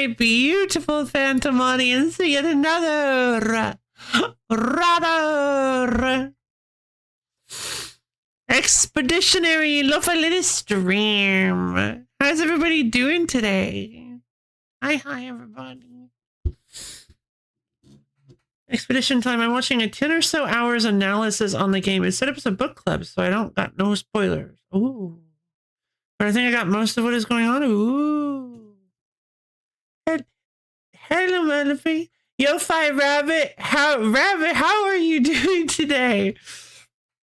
my beautiful phantom audience, yet another rather expeditionary little stream. How's everybody doing today? Hi, everybody. Expedition time. I'm watching a 10 or so hours analysis on the game. It's set up as a book club, so I don't got no spoilers. Ooh. But I think I got most of what is going on. Ooh. Hello, Melody. Yo, Fi Rabbit. How are you doing today?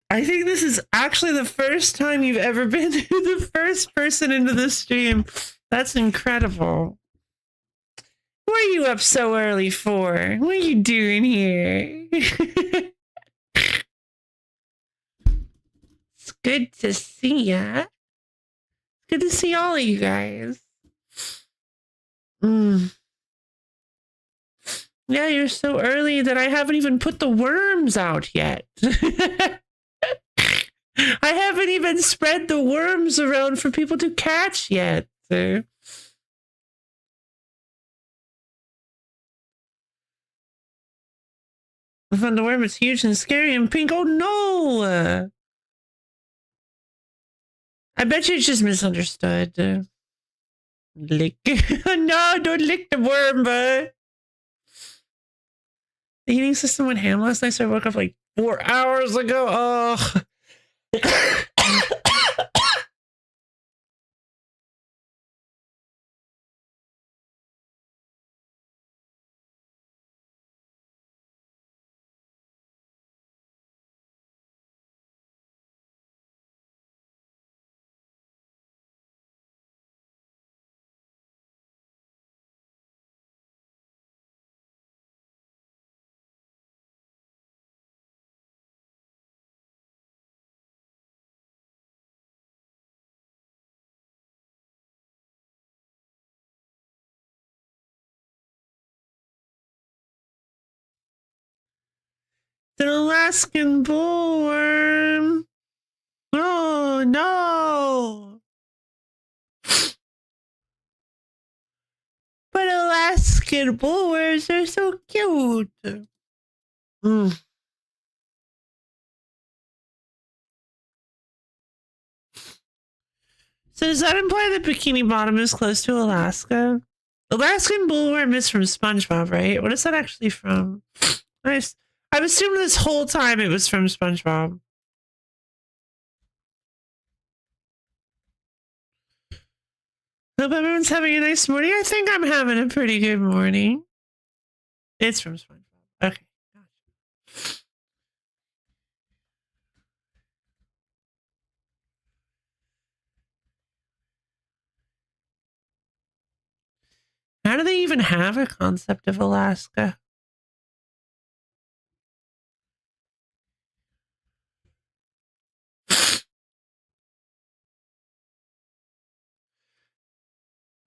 I think this is actually the first time you've ever been the first person into the stream. That's incredible. What are you up so early for? What are you doing here? It's good to see ya. Good to see all of you guys. Yeah, you're so early that I haven't even put the worms out yet. I haven't even spread the worms around for people to catch yet. I found the worm. It's huge and scary and pink. Oh no! I bet you it's just misunderstood. Lick. No, don't lick the worm, bud. The heating system went ham last night, so I woke up like 4 hours ago. Oh. An Alaskan bullworm. Oh no. But Alaskan bullworms are so cute. So does that imply that Bikini Bottom is close to Alaska? Alaskan bullworm is from SpongeBob, right? What is that actually from? I've assumed this whole time it was from SpongeBob. Hope everyone's having a nice morning. I think I'm having a pretty good morning. It's from SpongeBob. Okay. How do they even have a concept of Alaska?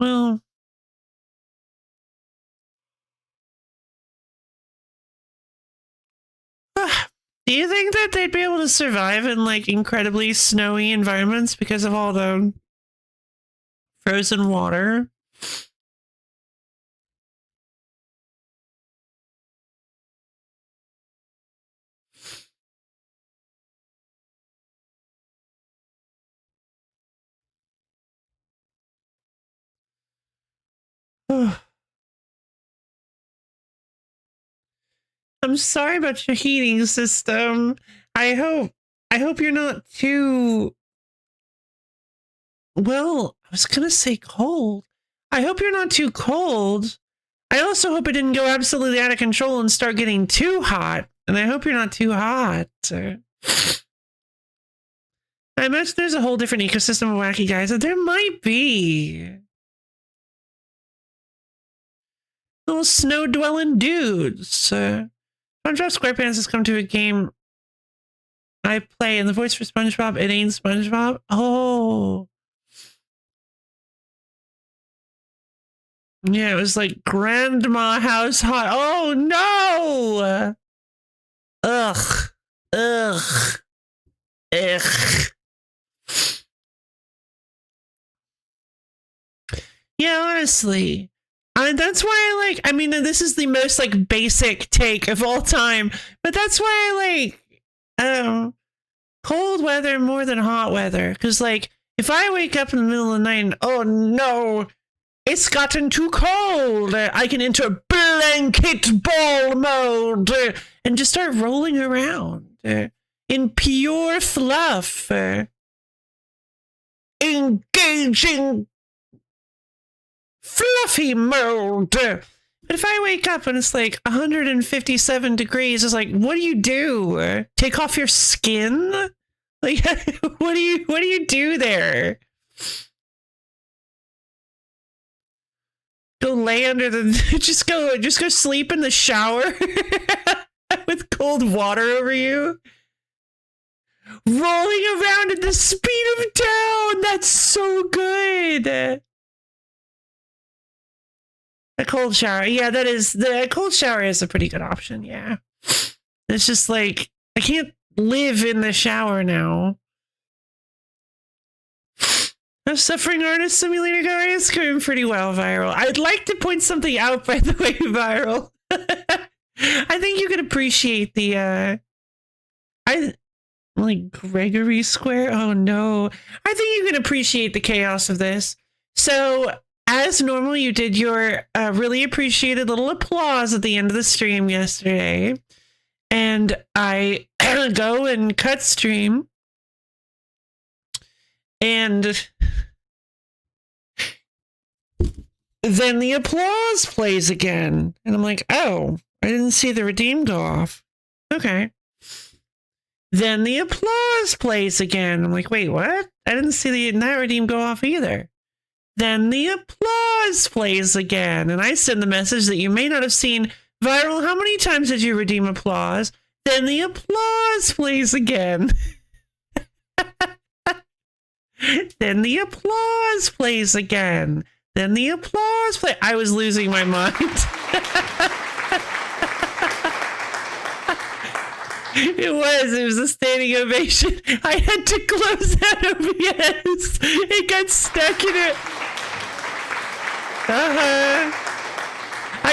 Well, do you think that they'd be able to survive in like incredibly snowy environments because of all the frozen water? I'm sorry about your heating system. I hope you're not too, well, I was gonna say cold. I hope you're not too cold. I also hope it didn't go absolutely out of control and start getting too hot. And I hope you're not too hot. I imagine there's a whole different ecosystem of wacky guys. There might be. Little snow-dwelling dudes. SpongeBob SquarePants has come to a game I play, and the voice for SpongeBob, it ain't SpongeBob. Oh. Yeah, it was like Grandma House Hot. Oh, no! Ugh. Ugh. Ugh. Yeah, honestly. That's why I like, I mean, this is the most like basic take of all time, but that's why I like cold weather more than hot weather. Because like, if I wake up in the middle of the night and, oh no, it's gotten too cold, I can enter blanket ball mode and just start rolling around in pure fluff, engaging fluffy mode. But if I wake up and it's like 157 degrees, it's like, what do? Take off your skin? Like, what do you do there? Go lay under the just go sleep in the shower with cold water over you. Rolling around at the speed of sound. That's so good. A cold shower. Yeah, that is, the cold shower is a pretty good option. Yeah. It's just like, I can't live in the shower now. A Suffering Artist Simulator guy is going pretty well, Viral. I'd like to point something out, by the way, Viral. I think you could appreciate the, like Gregory Square. Oh no. I think you can appreciate the chaos of this. So, as normal, you did your really appreciated little applause at the end of the stream yesterday. And I go and cut stream. And then the applause plays again. And I'm like, oh, I didn't see the redeem go off. Okay. Then the applause plays again. I'm like, wait, what? I didn't see that redeem go off either. Then the applause plays again. And I send the message that you may not have seen. Viral, how many times did you redeem applause? Then the applause plays again. Then the applause plays again. Then the applause play. I was losing my mind. It was a standing ovation. I had to close that OBS. It got stuck in it.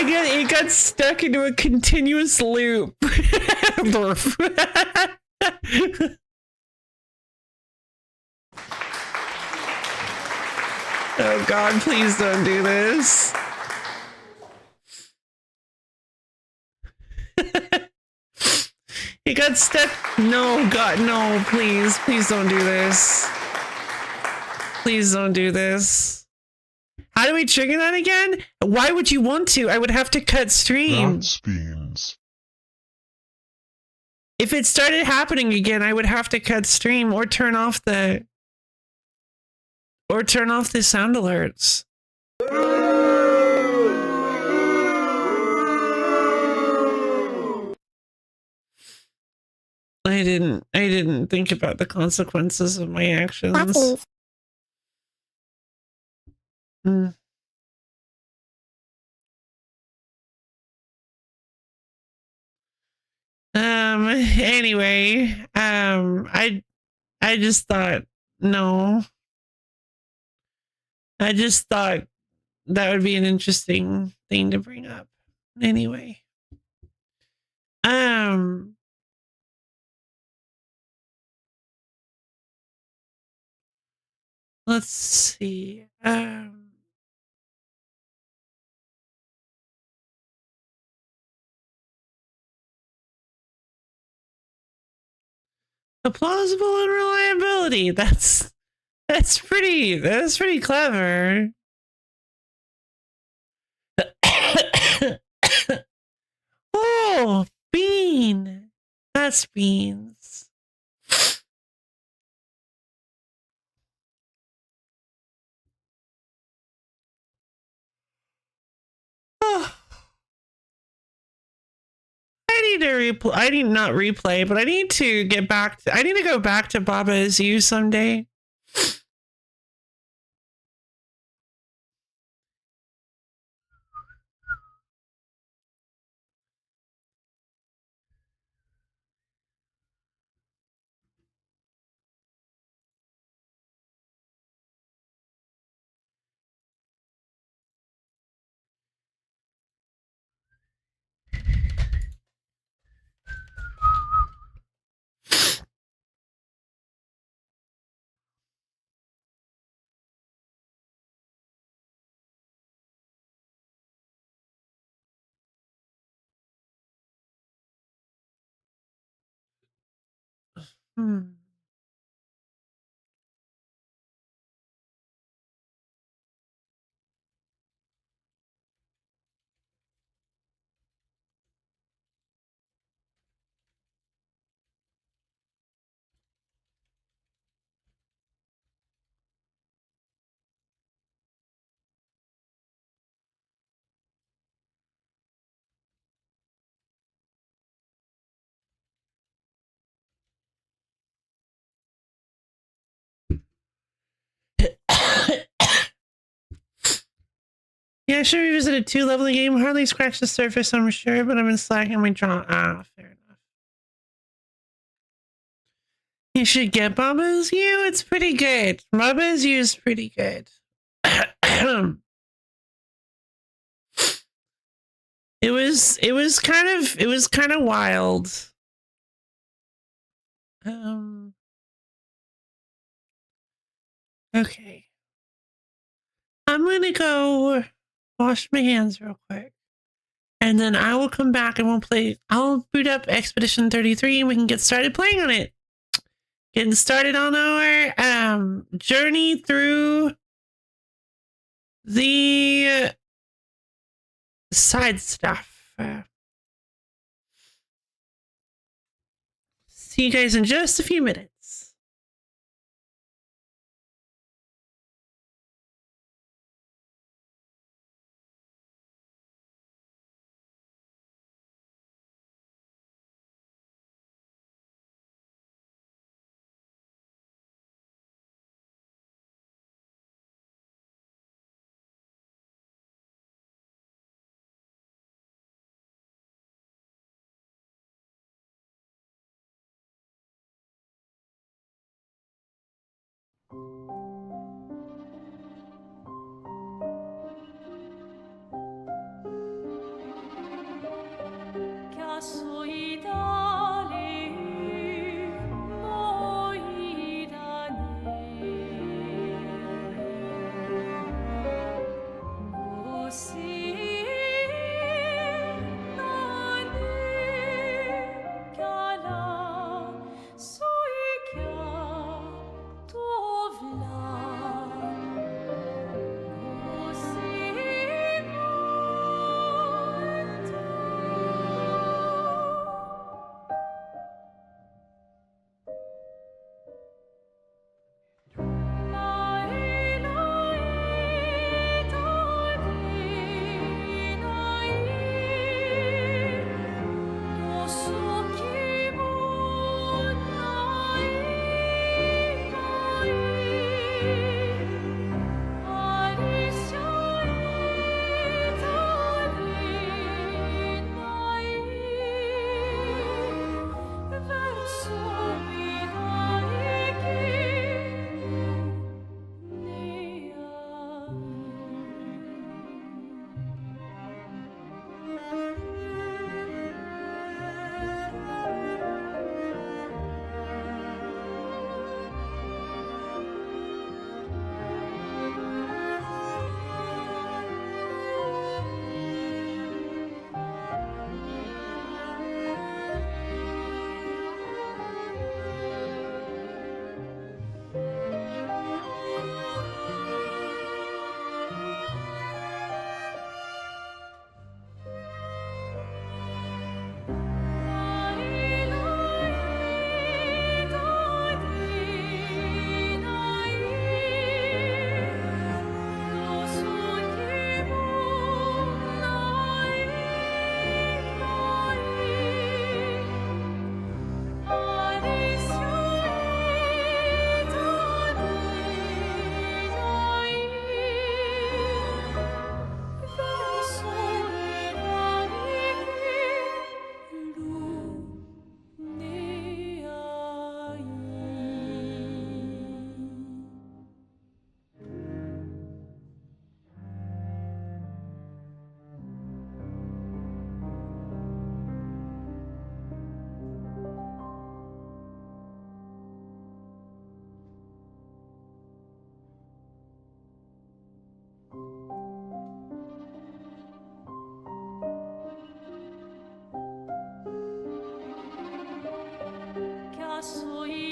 It got stuck into a continuous loop. Oh God, please don't do this. It got stuck. No, God, no, please don't do this. Please don't do this. How do we trigger that again? Why would you want to? I would have to cut stream. Beans. If it started happening again, I would have to cut stream or turn off the sound alerts. I didn't think about the consequences of my actions. Anyway, I just thought, no. I just thought that would be an interesting thing to bring up. Anyway. Let's see. Plausible and reliability. That's pretty clever. Oh, bean. That's beans. Oh. I need not replay, but I need to get back I need to go back to Baba Is You someday. Hmm. Yeah, I should revisit a 2-level game. Hardly scratched the surface, I'm sure, but I've been slacking my jaw. Ah, fair enough. You should get Bubba's U. It's pretty good. Bubba's U is pretty good. it was kind of wild. Okay. I'm gonna go wash my hands real quick. And then I will come back and we'll play. I'll boot up Expedition 33 and we can get started playing on it. Getting started on our journey through the side stuff. See you guys in just a few minutes. Soy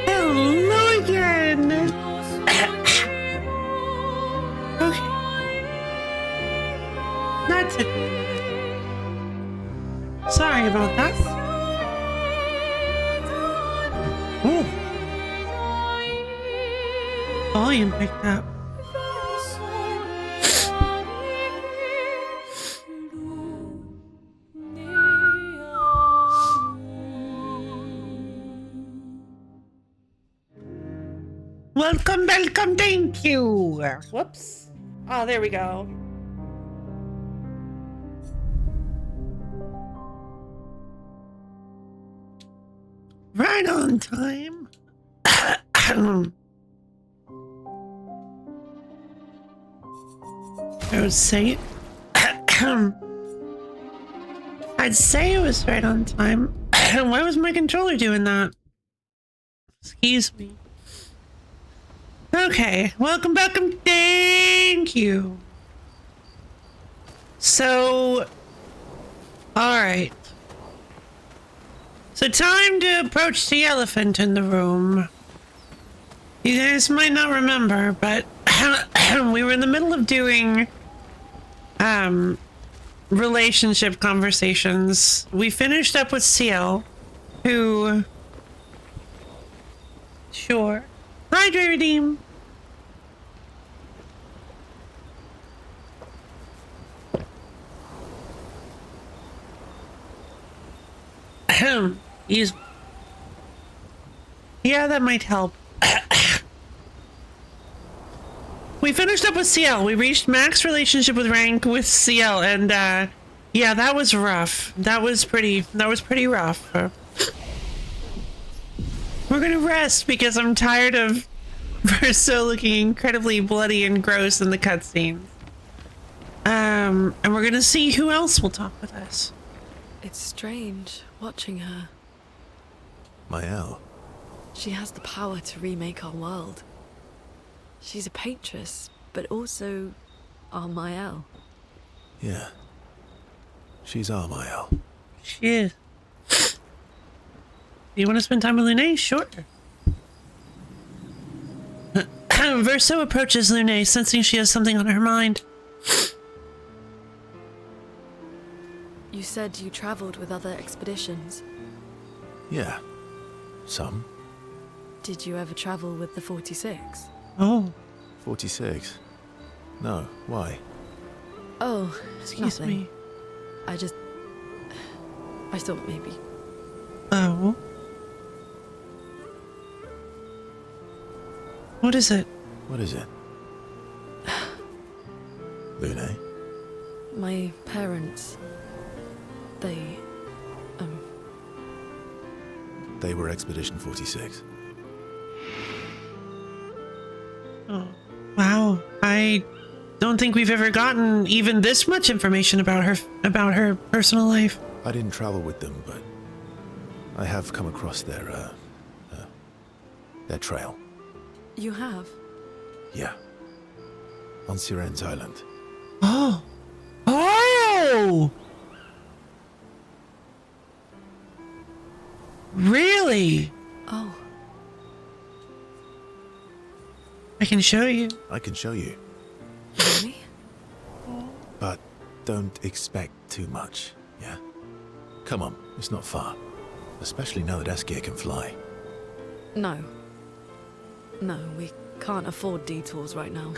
Hello again. Okay. That's it. Sorry about that. Oh. Volume picked up. Welcome, welcome, thank you. Whoops. Oh, there we go. Right on time. I would say I'd say it was right on time. Why was my controller doing that? Excuse me. Okay, welcome, thank you. So, alright. So time to approach the elephant in the room. You guys might not remember, but we were in the middle of doing relationship conversations. We finished up with CL, who... Sure. Hi, Dre Redeem. Yeah, that might help. We finished up with CL. We reached max relationship with rank with CL, and yeah, that was rough. That was pretty rough. We're gonna rest because I'm tired of Verso looking incredibly bloody and gross in the cutscenes. And we're gonna see who else will talk with us. It's strange watching her. Mael. She has the power to remake our world. She's a paintress, but also our Mael. Yeah. She's our Mael. She is. You want to spend time with Lune? Sure. Verso approaches Lune, sensing she has something on her mind. You said you traveled with other expeditions. Yeah. Some. Did you ever travel with the 46? Oh. 46? No, why? Oh, Excuse nothing. me. I thought maybe. Oh. What is it? What is it? Lune? My parents, they They were Expedition 46. Oh, wow. I don't think we've ever gotten even this much information about her personal life. I didn't travel with them, but I have come across their trail. You have? Yeah. On Siren's Island. Oh. Oh! Really? Oh. I can show you. I can show you, Really? but don't expect too much, yeah? Come on, it's not far. Especially now that Eskia can fly. No. No, we can't afford detours right now.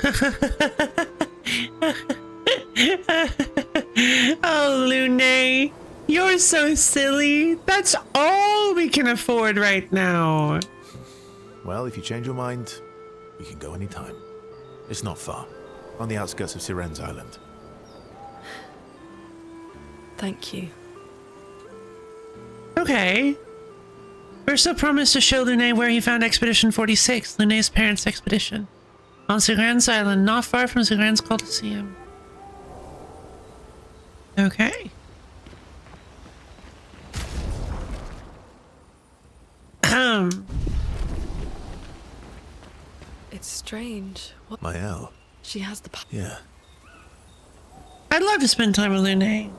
Oh, Lune, you're so silly. That's all we can afford right now. Well, if you change your mind, we can go anytime. It's not far. On the outskirts of Siren's Island. Thank you. Okay. Ursa promised to show Lune where he found Expedition 46, Lune's parents' expedition. On Siren's Island, not far from Siren's Coliseum. Okay. It's strange. What? Mael. She has the power. Yeah. I'd love to spend time with Lune.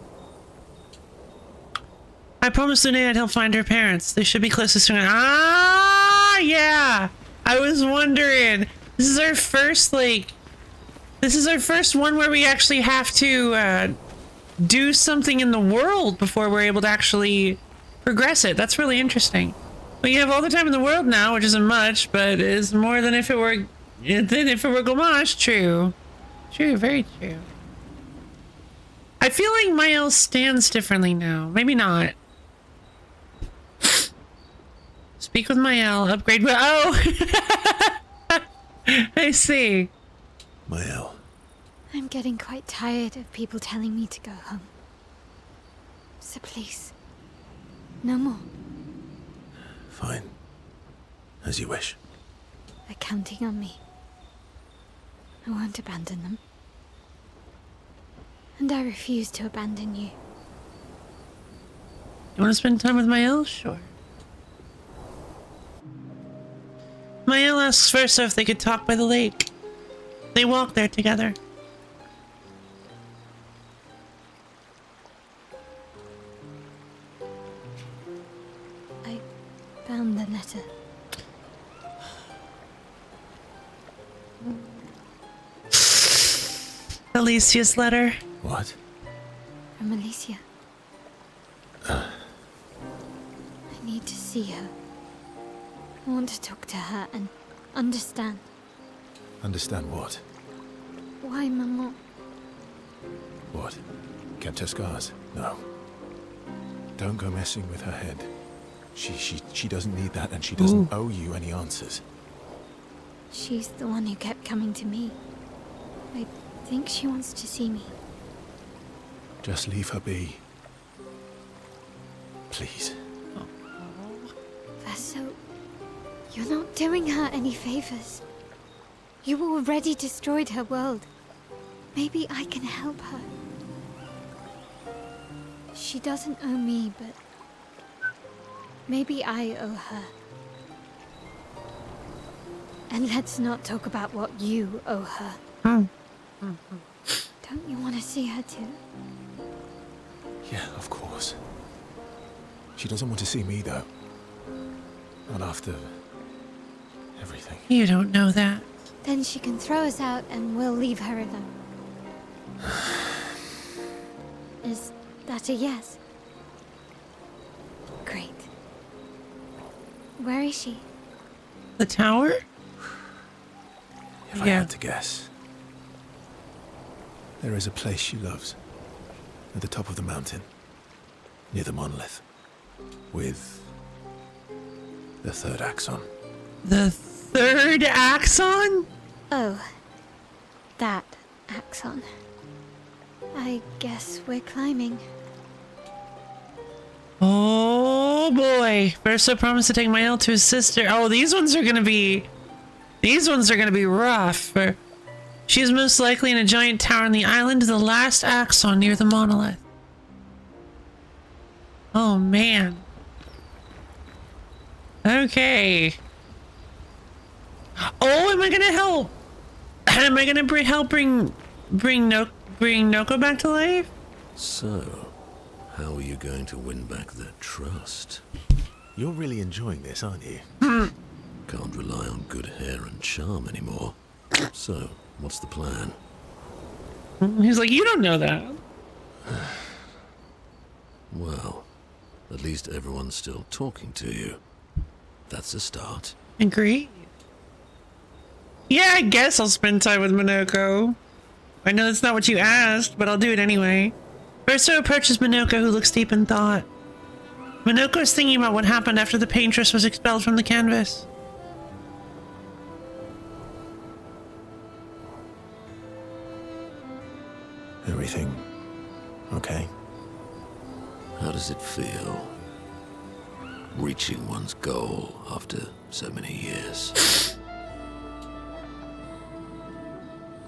I promised Lune I'd help find her parents. They should be closest to her. Ah, yeah. I was wondering. This is our first, this is our first one where we actually have to do something in the world before we're able to actually progress it. That's really interesting. We have all the time in the world now, which isn't much, but is more than if it were Gamache. True. True, very true. I feel like Mael stands differently now. Maybe not. Speak with Mael. Upgrade. Oh! I see. Mael. I'm getting quite tired of people telling me to go home. So please, no more. Fine. As you wish. They're counting on me. I won't abandon them. And I refuse to abandon you. You want to spend time with Mael? Sure. Mael asks Versa if they could talk by the lake. They walk there together. I found the letter. Alicia's letter. What? From Alicia. I need to see her. I want to talk to her and understand. Understand what? Why Maman? What? Kept her scars? No. Don't go messing with her head. She doesn't need that, and she doesn't owe you any answers. She's the one who kept coming to me. I think she wants to see me. Just leave her be. Please. Vaso, you're not doing her any favors. You already destroyed her world. Maybe I can help her. She doesn't owe me, but maybe I owe her. And let's not talk about what you owe her. Don't you want to see her too? Yeah, of course. She doesn't want to see me, though. Not after everything. You don't know that. Then she can throw us out and we'll leave her alone. Is that a yes? Great. Where is she? The tower? If I had to guess, there is a place she loves. At the top of the mountain. Near the monolith. With the third axon. The third axon? Oh, that axon. I guess we're climbing. Oh boy. Verso promised to take my elf to his sister. Oh, these ones are gonna be rough. She is most likely in a giant tower on the island of the last axon near the monolith. Oh man. Okay. Oh, am I gonna help? Am I gonna help bring Noko back to life? So, how are you going to win back their trust? You're really enjoying this, aren't you? Can't rely on good hair and charm anymore. So, what's the plan? He's like, you don't know that. Well, at least everyone's still talking to you. That's a start. Agree. Yeah, I guess I'll spend time with Minoko. I know that's not what you asked, but I'll do it anyway. Verso approaches Minoko, who looks deep in thought. Minoko is thinking about what happened after the paintress was expelled from the canvas. Everything okay? How does it feel? Reaching one's goal after so many years.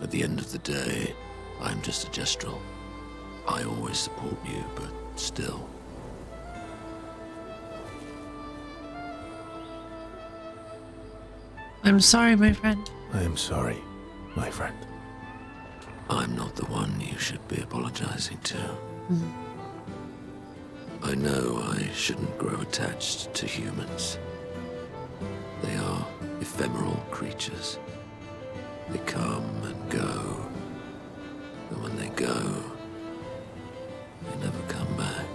At the end of the day, I'm just a gestural. I always support you, but still. I'm sorry, my friend. I am sorry, my friend. I'm not the one you should be apologizing to. I know I shouldn't grow attached to humans. They are ephemeral creatures. They come and go. And when they go, they never come back.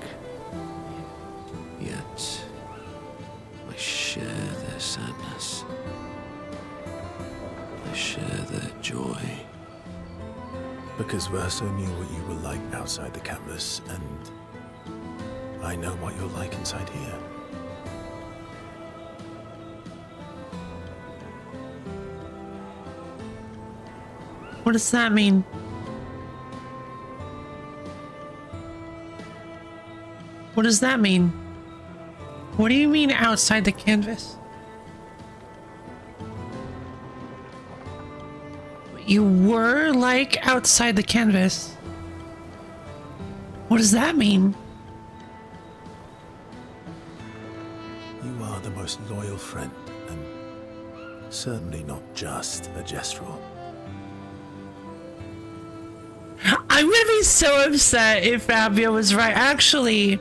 Yet, I share their sadness. I share their joy. Because Verso knew what you were like outside the canvas, and I know what you're like inside here. What does that mean? What does that mean? What do you mean outside the canvas? You were like outside the canvas. What does that mean? You are the most loyal friend, and certainly not just a gestural. I would be so upset if Fabio was right. Actually,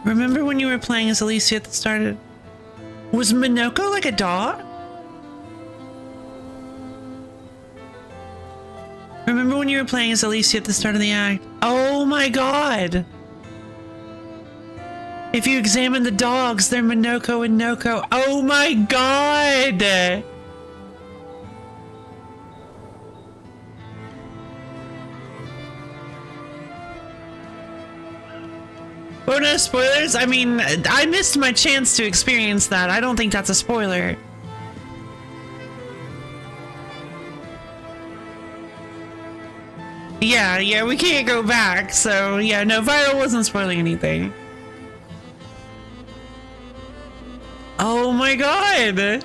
remember when you were playing as Alicia at the start? Was Minoko like a dog? Remember when you were playing as Alicia at the start of the act? Oh my god! If you examine the dogs, they're Minoko and Noko. Oh my god! Oh, no spoilers? I mean, I missed my chance to experience that. I don't think that's a spoiler. Yeah, we can't go back. So, yeah, no, Viral wasn't spoiling anything. Oh my god!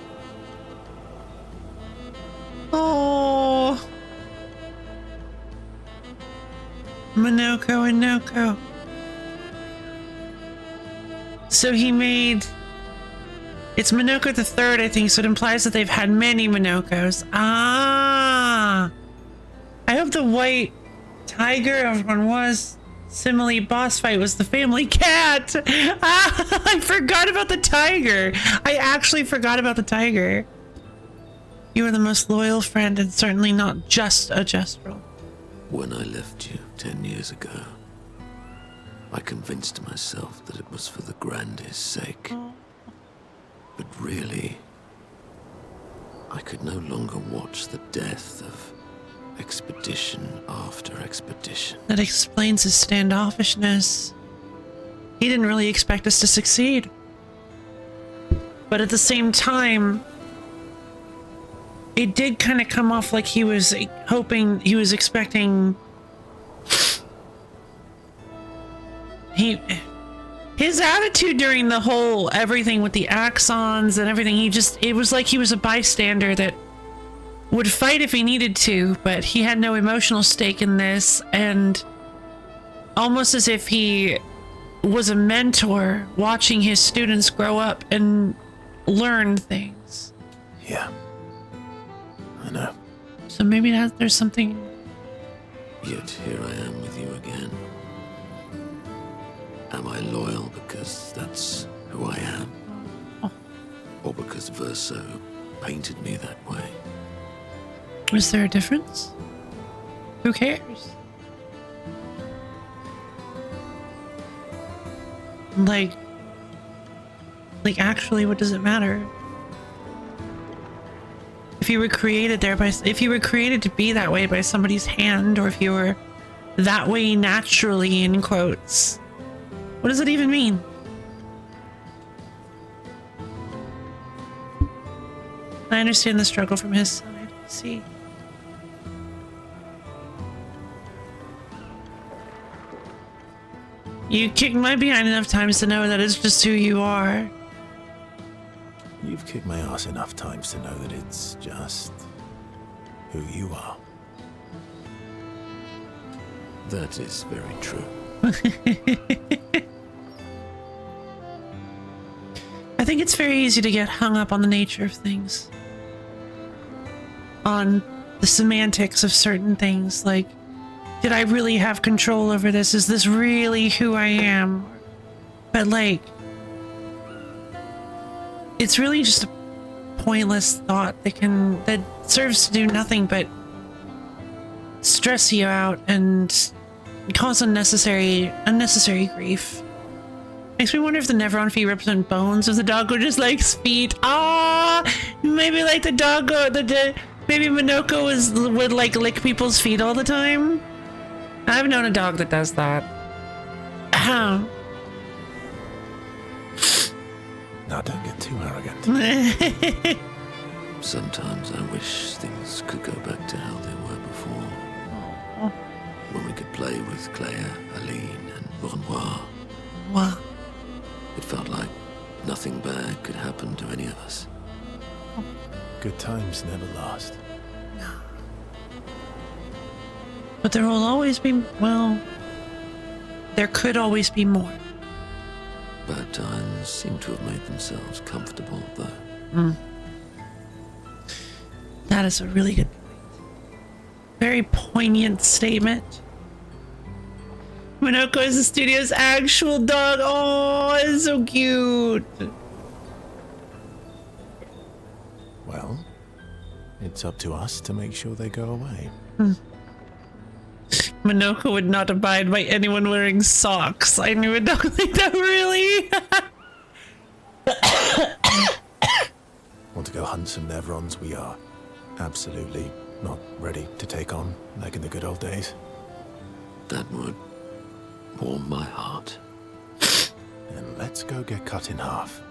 Oh. Minoko and Noko. So he made... It's Minoko the third, I think, so it implies that they've had many Minokos. Ah! I hope the white tiger everyone was... Simile boss fight was the family cat! Ah! I forgot about the tiger! I actually forgot about the tiger. You are the most loyal friend and certainly not just a gestural. When I left you 10 years ago, I convinced myself that it was for the grandest sake. But really, I could no longer watch the death of expedition after expedition. That explains his standoffishness. He didn't really expect us to succeed. But at the same time, it did kind of come off like he was hoping, he was expecting. His attitude during the whole everything with the axons and everything, it was like he was a bystander that would fight if he needed to, but he had no emotional stake in this, and almost as if he was a mentor watching his students grow up and learn things. Yeah. I know. So maybe there's something. Yet here I am with you again. Am I loyal because that's who I am? Oh. Or because Verso painted me that way? Is there a difference? Who cares? Like actually, what does it matter? If you were created if you were created to be that way by somebody's hand, or if you were that way naturally, in quotes, what does it even mean? I understand the struggle from his side. See. You kicked my behind enough times to know that it's just who you are. You've kicked my ass enough times to know that it's just who you are. That is very true. I think it's very easy to get hung up on the nature of things. On the semantics of certain things, like, did I really have control over this? Is this really who I am? But like, it's really just a pointless thought that serves to do nothing but stress you out and cause unnecessary grief. Makes me wonder if the Neveron feet represent bones, if the dog or just like feet. Maybe like the dog maybe Minoko would like lick people's feet all the time. I've known a dog that does that. Now don't get too arrogant. Sometimes I wish things could go back to how they were before. When we could play with Clair, Aline, and Renoir. Wow. It felt like nothing bad could happen to any of us. Good times never last. But there will always be, well, there could always be more. Bad times seem to have made themselves comfortable, though. That is a really good point. Very poignant statement. Minoko is the studio's actual dog. Oh, it's so cute. Well, it's up to us to make sure they go away. Minoko would not abide by anyone wearing socks. I knew a dog like that, really. Want to go hunt some Neverons? We are absolutely not ready to take on like in the good old days. That would warm my heart. Then let's go get cut in half.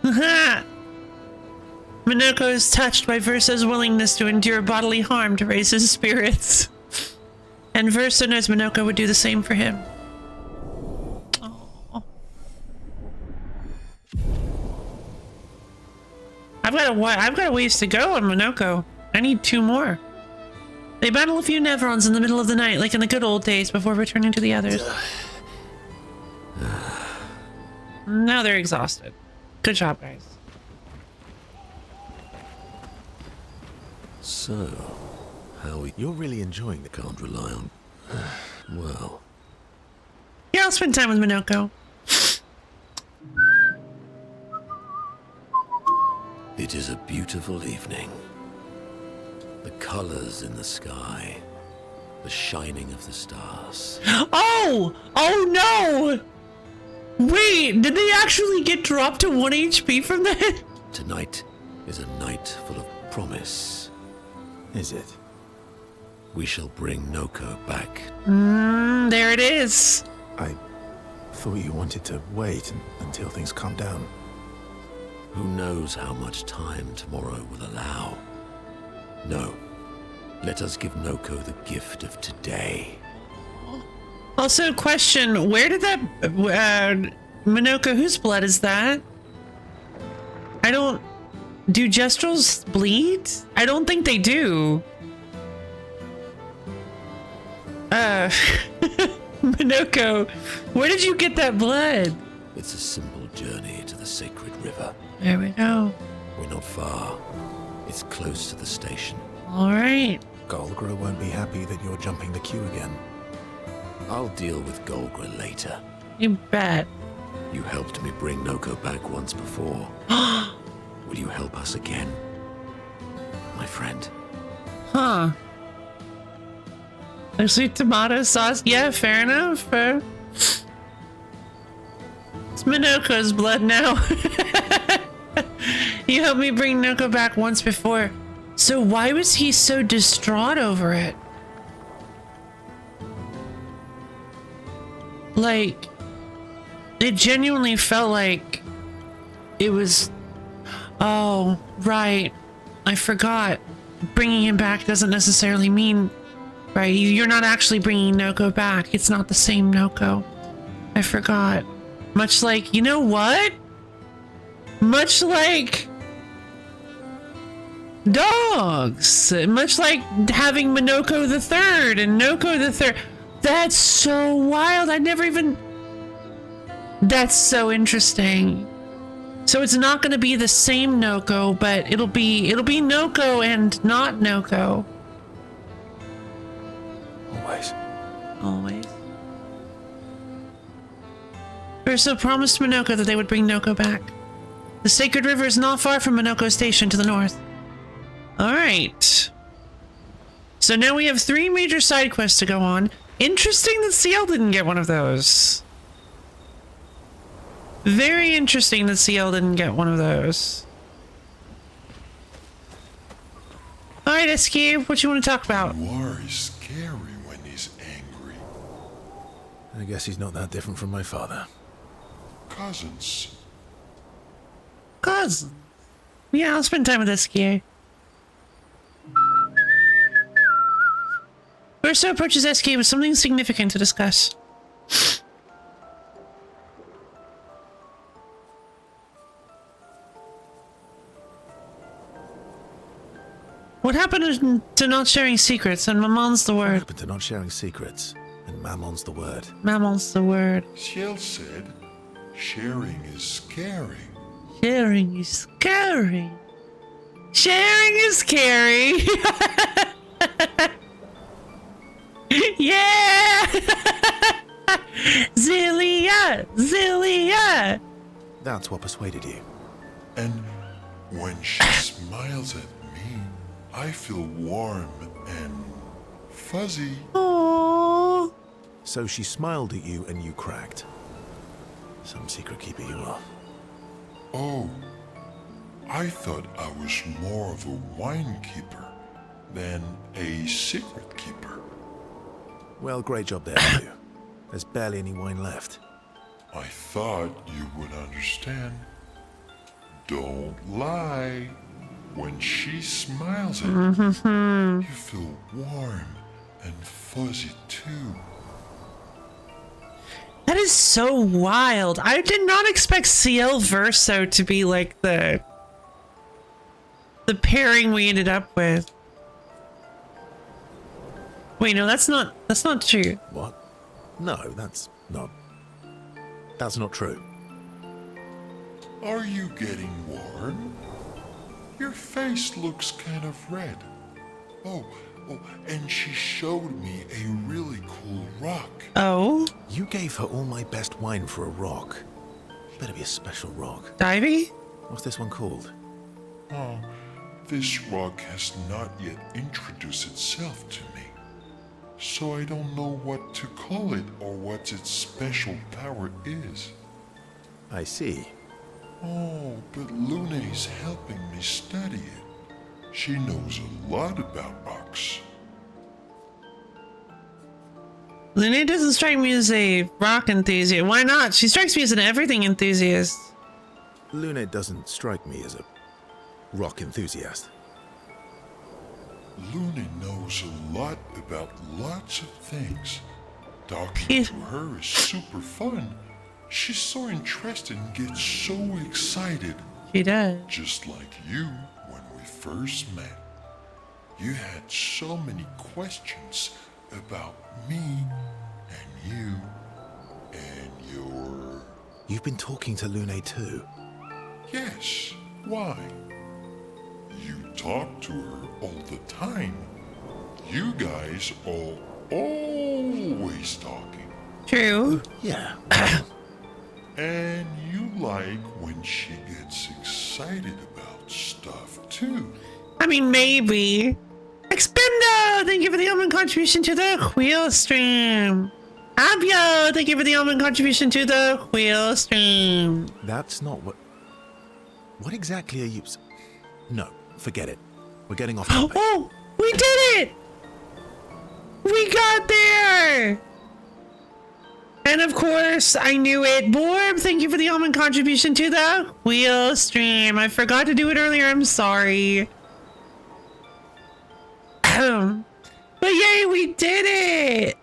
Minoko is touched by Verso's willingness to endure bodily harm to raise his spirits. And Verso knows Minoko would do the same for him. Oh. I've got a ways to go on Minoko. I need 2 more. They battle a few Neverons in the middle of the night, like in the good old days, before returning to the others. Now they're exhausted. Good job, guys. So, you're really enjoying the can't rely on. Well. Yeah, I'll spend time with Minoko. It is a beautiful evening. The colors in the sky, the shining of the stars. Oh! Oh no! Wait, did they actually get dropped to 1 HP from that? Tonight is a night full of promise. Is it? We shall bring Noko back. There it is. I thought you wanted to wait until things calm down. Who knows how much time tomorrow will allow? No. Let us give Noko the gift of today. Also, question, where did that, Minoko, whose blood is that? Do Jestrels bleed? I don't think they do. Minoko, where did you get that blood? It's a simple journey to the sacred river. There we go. We're not far. It's close to the station. All right. Golgra won't be happy that you're jumping the queue again. I'll deal with Golgra later. You bet. You helped me bring Noko back once before. Will you help us again, my friend? Huh. Actually, tomato sauce. Yeah, fair enough. It's Minoko's blood now. You helped me bring Noko back once before. So why was he so distraught over it? Like, it genuinely felt like it was... Oh, right. I forgot. Bringing him back doesn't necessarily mean... Right, you're not actually bringing Noko back. It's not the same Noko. I forgot. Much like, you know what? Much like... dogs. Much like having Minoko the Third and Noko the Third. That's so wild. I never even... That's so interesting. So it's not going to be the same Noko, but it'll be Noko and not Noko. Always. Always. Urso promised Minoko that they would bring Noko back. The sacred river is not far from Minoko Station to the north. Alright. So now we have 3 major side quests to go on. Interesting that CL didn't get one of those. Very interesting that CL didn't get one of those. Alright, SQ, what you want to talk about? War is scary when he's angry. I guess he's not that different from my father. Cousins. Cousin. Yeah, I'll spend time with SQ. Urso approaches SQ with something significant to discuss. What happened to not sharing secrets? And Mamon's the What word. happened to not sharing secrets? And Mammon's the word. Mamon's the word. Ciel said, sharing is scary. Sharing is scary. Sharing is scary. Yeah! Zillia! Zillia! That's what persuaded you. And when she smiles at me, I feel warm and fuzzy. Aww. So she smiled at you and you cracked. Some secret keeper you are. Oh, I thought I was more of a wine keeper than a secret keeper. Well, great job there, you. There's barely any wine left. I thought you would understand. Don't lie. When she smiles at you, you feel warm and fuzzy too. That is so wild. I did not expect CL Verso to be like the pairing we ended up with. Wait, no, that's not true. What? No, that's not true. Are you getting warm? Your face looks kind of red. Oh, and she showed me a really cool rock. Oh, You gave her all my best wine for a rock. Better be a special rock. Divey? What's this one called? Oh, this rock has not yet introduced itself to me. So I don't know what to call it or what its special power is. I see. Oh, but Luna is helping me study it. She knows a lot about rocks. Luna doesn't strike me as a rock enthusiast. Why not? She strikes me as an everything enthusiast. Luna doesn't strike me as a rock enthusiast. Luna knows a lot about lots of things. Talking to her is super fun. She's so interested and gets so excited. She does. Just like you when we first met. You had so many questions about me and you and your... You've been talking to Lune too? Yes, why? You talk to her all the time. You guys are always talking. True. Yeah. And you like when she gets excited about stuff too. I mean, maybe. Expendo, thank you for the almond contribution to the wheel stream. Abio, thank you for the almond contribution to the wheel stream. That's not what... What exactly are you... No, forget it. We're getting off topic. Oh, we did it! We got there! And of course, I knew it. Borb, thank you for the almond contribution to the wheel stream. I forgot to do it earlier. I'm sorry. But yay, we did it!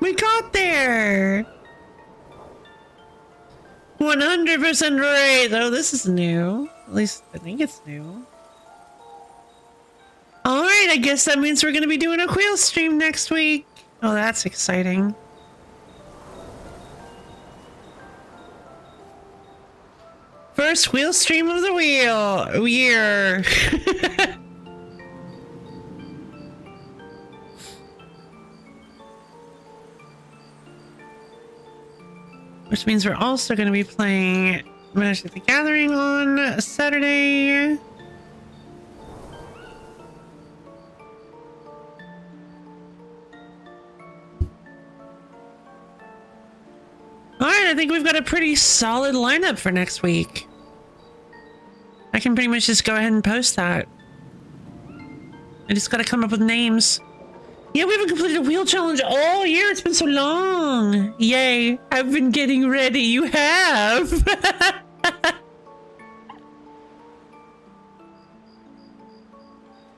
We got there! 100% right! Oh, this is new. At least I think it's new. Alright, I guess that means we're gonna be doing a wheel stream next week. Oh, that's exciting. First wheel stream of the year. Which means we're also going to be playing Magic the Gathering on Saturday. Alright, I think we've got a pretty solid lineup for next week. I can pretty much just go ahead and post that. I just gotta come up with names. Yeah, we haven't completed a wheel challenge all year. It's been so long. Yay. I've been getting ready. You have.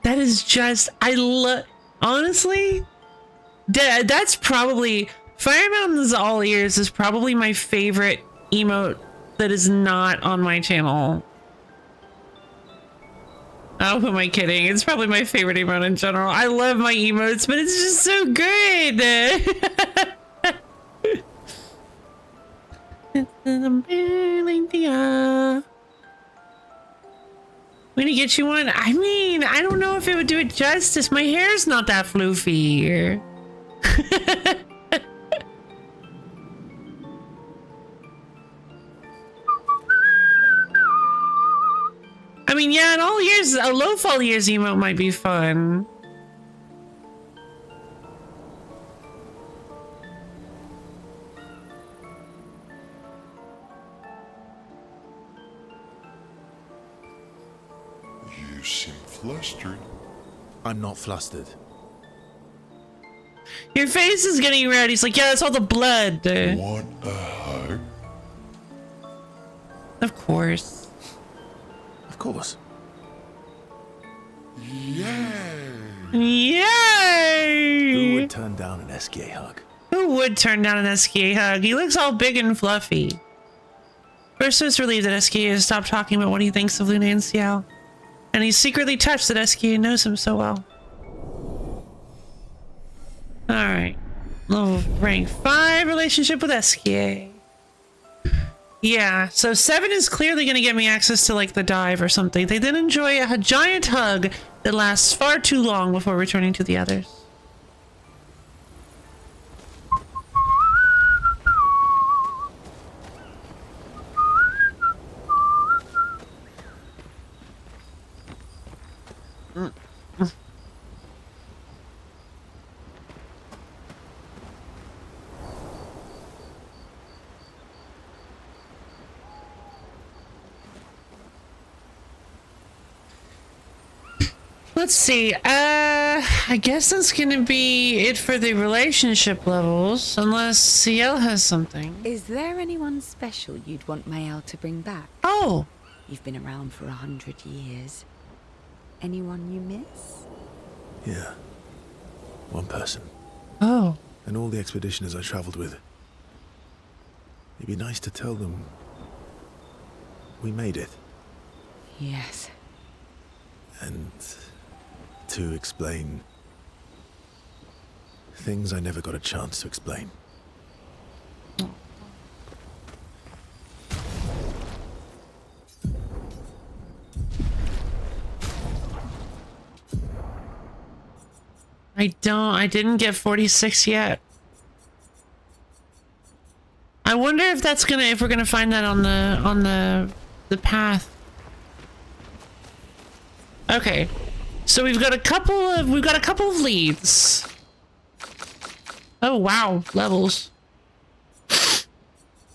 That is just... I love... Honestly, that's probably... Fire Mountains All Ears is probably my favorite emote that is not on my channel. Oh, who am I kidding? It's probably my favorite emote in general. I love my emotes, but it's just so good. We need to get you one. I mean, I don't know if it would do it justice. My hair's not that floofy. I mean, yeah, in all years, a low fall years emote might be fun. You seem flustered. I'm not flustered. Your face is getting red. He's like, yeah, that's all the blood. Want a hug? Of course. Of course. Yay! Yay! Who would turn down an SKA hug? Who would turn down an SKA hug? He looks all big and fluffy. First was relieved that SKA has stopped talking about what he thinks of Luna and Xiao. And he's secretly touched that SKA knows him so well. Alright. Level rank 5 relationship with SKA. Yeah, so 7 is clearly going to get me access to like the dive or something. They then enjoy a giant hug that lasts far too long before returning to the others. Let's see. I guess that's gonna be it for the relationship levels, unless CL has something. Is there anyone special you'd want Mayel to bring back? Oh, You've been around for 100 years. Anyone you miss? Yeah. One person. Oh. And all the expeditioners I traveled with. It'd be nice to tell them we made it. Yes. And to explain things I never got a chance to explain. I didn't get 46 yet. I wonder if that's gonna, if we're gonna find that on the path. Okay. So we've got a couple of leads. Oh wow, levels.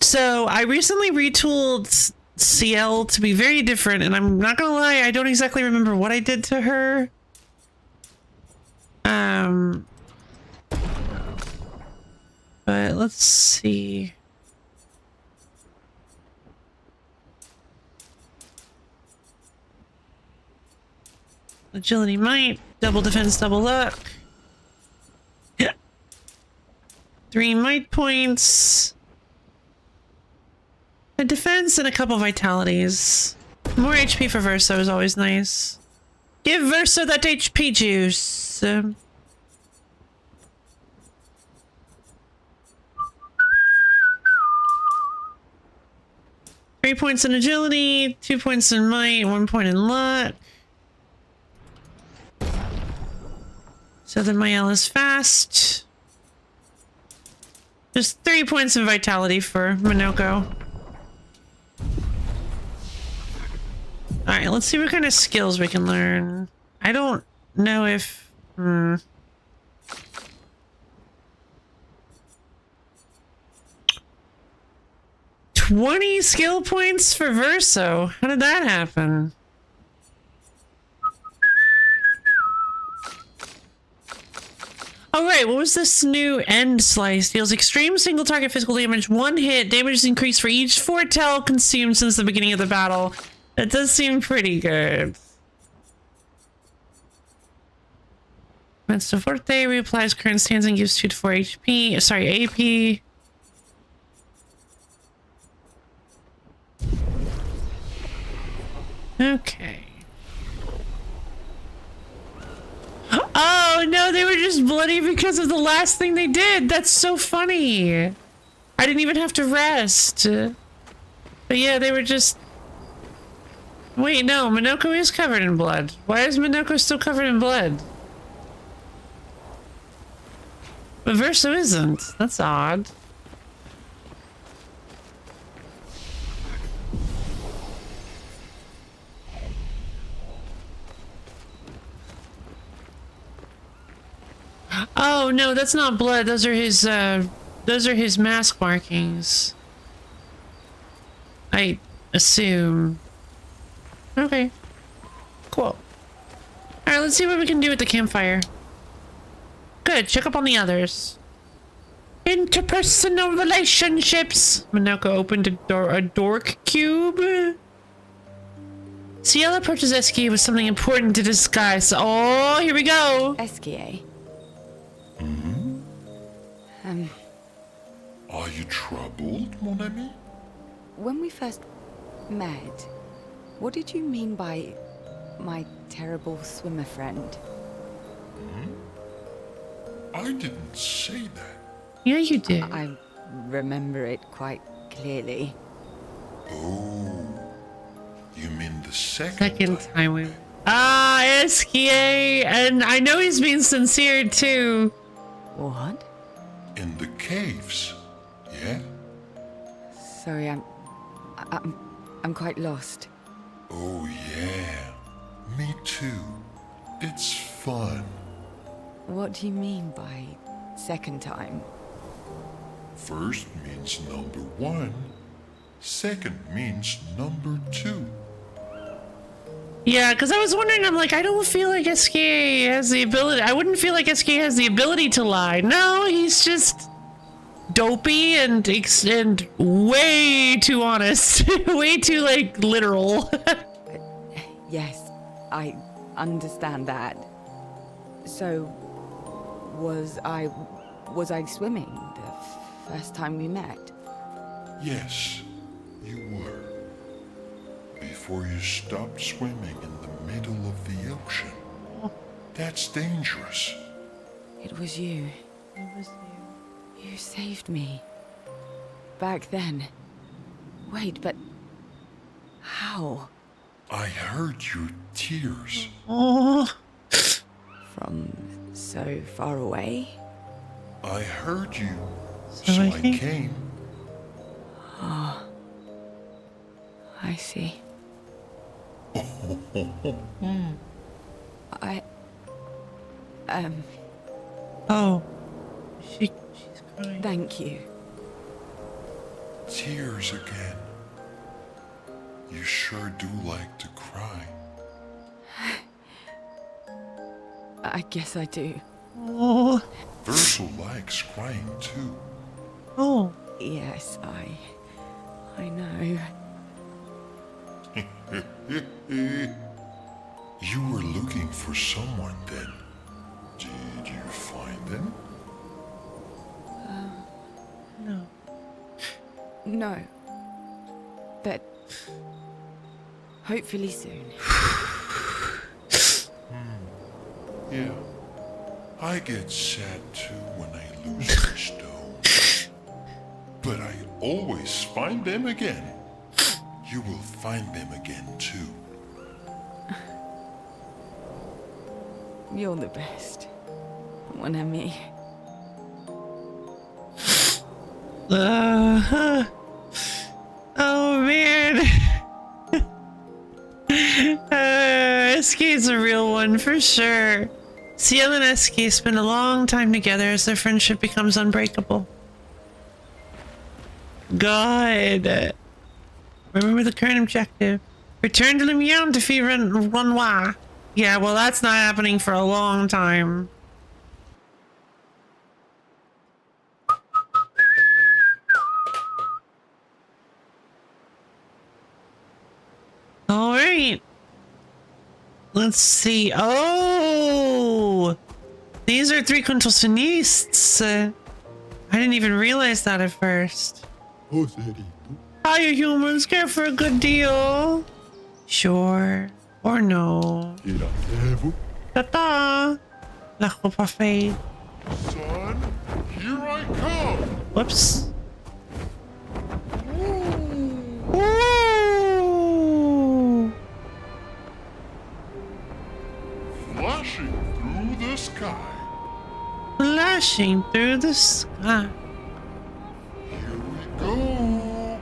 So I recently retooled CL to be very different, and I'm not gonna lie, I don't exactly remember what I did to her. But let's see. Agility might, double defense, double luck. 3 might points. A defense and a couple vitalities. More HP for Verso is always nice. Give Verso that HP juice. 3 points in agility, 2 points in might, 1 point in luck. So then my L is fast. Just 3 points in vitality for Minoko. Alright, let's see what kind of skills we can learn. I don't know if... 20 skill points for Verso. How did that happen? Oh right, what was this new end slice? Deals extreme single target physical damage, 1 hit, damage is increased for each foretell consumed since the beginning of the battle. That does seem pretty good. Mensto Forte reapplies current stance and gives 2 to 4 HP. Sorry, AP. Okay. Oh no, they were just bloody because of the last thing they did. That's so funny. I didn't even have to rest. But yeah, they were just... Wait, no, Minoko is covered in blood. Why is Minoko still covered in blood? But Verso isn't. That's odd. Oh no, that's not blood. Those are his mask markings. I assume. Okay. Cool. Alright, let's see what we can do with the campfire. Good, check up on the others. Interpersonal relationships. Minoko opened a dork cube. Ciel approaches Eskie with something important to discuss. Oh, here we go. Eskie. Are you troubled, mon ami? When we first met, what did you mean by my terrible swimmer friend? I didn't say that. Yeah, you did. I remember it quite clearly. Oh, you mean the second Second time we... Ah, Eskie! And I know he's being sincere, too. What? in the caves, yeah? Sorry, I'm quite lost. Oh yeah, me too. It's fun. What do you mean by second time? First means number 1. Second means number 2. Yeah, because I was wondering, I'm like, I don't feel like SK has the ability. I wouldn't feel like SK has the ability to lie. No, he's just dopey and way too honest. Way too, like, literal. Yes, I understand that. So, was I swimming the first time we met? Yes, you were. Before you stopped swimming in the middle of the ocean. That's dangerous. It was you. It was you. You saved me. Back then. Wait, but how? I heard your tears. Oh. From so far away? I heard you, So so I I came. came. Oh. I see. I... Oh. She's crying. Thank you. Tears again. You sure do like to cry. I guess I do. Oh. Ursula likes crying too. Oh. Yes, I know. You were looking for someone then. Did you find them? No. No. But hopefully soon. Yeah. I get sad too when I lose my stone. But I always find them again. You will find them again too. You're the best. Mon ami. Oh man. SK's a real one for sure. Ciel and SK spend a long time together as their friendship becomes unbreakable. God. Remember the current objective. Return to Lumiere and defeat Renoir. Yeah, well that's not happening for a long time. All right. Let's see. Oh, these are three contorsionists. I didn't even realize that at first. Hiya, humans. Care for a good deal? Sure. Or no. Ta-ta. L'ako parfait. Son, here I come. Whoops. Ooh. Flashing through the sky. Flashing through the sky. Here we go.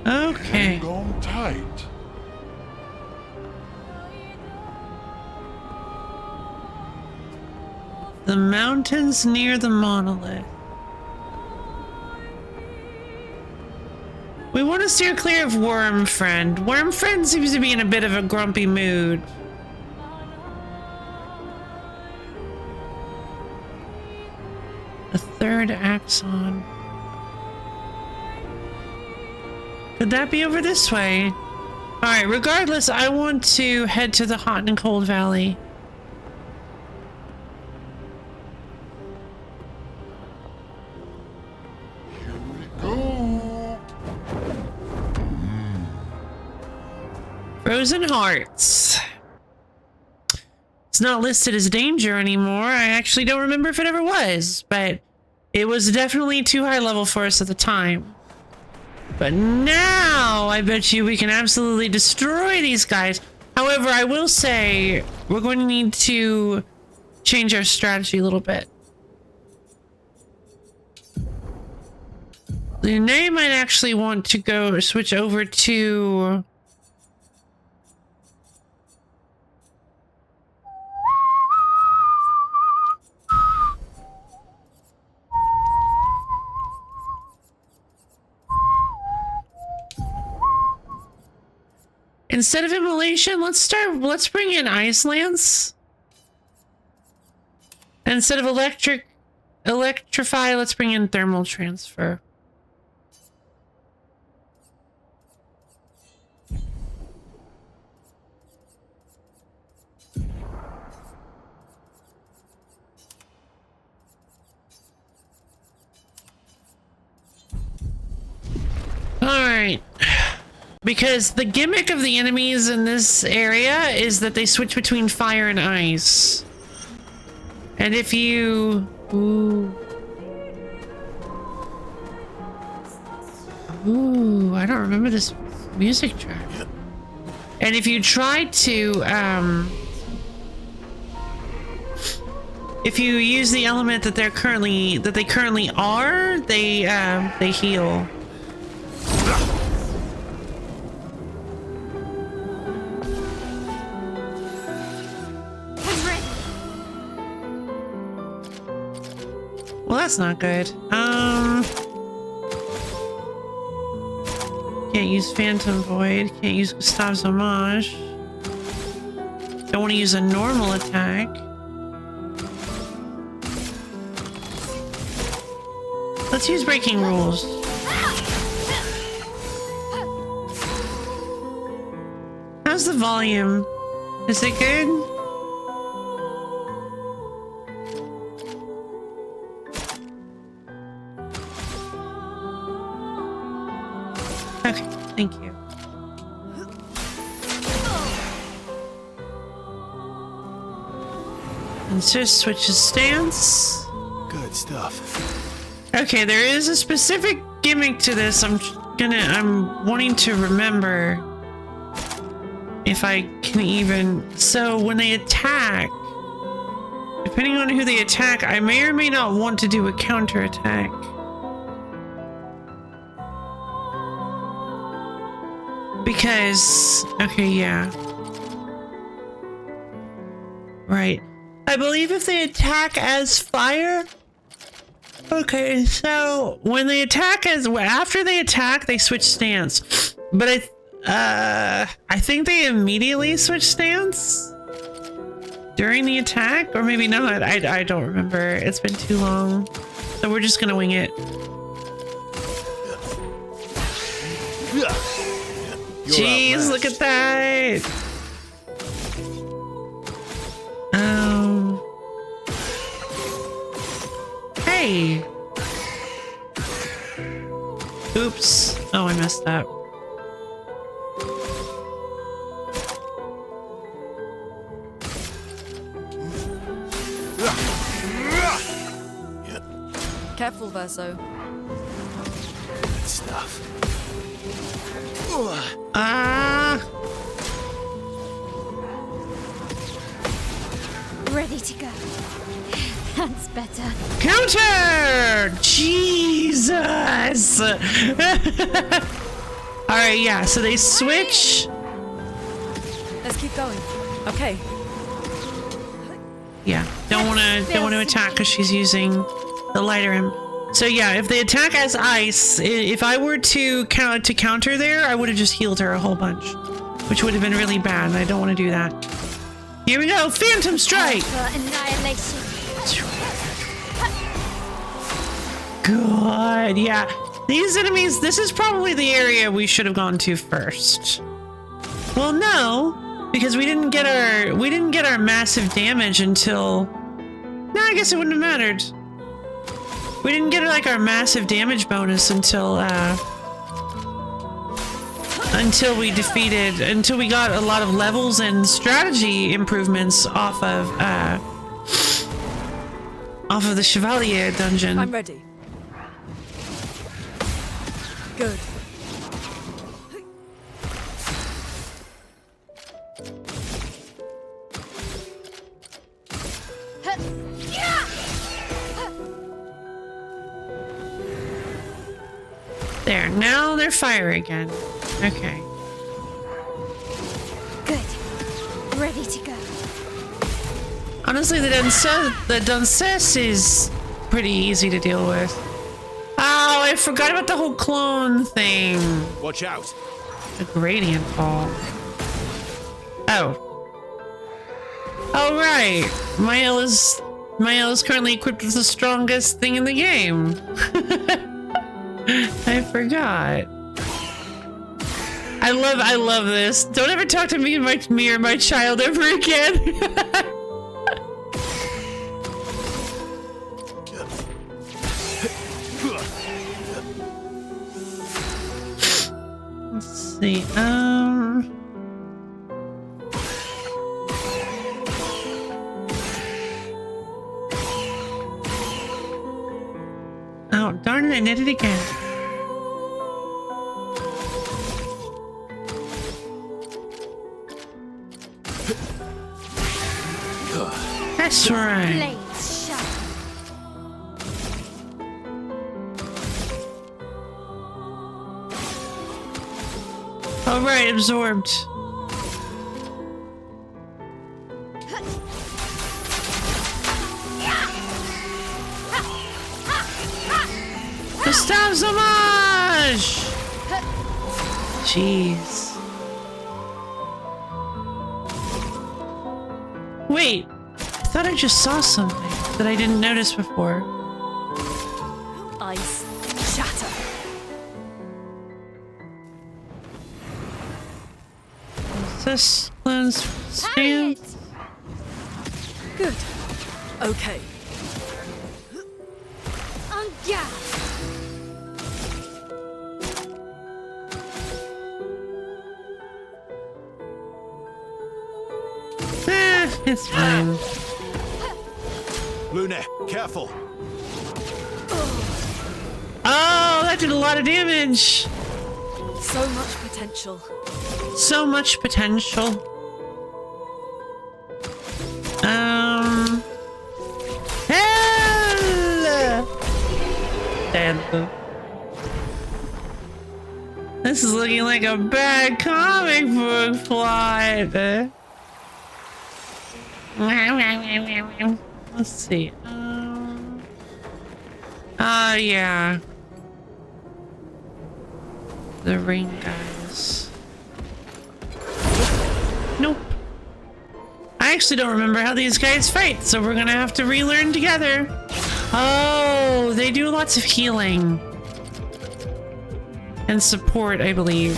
Okay. Hang on tight. The mountains near the monolith. We want to steer clear of Wormfriend. Wormfriend seems to be in a bit of a grumpy mood. The third axon. Could that be over this way? Alright, regardless, I want to head to the hot and cold valley. Here we go. Frozen Hearts. It's not listed as danger anymore. I actually don't remember if it ever was, but it was definitely too high level for us at the time. But now I bet you we can absolutely destroy these guys. However, I will say we're going to need to change our strategy a little bit. Lunae might actually want to go switch over to... Instead of immolation, let's bring in ice lance. Instead of electrify, let's bring in thermal transfer. Alright. Because the gimmick of the enemies in this area is that they switch between fire and ice. And if you... Ooh. Ooh, I don't remember this music track. And if you try to, if you use the element that they currently are, they heal. Well, that's not good. Can't use Phantom Void. Can't use Gustave's Homage. Don't want to use a normal attack. Let's use Breaking Rules. How's the volume? Is it good? Okay, thank you. And just switches stance. Good stuff. Okay, there is a specific gimmick to this. I'm wanting to remember if I can even. So when they attack, depending on who they attack, I may or may not want to do a counter attack. Because, okay, yeah. Right. I believe if they attack as fire. Okay, so when they attack after they attack, they switch stance. But I think they immediately switch stance during the attack, or maybe not. I don't remember. It's been too long. So we're just gonna wing it. Jeez, look at that. Hey. Oops. Oh, I messed up. Careful, Verso. Good stuff. Ready to go. That's better. Counter! Jesus! Alright, yeah, so they switch. Let's keep going. Okay. Yeah, don't wanna attack because she's using the lighter imp. So yeah, if they attack as ice, if I were to counter there, I would have just healed her a whole bunch, which would have been really bad, and I don't want to do that. Here we go, Phantom Strike! For annihilation. God, yeah. These enemies, this is probably the area we should have gone to first. Well, no, because we didn't get our massive damage until. No, I guess it wouldn't have mattered. We didn't get like our massive damage bonus until we got a lot of levels and strategy improvements off of the Chevalier dungeon. I'm ready. Good. There, now they're fire again. Okay. Good. Ready to go. Honestly, the Duncess is pretty easy to deal with. Oh, I forgot about the whole clone thing. Watch out. The gradient ball. Oh. Oh, right. Mael is currently equipped with the strongest thing in the game. I forgot. I love this. Don't ever talk to me or my child ever again. Let's see. Oh, darn it, I did it again. That's right. Blades sharp. All right, absorbed. Stop so much! Jeez. Wait, I thought I just saw something that I didn't notice before. Ice shatter. Is this Glenn's stand? Good. Okay. On gas. It's fine. Luna, careful. Oh, that did a lot of damage. So much potential. So much potential. Hell! Dead. This is looking like a bad comic book plot. Let's see. Yeah. The ring guys. Nope. I actually don't remember how these guys fight, so we're gonna have to relearn together. Oh, they do lots of healing. And support, I believe.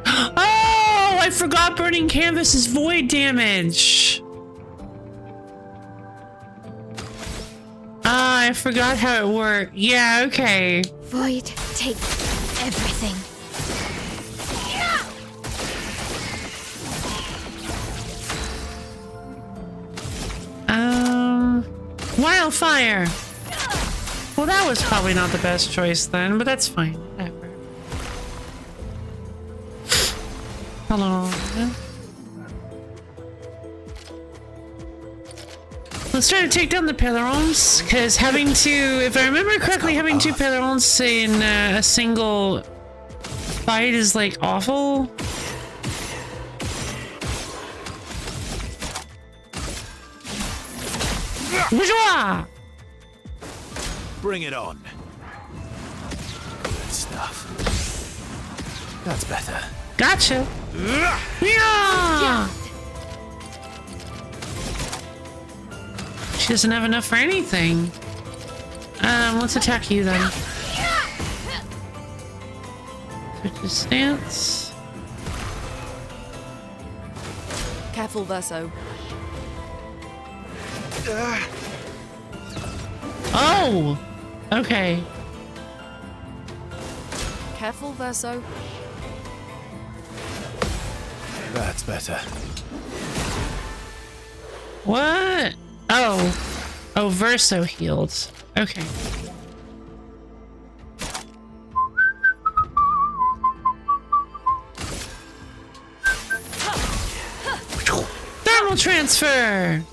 Oh, I forgot burning canvas is void damage. Ah, I forgot how it worked. Yeah, okay. Void, take everything. Wildfire. Well, that was probably not the best choice then, but that's fine. Whatever. Hello. Let's try to take down the Pelerons, because having to, if I remember correctly, having two Pelerons in a single fight is like awful. Bourgeois! Bring it on. Good stuff. That's better. Gotcha. Yeah! She doesn't have enough for anything. Let's attack you then. Switch his stance. Careful, Verso. Oh! Okay. Careful, Verso. That's better. What? Oh. Oh, Verso healed. Okay. Thermal transfer!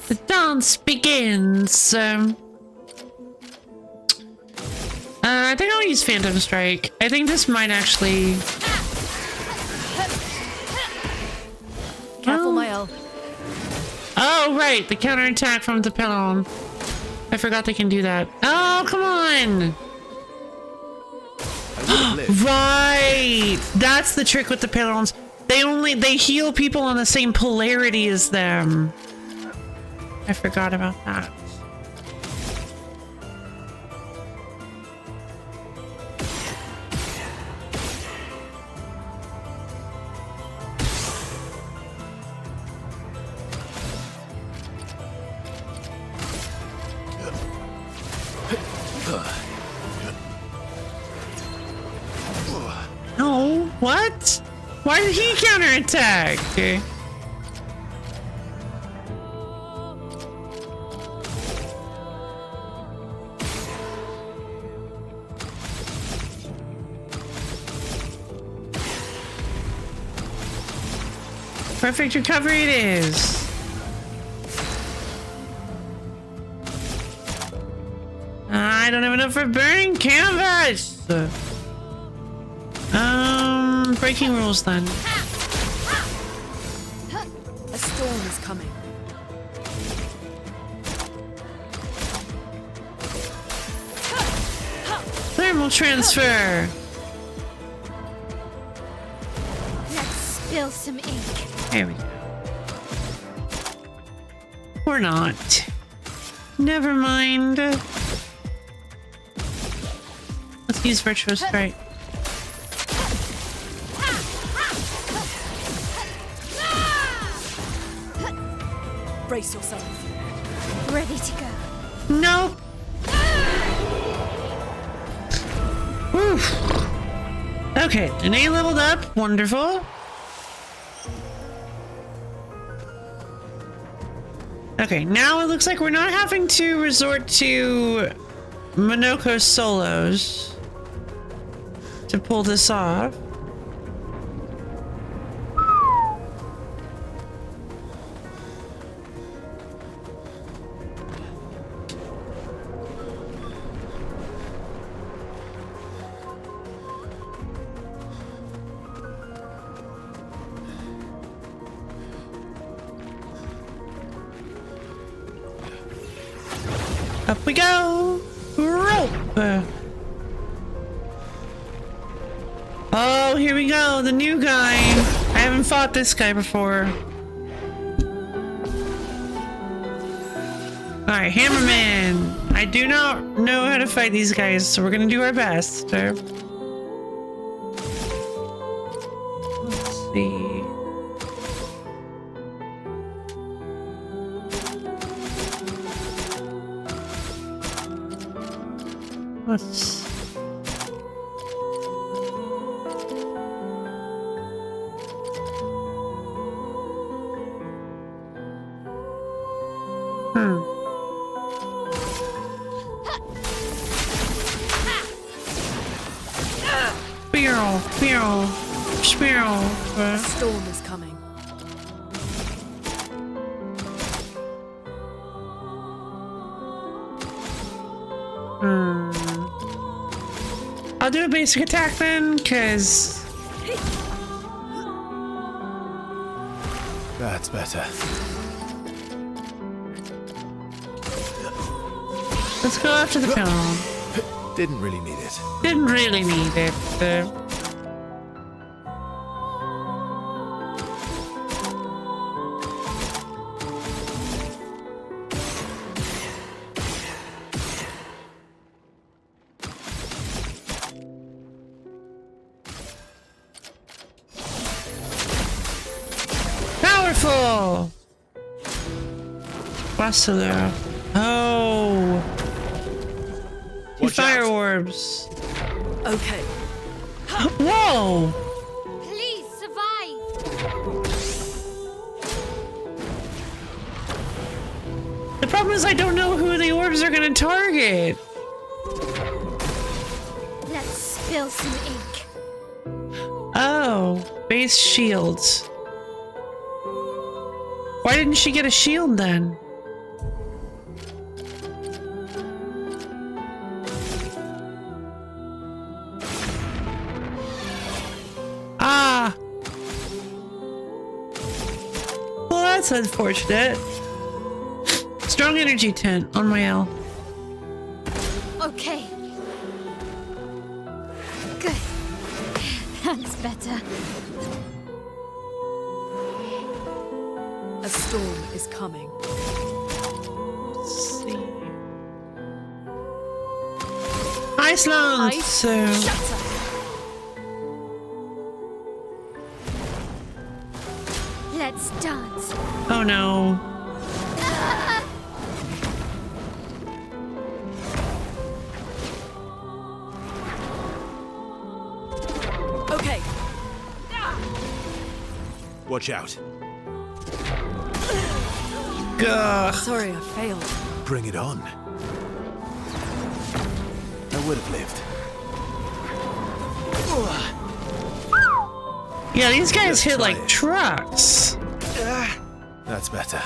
The dance begins. I think I'll use Phantom Strike. I think this might actually. Careful, Mael. Oh, right. The counterattack from the Pelion. I forgot they can do that. Oh, come on. Right. That's the trick with the Pelions. They heal people on the same polarity as them. I forgot about that. What? Why did he counterattack? Okay. Perfect recovery it is. I don't have enough for burning canvas. Breaking rules then. A storm is coming. Thermal transfer. Let's spill some ink. There we go. Or not. Never mind. Let's use Virtuous Strike. Brace yourself. Ready to go. No. Oof. Okay, Danae leveled up. Wonderful. Okay, now it looks like we're not having to resort to Monoko solos to pull this off. Up we go! Rope! Oh, here we go, the new guy. I haven't fought this guy before. Alright, Hammerman. I do not know how to fight these guys, so we're gonna do our best. Let's see. Let's... Spiral. A storm is coming. I'll do a basic attack then, because... That's better. Let's go after the pillow. Didn't really need it. Didn't really need it. Powerful! Bustler. Oh! Two fire orbs. Okay. Whoa! Please survive. The problem is I don't know who the orbs are gonna target. Let's spill some ink. Oh, base shields. Why didn't she get a shield then? Ah! Well, that's unfortunate. Strong energy tent on my L. Okay. Good. That's better. A storm is coming. Let's see. Ice lungs. Ice shatter. Let's dance. Oh no. Okay. Watch out. Gah. Sorry, I failed. Bring it on. I would have lived. Yeah, these guys Let's hit try like it. trucks. That's better.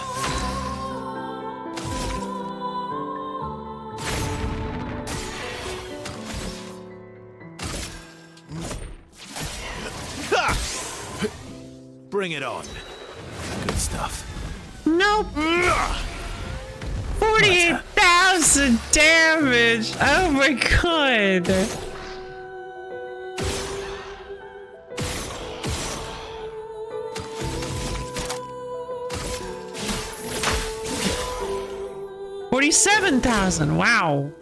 Bring it on. Good stuff. Nope. 48,000 damage. Oh my god. $47,000. Wow.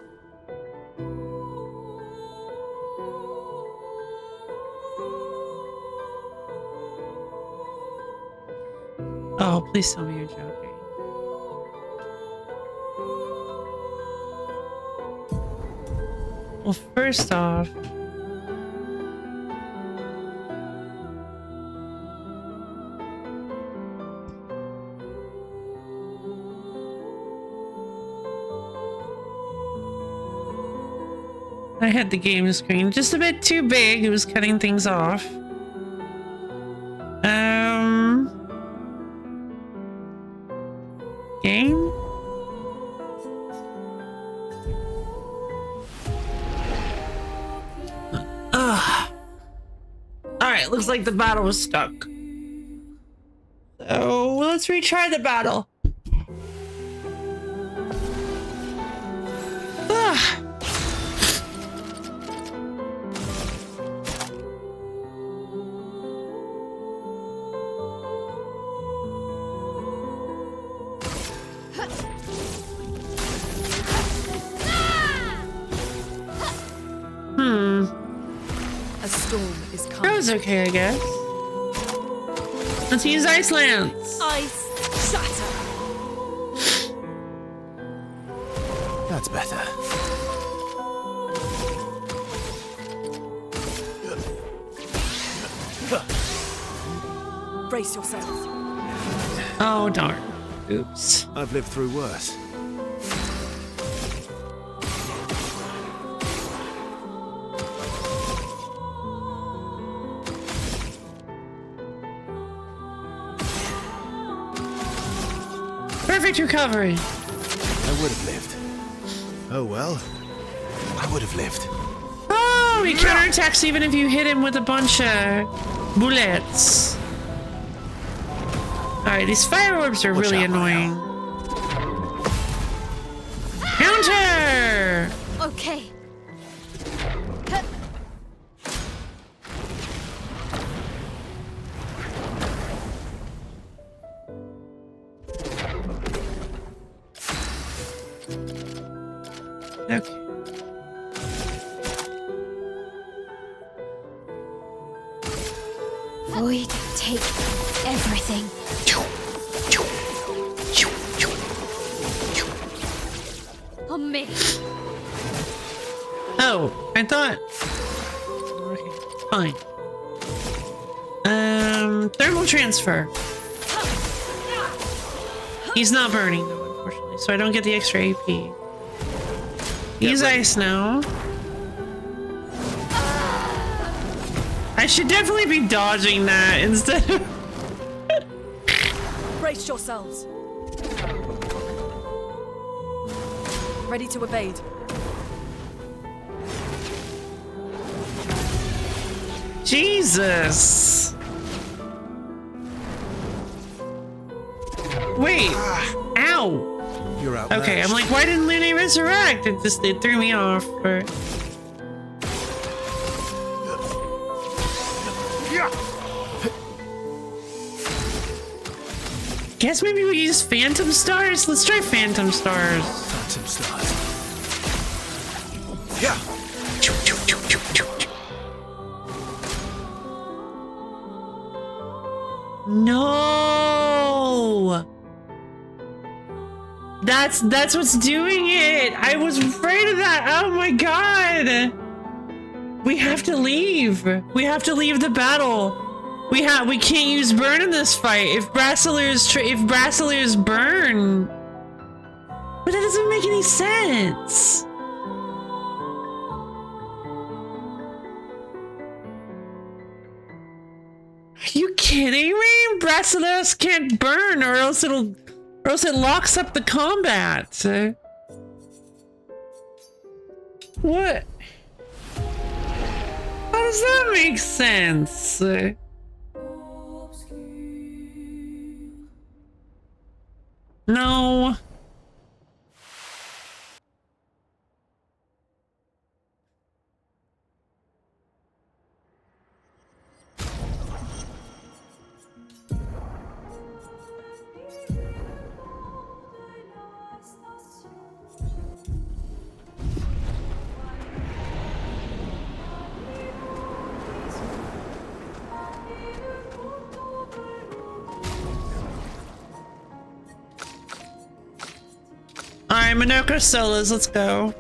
Oh, please tell me you're joking. Well, first off, I had the game screen just a bit too big. It was cutting things off. Game? Alright, looks like the battle was stuck. So let's retry the battle. Ah. A storm is That coming. was okay, I guess. Let's use Ice Lance. Ice shatter. That's better. Brace yourselves. Oh, darn. Oops. I've lived through worse. Perfect recovery. I would have lived. Oh well. I would have lived. Oh, he counterattacks even if you hit him with a bunch of bullets. Alright, these fire orbs are really out, annoying. Counter! Okay. Okay. Void, take everything. On me. Oh, I thought. Okay, fine. Thermal transfer. He's not burning though, unfortunately, so I don't get the extra AP. Use ice now. I should definitely be dodging that instead of. Brace yourselves. Ready to evade. Jesus. Wait. Ow. You're out. Okay, I'm like, why didn't Lune resurrect? It threw me off. Or... Guess maybe we use Phantom Stars? Let's try Phantom Stars. Phantom stars. Yeah. No! That's what's doing it! I was afraid of that! Oh my god! We have to leave! We have to leave the battle! We can't use burn in this fight. If Brasseliers burn, but that doesn't make any sense. Are you kidding me? Brasseliers can't burn, or else it locks up the combat. What? How does that make sense? No. Alright, Minoko solos, let's go.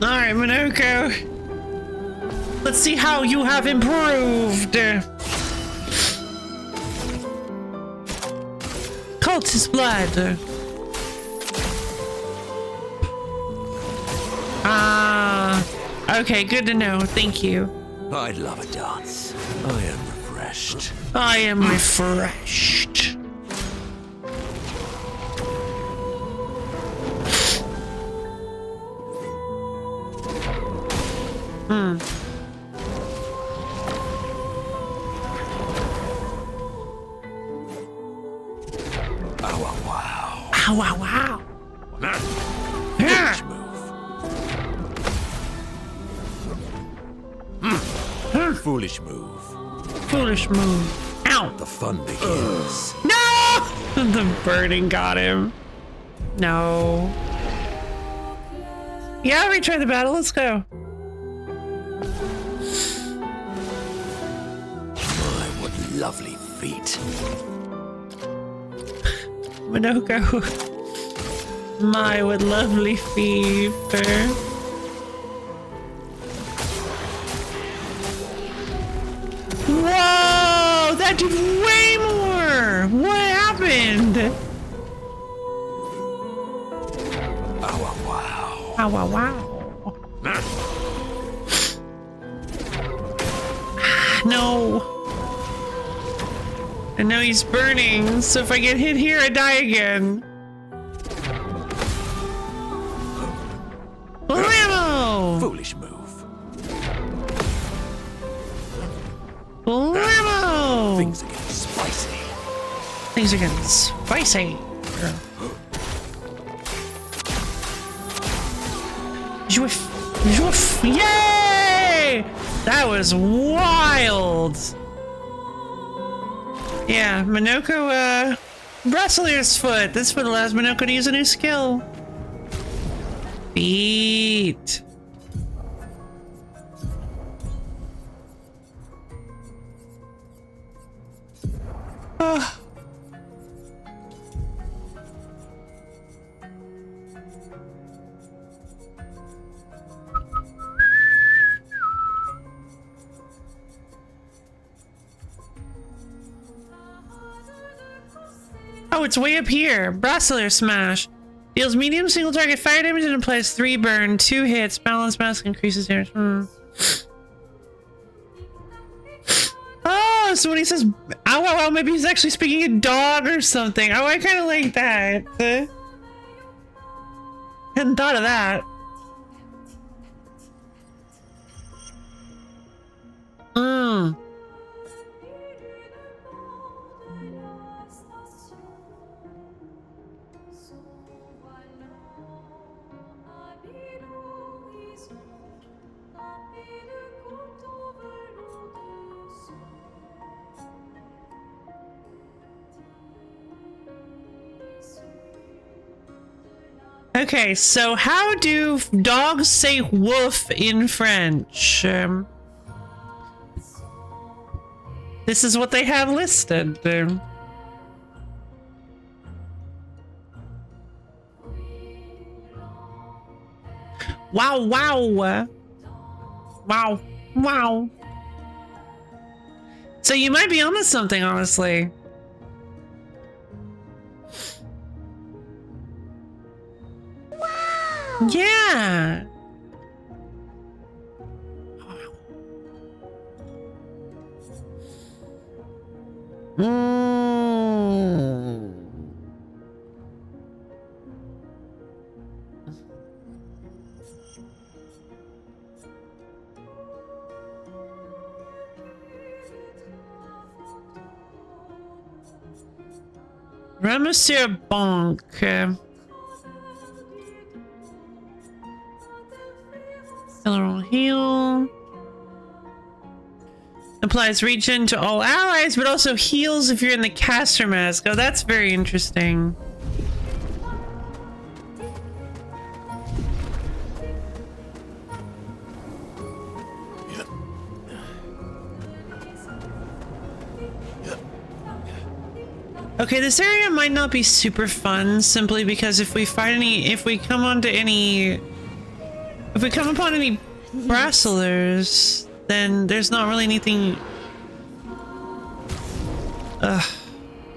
Alright, Minoko. Let's see how you have improved. Cultist blood. Okay, good to know. Thank you. I'd love a dance. I am refreshed. I am refreshed. Wow. Foolish move. Foolish move. Foolish move. Ow. The fun begins. No! The burning got him. No. Yeah, retry the battle. Let's go. My, what lovely feet. Minoko. My, what lovely feet. Whoa! That did way more! What happened? Oh, wow. No. I know he's burning, so if I get hit here, I die again. Blammo! Foolish move. Blammo! Things are getting spicy. Things are getting spicy. Zhoof. Yay! That was wild. Yeah, Minoko, Brasselier's foot. This foot allows Minoko to use a new skill. Feet. Oh, it's way up here. Brasselier Smash. Deals medium single target fire damage and applies 3 burn, 2 hits. Balance mask increases damage. Oh, so when he says, ow, wow, wow, maybe he's actually speaking a dog or something. Oh, I kind of like that. Hadn't thought of that. Okay, so how do dogs say woof in French? This is what they have listed. Wow, wow. Wow, wow. So you might be onto something, honestly. Wow. Yeah. Mm. Monsieur Bonk. Heal, heal. Applies regen to all allies, but also heals if you're in the caster mask. Oh, that's very interesting. Okay, this area might not be super fun simply because if we come upon any Brasselers, then there's not really anything. Ugh.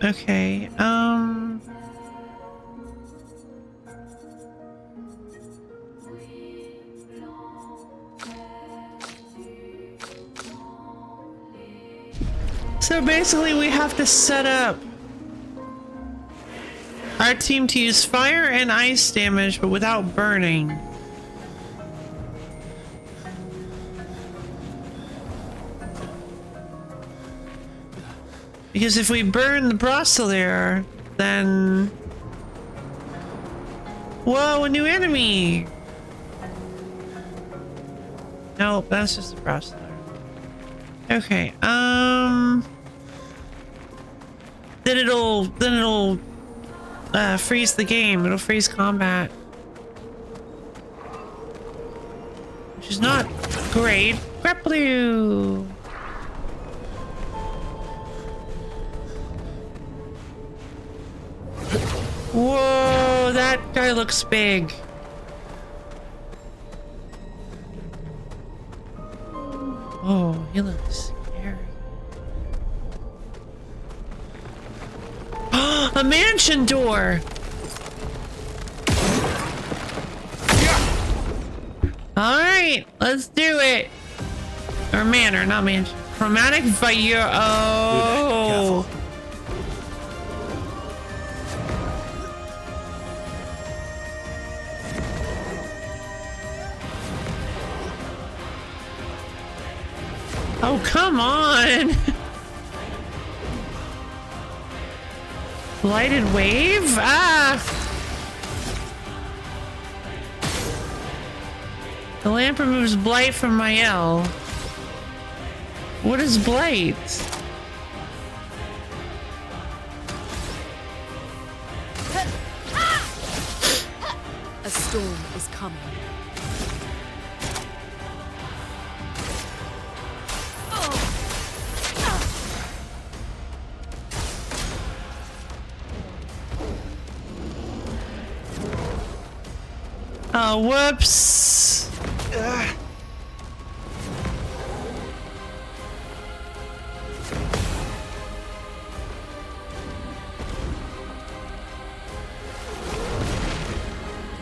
Okay. So basically we have to set up our team to use fire and ice damage, but without burning. Because if we burn the Brasseler, then... Whoa, a new enemy! Nope, that's just the Brasseler. Okay, Then it'll freeze the game. It'll freeze combat. Which is not great. Grapploo! Whoa, that guy looks big. Oh, he looks scary. A mansion door! Alright, let's do it. Or manor, not mansion. Chromatic fire. Oh. Oh, come on! Blighted wave? Ah! The lamp removes blight from my L. What is blight? A storm is coming. Oh, whoops. Ugh.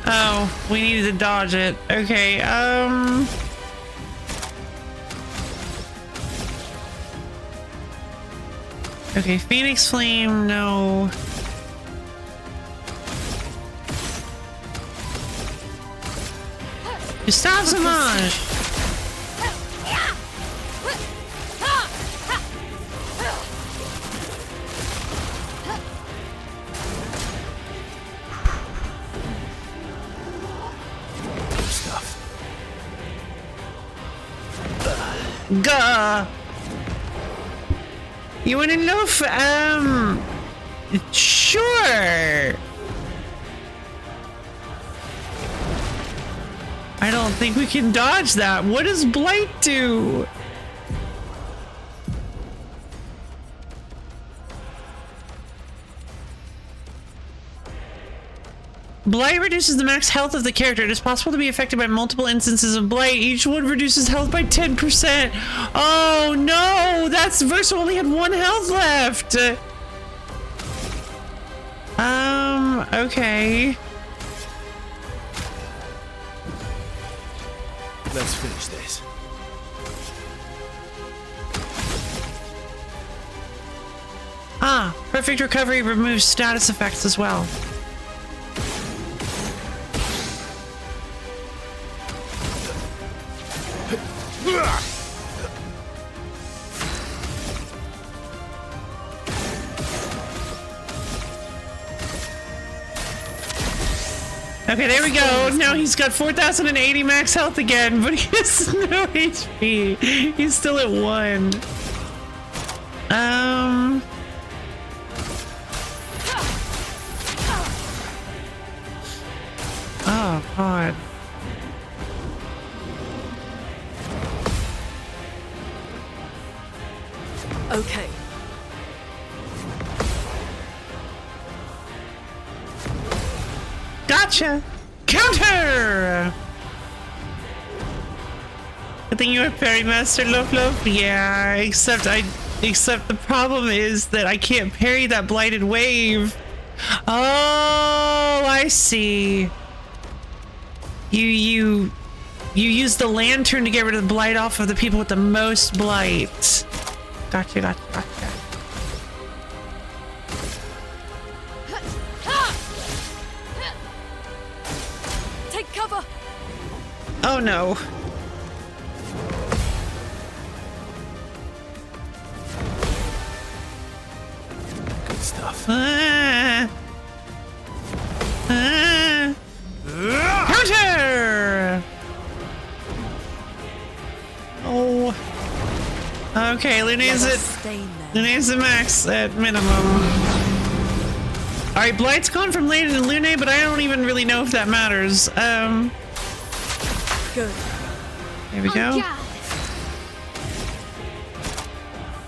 Oh, we needed to dodge it. Okay, okay, Phoenix Flame, no. Gustave Samage! Gah! You wanna know if, sure! I don't think we can dodge that. What does Blight do? Blight reduces the max health of the character. It is possible to be affected by multiple instances of Blight. Each one reduces health by 10%. Oh no! That's Versa only had 1 health left! Okay. Let's finish this. Ah, perfect recovery removes status effects as well. Okay, there we go. Now he's got 4,080 max health again, but he has no HP. He's still at 1. Oh, God. Okay. Gotcha! Counter! Good thing you are Parry Master, Loaf. Yeah, except the problem is that I can't parry that blighted wave. Oh, I see. You use the lantern to get rid of the blight off of the people with the most blight. Gotcha. Take cover. Oh no. Good stuff. Counter! Oh. Okay, Luna's at max at minimum. Alright, Blight's gone from Lane to Lune, but I don't even really know if that matters. Good. There we go.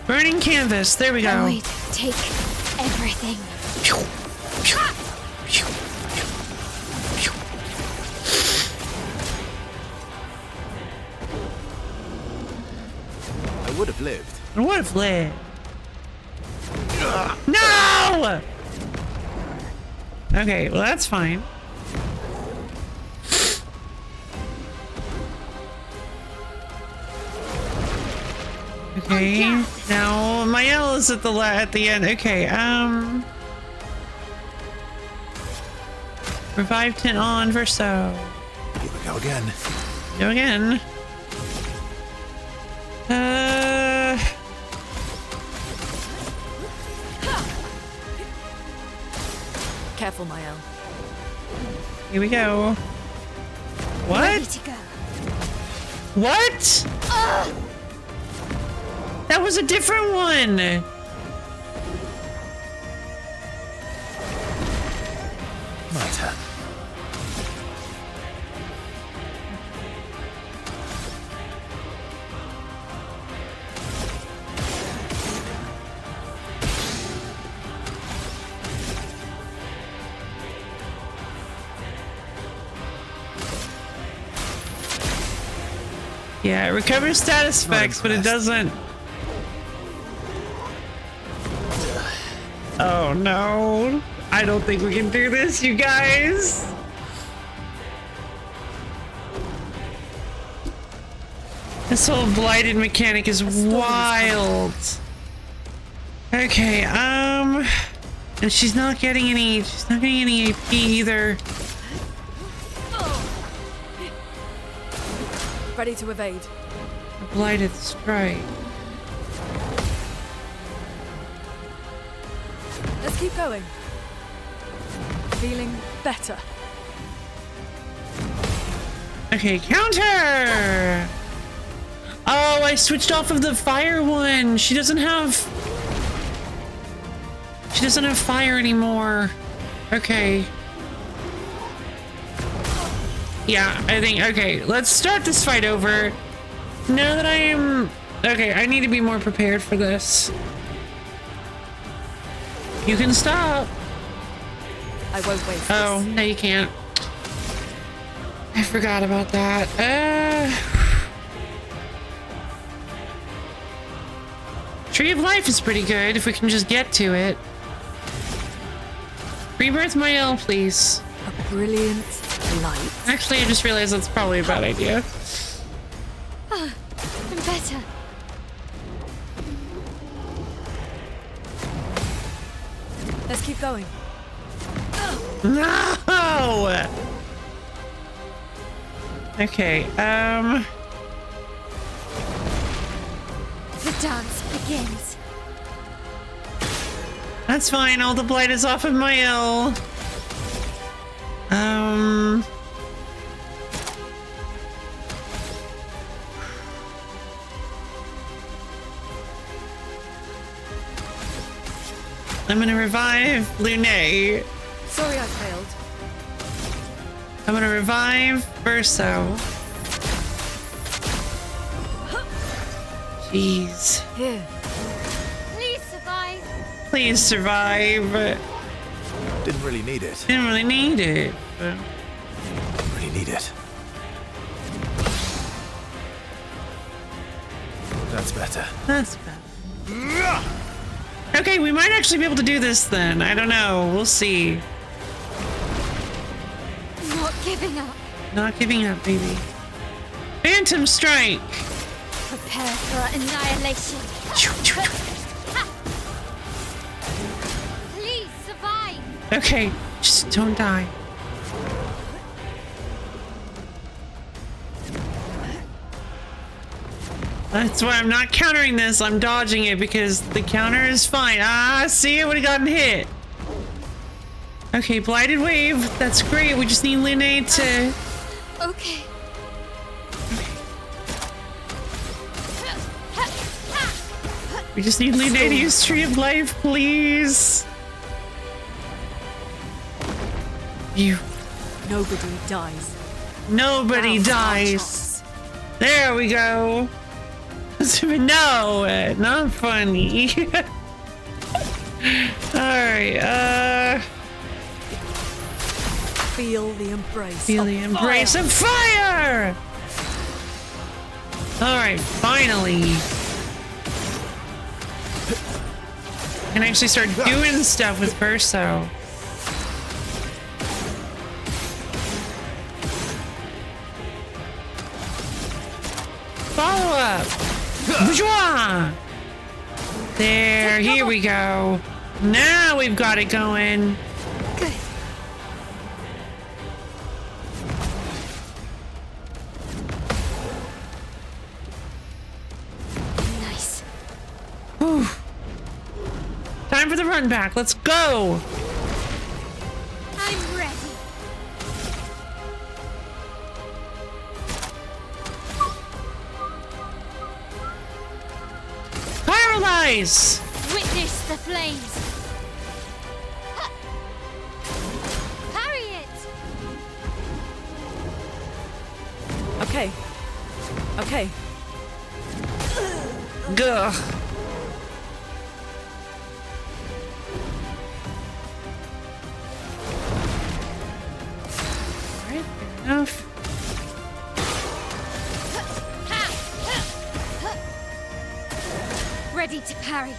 Burning canvas, there we go. Wait, take everything. I would have lived. I would have lived. No! Okay, well that's fine. Okay, now my L is at the end. Okay, revive 10 on Verso. Here we go again. Go again. Careful, Mael. Here we go. What? Ready to go. What? That was a different one. My turn. Yeah, it recovers status effects, but it doesn't. Oh no. I don't think we can do this, you guys. This whole blighted mechanic is wild. Okay, and she's not getting any AP either. Ready to evade. A blighted strike. Let's keep going. Feeling better. Okay, counter! Oh, I switched off of the fire one. She doesn't have fire anymore. Okay. Yeah, I think, okay, let's start this fight over. Now that I am, okay, I need to be more prepared for this. You can stop. I won't waste Oh, this. no you can't. I forgot about that. Tree of Life is pretty good if we can just get to it. Rebirth my L, please. A brilliant light. Actually, I just realized that's probably a bad idea. I'm better. Let's keep going. No! Okay, The dance begins. that's fine. All the blight is off of my L. I'm gonna revive Lunae. Sorry I failed. I'm gonna revive Verso. Jeez. Here. Please survive. Please survive. Didn't really need it. Didn't really need it. But... Didn't really need it. That's better. That's bad. Okay, we might actually be able to do this then. I don't know. We'll see. Not giving up. Not giving up, baby. Phantom Strike. Prepare for annihilation. Please survive. Okay, just don't die. That's why I'm not countering this. I'm dodging it because the counter is fine. Ah, see, it would have gotten hit. Okay, Blighted Wave. That's great. We just need Lunae to... Okay. We just need Lunae to use Tree of Life, please. You. Nobody dies. Nobody Now's our dies. chance. There we go. No, not funny. Alright, Feel the embrace. feel of the embrace fire. of fire! Alright, finally. I can actually start doing stuff with Verso. Follow up. Bourgeois! There, here we go. Now we've got it going. Good. Nice. Whew. Time for the run back. Let's go. I'm ready. Paralyze! Witness the flames. Parry it. Okay. Okay. Gah. Alright, fair enough. Ready to parry.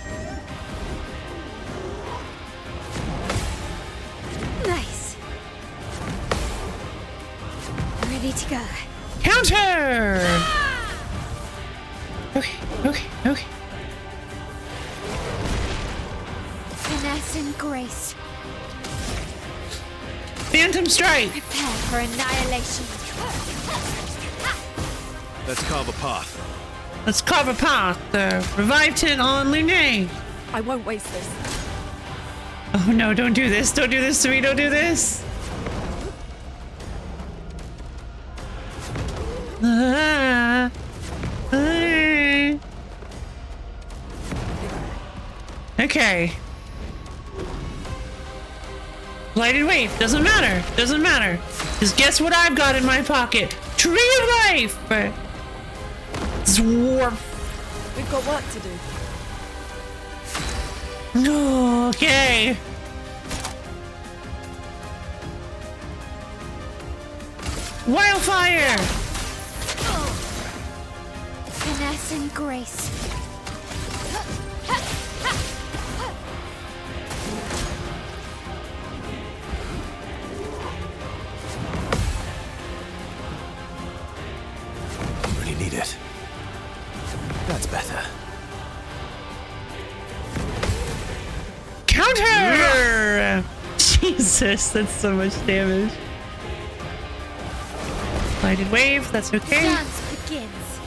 Nice. Ready to go. Counter! Okay. Finesse and grace. Phantom Strike! Prepare for annihilation. Let's carve a path. Let's carve a path. Revive Tit on Lunae. I won't waste this. Oh no, don't do this. Don't do this to me. Don't do this. Ah. Ah. Okay. Blighted Wave. Doesn't matter. Doesn't matter. Just guess what I've got in my pocket. Tree of Life! Dwarf. We've got work to do. Okay. Wildfire! Finesse and grace. Really need it. That's better. Counter! Jesus, that's so much damage. Blighted Wave, that's okay. Dance begins.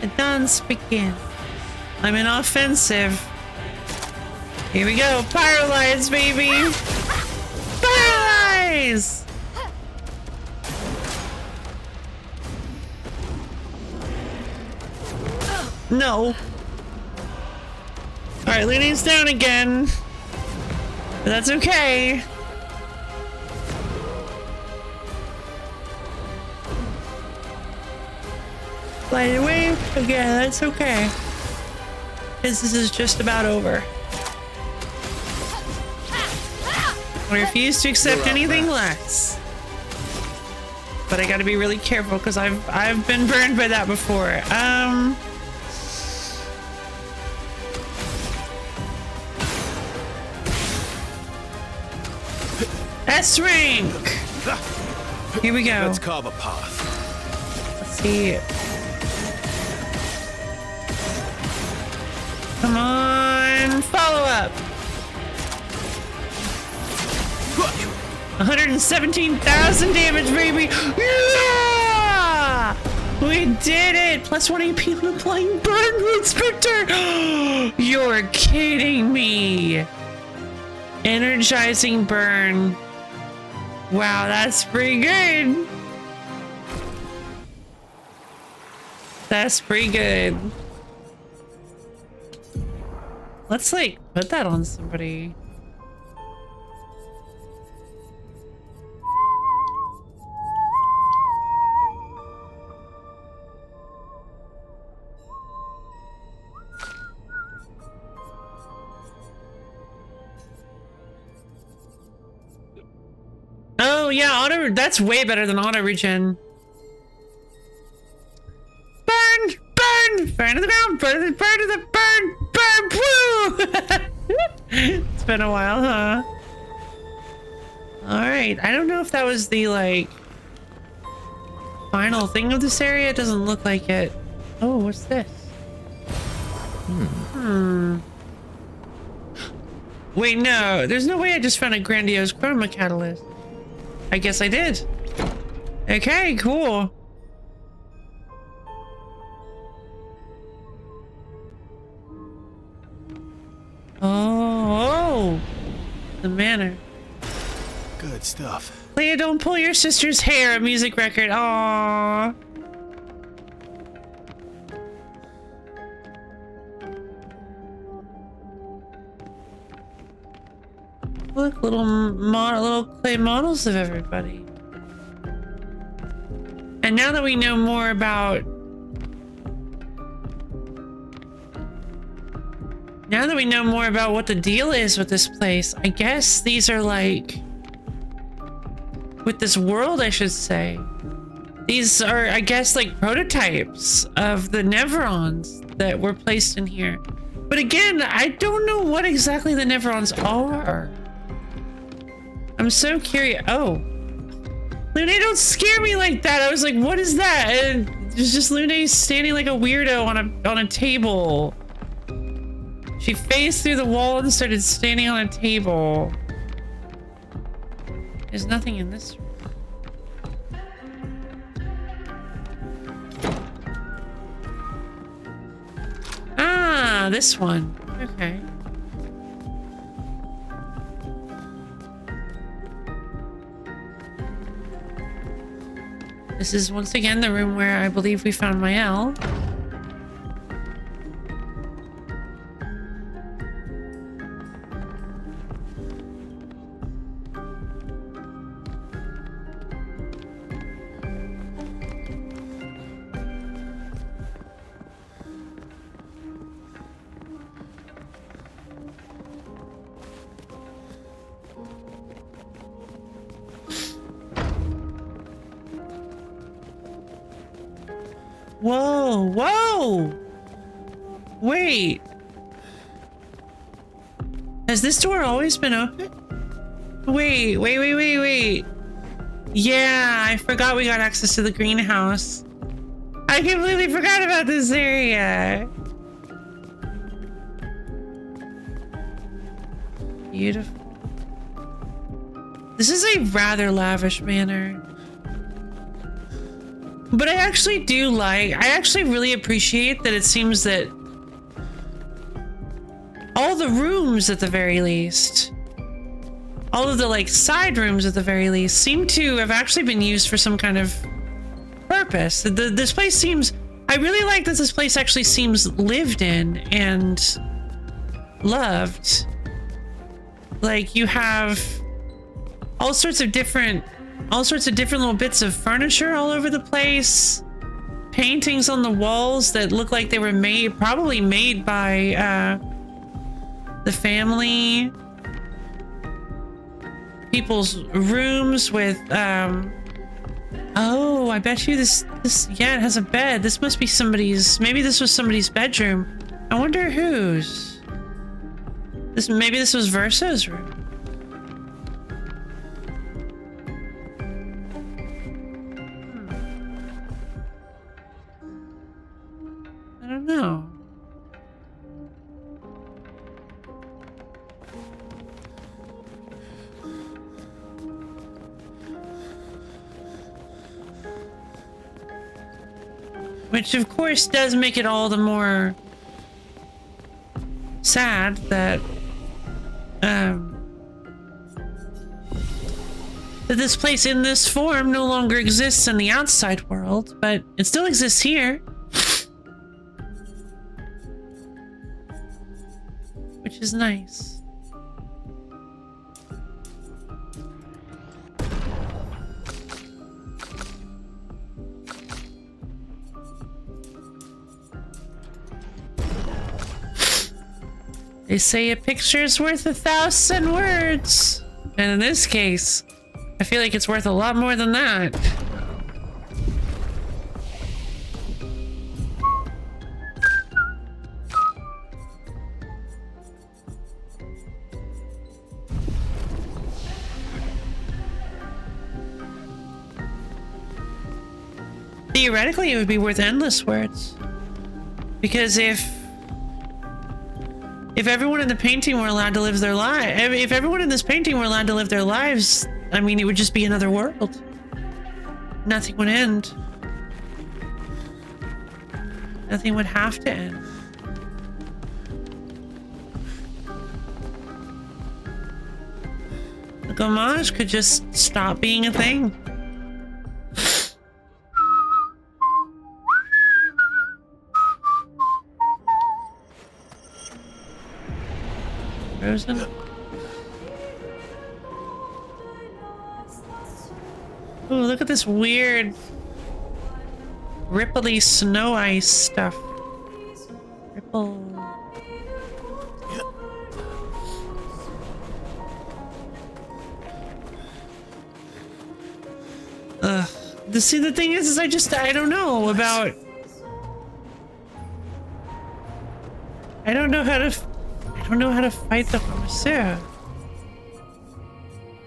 The dance begins. I'm an offensive. Here we go. Paralyze, baby. Paralyze! No. Alright, Luna's down again. But that's okay. Blighted Wave? Okay, that's okay. Because this is just about over. I refuse to accept anything less. But I gotta be really careful because I've been burned by that before. S rank! Here we go. Let's carve a path. Let's see. Come on, follow up. 117,000 damage, baby. Yeah! We did it. Plus 1 AP on applying burn, Inspector. You're kidding me. Energizing burn. Wow, that's pretty good. That's pretty good. Let's like put that on somebody. Oh yeah, auto. That's way better than auto regen. Burn, burn, burn to the ground, burn to the burn, woo! It's been a while, huh? All right, I don't know if that was the like final thing of this area. It doesn't look like it. Oh, what's this? Wait, no, there's no way I just found a grandiose chroma catalyst. I guess I did. Okay, cool. Oh, the manor. Good stuff. Leah, don't pull your sister's hair. A music record. Aww. Look, little clay models of everybody. And now that we know more about what the deal is with this place, I guess these are like, with this world, I should say, these are, I guess, like prototypes of the Neverons that were placed in here. But again, I don't know what exactly the Neverons are. I'm so curious. Oh, Lune, don't scare me like that. I was like, what is that? And it was just Lune standing like a weirdo on a table. She phased through the wall and started standing on a table. There's nothing in this room. Ah, this one. Okay. This is once again the room where I believe we found Mael. Whoa, whoa! Wait. Has this door always been open? Wait. Yeah, I forgot we got access to the greenhouse. I completely forgot about this area. Beautiful. This is a rather lavish manor. But I actually really appreciate that it seems that all the rooms at the very least, all of the like side rooms at the very least, seem to have actually been used for some kind of purpose. This place seems, I really like that this place actually seems lived in and loved. Like you have all sorts of different little bits of furniture all over the place, paintings on the walls that look like they were probably made by the family. People's rooms with oh, I bet you this yeah, it has a bed. This must be maybe this was somebody's bedroom. I wonder whose. Maybe this was Verso's room. I don't know. Which of course does make it all the more sad that that this place in this form no longer exists in the outside world, but it still exists here. Which is nice. They say a picture's worth 1,000 words. And in this case, I feel like it's worth a lot more than that. Theoretically, it would be worth endless words. Because if everyone in the painting were allowed to live their life, if everyone in this painting were allowed to live their lives, I mean, it would just be another world. Nothing would end. Nothing would have to end. The Gomage could just stop being a thing. Frozen. Ooh, look at this weird ripply snow ice stuff. Ripple. Ugh. See, the thing is I don't know about... I don't know how to fight the Obscur.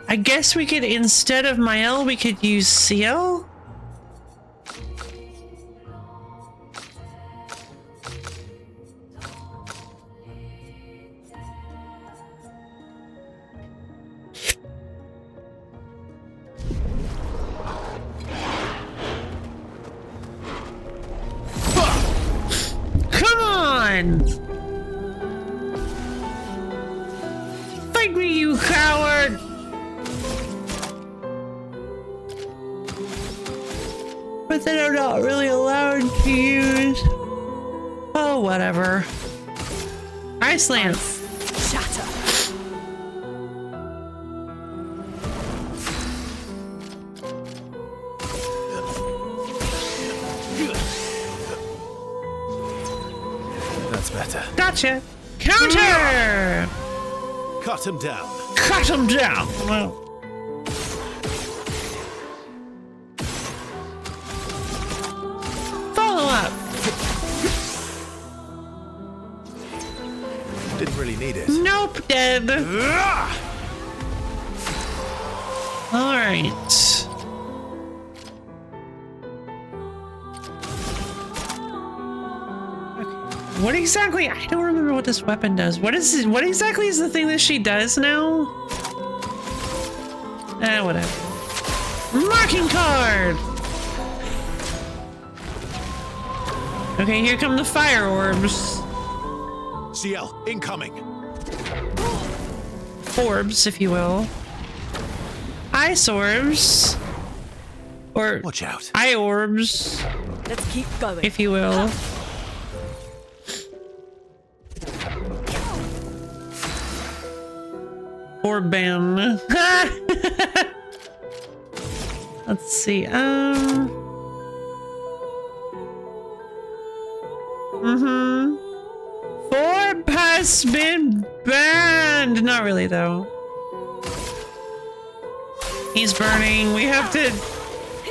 I guess we could, instead of Mael, we could use Seal? Come on! Fight me, you coward! But then I'm not really allowed to use... Oh, whatever. Ice Lance. Shatter. That's better. Gotcha. Counter! Cut him down. Cut him down! Well... Follow up. Nope, dead. All right. What exactly? I don't remember what this weapon does. What exactly is the thing that she does now? Whatever. Marking card! Okay, here come the fire orbs. CL, incoming. Orbs, if you will. Ice orbs. Or Watch out. eye orbs, Let's keep going. if you will. Orban. Let's see. Orb has been banned. Not really, though. He's burning. We have to.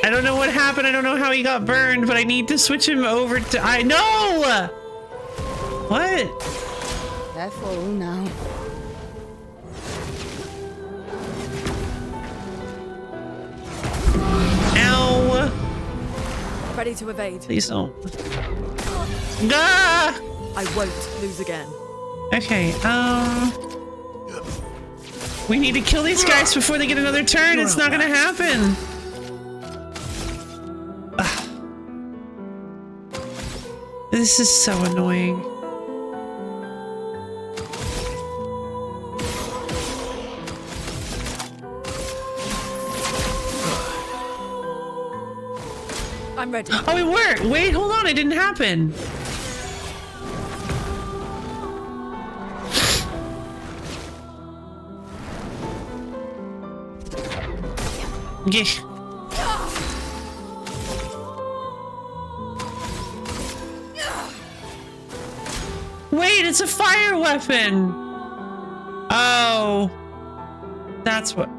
I don't know what happened. I don't know how he got burned, but I need to switch him over to. I know. What? They're full now. Ow. Ready to evade. Please don't. Ah! I won't lose again. Okay, we need to kill these guys before they get another turn. It's not gonna happen. Ugh. This is so annoying. I'm ready. Oh, it worked. Wait, hold on. It didn't happen. Yeah. Wait, it's a fire weapon. Oh, that's what.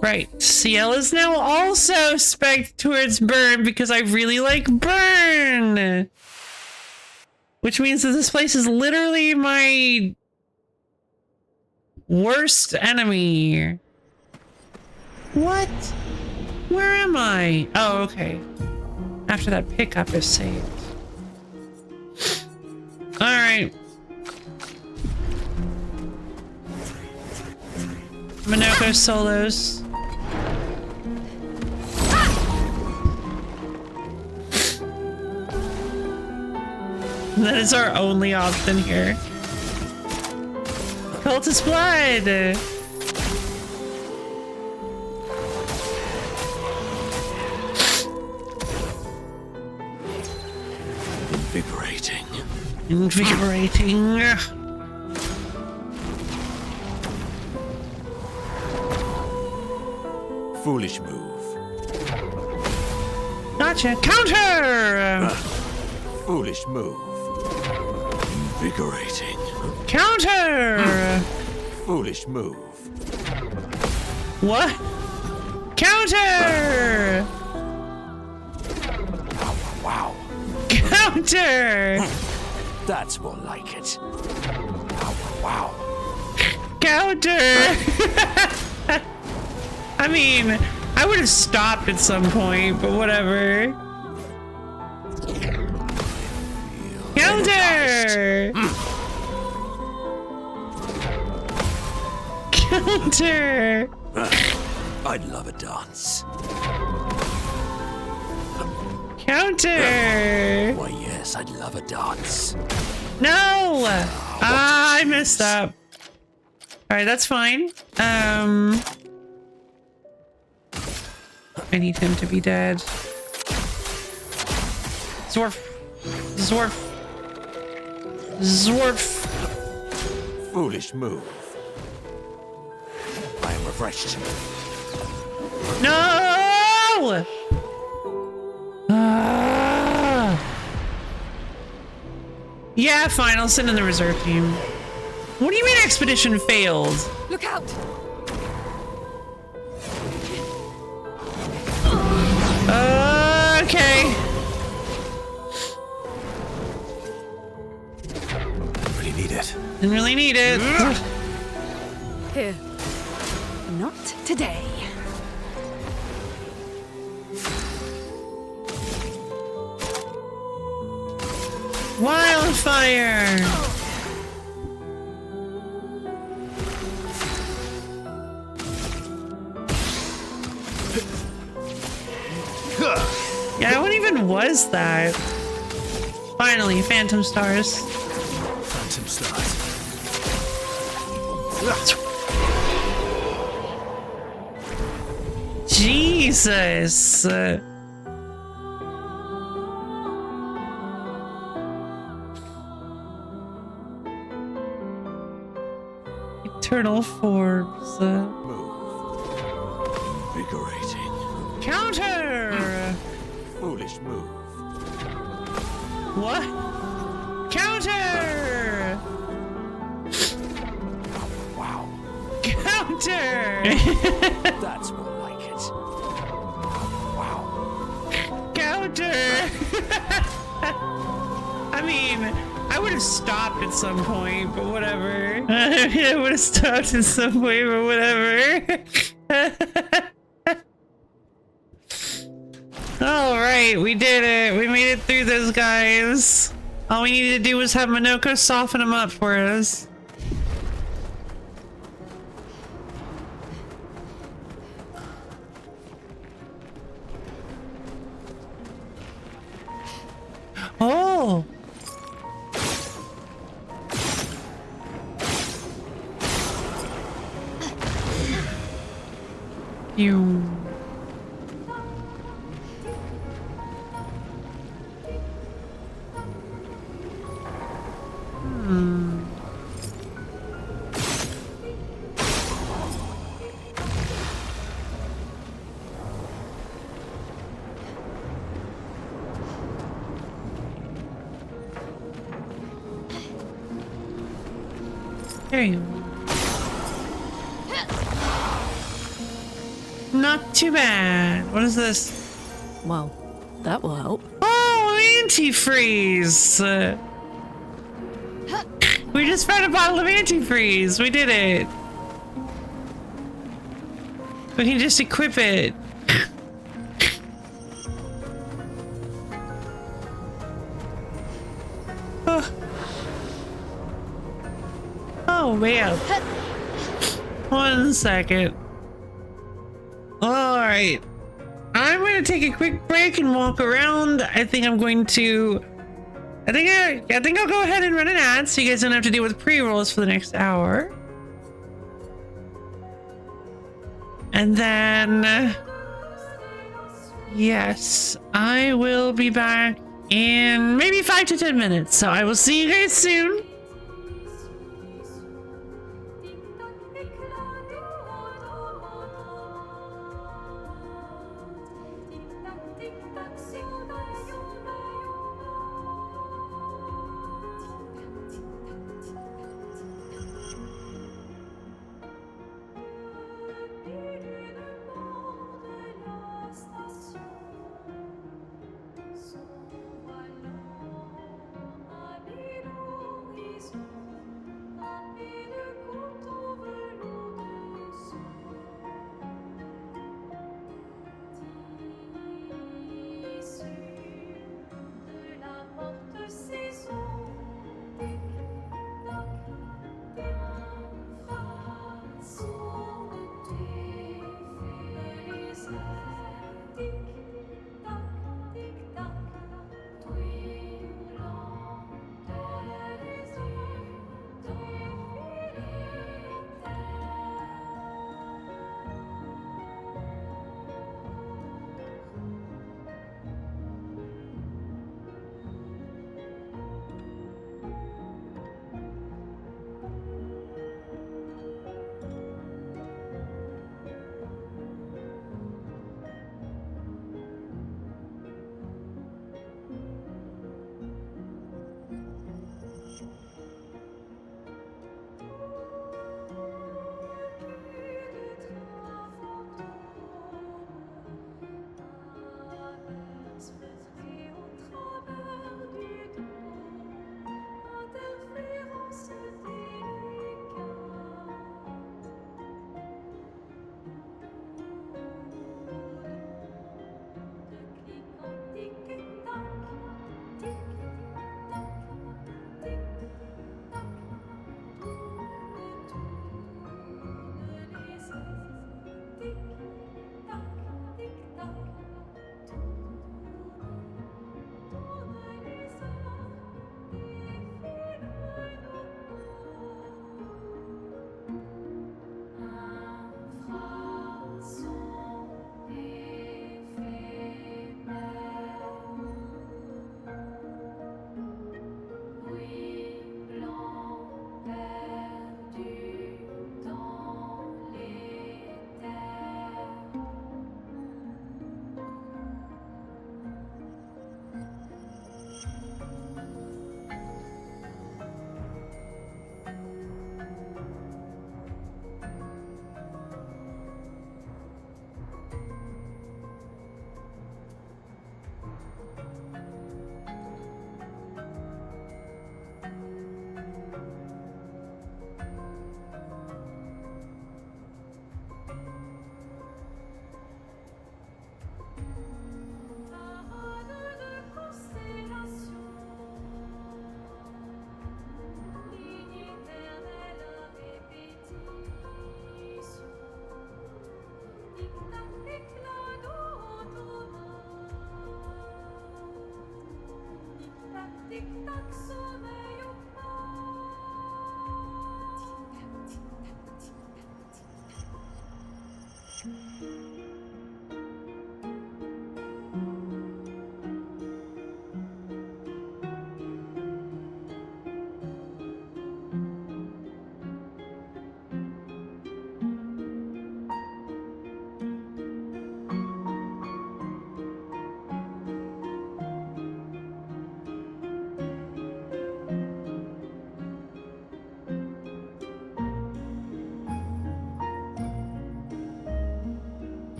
Right, CL is now also spec'd towards burn because I really like burn. Which means that this place is literally my worst enemy. What? Where am I? Oh, okay. After that pickup is saved. Alright. Minoko solos. That is our only option here. Cultist blood! Invigorating. Invigorating. Foolish move. Gotcha. Counter! Foolish move. Invigorating. Counter! Foolish move. What? Counter! Wow. Counter! That's more like it. Wow. Counter! I mean, I would have stopped at some point, but whatever. Counter! Counter! I'd love a dance. Counter! Why, yes, I'd love a dance. No! Ah, I messed up. Alright, that's fine. I need him to be dead. Zorf. Zorf. Zorf. Foolish move. I am refreshed. No! Ah. Yeah, fine. I'll send in the reserve team. What do you mean expedition failed? Look out! Okay. Really need it. Didn't really need it. Here. Not today. Wildfire. Yeah, what even was that? Finally, Phantom Stars. Phantom stars. Jesus. Eternal Forbes. Move. Invigorating. Counter! Foolish move. What? Counter! Wow. Counter! That's more like it. Wow. Counter! I mean, I would have stopped at some point, but whatever. I would have stopped at some point, but whatever. Alright, we did it. We made it through those guys. All we needed to do was have Minoko soften them up for us. Oh! You. There you go. Not too bad. What is this? Well, that will help. Oh, antifreeze! We just found a bottle of antifreeze. We did it. We can just equip it. Oh man. 1 second. Alright. I'm going to take a quick break and walk around. I think I'm going to... I think I'll go ahead and run an ad so you guys don't have to deal with pre-rolls for the next hour. And then... yes, I will be back in maybe 5 to 10 minutes. So I will see you guys soon.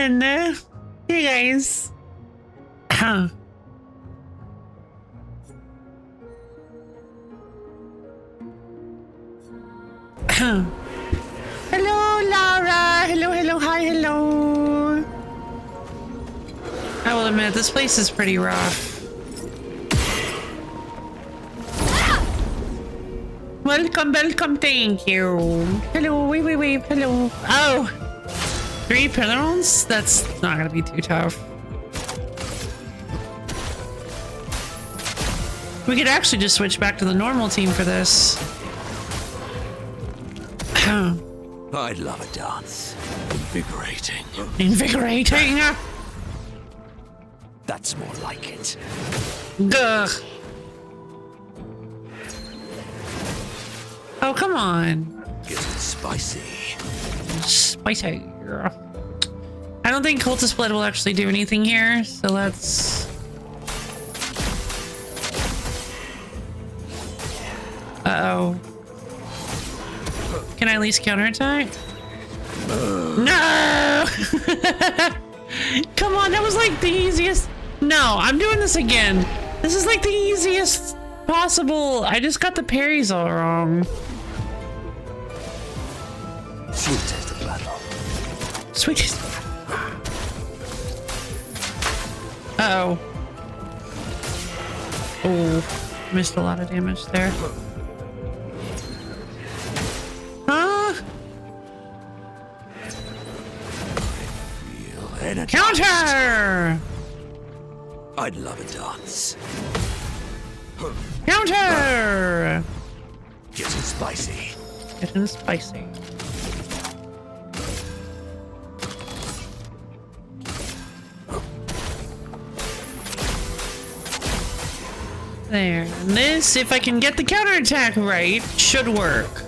on. Hey guys. Hello, Lara. Hello, hi, hello. I will admit, this place is pretty rough. Welcome, thank you. Hello, wait, hello. Oh, 3 pillars? That's not gonna be too tough. We could actually just switch back to the normal team for this. I'd love a dance. Invigorating. Invigorating? That's more like it. Ugh. Oh, come on. Getting spicy. Spicy. I don't think Cultist Blood will actually do anything here, so let's... Uh-oh. Can I at least counterattack? No! Come on, that was like the easiest... No, I'm doing this again. This is like the easiest possible. I just got the parries all wrong. Sweetest of battle. Sweetest. Uh-oh. Oh, missed a lot of damage there. Huh? Counter! I'd love a dance. Counter! Getting spicy. Getting spicy. There. And this, if I can get the counterattack right, should work.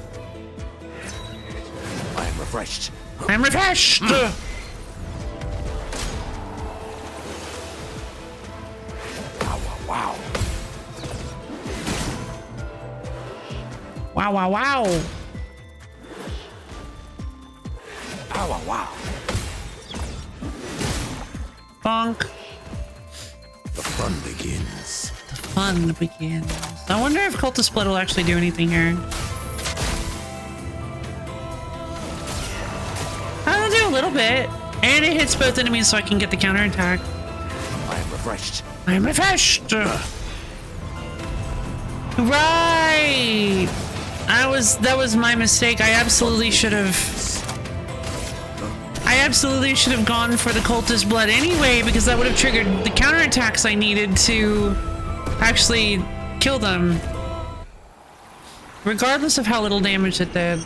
I am refreshed. I'm refreshed! Wow. Wow, wow, wow. Wow. Bonk. The fun begins. The fun begins. I wonder if Cultist Split will actually do anything here. I'll do a little bit. And it hits both enemies so I can get the counterattack. I am refreshed. I'm refreshed! Right! That was my mistake. I absolutely should have gone for the Cultist Blood anyway, because that would have triggered the counterattacks I needed to actually kill them. Regardless of how little damage it did.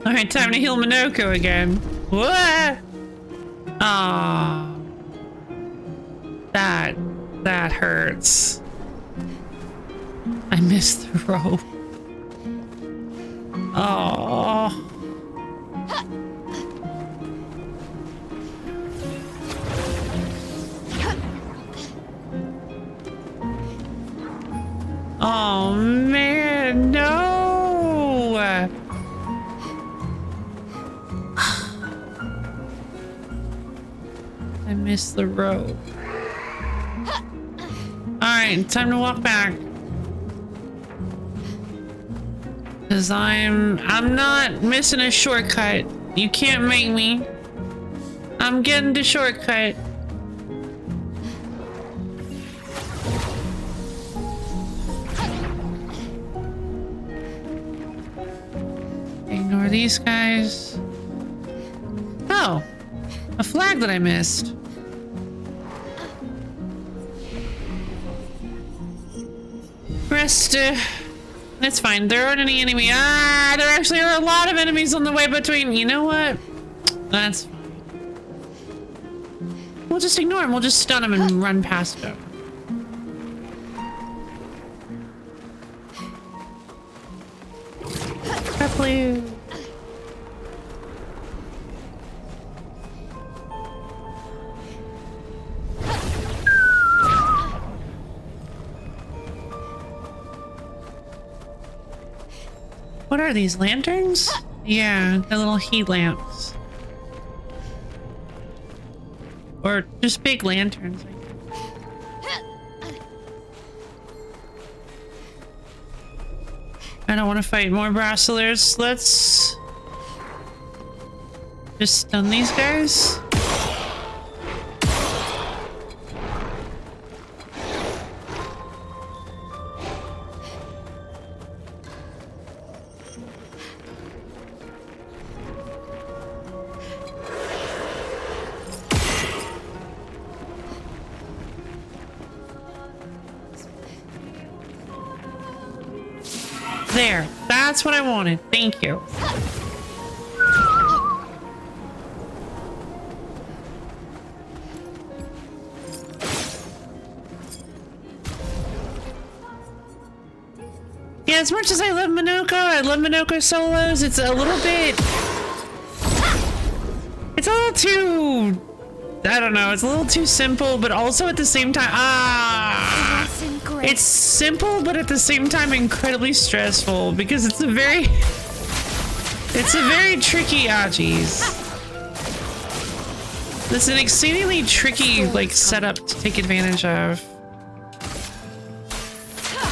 Alright, time to heal Minoko again. What? Aww. That hurts. I missed the rope. Oh. Oh man, no. I missed the rope. Alright, time to walk back. Cause I'm not missing a shortcut. You can't make me. I'm getting the shortcut. Ignore these guys. Oh, a flag that I missed. Rest. It's fine. There aren't any enemy. Ah, there actually are a lot of enemies on the way between. You know what? That's fine. We'll just ignore him. We'll just stun him and run past him. Blue. What are these, lanterns? Yeah, they're little heat lamps. Or just big lanterns. I don't want to fight more Brassilers. Let's just stun these guys. There, that's what I wanted. Thank you. Yeah, as much as I love Minoko solos, it's a little too, I don't know, it's a little too simple, but also at the same time, it's simple, but at the same time incredibly stressful because it's a very tricky, jeez. It's an exceedingly tricky, like, setup to take advantage of.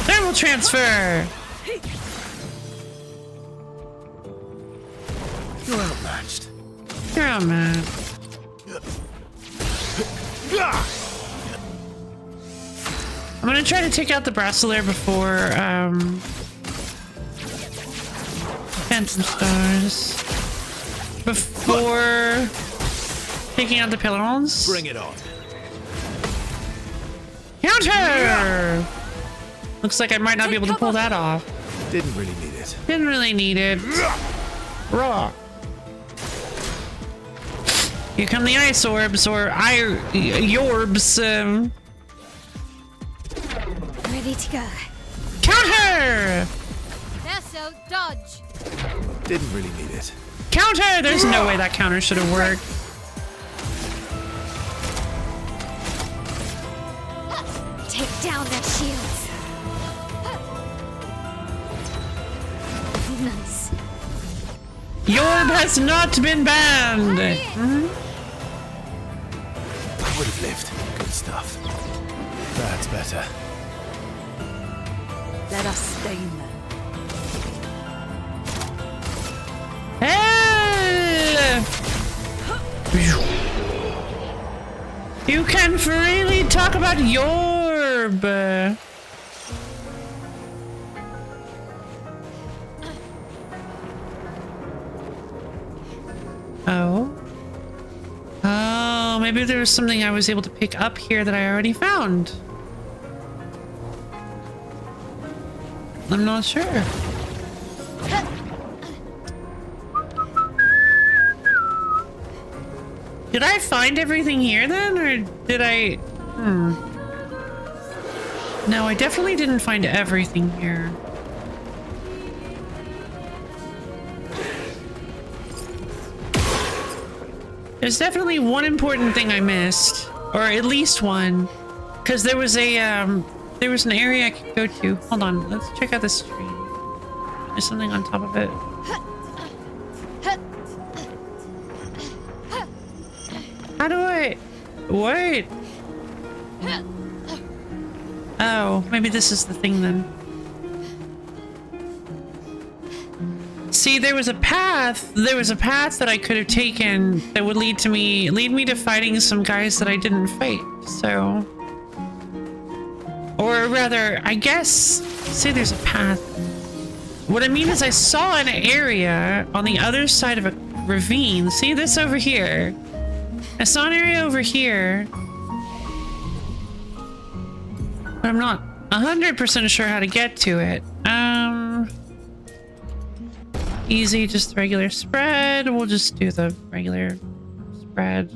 Thermal transfer! You're outmatched. You're outmatched. I'm gonna try to take out the Brassilaire before, Phantom Stars. Before taking out the Pylons. Bring it on. Counter! Looks like I might not be able to pull that off. Didn't really need it. Didn't really need it. Raw. Here come the ice orbs, or yorbs. Ready to go. Counter! Verso, dodge. Didn't really need it. Counter! There's no way that counter should have worked. Take down their shields. Nice. Yorb has not been banned. I would have lived. Good stuff. That's better. Let us stain them. Hell! You can freely talk about Yorb. Oh. Oh, maybe there was something I was able to pick up here that I already found. I'm not sure. Did I find everything here then, or did I... No, I definitely didn't find everything here. There's definitely one important thing I missed, or at least one, because there was an area I could go to. Hold on, let's check out this tree. There's something on top of it. How do I... Wait. Oh, maybe this is the thing then. See, there was a path that I could have taken that would lead me to fighting some guys that I didn't fight, so... Or rather, I guess, say there's a path. What I mean is I saw an area on the other side of a ravine. See this over here? I saw an area over here. But I'm not 100% sure how to get to it. Easy, just regular spread. We'll just do the regular spread.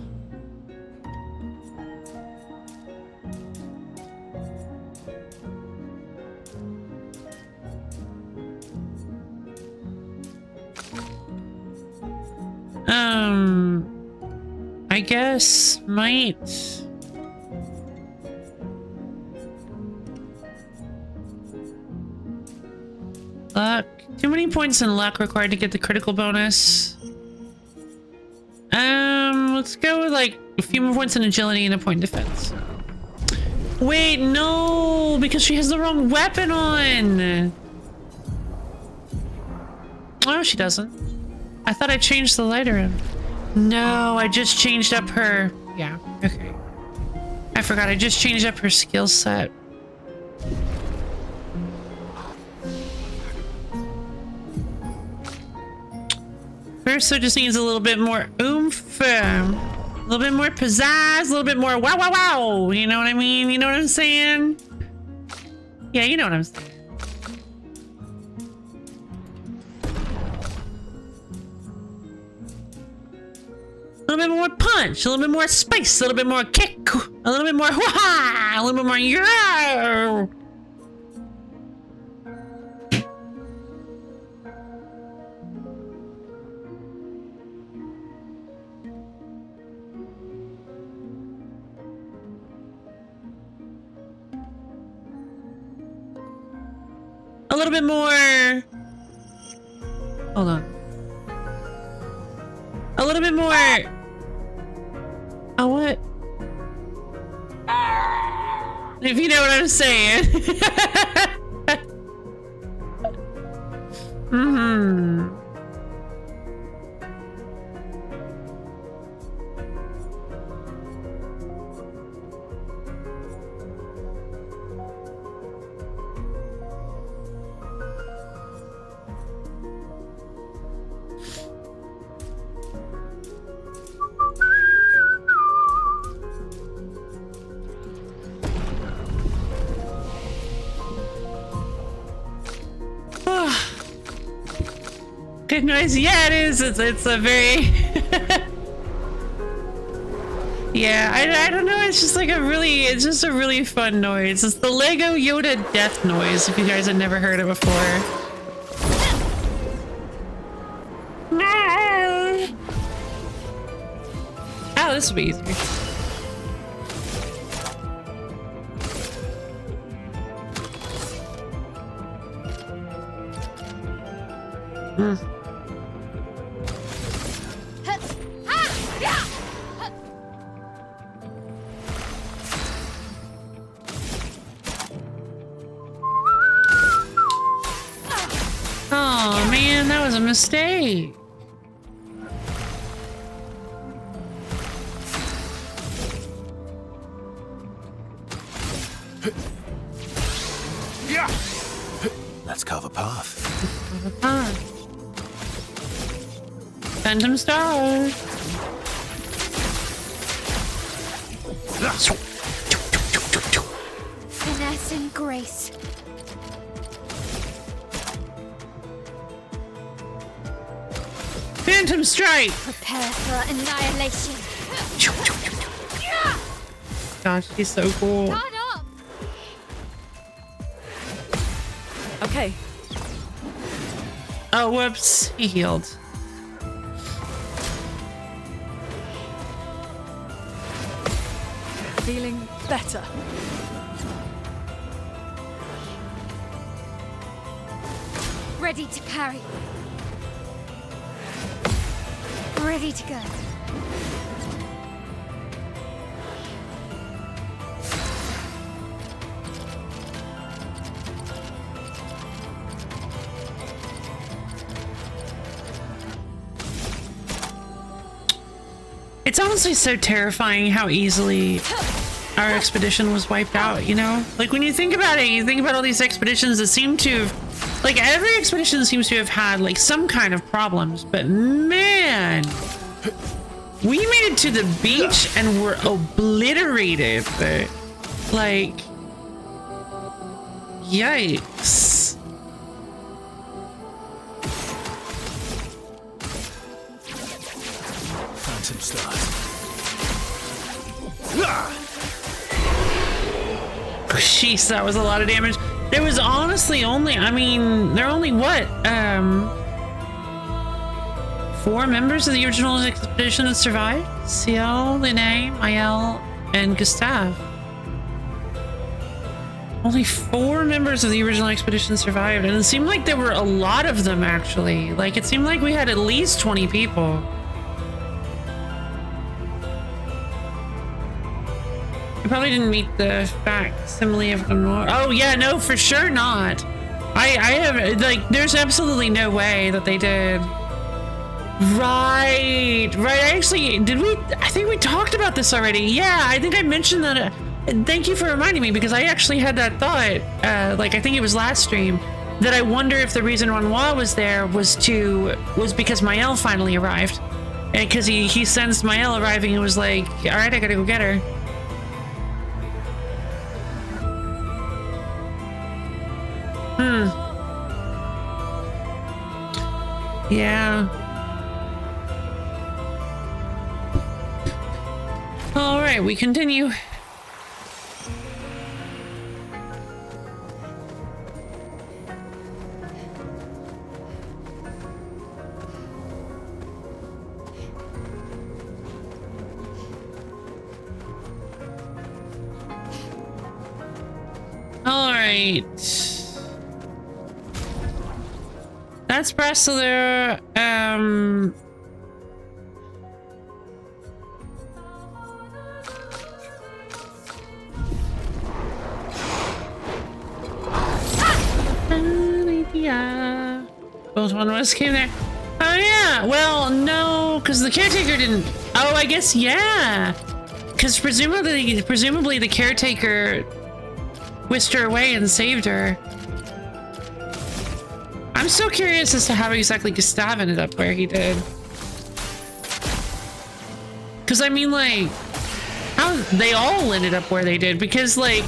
I guess might... Luck. Too many points in luck required to get the critical bonus. Let's go with like a few more points in agility and a point in defense. Wait, no, because she has the wrong weapon on. Oh, she doesn't. I thought I changed the lighter in. No, I just changed up her. Yeah, okay. I forgot, I just changed up her skill set. Verso just needs a little bit more oomph, a little bit more pizzazz, a little bit more wow wow wow. You know what I mean? You know what I'm saying? Yeah, you know what I'm saying. A little bit more punch, a little bit more spice, a little bit more kick, a little bit more wah, a little bit more yeah. A little bit more. Hold on. A little bit more. Oh, what? If you know what I'm saying. Mm-hmm. Good noise. Yeah, it is. It's a very yeah, I don't know, it's just like it's just a really fun noise. It's the Lego Yoda death noise, if you guys had never heard it before. No. Oh, this will be easier. Oh man, that was a mistake. Let's carve a path. Phantom Star. Finesse and grace. Phantom Strike. Prepare for annihilation. Gosh, he's so cool. Start up. Okay. Oh, whoops. He healed. Feeling better. Ready to carry. Ready to go. It's honestly so terrifying how easily our expedition was wiped out, you know? Like, when you think about it, you think about all these expeditions that seem to have, like, every expedition seems to have had, like, some kind of problems, but man, we made it to the beach and were obliterated. Like, yikes. Phantom stars. Jeez, that was a lot of damage. There was honestly only, I mean, there are only what, 4 members of the original expedition that survived? Ciel, Linnae, Mael, and Gustave. Only 4 members of the original expedition survived, and it seemed like there were a lot of them, actually. Like, it seemed like we had at least 20 people. You probably didn't meet the facsimile of the noir. Oh yeah, no, for sure not. I have, like, there's absolutely no way that they did. Right. Actually, I think we talked about this already. Yeah, I think I mentioned that. Thank you for reminding me, because I actually had that thought, like, I think it was last stream, that I wonder if the reason Renoir was there was because Maëlle finally arrived. And because he sensed Maëlle arriving and was like, all right, I gotta go get her. Yeah. All right, we continue. All right. That's Brasseler. Both one of us came there. Oh yeah. Well, no, because the caretaker didn't. Oh, I guess yeah. Because presumably the caretaker whisked her away and saved her. I'm so curious as to how exactly Gustave ended up where he did. Because I mean, like, how they all ended up where they did, because like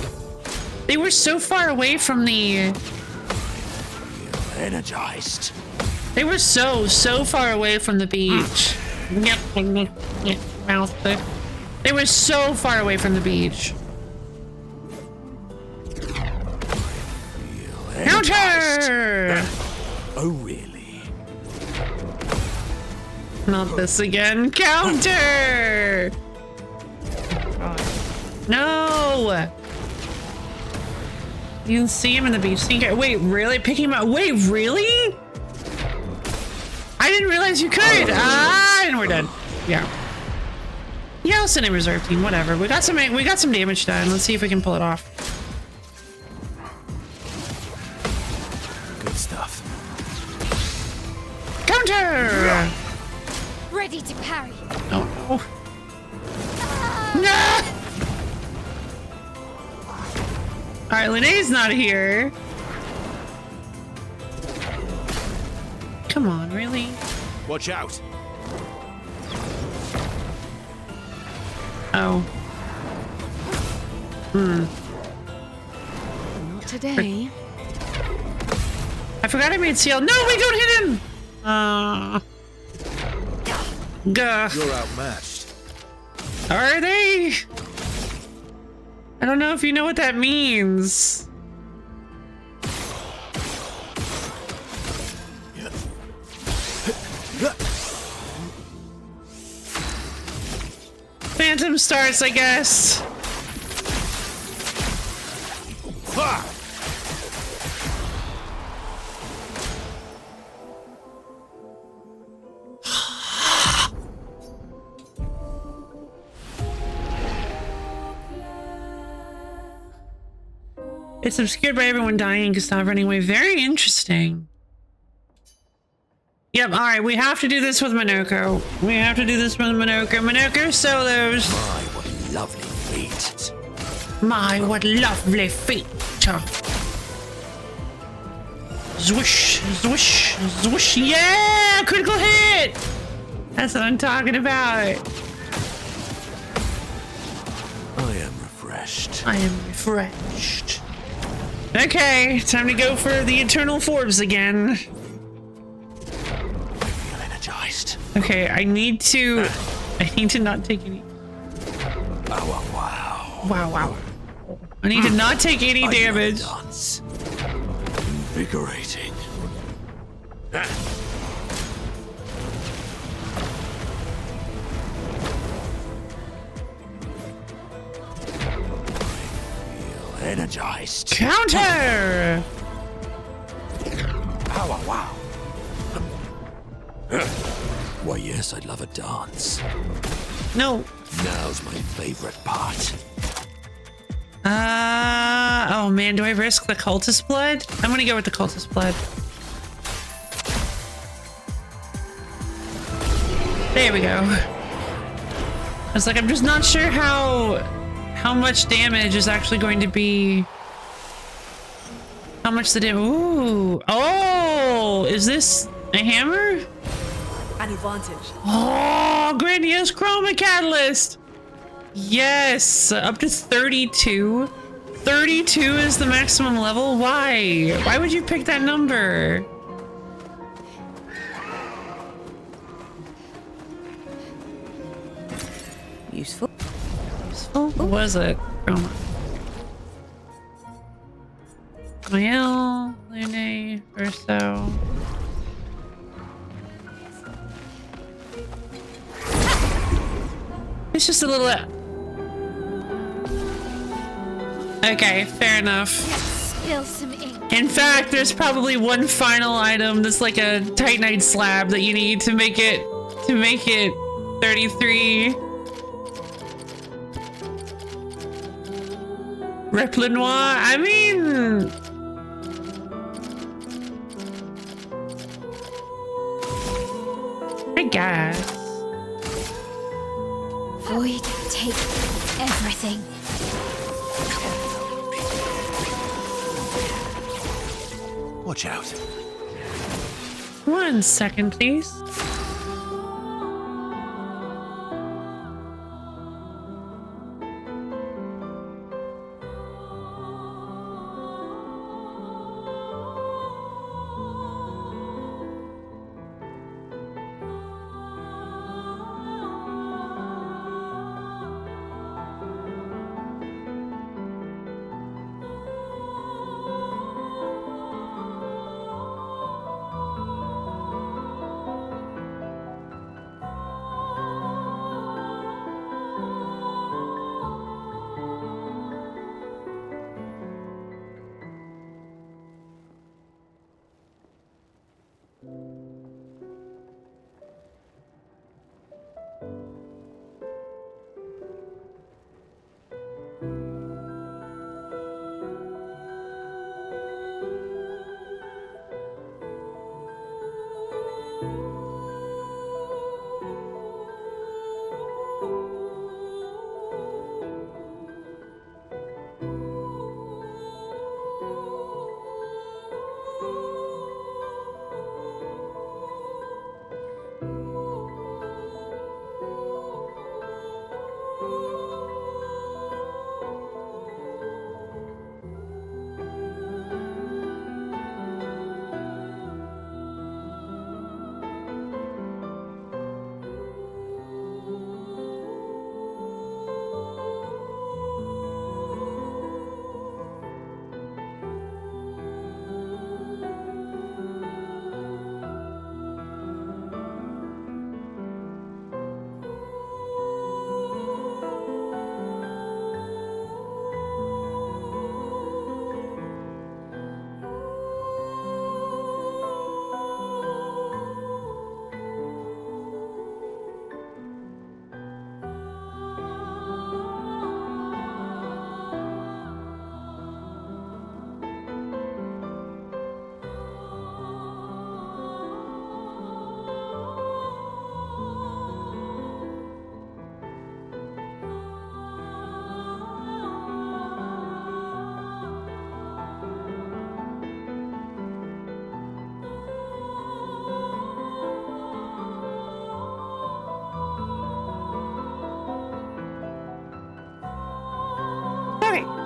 they were so far away from the Energized. They were so far away from the beach. Mouth. They were so far away from the beach. Counter! Oh, really? Not this again. Counter! No! You can see him in the beach. Wait, really? Picking him up? Wait, really? I didn't realize you could. And we're done. Yeah. Yeah, I'll send a reserve team. Whatever. We got some damage done. Let's see if we can pull it off. Good stuff. Counter! Ready to parry. Oh no. No! Alright, Linnea's not here. Come on, really? Watch out. Oh. Not today. I forgot I made CL. No, we don't hit him! Gah. You're outmatched. Are they? I don't know if you know what that means. Phantom starts, I guess. It's obscured by everyone dying and Gustave running away. Very interesting. Yep, alright, we have to do this with Minoko. We have to do this with Minoko. Minoko solos. My, what lovely feet. My, what lovely feet. Zwoosh, zwoosh, zwoosh. Yeah! Critical hit! That's what I'm talking about. I am refreshed. I am refreshed. Okay, time to go for the Eternal Forbes again. I feel energized. Okay, I need to not take any. Wow. Wow. I need to not take any damage. Dance. Invigorating. Energized. Counter! Wow. Why, yes, I'd love a dance. No. Now's my favorite part. Oh man, do I risk the cultist blood? I'm gonna go with the cultist blood. There we go. I was like, I'm just not sure how much damage is actually going to be. How much the damage? Ooh. Oh, is this a hammer? An advantage. Oh, grandiose chroma catalyst. Yes, up to 32. 32 is the maximum level. Why? Why would you pick that number? Useful. Useful? What was it? Chroma. Mael, Lune, Urso. It's just a little. Okay, fair enough. Spill some ink. In fact, there's probably one final item that's like a titanite slab that you need to make it 33. Replenoir. I mean, I guess. Void, take everything. Watch out. 1 second, please.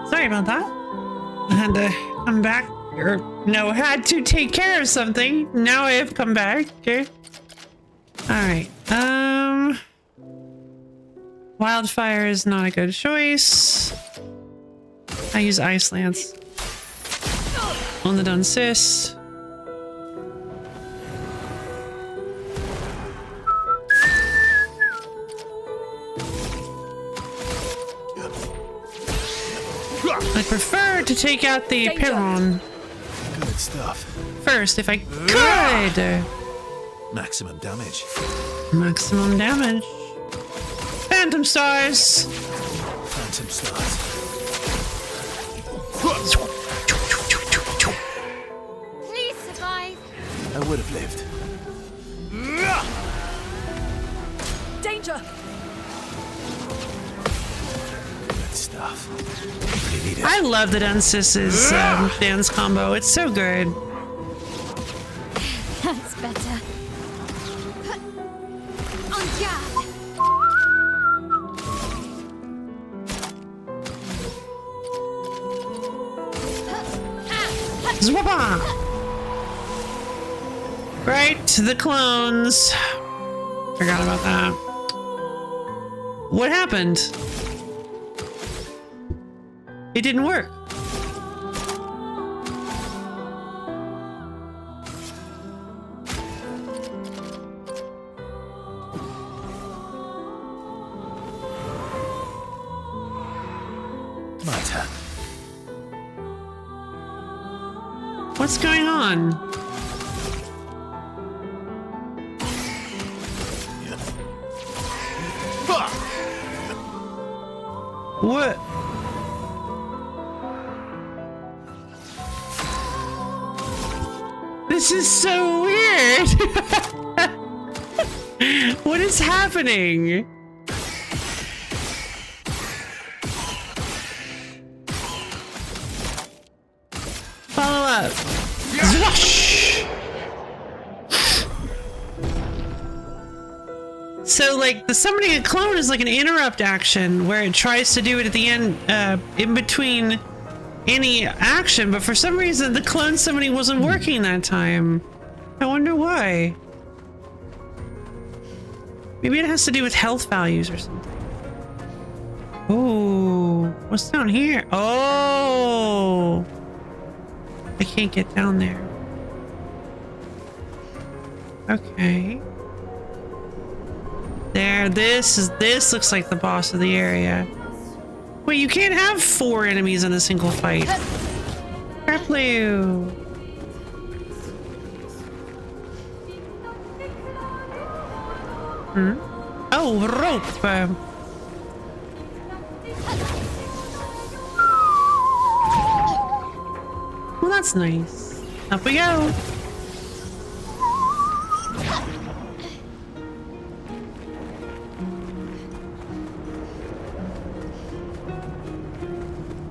Sorry about that. I had to come back, or no, had to take care of something. Now I have come back. Okay. All right. Wildfire is not a good choice. I use Ice Lance on the Dunsis. I prefer to take out the Piron Good stuff. first, if I could. Maximum damage. Maximum damage. Phantom Stars. Phantom stars. Please survive. I would have lived. Danger! Good stuff. Really need it. I love the Dunsis's dance combo. It's so good. That's better. On guard. Zwabba! Right to the clones. Forgot about that. What happened? It didn't work. My turn. What's going on? What? This is so weird. What is happening? Follow up. Zwoosh! So, like, the summoning a clone is like an interrupt action where it tries to do it at the end, in between any action, but for some reason the clone summoning wasn't working that time. I wonder why. Maybe it has to do with health values or something. Oh, what's down here? Oh, I can't get down there. Okay. There, this looks like the boss of the area. Wait, you can't have 4 enemies in a single fight. Craplu. Hmm? Oh, rope. Well, that's nice. Up we go.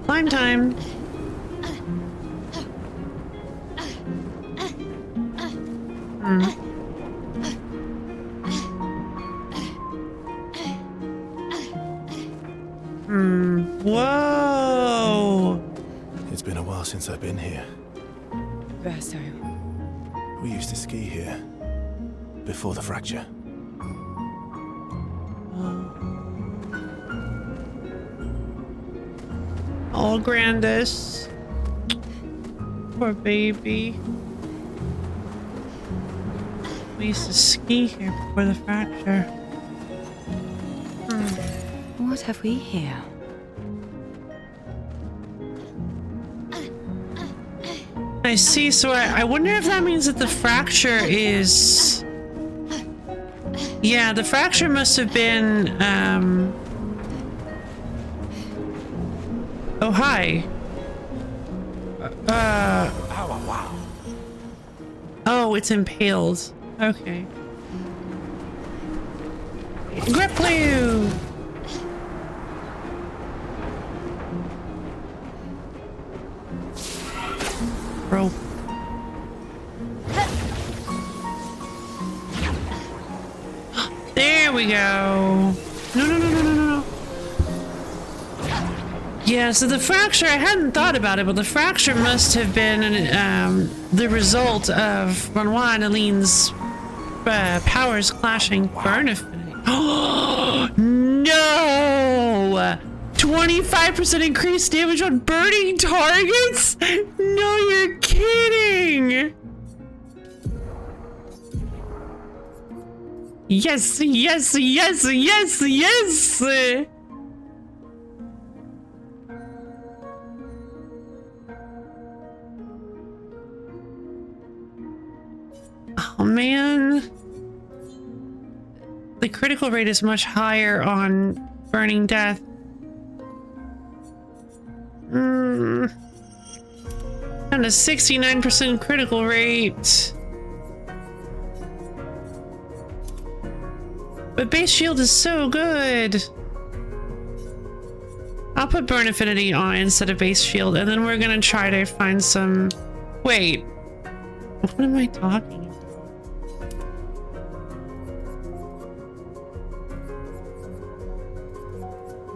Climb time. Whoa. It's been a while since I've been here. Verso. We used to ski here. Before the fracture. Oh, Grandis. Poor baby. We used to ski here before the fracture. What have we here? I see, so I wonder if that means that the fracture is... Yeah, the fracture must have been, Oh, hi. Oh, it's impaled. Okay. Grapple! Rope. There we go. No. Yeah, so the fracture, I hadn't thought about it, but the fracture must have been the result of Renoir and Aline's powers clashing. Burn affinity. Oh, no! 25% increased damage on burning targets? No, you're kidding! Yes! Oh man. The critical rate is much higher on Burning Death. Down to 69% critical rate. But base shield is so good. I'll put burn affinity on instead of base shield, and then we're gonna try to find some... Wait. What am I talking about?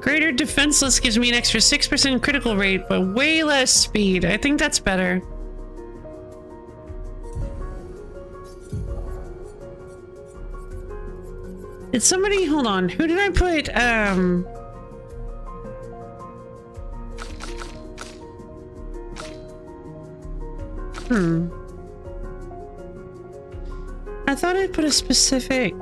Greater defenseless gives me an extra 6% critical rate, but way less speed. I think that's better. Did somebody... Hold on. Who did I put, I thought I put a specific...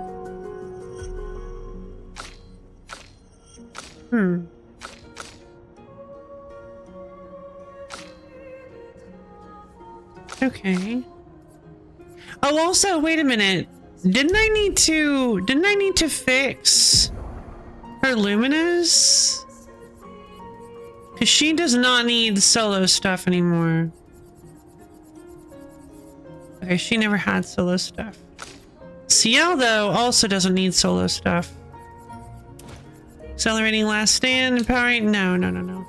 Okay. Oh, also, wait a minute. Didn't I need to fix her luminous? Because she does not need solo stuff anymore. Okay, she never had solo stuff. CL, though, also doesn't need solo stuff. Accelerating last stand, empowering... No.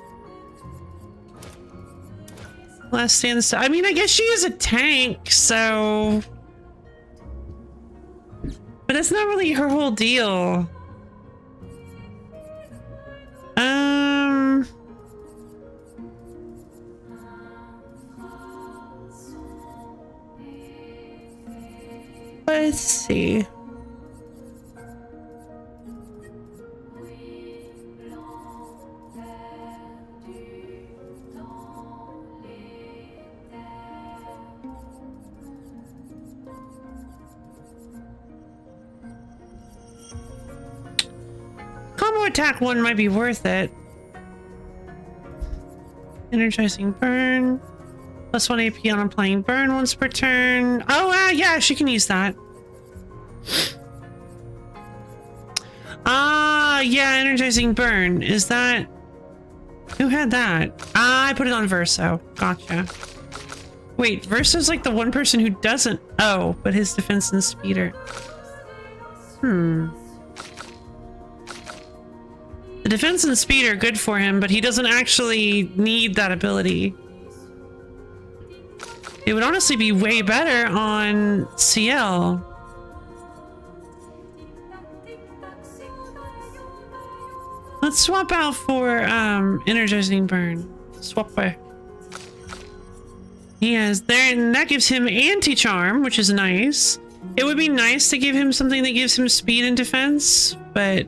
Last stand stuff. I mean, I guess she is a tank, so... But that's not really her whole deal. Let's see. Combo attack one might be worth it. Energizing burn. Plus 1 AP on applying burn once per turn. Oh, yeah, she can use that. Yeah, energizing burn. Is that... Who had that? I put it on Verso. Gotcha. Wait, Verso's like the one person who doesn't... Oh, but his defense and speeder. The defense and speed are good for him, but he doesn't actually need that ability. It would honestly be way better on CL. Let's swap out for energizing burn. Swap by. He has there, and that gives him anti-charm, which is nice. It would be nice to give him something that gives him speed and defense, but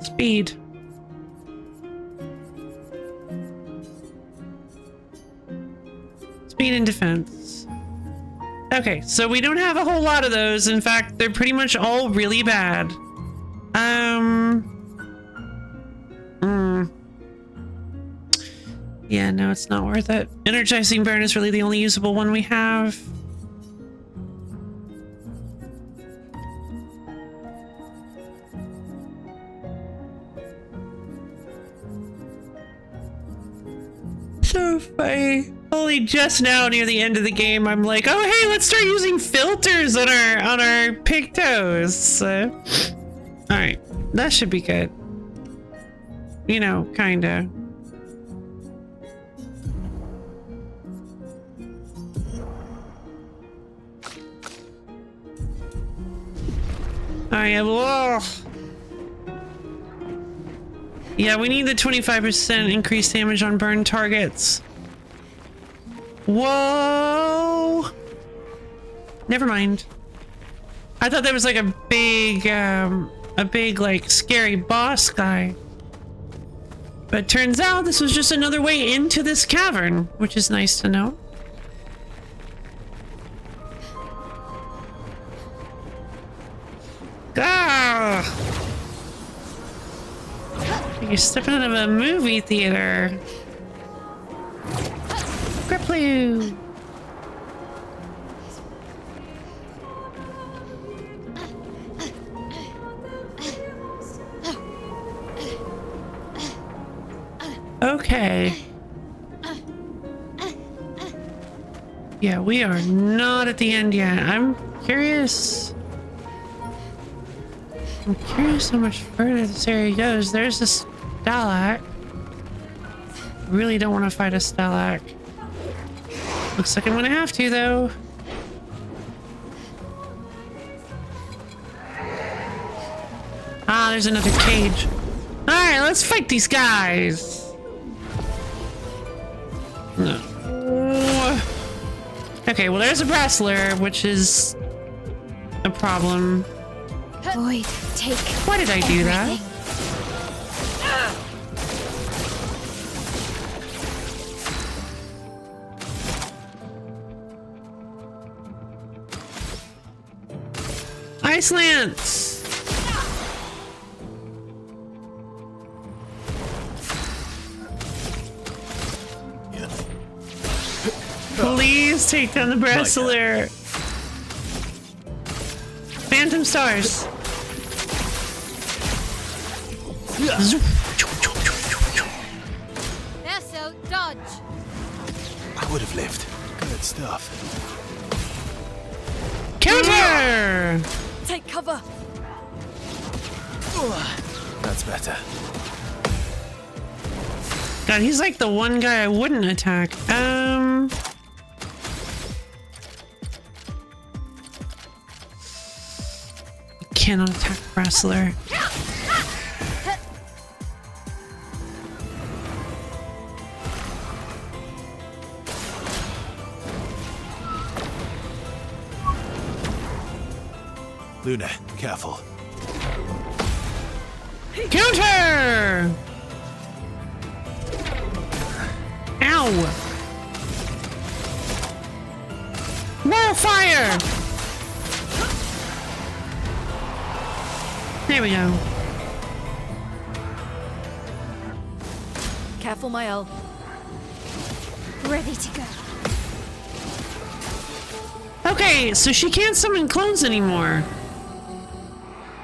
speed. Speed and defense. Okay, so we don't have a whole lot of those. In fact, they're pretty much all really bad. Yeah, no, it's not worth it. Energizing burn is really the only usable one we have. So funny. Only just now near the end of the game I'm like, oh hey, let's start using filters on our pictos. Alright, that should be good. You know, kinda. Alright, whoa. Yeah, we need the 25% increased damage on burn targets. Whoa! Never mind. I thought there was like a big like scary boss guy. But it turns out this was just another way into this cavern, which is nice to know. Ah! You're stepping out of a movie theater. Grapploo! Okay. Yeah, we are not at the end yet. I'm curious. I'm curious how much further this area goes. There's a Stalac. Really don't want to fight a Stalac. Looks like I'm gonna have to, though. Ah, there's another cage. Alright, let's fight these guys. No. Okay, well, there's a Brasseler, which is a problem. Void, take. Why did I do that? everything. Ice Lance! Please take down the Brasseler. Phantom Stars. Esso, dodge. I would have lived. Good stuff. Counter! Take cover. That's better. God, he's like the one guy I wouldn't attack. Cannot attack Brasseler. Luna, careful. Counter! Ow! More fire! There we go. Careful, Mael. Ready to go. Okay, so she can't summon clones anymore.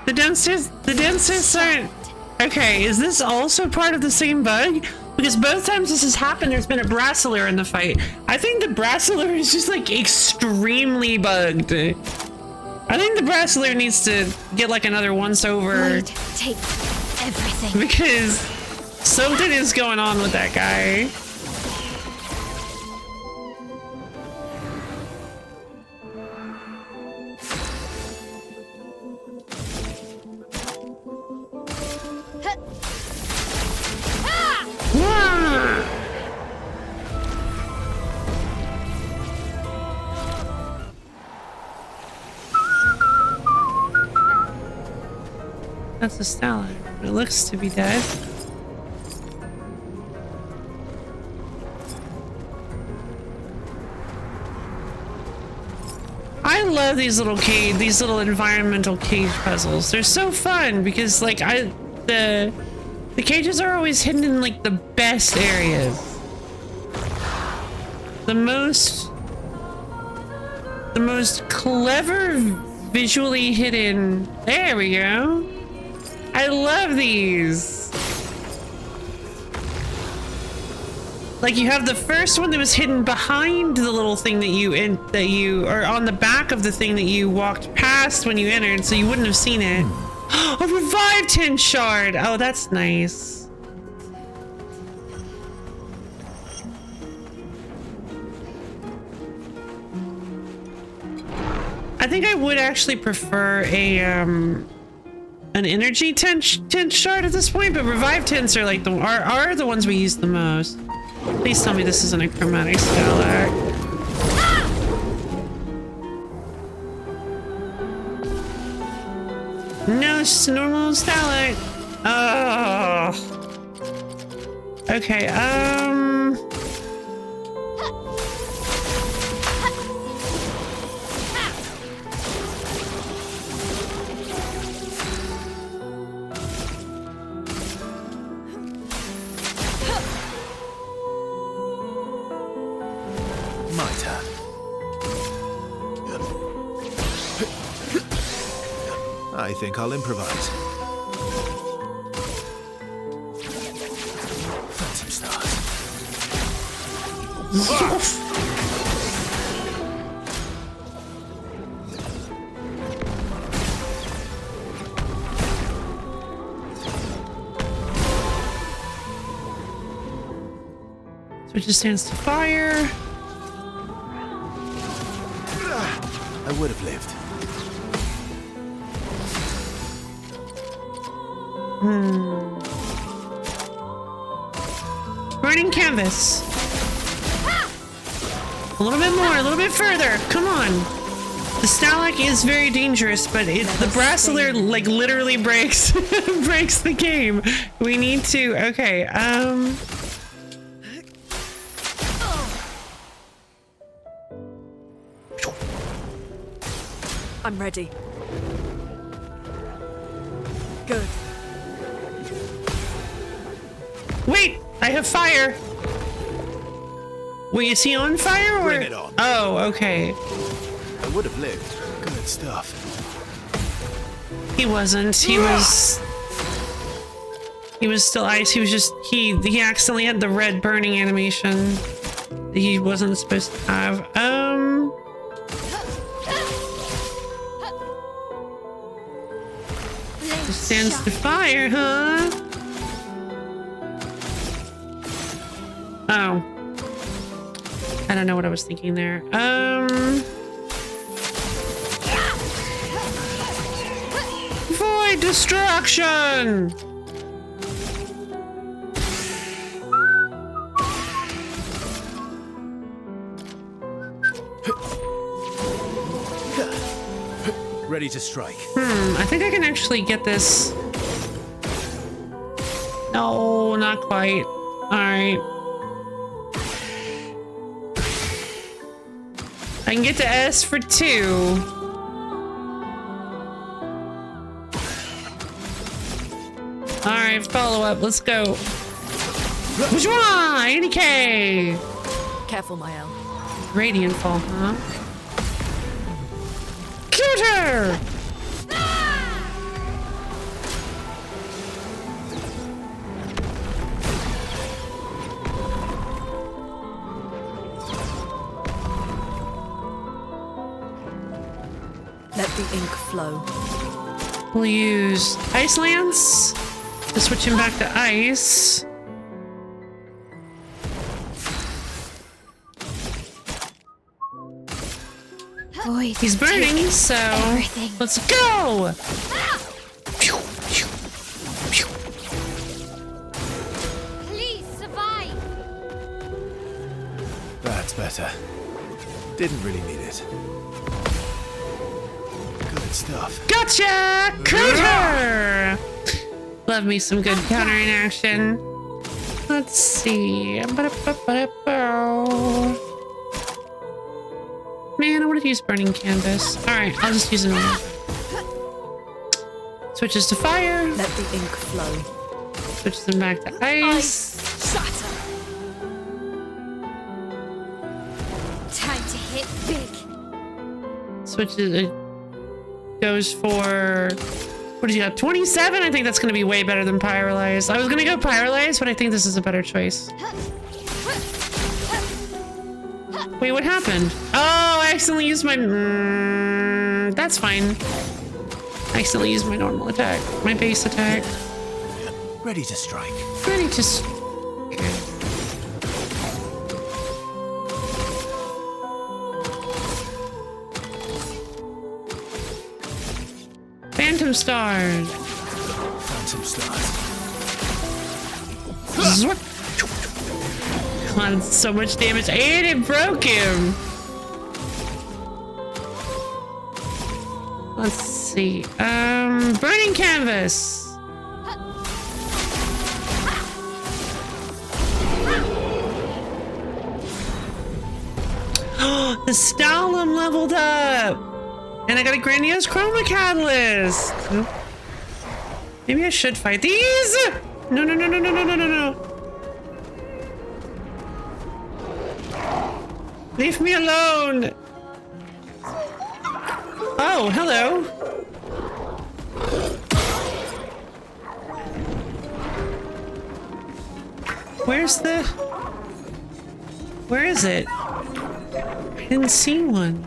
The densest aren't... Okay, is this also part of the same bug? Because both times this has happened, there's been a Brasseler in the fight. I think the Brasseler is just like extremely bugged. I think the Brasseler needs to get like another once over. Void, take everything. Because something is going on with that guy. That's a Stalac. It looks to be dead. I love these little environmental cage puzzles. They're so fun because like the cages are always hidden in like the best areas. The most clever visually hidden. There we go. I love these. Like you have the first one that was hidden behind the little thing that you or on the back of the thing that you walked past when you entered, so you wouldn't have seen it. A revived 10 shard. Oh, that's nice. I think I would actually prefer a an energy 10 shard at this point, but revived 10s are like are the ones we use the most. Please tell me this isn't a chromatic Stalac. No, it's just a normal Stalac. Oh. Okay, My turn. I think I'll improvise. Phantom Stars. Switches stance to fire. I would have lived. Burning canvas. A little bit more, a little bit further. Come on. The Stalak is very dangerous, but the bracelet like literally breaks breaks the game. We need to. Okay. I'm ready. Good. Wait, I have fire. Wait, is he on fire or? Bring it on. Oh, okay. I would have lived. Good stuff. He wasn't. He was still ice. He was just he accidentally had the red burning animation that he wasn't supposed to have. Stands to fire, huh? Oh. I don't know what I was thinking there. Void destruction! Ready to strike. I think I can actually get this. No, not quite. Alright. I can get to S for 2. Alright, follow up. Let's go. Which one? 80k! Careful, Mael. Radiant fall, huh? Shooter! Let the ink flow. We'll use Ice Lance to switch him back to ice. Void. He's burning, so everything. let's go! Please survive. That's better. Didn't really need it. Good stuff. Gotcha! Counter! Love me some good countering action. Let's see. Man, I would have used burning canvas. Alright, I'll just use it on. Switches to fire. Let the ink flow. Switches them back to ice. Shatter. Time to hit big. Switches. It goes for. What do you got? 27? I think that's going to be way better than Pyrolyze. I was going to go Pyrolyze, but I think this is a better choice. Wait, what happened? Oh, I accidentally used my... that's fine. I accidentally used my normal attack. My base attack. Ready to strike. Ready to... Okay. Phantom Stars. Phantom stars. Zwart. God, so much damage. And it broke him. Let's see. Burning canvas. The Stalum leveled up. And I got a grandiose chroma catalyst. Maybe I should fight these. No, no, no, no, no, no, no, no, no. Leave me alone! Oh, hello! Where's the... Where is it? I didn't see one.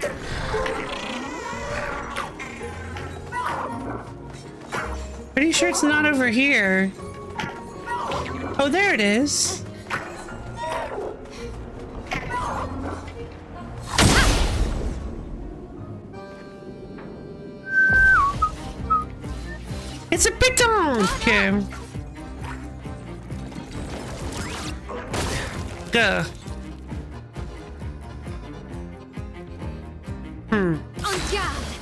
Pretty sure it's not over here. Oh, there it is. It's a pétanque! Gah. En garde!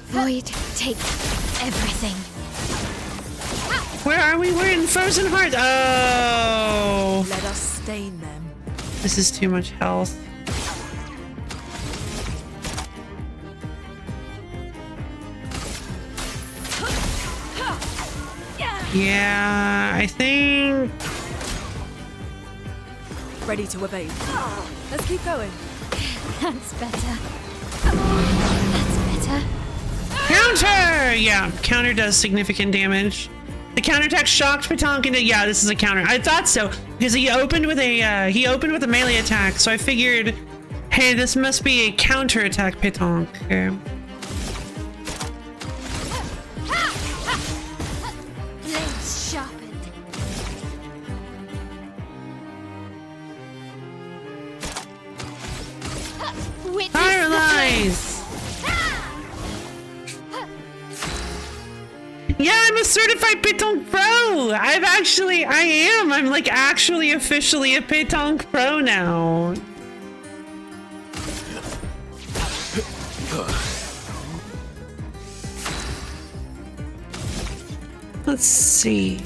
Void, take everything. Where are we? We're in Frozen Heart. Oh, Let us stain them. this is too much health. Yeah, I think. Ready to evade. Let's keep going. That's better. That's better. Counter! Yeah, counter does significant damage. The counterattack shocked Pétanque into, yeah, this is a counter. I thought so, because he opened with a melee attack, so I figured, hey, this must be a counterattack Pétanque. Okay. Blades sharpened. Witness the Paralyze! Yeah, I'm a certified Pétanque Pro! I'm like actually officially a Pétanque Pro now. Let's see.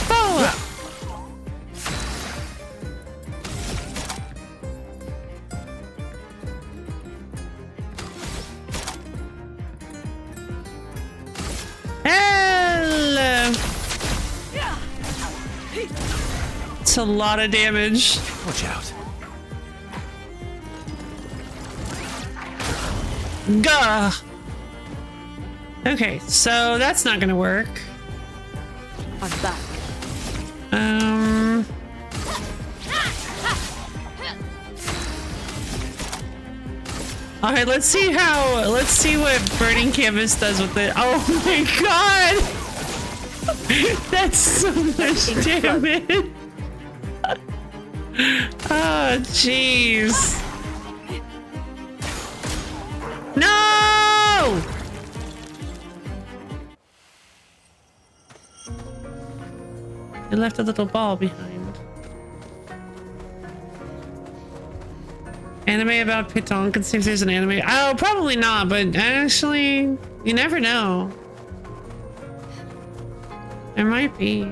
Oh! Hello! It's a lot of damage. Watch out. Gah! Okay, so that's not gonna work. I'm back. Alright, let's see what Burning Canvas does with it. Oh my god! That's so much damage! Oh, jeez. No! It left a little ball behind. Anime about Pétanque and see if there's an anime. Oh, probably not, but actually, you never know. There might be.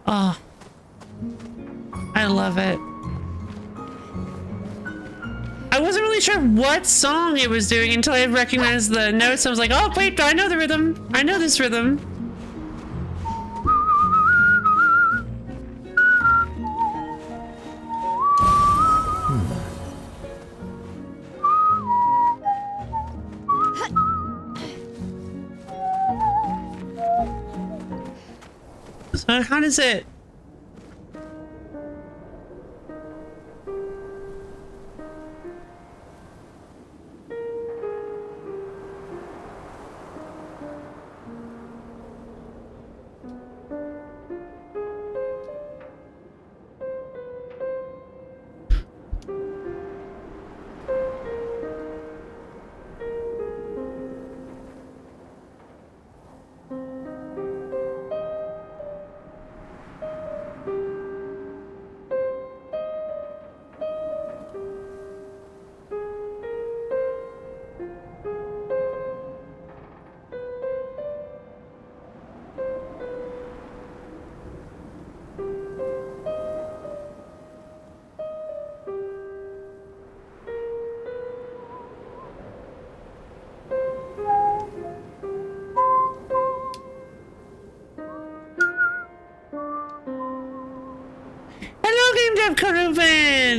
Oh, I love it. I wasn't really sure what song it was doing until I recognized the notes. I was like, oh, wait, I know the rhythm. I know this rhythm. So how does it...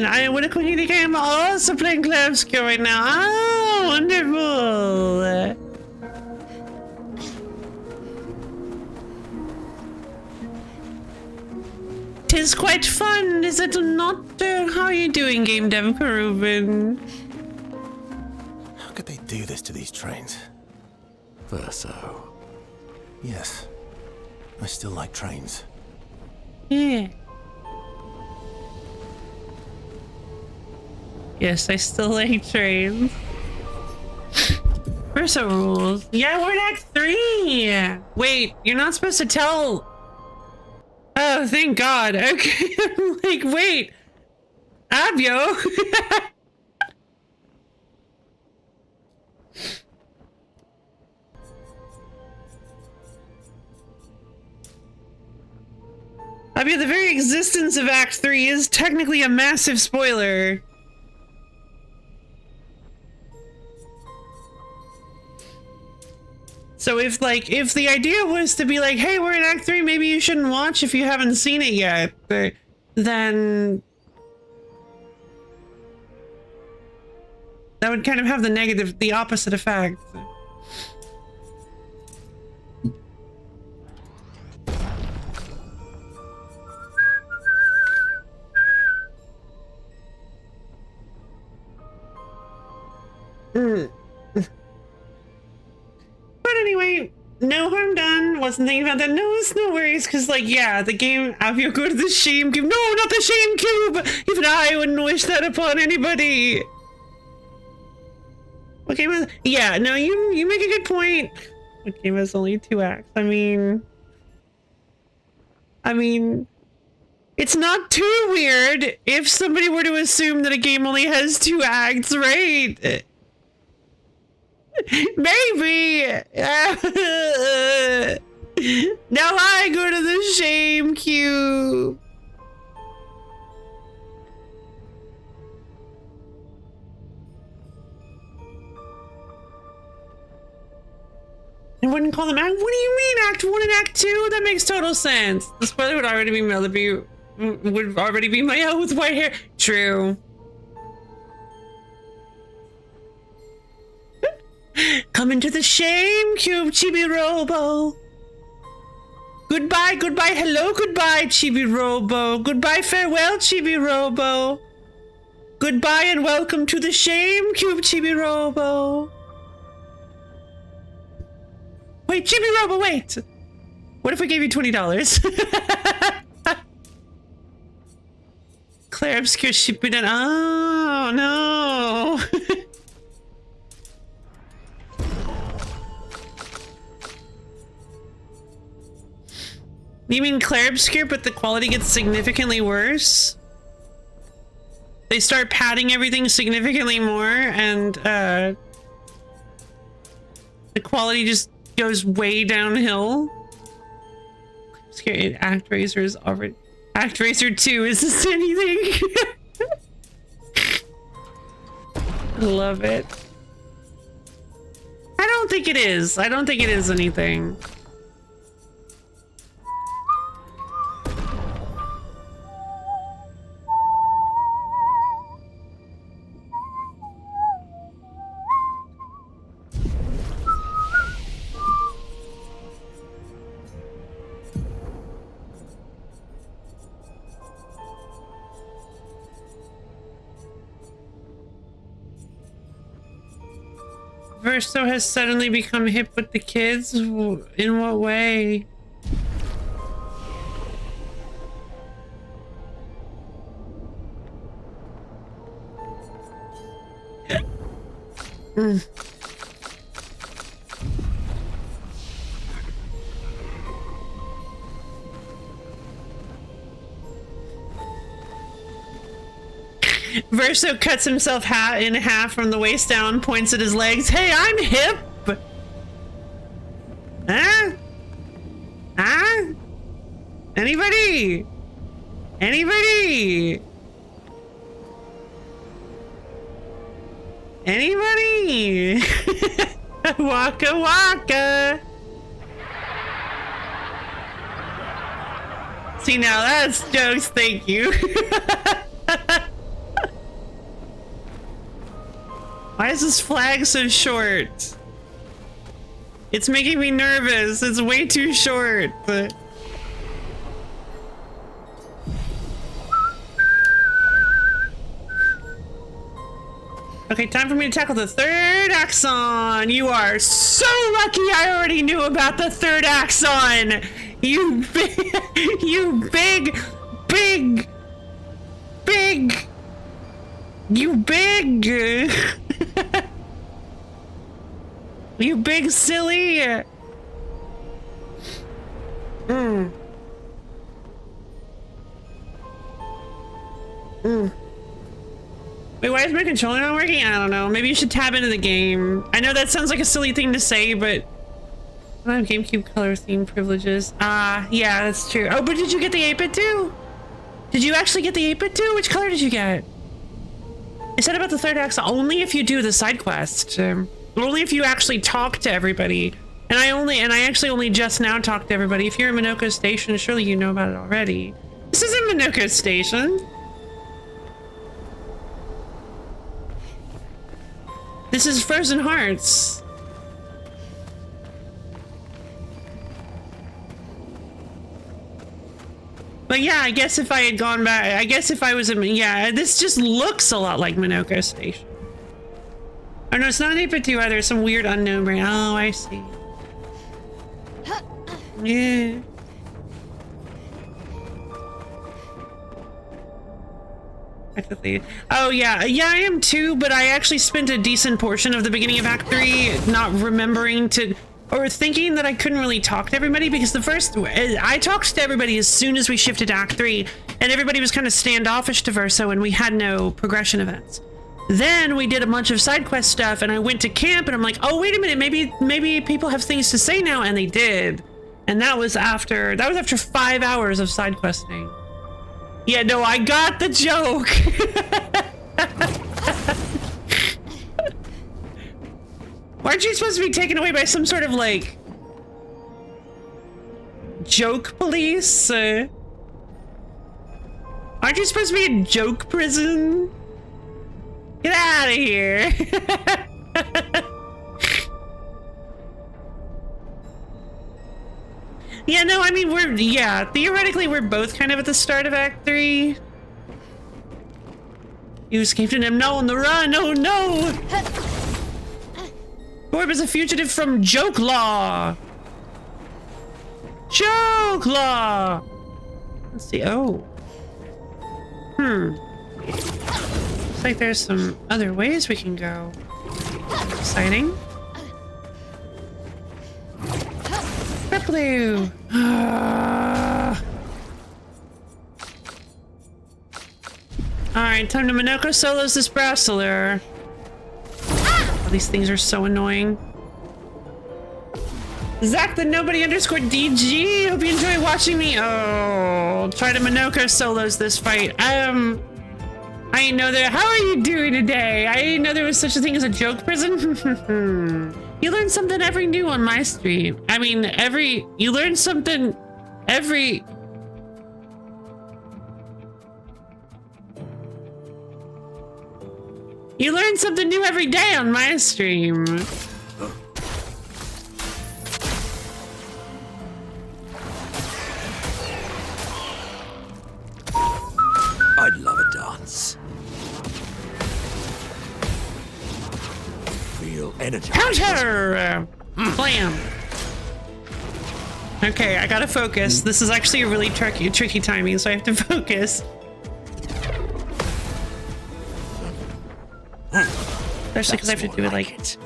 I would have quit the game. I'm also playing Clair Obscur right now. Oh, wonderful. Tis quite fun, is it not? How are you doing, Game Dev Peruvian? How could they do this to these trains? Verso. Yes. I still like trains. Yeah. Yes, I still like trains. Verso rules. Yeah, we're in Act 3! Wait, you're not supposed to tell... Oh, thank God. Okay, I'm like, wait. Abio? Abio, the very existence of Act 3 is technically a massive spoiler. So if the idea was to be like, hey, we're in Act 3, maybe you shouldn't watch if you haven't seen it yet, then that would kind of have the opposite effect. But anyway, no harm done. Wasn't thinking about that. No, it's no worries, because, like, yeah, the game, Avio, go to the shame cube. No, not the shame cube! Even I wouldn't wish that upon anybody. Okay, well, yeah, no, you make a good point. Okay, there's only 2 acts. I mean, it's not too weird if somebody were to assume that a game only has 2 acts, right? Maybe. Now I go to the shame cube. I wouldn't call them act. What do you mean, Act 1 and Act 2? That makes total sense. The spoiler would already be would already be my owl with white hair. True. Come into the shame cube, Chibi Robo. Goodbye, goodbye, hello, goodbye, Chibi Robo. Goodbye, farewell, Chibi Robo. Goodbye and welcome to the shame cube, Chibi Robo. Wait, Chibi Robo, wait. What if we gave you $20? Clair Obscur Shippuden. Oh, no. You mean Clair Obscur, but the quality gets significantly worse? They start padding everything significantly more, and the quality just goes way downhill. Scary. ActRaiser is already... ActRaiser 2, is this anything? I love it. I don't think it is. I don't think it is anything. Verso has suddenly become hip with the kids? In what way? Verso cuts himself in half from the waist down, points at his legs. Hey, I'm hip! Huh? Huh? Anybody? Anybody? Anybody? Waka waka! See, now that's jokes, thank you. Why is this flag so short? It's making me nervous. It's way too short. Okay, time for me to tackle the third axon. You are so lucky I already knew about the third axon. You big, you big, you big, you big silly. Wait, why is my controller not working? I don't know. Maybe you should tab into the game. I know that sounds like a silly thing to say, but I have GameCube color theme privileges. Yeah, that's true. Oh, but did you get the 8-bit too? Did you actually get the 8-bit too? Which color did you get? I said about the third act only if you do the side quest. Only if you actually talk to everybody. And I actually only just now talked to everybody. If you're in Minoko Station, surely you know about it already. This isn't Minoko Station. This is Frozen Hearts. But yeah, I guess if I had gone back, I guess if I was in, yeah, this just looks a lot like Minoko Station. Oh no, it's not an 8-bit 2 either, it's some weird unknown brand. Oh, I see. Yeah. Oh yeah, I am too, but I actually spent a decent portion of the beginning of Act 3 not remembering to, or thinking that I couldn't really talk to everybody, because I talked to everybody as soon as we shifted to Act 3, and everybody was kind of standoffish to Verso, and we had no progression events. Then we did a bunch of side quest stuff, and I went to camp, and I'm like, oh wait a minute, maybe people have things to say now, and they did. And that was after 5 hours of side questing. Yeah, no, I got the joke. Aren't you supposed to be taken away by some sort of like joke police? Aren't you supposed to be in joke prison? Get out of here. Yeah, no, I mean, theoretically we're both kind of at the start of Act 3. You escaped an no on the run, oh no! Borb is a fugitive from joke law! Joke law! Let's see, oh. Looks like there's some other ways we can go. Exciting. Blue. Alright, time to Minoko solos this Brasseler. Oh, these things are so annoying. Zach the nobody _ DG. Hope you enjoy watching me. Oh, try to Minoko solos this fight. I didn't know that. How are you doing today? I didn't know there was such a thing as a joke prison. You learn something every new on my stream. I mean, you learn something every... You learn something new every day on my stream. I'd love a dance. Feel energy. Counter! Blam. Okay, I gotta focus. This is actually a really tricky timing, so I have to focus. Especially because I have to do it like...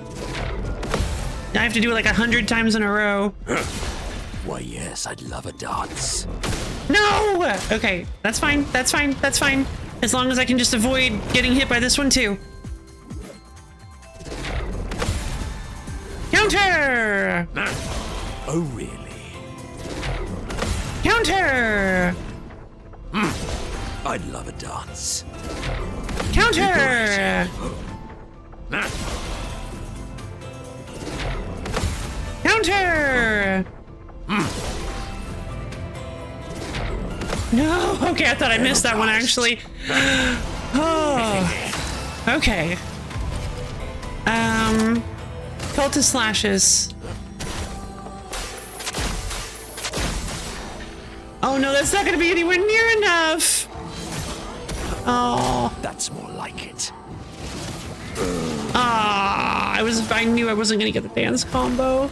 I have to do it like 100 times in a row. Why, yes, I'd love a dance. No! Okay, that's fine. That's fine. That's fine. As long as I can just avoid getting hit by this one too. Counter! Oh, really? Counter! I'd love a dance. Counter! Counter! No! Okay, I thought I missed that one actually. Oh. Okay. Cultist slashes. Oh no, that's not gonna be anywhere near enough. Oh. That's more like it. I knew I wasn't gonna get the dance combo.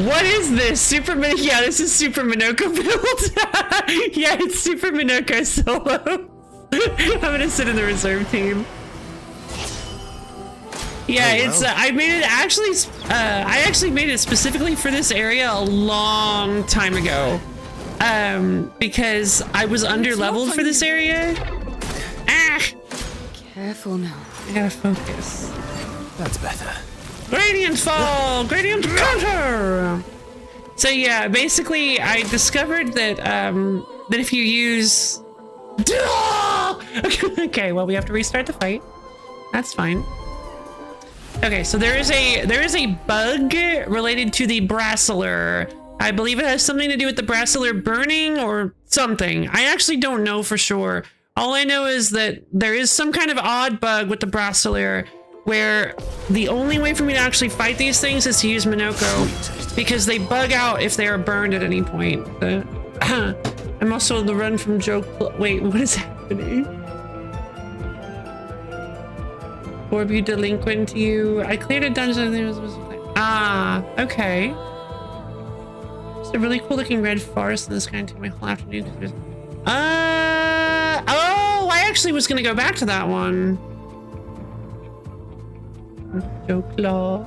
What is this? Yeah, this is Super Minoko build. Yeah, it's Super Minoko solo. I'm gonna sit in the reserve team. Yeah, Oh, wow. it's I made it actually I actually made it specifically for this area a long time ago. Because I was under leveled for this area. Ah! Careful now. I gotta focus. That's better. Gradient fall! Gradient counter! So yeah, basically I discovered that that if you use okay, well we have to restart the fight. That's fine. Okay, so there is a bug related to the Brasiler. I believe it has something to do with the Brasiler burning or something. I actually don't know for sure. All I know is that there is some kind of odd bug with the Brasiler where the only way for me to actually fight these things is to use Minoko because they bug out if they are burned at any point. I'm also on the run from Wait, what is happening? Orb you delinquent you. I cleared a dungeon. Ah, okay. It's a really cool looking red forest in this kind of take my whole afternoon. Oh, I actually was gonna go back to that one. Joe Claw.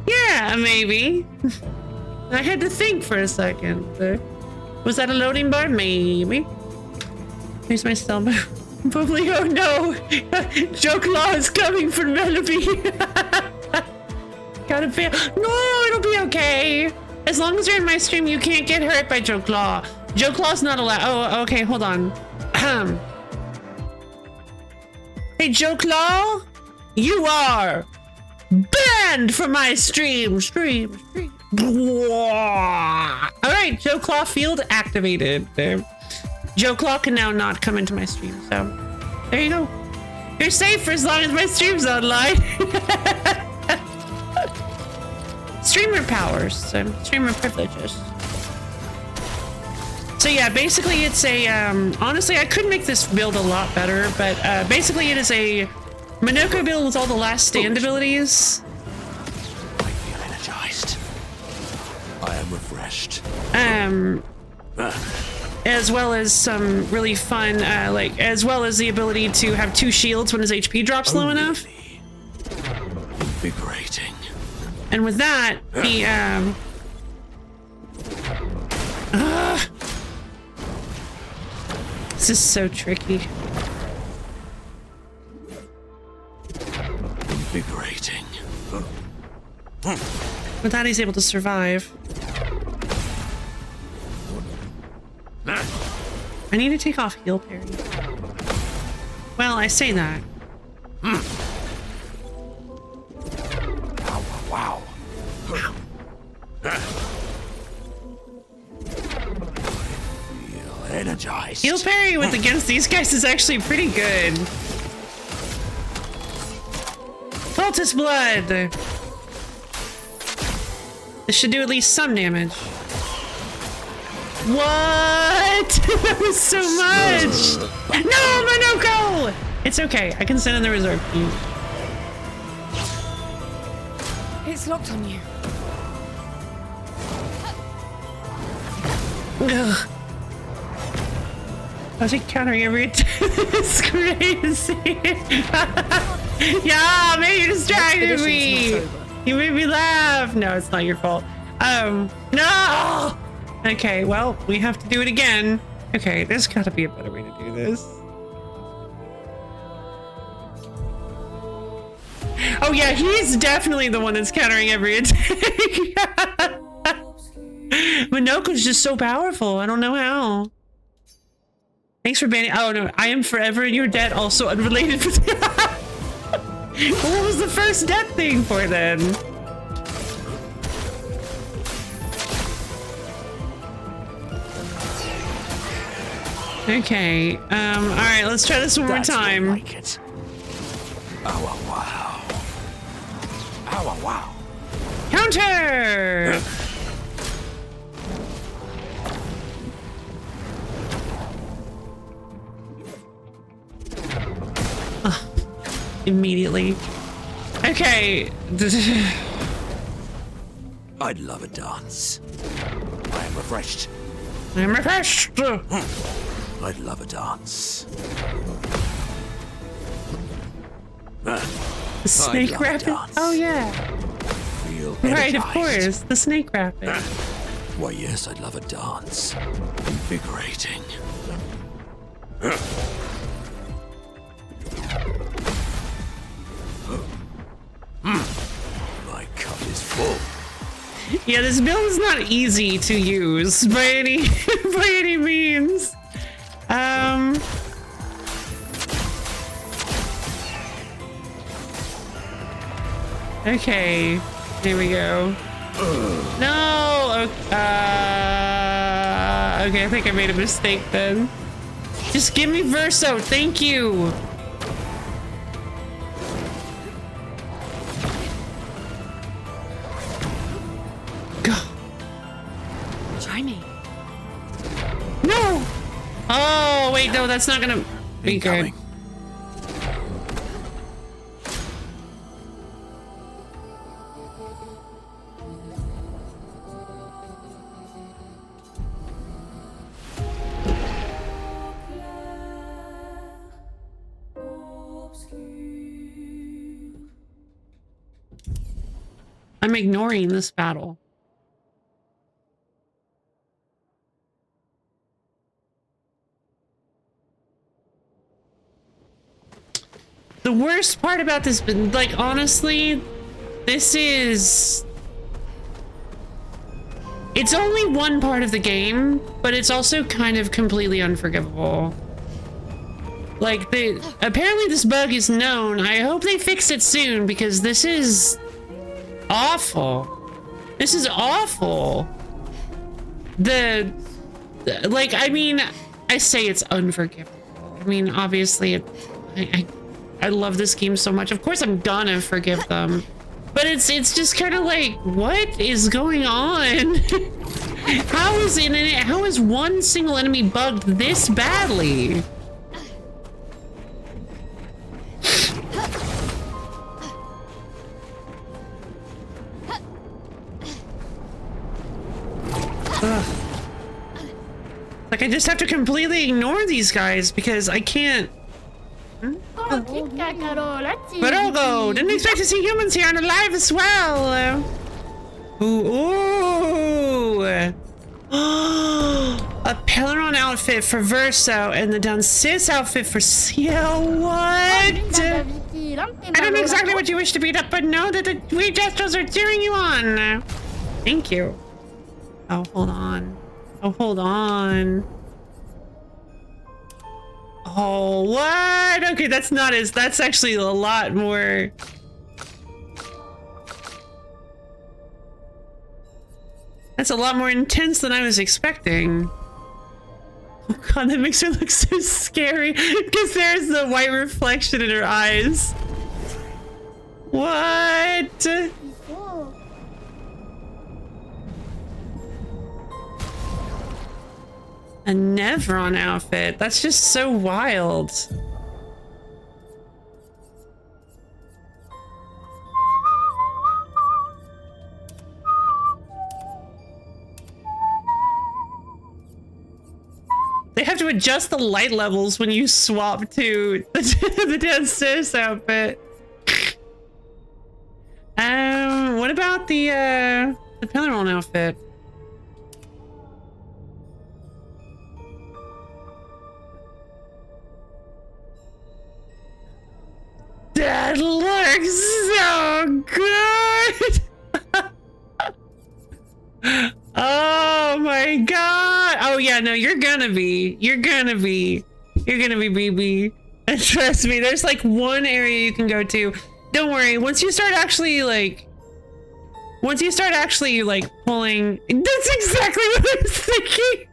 Yeah, maybe. I had to think for a second. Was that a loading bar? Maybe. Here's my cell phone. Probably. Oh no! Joe Claw is coming for Melody. Gotta fail. No, it'll be okay. As long as you're in my stream, you can't get hurt by Joe Claw. Joe Claw's not allowed. Oh, okay, hold on. Hey, Joe Claw, you are banned from my stream. All right, Joe Claw field activated. There. Joe Claw can now not come into my stream. So there you go. You're safe for as long as my stream's online. Streamer powers, streamer privileges. So yeah, basically it's a, honestly I could make this build a lot better, but basically it is a Minoko build with all the last stand abilities. I feel energized. I am refreshed. As well as some really fun, as well as the ability to have 2 shields when his HP drops low enough. Invigorating. And with that, he, this is so tricky. Invigorating. With that, he's able to survive. I need to take off heal parry. Well, I say that. Wow. Feel energized. Heal parry with against these guys is actually pretty good. Cultist blood. This should do at least some damage. What? That was so much. No, Minoko! It's okay. I can send in the reserve team. It's locked on you. Ugh. I was like countering every attack. It's crazy. Yeah, man, you distracted me. You made me laugh. No, it's not your fault. No. Okay, well, we have to do it again. Okay, there's gotta be a better way to do this. Oh yeah, he's definitely the one that's countering every attack. Minoko's just so powerful. I don't know how. Thanks for banning. Oh no, I am forever in your debt. Also unrelated. What was the first debt thing for then? Okay. All right. Let's try this one more time. More like it. Oh wow. Oh wow. Counter. Immediately. Okay. I'd love a dance. I am refreshed. I'm refreshed. I'd love a dance. The snake love a rabbit. dance. Oh yeah. Feel Right, of energized. course. The snake rabbit. Why, yes, I'd love a dance. Invigorating. My cup is full. Yeah, this build is not easy to use by any by any means. Okay, here we go. No. Okay, I think I made a mistake then. Just give me Verso, thank you. Go. Try me. No. Oh wait, no, that's not gonna be good. Incoming. I'm ignoring this battle. The worst part about this, like, honestly, this is... It's only one part of the game, but it's also kind of completely unforgivable. Like, apparently this bug is known. I hope they fix it soon, because this is awful. This is awful. Like, I mean, I say it's unforgivable. I mean, obviously, I love this game so much. Of course I'm gonna forgive them. But it's just kind of like, what is going on? How is one single enemy bugged this badly? Ugh. Like, I just have to completely ignore these guys because I can't. Barogo! Didn't expect to see humans here and alive as well! Ooh! A Peleron outfit for Verso and the Dansis outfit for Ciel. What? I don't know exactly what you wish to beat up, but know that the Wee Jestros are cheering you on! Thank you. Oh, hold on. Oh, hold on. Oh, what? Okay, that's actually a lot more. That's a lot more intense than I was expecting. Oh god, that makes her look so scary because there's the white reflection in her eyes. What? A Nevron outfit. That's just so wild. They have to adjust the light levels when you swap to the Dancer's outfit. What about the Peleron outfit? That looks so good! Oh my god! Oh yeah, no, you're gonna be BB. And trust me, there's like one area you can go to. Don't worry, once you start actually pulling, that's exactly what I was thinking!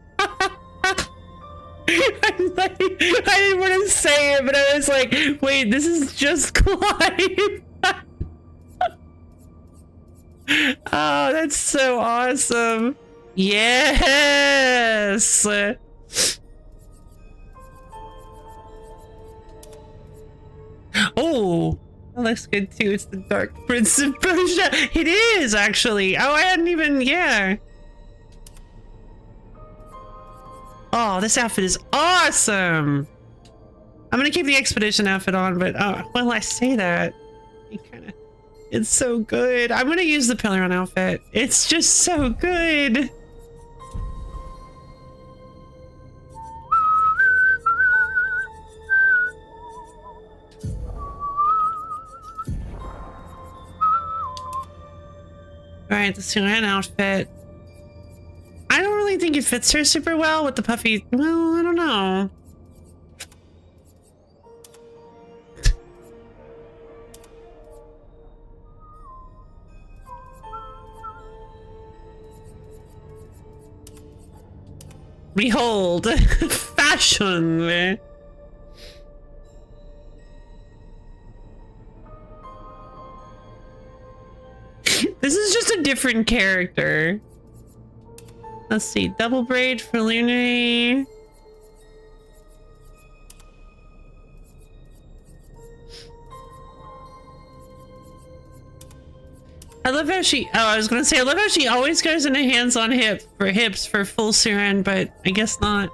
I'm like, I didn't want to say it, but I was like, wait, this is just Clive. Oh, that's so awesome. Yes. Oh, that looks good too. It's the Dark Prince of Persia. It is actually. Oh, I hadn't even, yeah. Oh, this outfit is awesome. I'm gonna keep the expedition outfit on, but well, I say that, it's so good. I'm gonna use the Pillaron outfit. It's just so good. All right, the Siren outfit. I don't really think it fits her super well with the puffy. Well, I don't know. Behold, fashion. This is just a different character. Let's see, double braid for Lune. I love how she, I was gonna say, I love how she always goes into hips for full Siren, but I guess not.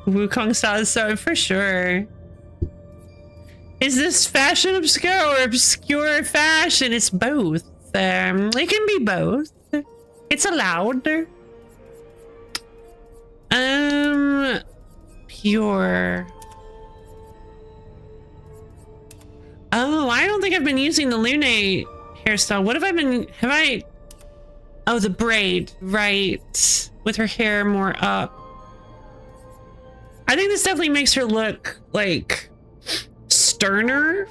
Wukong style is so for sure. Is this fashion obscure or obscure fashion? It's both. It can be both. It's allowed. Pure. Oh, I don't think I've been using the Lune hairstyle. What have I been, oh, the braid, right. With her hair more up. I think this definitely makes her look like sterner.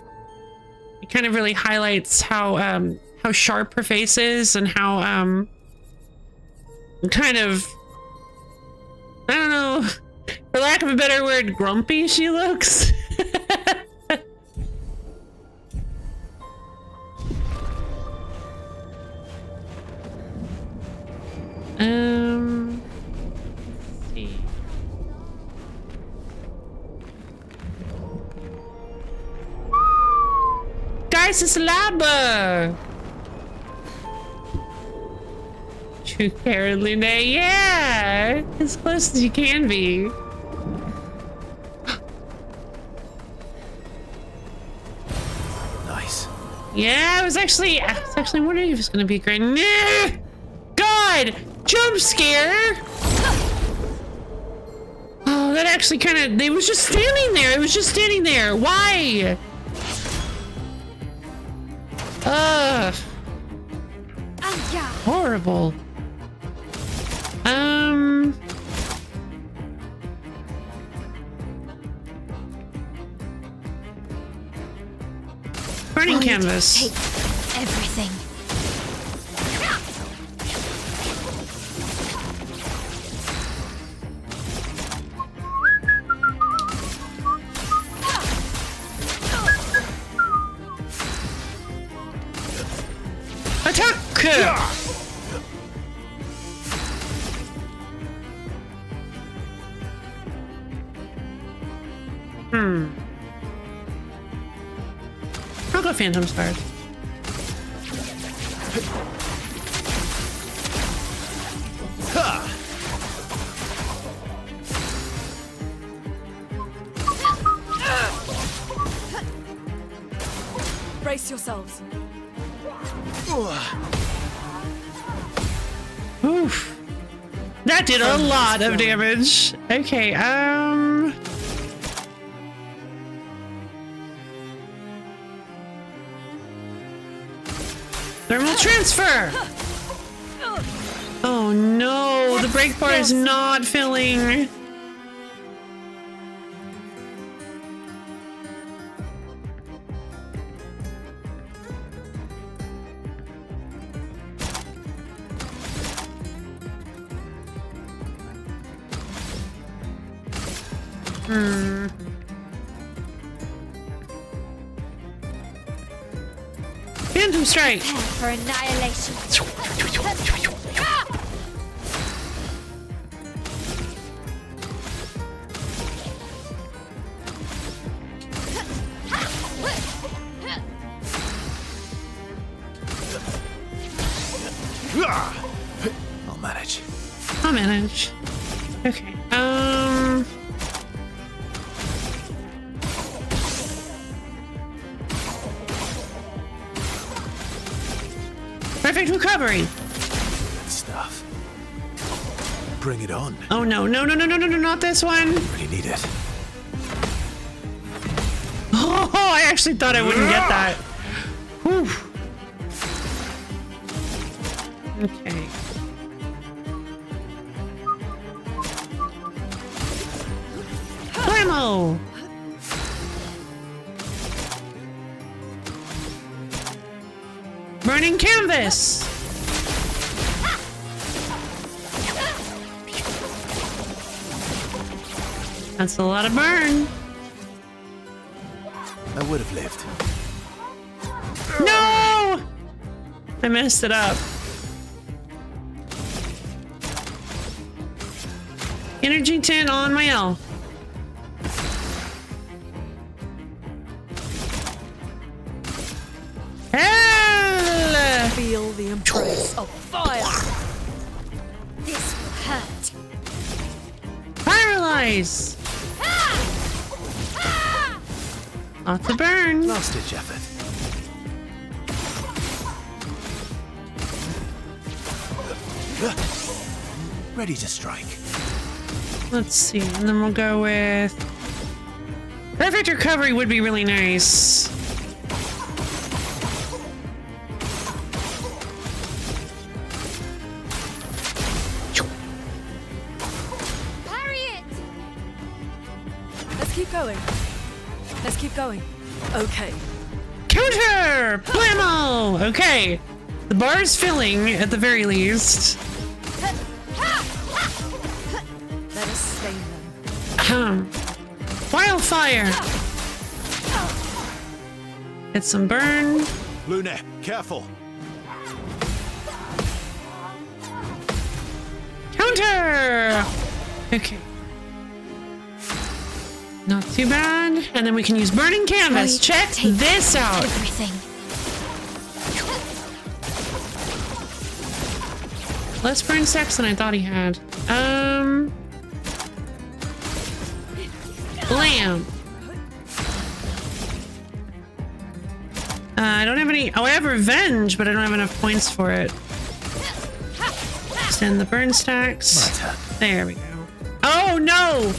It kind of really highlights how sharp her face is and how, kind of, I don't know, for lack of a better word, grumpy she looks. Let's see. Guys, it's Laba! True Carolina, yeah! As close as you can be. Nice. Yeah, I was actually wondering if it's gonna be great. Nah! God! Jump scare! Oh, that actually kind of, they was just standing there. It was just standing there. Why? Ugh. Horrible. Burning canvas. Take everything. Attack! I'll go Phantom Stars. Brace yourselves. Oof. That did a lot of damage. Okay, thermal transfer! Oh no, the brake bar is not filling. Phantom strike. Prepare for annihilation. I'll manage. I'll manage. Okay. Perfect recovery. Good stuff. Bring it on. Oh no, no, no, no, no, no, no, not this one. Really need it. Oh, I actually thought I wouldn't get that. Whew. Okay. Blammo! Burning canvas! That's a lot of burn. I would have lived. No! I messed it up. Energy 10 on my L. Hell! Feel the embrace of fire. This will hurt. Paralyze! Lots of burn. Last ditch effort. Ready to strike. Let's see, and then we'll go with... Perfect recovery would be really nice. Parry it! Let's keep going. Let's keep going. Okay. Counter! Blammo! Okay. The bar is filling, at the very least. Let us stain them. Wildfire! Get some burn. Luna, careful. Counter! Okay. Not too bad. And then we can use burning canvas. Check this out. Everything. Less burn stacks than I thought he had. Blam. I don't have any. Oh, I have revenge, but I don't have enough points for it. Extend the burn stacks. There we go. Oh no!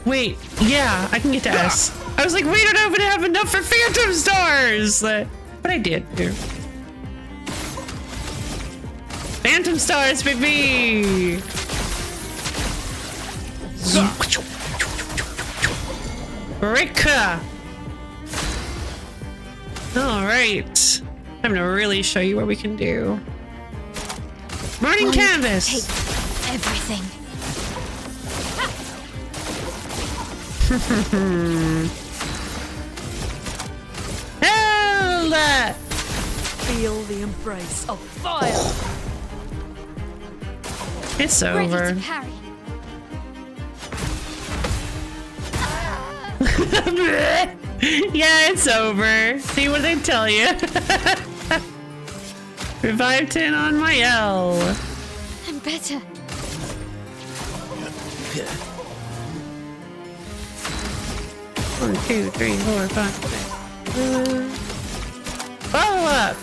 Wait, yeah, I can get to S. I was like, we don't even have enough for Phantom Stars! But I did, too. Phantom Stars, baby! Rika! Alright. Time to really show you what we can do. Burning canvas! Take everything. Hell! Feel the embrace of fire. It's Ready over. to parry. Yeah, it's over. See what they tell you. Revive 10 on my L. I'm better. One, two, three, four, five, six. Follow up.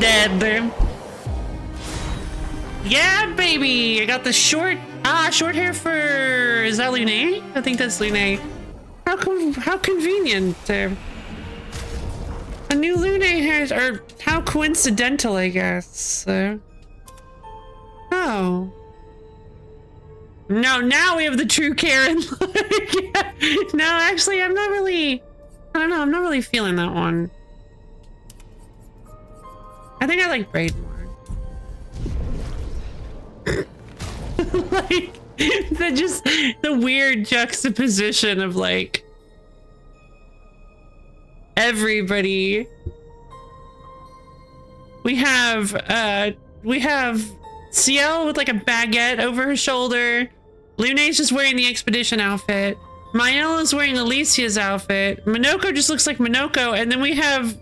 Dead. Yeah, baby. I got the short hair for. Is that Lune? I think that's Lune. How convenient. A new Lune has, or how coincidental, I guess. Oh. No, now we have the true Karen look. No, actually, I'm not really. I don't know. I'm not really feeling that one. I think I like Braid more. Like, The weird juxtaposition of like everybody. We have Ciel with like a baguette over her shoulder. Lune's just wearing the expedition outfit. Mael is wearing Alicia's outfit. Minoko just looks like Minoko, and then we have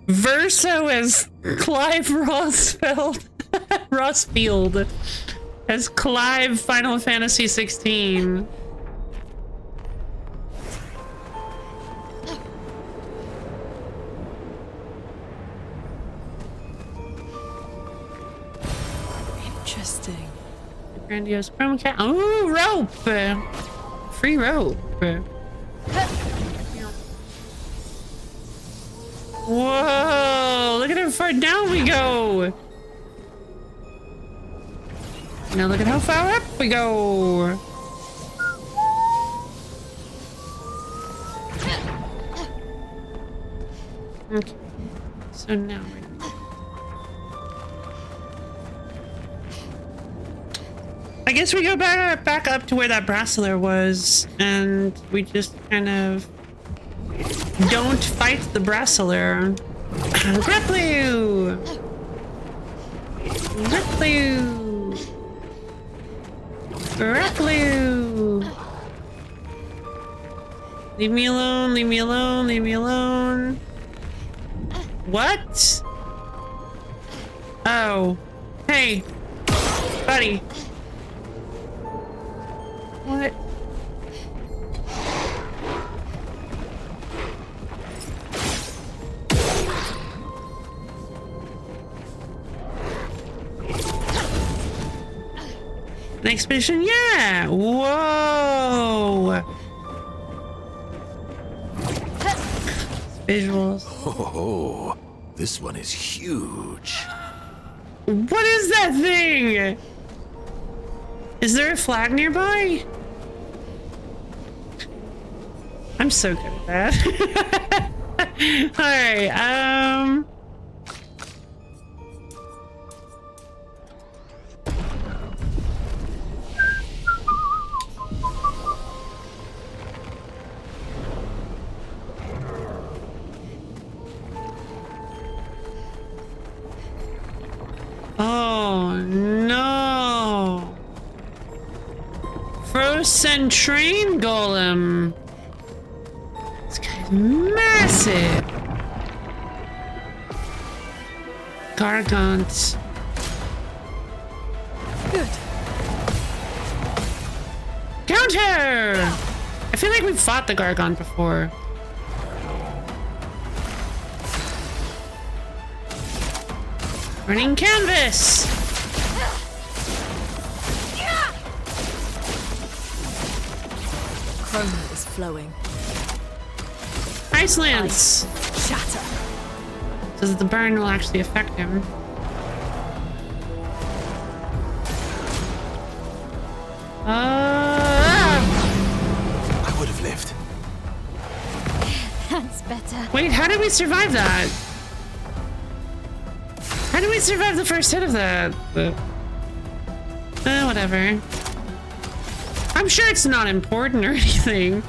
Verso as Clive Rossfield as Clive Final Fantasy 16. Interesting. Grandiose chroma cat. Oh, rope! Free rope. Whoa! Look at how far down we go! Now look at how far up we go! Okay. So now we're... I guess we go back up to where that bracelet was, and we just kind of don't fight the bracelet. Grapple! Grapple! Grapple! Leave me alone, leave me alone, leave me alone. What? Oh. Hey. Buddy. What? An expedition? Yeah! Whoa! Visuals. Oh, this one is huge. What is that thing? Is there a flag nearby? I'm so good at that. Alright, oh no. Frozen train golem. This guy's massive. Gargant. Good. Counter! I feel like we've fought the Gargant before. Running canvas! Chrome is flowing. Ice Lance! Shatter. So that the burn will actually affect him. I would have lived. That's better. Wait, how did we survive that? How did we survive the first hit of that? Whatever. I'm sure it's not important or anything.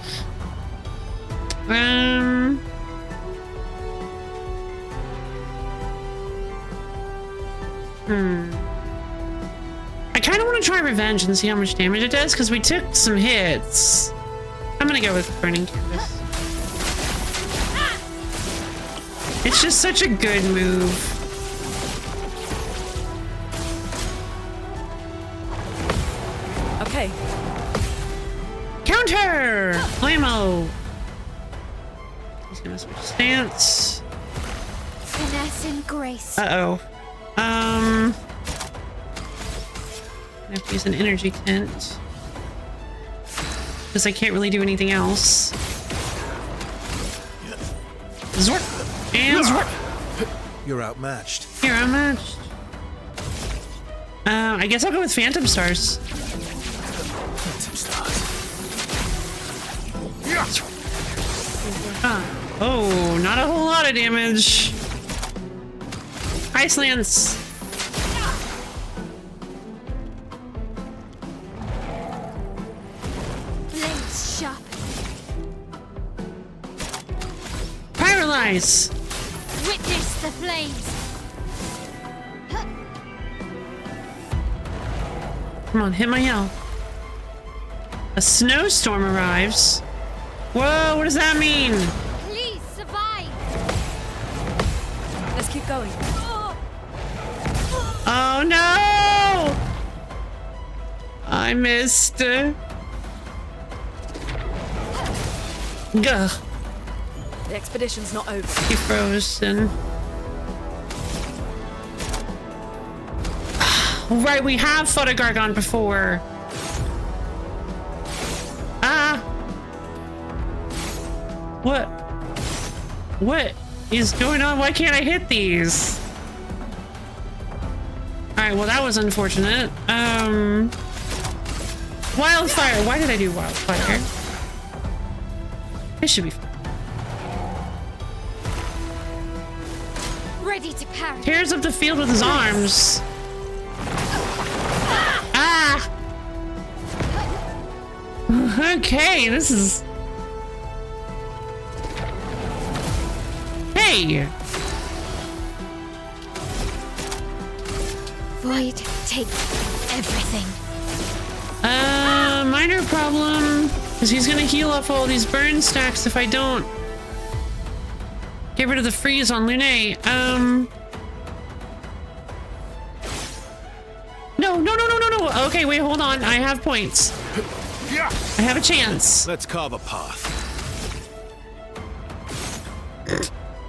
I kind of want to try revenge and see how much damage it does because we took some hits. I'm gonna go with burning canvas. It's just such a good move. Okay. Counter! Blammo! He's gonna switch stance. Finesse and grace. Uh-oh. I have to use an energy tent. Because I can't really do anything else. Zork! And Zork! You're outmatched. Here, I'm matched. I guess I'll go with Phantom Stars. Phantom stars. Oh, not a whole lot of damage. Ice Lance. allies. Witness the flames. Come on, hit my yell. A snowstorm arrives. Whoa, what does that mean? Please survive. Let's keep going. Oh no! I missed. Gah. The expedition's not over. He frozen. Right, we have fought a Gargon before. Ah! What is going on? Why can't I hit these? Alright, well that was unfortunate. Wildfire! Why did I do wildfire? This should be fun. Ready to parry. Tears up the field with his arms. Ah! Okay, this is... Hey! Void, take everything. Minor problem. Because he's gonna heal off all these burn stacks if I don't get rid of the freeze on Lune. No. Okay, wait, hold on. I have points. I have a chance. Let's carve a path.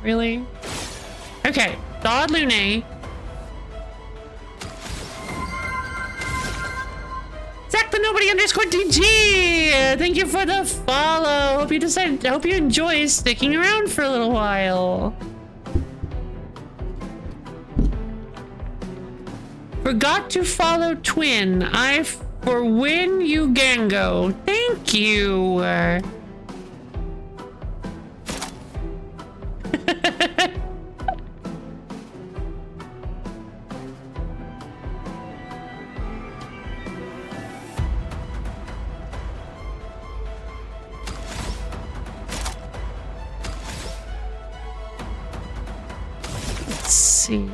Really? Okay. God Lune. Zach the Nobody _DG! Thank you for the follow. Hope you enjoy sticking around for a little while. Forgot to follow Twin. I for win you Gango. Thank you. Let's see.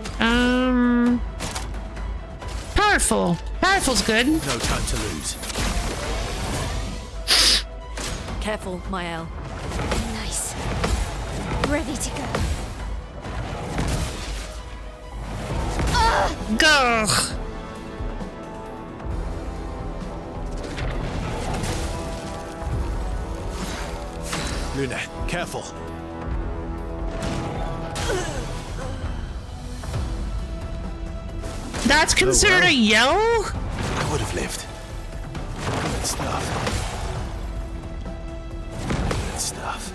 Powerful. Powerful's good. No time to lose. Careful, Mael. Nice. Ready to go. Go. Luna, careful. That's considered a yell? I would have lived. Good stuff. Good stuff.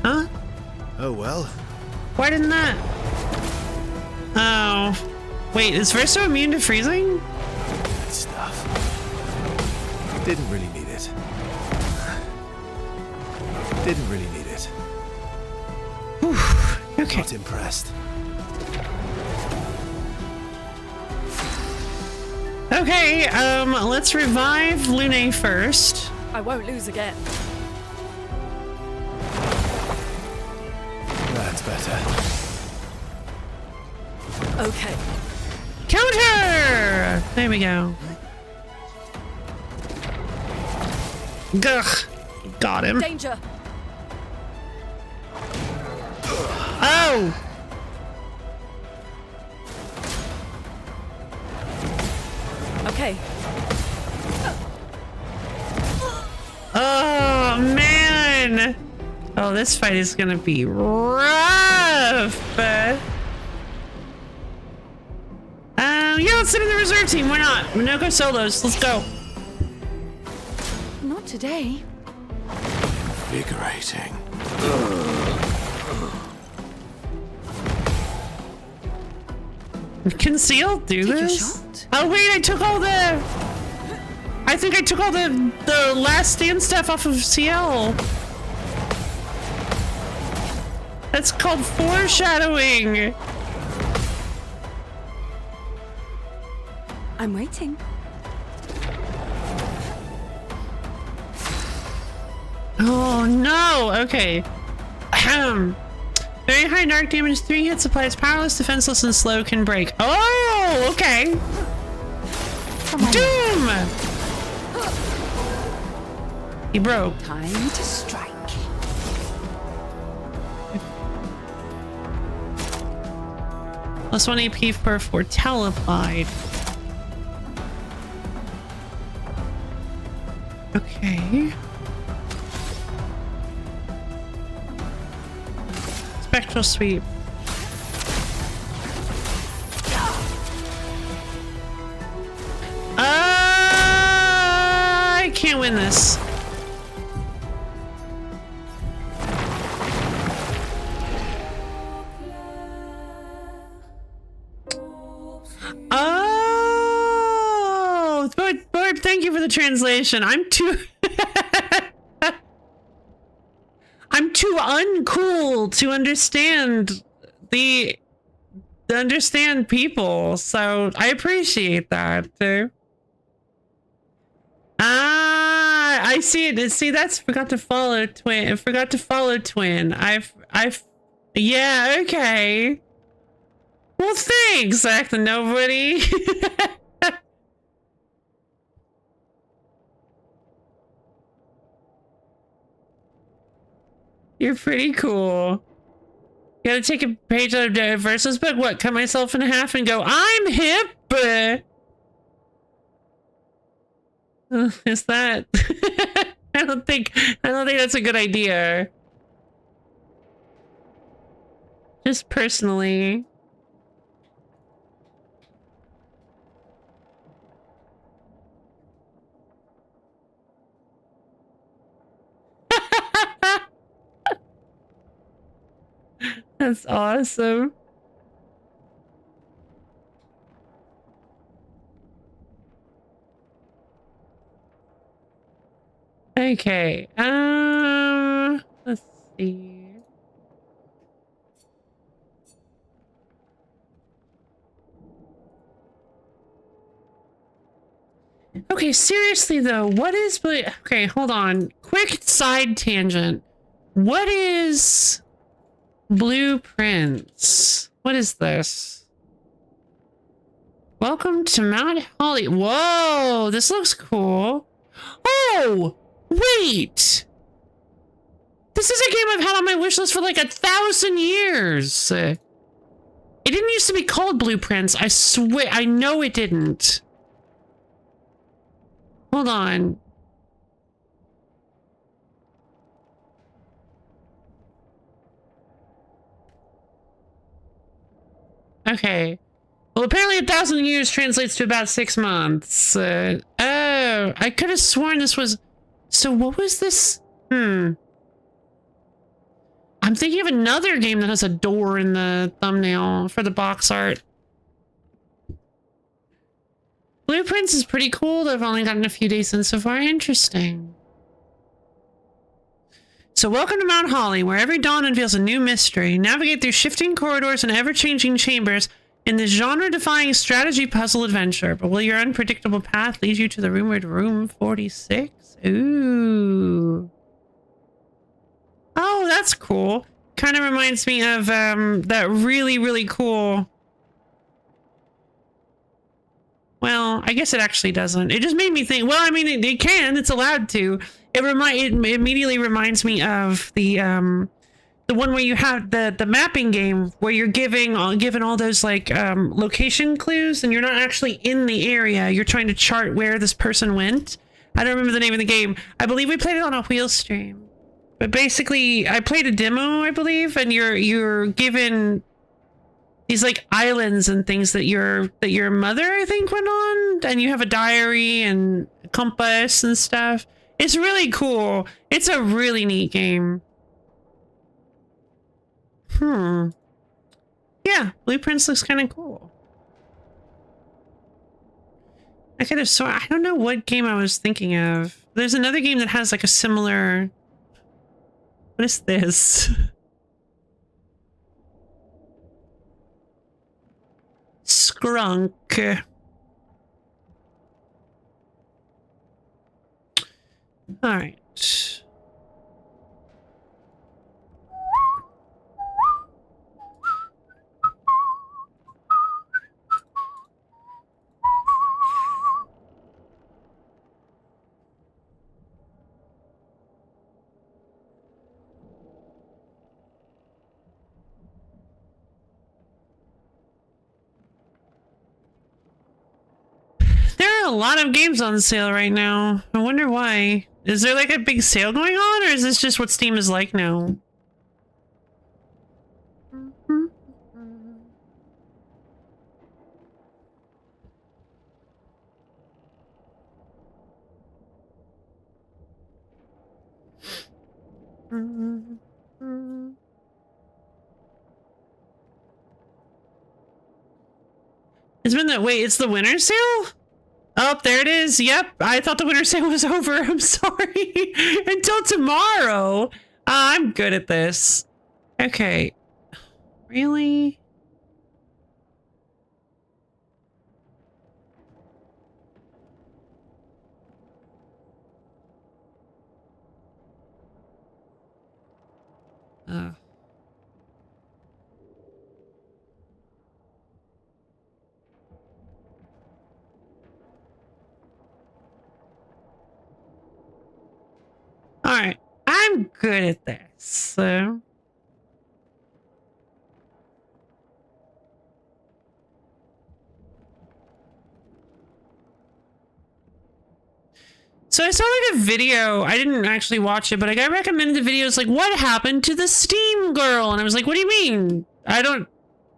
Huh? Oh well. Why didn't that? Oh. Wait, is Verso immune to freezing? Good stuff. Didn't really need it. Didn't really need it. Whew. Okay. Not impressed. Okay, let's revive Lune first. I won't lose again. That's better. Okay. Counter! There we go. Gugh. Got him. Danger. Oh! Okay. Oh, man! Oh, this fight is gonna be rough! Yeah, let's sit in the reserve team. Why not? Minoko solos. Let's go. Not today. Invigorating. Can Seal do Take your this? shot. Oh wait, I think I took all the last stand stuff off of CL. That's called foreshadowing. I'm waiting. Oh no, okay. Very high dark damage, 3 hits applies powerless, defenseless, and slow can break. Oh, okay. Doom! He broke. Time to strike. Plus 1 AP per foretell applied. Okay. Spectral sweep. I can't win this. Oh, Barb, thank you for the translation. I'm too I'm too uncool to understand understand people, so I appreciate that too. Ah, I see it. See, that's forgot to follow twin. Forgot to follow twin. Yeah, okay. Well, thanks, Act Nobody. You're pretty cool. You gotta take a page out of Versa's book. What? Cut myself in half and go, I'm hip. Is that? I don't think that's a good idea. Just personally. That's awesome. Okay. Let's see. Okay, seriously though, what is okay, hold on. Quick side tangent. What is blueprints? What is this? Welcome to Mount Holly. Whoa, this looks cool. Oh, wait. This is a game I've had on my wish list for like 1,000 years. It didn't used to be called Blueprints. I swear, I know it didn't. Hold on. Okay. Well, apparently 1,000 years translates to about 6 months. Oh, I could have sworn this was... So what was this? I'm thinking of another game that has a door in the thumbnail for the box art. Blueprints is pretty cool. I've only gotten a few days in so far. Interesting. So welcome to Mount Holly, where every dawn unveils a new mystery. Navigate through shifting corridors and ever-changing chambers in this genre-defying strategy puzzle adventure. But will your unpredictable path lead you to the rumored Room 46? Ooh. Oh, that's cool. Kind of reminds me of that really, really cool... Well, I guess it actually doesn't. It just made me think, well, I mean, it can. It's allowed to. It immediately reminds me of the one where you have the mapping game where you're given all those like location clues and you're not actually in the area. You're trying to chart where this person went. I don't remember the name of the game. I believe we played it on a wheel stream. But basically, I played a demo, I believe, and you're given these like islands and things that your mother, I think, went on, and you have a diary and a compass and stuff. It's really cool. It's a really neat game. Yeah, Blueprints looks kind of cool. I could have sworn, I don't know what game I was thinking of. There's another game that has like a similar... What is this? Skrunk. All right. lot of games on sale right now. I wonder why. Is there like a big sale going on, or is this just what Steam is like now? It's been that wait, it's the winter sale? Oh, there it is. Yep. I thought the winter sale was over. I'm sorry. Until tomorrow. I'm good at this. Okay. Really? Ugh. All right, I'm good at this. So I saw like a video. I didn't actually watch it, but I got recommended the videos like what happened to the Steam girl, and I was like, what do you mean? I don't.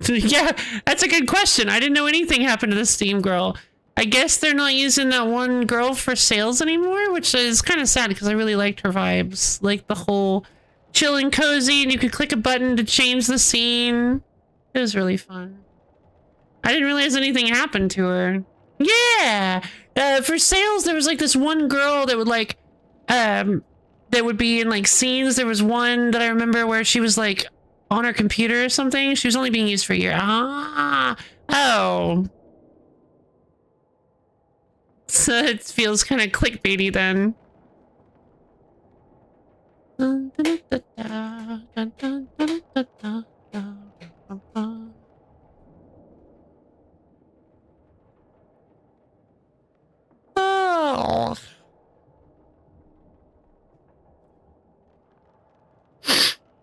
Yeah, that's a good question. I didn't know anything happened to the Steam girl. I guess they're not using that one girl for sales anymore, which is kind of sad because I really liked her vibes. Like the whole chill and cozy, and you could click a button to change the scene. It was really fun. I didn't realize anything happened to her. Yeah! For sales, there was like this one girl that would like, that would be in like scenes. There was one that I remember where she was like on her computer or something. She was only being used for a year. Ah! Oh. So it feels kind of clickbaity then. Oh.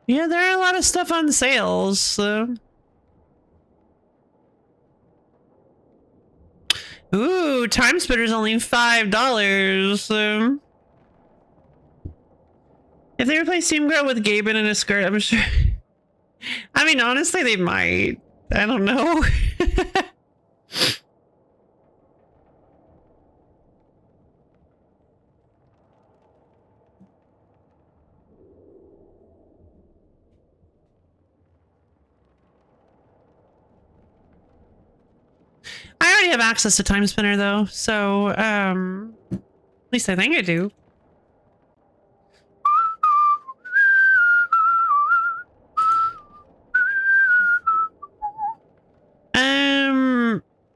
Yeah, there are a lot of stuff on sales, so. Ooh, Time Spitter's only $5. If they replace Team Girl with Gaben in a skirt, I'm sure. I mean, honestly, they might. I don't know. I already have access to Time Spinner though, so at least I think I do.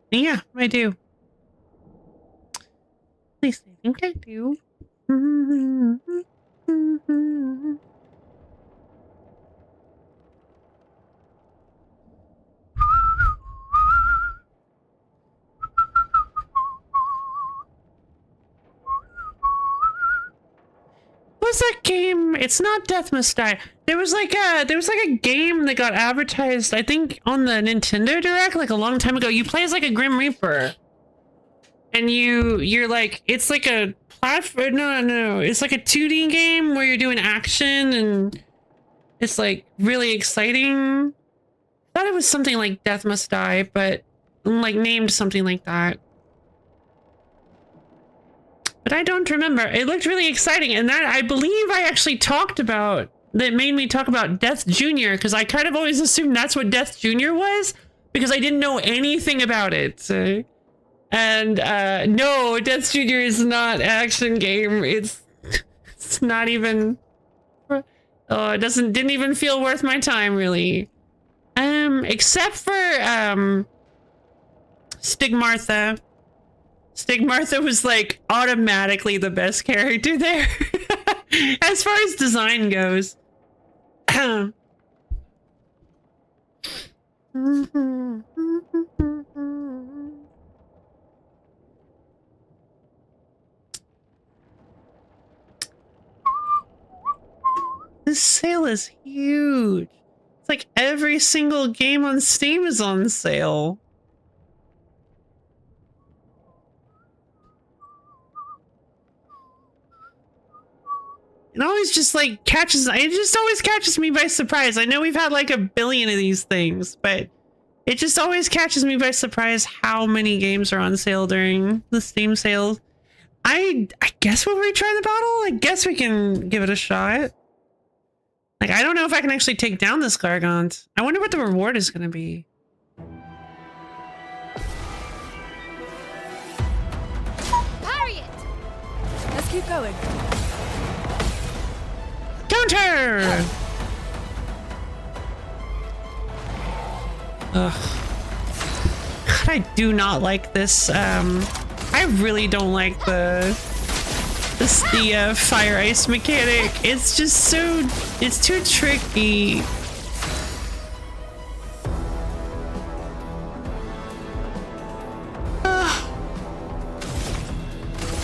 Yeah, I do. At least I think I do. What's that game? It's not Death Must Die. There was like a game that got advertised, I think, on the Nintendo Direct like a long time ago. You play as like a Grim Reaper, and you're like, it's like a platform. No, it's like a 2D game where you're doing action, and it's like really exciting. I thought it was something like Death Must Die, but like named something like that. But I don't remember. It looked really exciting, and that I believe I actually talked about. That made me talk about Death Jr. because I kind of always assumed that's what Death Jr. was because I didn't know anything about it. And no, Death Jr. is not an action game. It's not even. Oh, it didn't even feel worth my time really. Except for Stigmartha. Stigmartha was like automatically the best character there as far as design goes. This sale is huge. It's like every single game on Steam is on sale. It always just like it just always catches me by surprise. I know we've had like a billion of these things, but it just always catches me by surprise how many games are on sale during the Steam sales. I guess we'll retry the battle. I guess we can give it a shot. Like, I don't know if I can actually take down this Gargant. I wonder what the reward is going to be. Parry it! Let's keep going. Counter! Ugh. God, I do not like this. I really don't like the fire ice mechanic. It's just so, it's too tricky.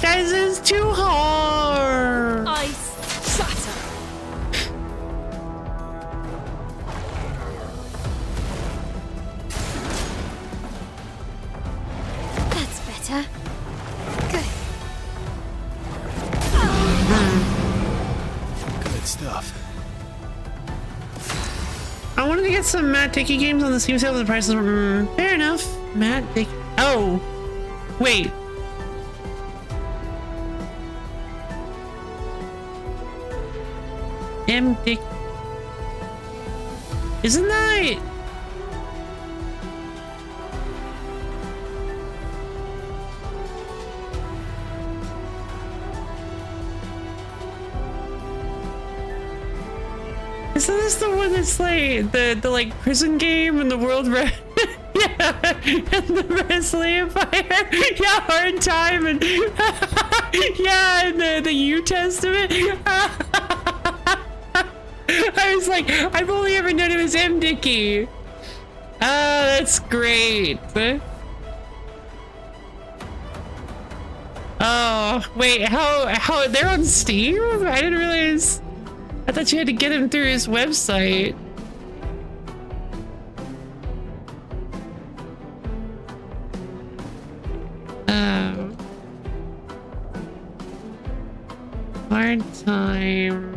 Guys, it's too hard. Ice shatter. That's better. Good. Good stuff. I wanted to get some Matt Dickey games on the Steam sale, but the prices were fair enough. Matt Dickey. Oh, wait. M. Dick. Isn't that? Isn't this the one that's like the like prison game and the world yeah, and the wrestling empire? Yeah, hard time and yeah, and the U Testament. I was like, I've only ever known him as M. Dickey. Oh, that's great. Oh, wait, how they're on Steam? I didn't realize. I thought you had to get him through his website. Hard time.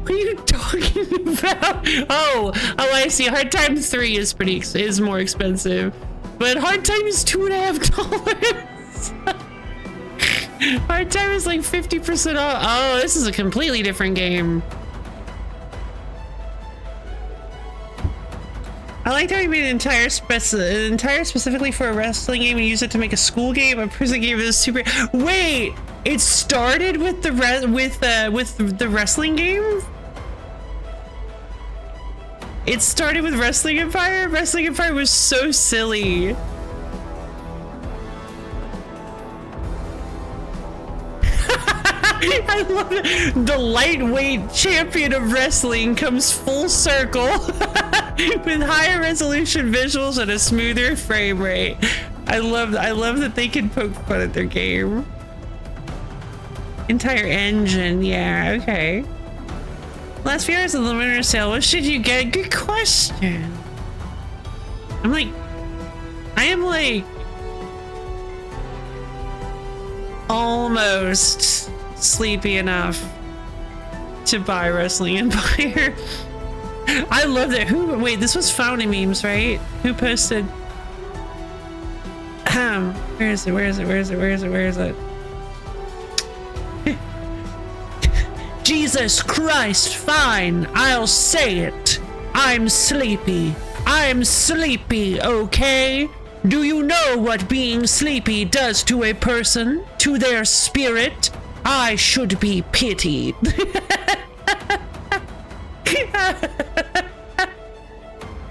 What are you talking about? Oh, I see. Hard Times 3 is more expensive, but Hard Time is $2.50. Hard Time is like 50% off. Oh, this is a completely different game. I liked how you made an entire specifically for a wrestling game and use it to make a school game, a prison game. Is super. Wait, it started with the wrestling game. It started with Wrestling Empire. Wrestling Empire was so silly. I love it. The lightweight champion of wrestling comes full circle with higher resolution visuals and a smoother frame rate. I love that they can poke fun at their game. Entire engine, yeah, okay. Last few hours of the winter sale, what should you get? Good question. I am like almost sleepy enough to buy Wrestling Empire. I love that. Wait, this was Fountain Memes, right? Who posted? Where is it? Jesus Christ, fine, I'll say it. I'm sleepy, okay? Do you know what being sleepy does to a person, to their spirit? I should be pitied.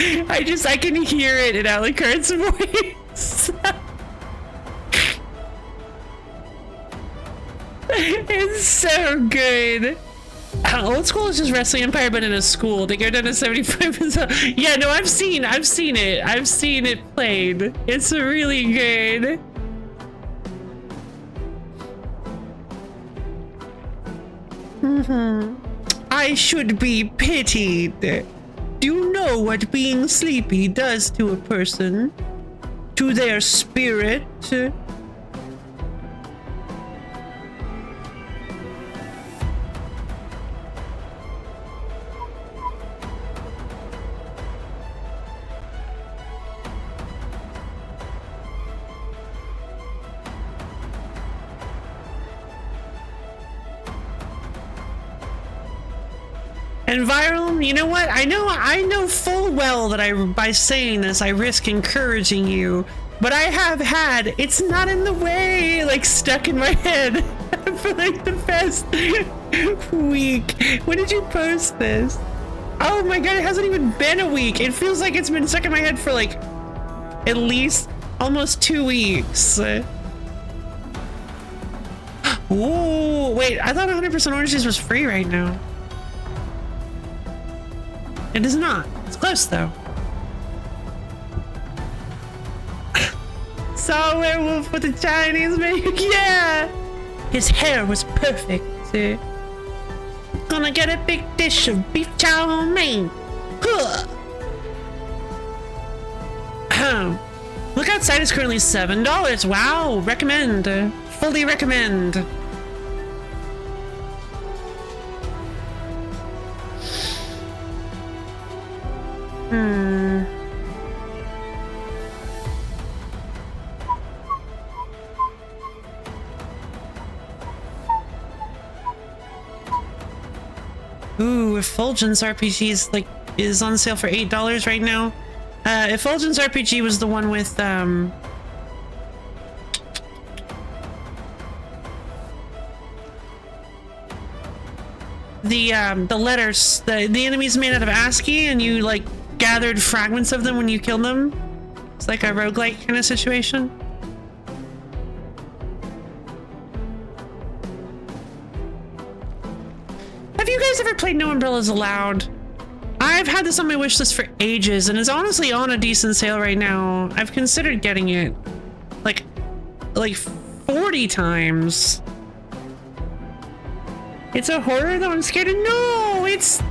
I can hear it in Alucard's voice. It's so good. Old school is just Wrestling Empire, but in a school. They go down to 75%. Yeah, no, I've seen it. I've seen it played. It's really good. I should be pitied. Do you know what being sleepy does to a person? To their spirit? And viral, you know what? I know full well that by saying this, I risk encouraging you. But I have had "it's not in the way" like stuck in my head for like the past week. When did you post this? Oh my god, it hasn't even been a week. It feels like it's been stuck in my head for like at least almost 2 weeks. Ooh, wait, I thought 100% orange juice was free right now. It is not. It's close though. Saw a werewolf with a Chinese make. Yeah! His hair was perfect. Gonna get a big dish of beef chow mein. Look outside is currently $7. Wow, recommend. Fully recommend. Ooh, Effulgence RPG is on sale for $8 right now. Effulgence RPG was the one with the letters. The enemies made out of ASCII, and you like gathered fragments of them when you killed them. It's like a roguelike kind of situation. Have you guys ever played No Umbrellas Allowed? I've had this on my wish list for ages, and it's honestly on a decent sale right now. I've considered getting it like 40 times. It's a horror though. I'm scared of. No, it's.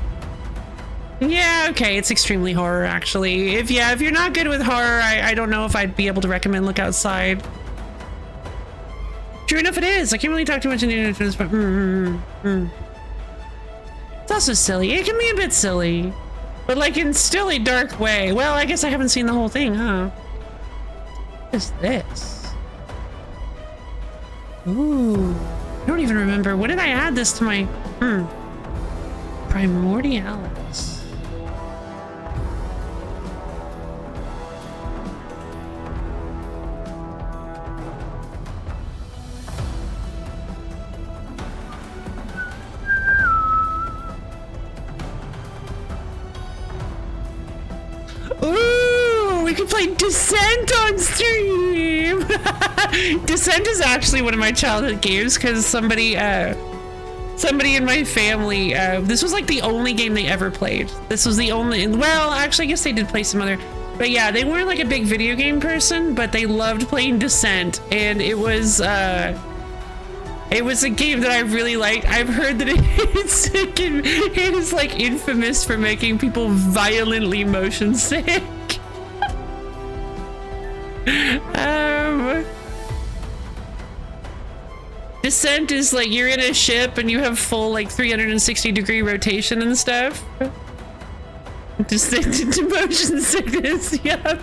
Yeah, okay, it's extremely horror actually. If you're not good with horror, I don't know if I'd be able to recommend Look Outside. True enough, it is. I can't really talk too much into this, but it's also silly. It can be a bit silly, but like in still a dark way. Well, I guess I haven't seen the whole thing, huh? What is this? Ooh, I don't even remember. When did I add this to my Primordialis? Ooh, we could play Descent on stream. Descent is actually one of my childhood games because somebody in my family, this was like the only game they ever played. This was the only, well, actually, I guess they did play some other, but yeah, they weren't like a big video game person, but they loved playing Descent, and it was a game that I really liked. I've heard that it is like infamous for making people violently motion sick. Descent is like you're in a ship and you have full like 360-degree rotation and stuff. Descent into motion sickness. Yep.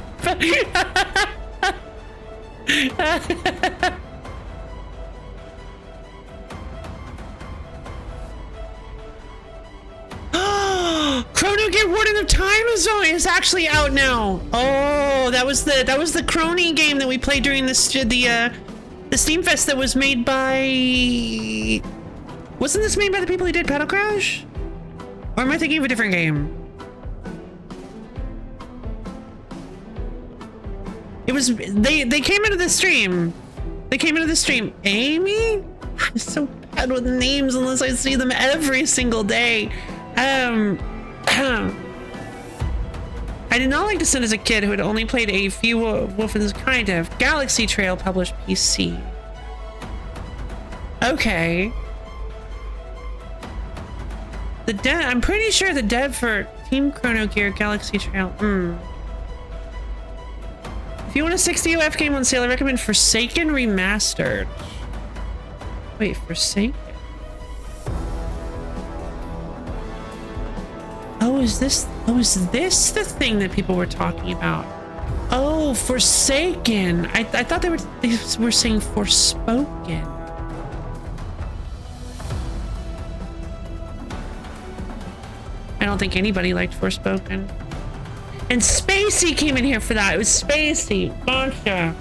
Chrono Gear Warden of Time is actually out now. Oh, that was the Crony game that we played during the Steam Fest that was made by. Wasn't this made by the people who did Battle Crash? Or am I thinking of a different game? It was they came into the stream. They came into the stream. Amy? I'm so bad with names unless I see them every single day. I did not like Descent as a kid who had only played a few Wolfen's kind of. Galaxy Trail published PC. Okay. I'm pretty sure the dev for Team Chrono Gear Galaxy Trail. If you want a 60 OF game on sale, I recommend Forsaken Remastered. Wait, Forsaken? Oh, is this the thing that people were talking about? Oh, Forsaken. I thought they were saying Forspoken. I don't think anybody liked Forspoken. And Spacey came in here for that. It was Spacey. Gotcha.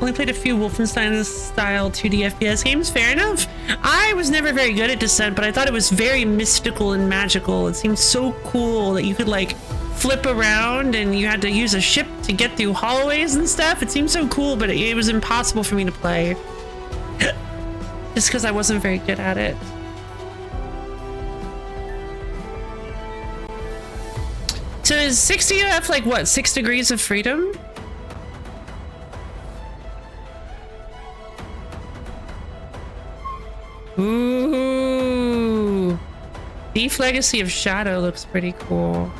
Only played a few Wolfenstein-style 2D FPS games. Fair enough. I was never very good at Descent, but I thought it was very mystical and magical. It seemed so cool that you could like flip around and you had to use a ship to get through hallways and stuff. It seemed so cool, but it was impossible for me to play. Just because I wasn't very good at it. So is 60 UF like what, 6 degrees of freedom? Ooh. Thief Legacy of Shadow looks pretty cool.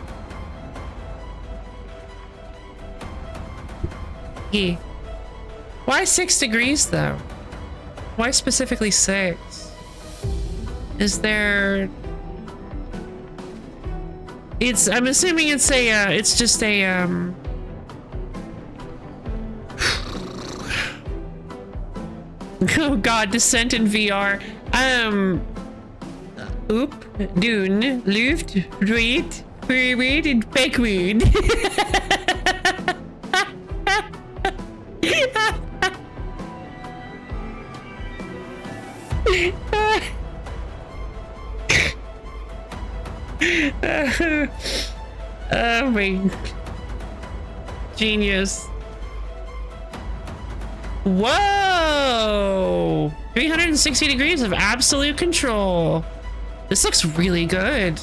Yeah. Why 6 degrees though? Why specifically 6? Is there... I'm assuming it's a, it's just a, oh god, Descent in VR. Dune, Luft, Wait, and Backward. Oh my genius. Whoa! 360 degrees of absolute control. This looks really good.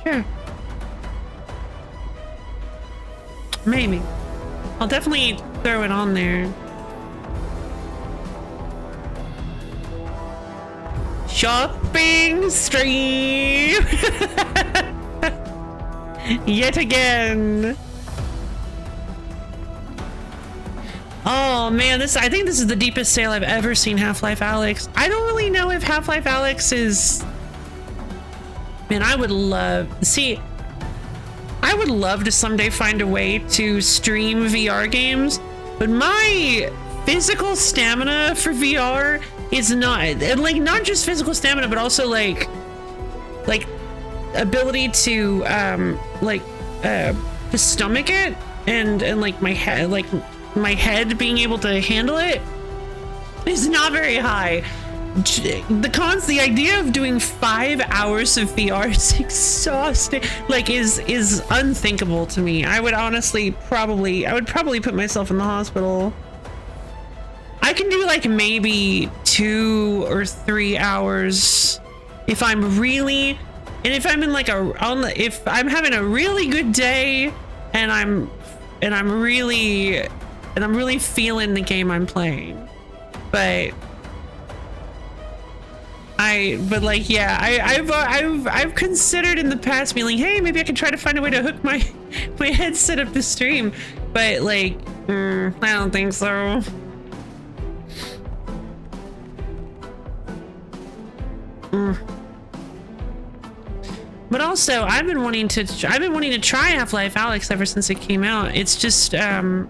Sure. Maybe. I'll definitely throw it on there. Shopping stream! Yet again. Oh man, I think this is the deepest sale I've ever seen Half-Life Alyx. I don't really know if Half-Life Alyx is... Man, I would love to someday find a way to stream VR games, but my physical stamina for VR is not, like, not just physical stamina, but also like ability to to stomach it and like my head being able to handle it is not very high. The idea of doing 5 hours of VR is exhausting, like is unthinkable to me. I would probably put myself in the hospital. I can do like maybe 2 or 3 hours if I'm really, and if I'm in like if I'm having a really good day and I'm really feeling the game I'm playing. But I've considered in the past being like, hey, maybe I could try to find a way to hook my headset up to stream, but like I don't think so. But also, I've been wanting to try Half-Life Alyx ever since it came out. It's just for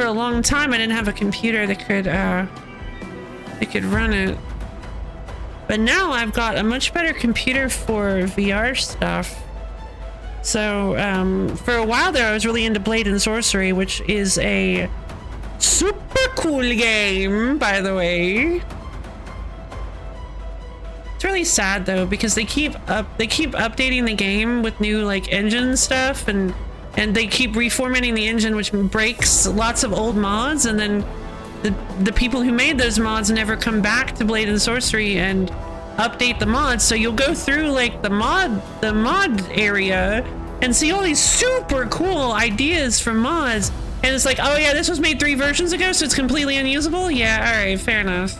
a long time I didn't have a computer that could run it. But now I've got a much better computer for VR stuff. So for a while there I was really into Blade and Sorcery, which is a super cool game, by the way. It's really sad though, because they keep updating the game with new like engine stuff, and they keep reformatting the engine, which breaks lots of old mods, and then the people who made those mods never come back to Blade and Sorcery and update the mods. So you'll go through like the mod area and see all these super cool ideas from mods, and it's like, oh yeah, this was made 3 versions ago, so it's completely unusable. Yeah, all right, fair enough.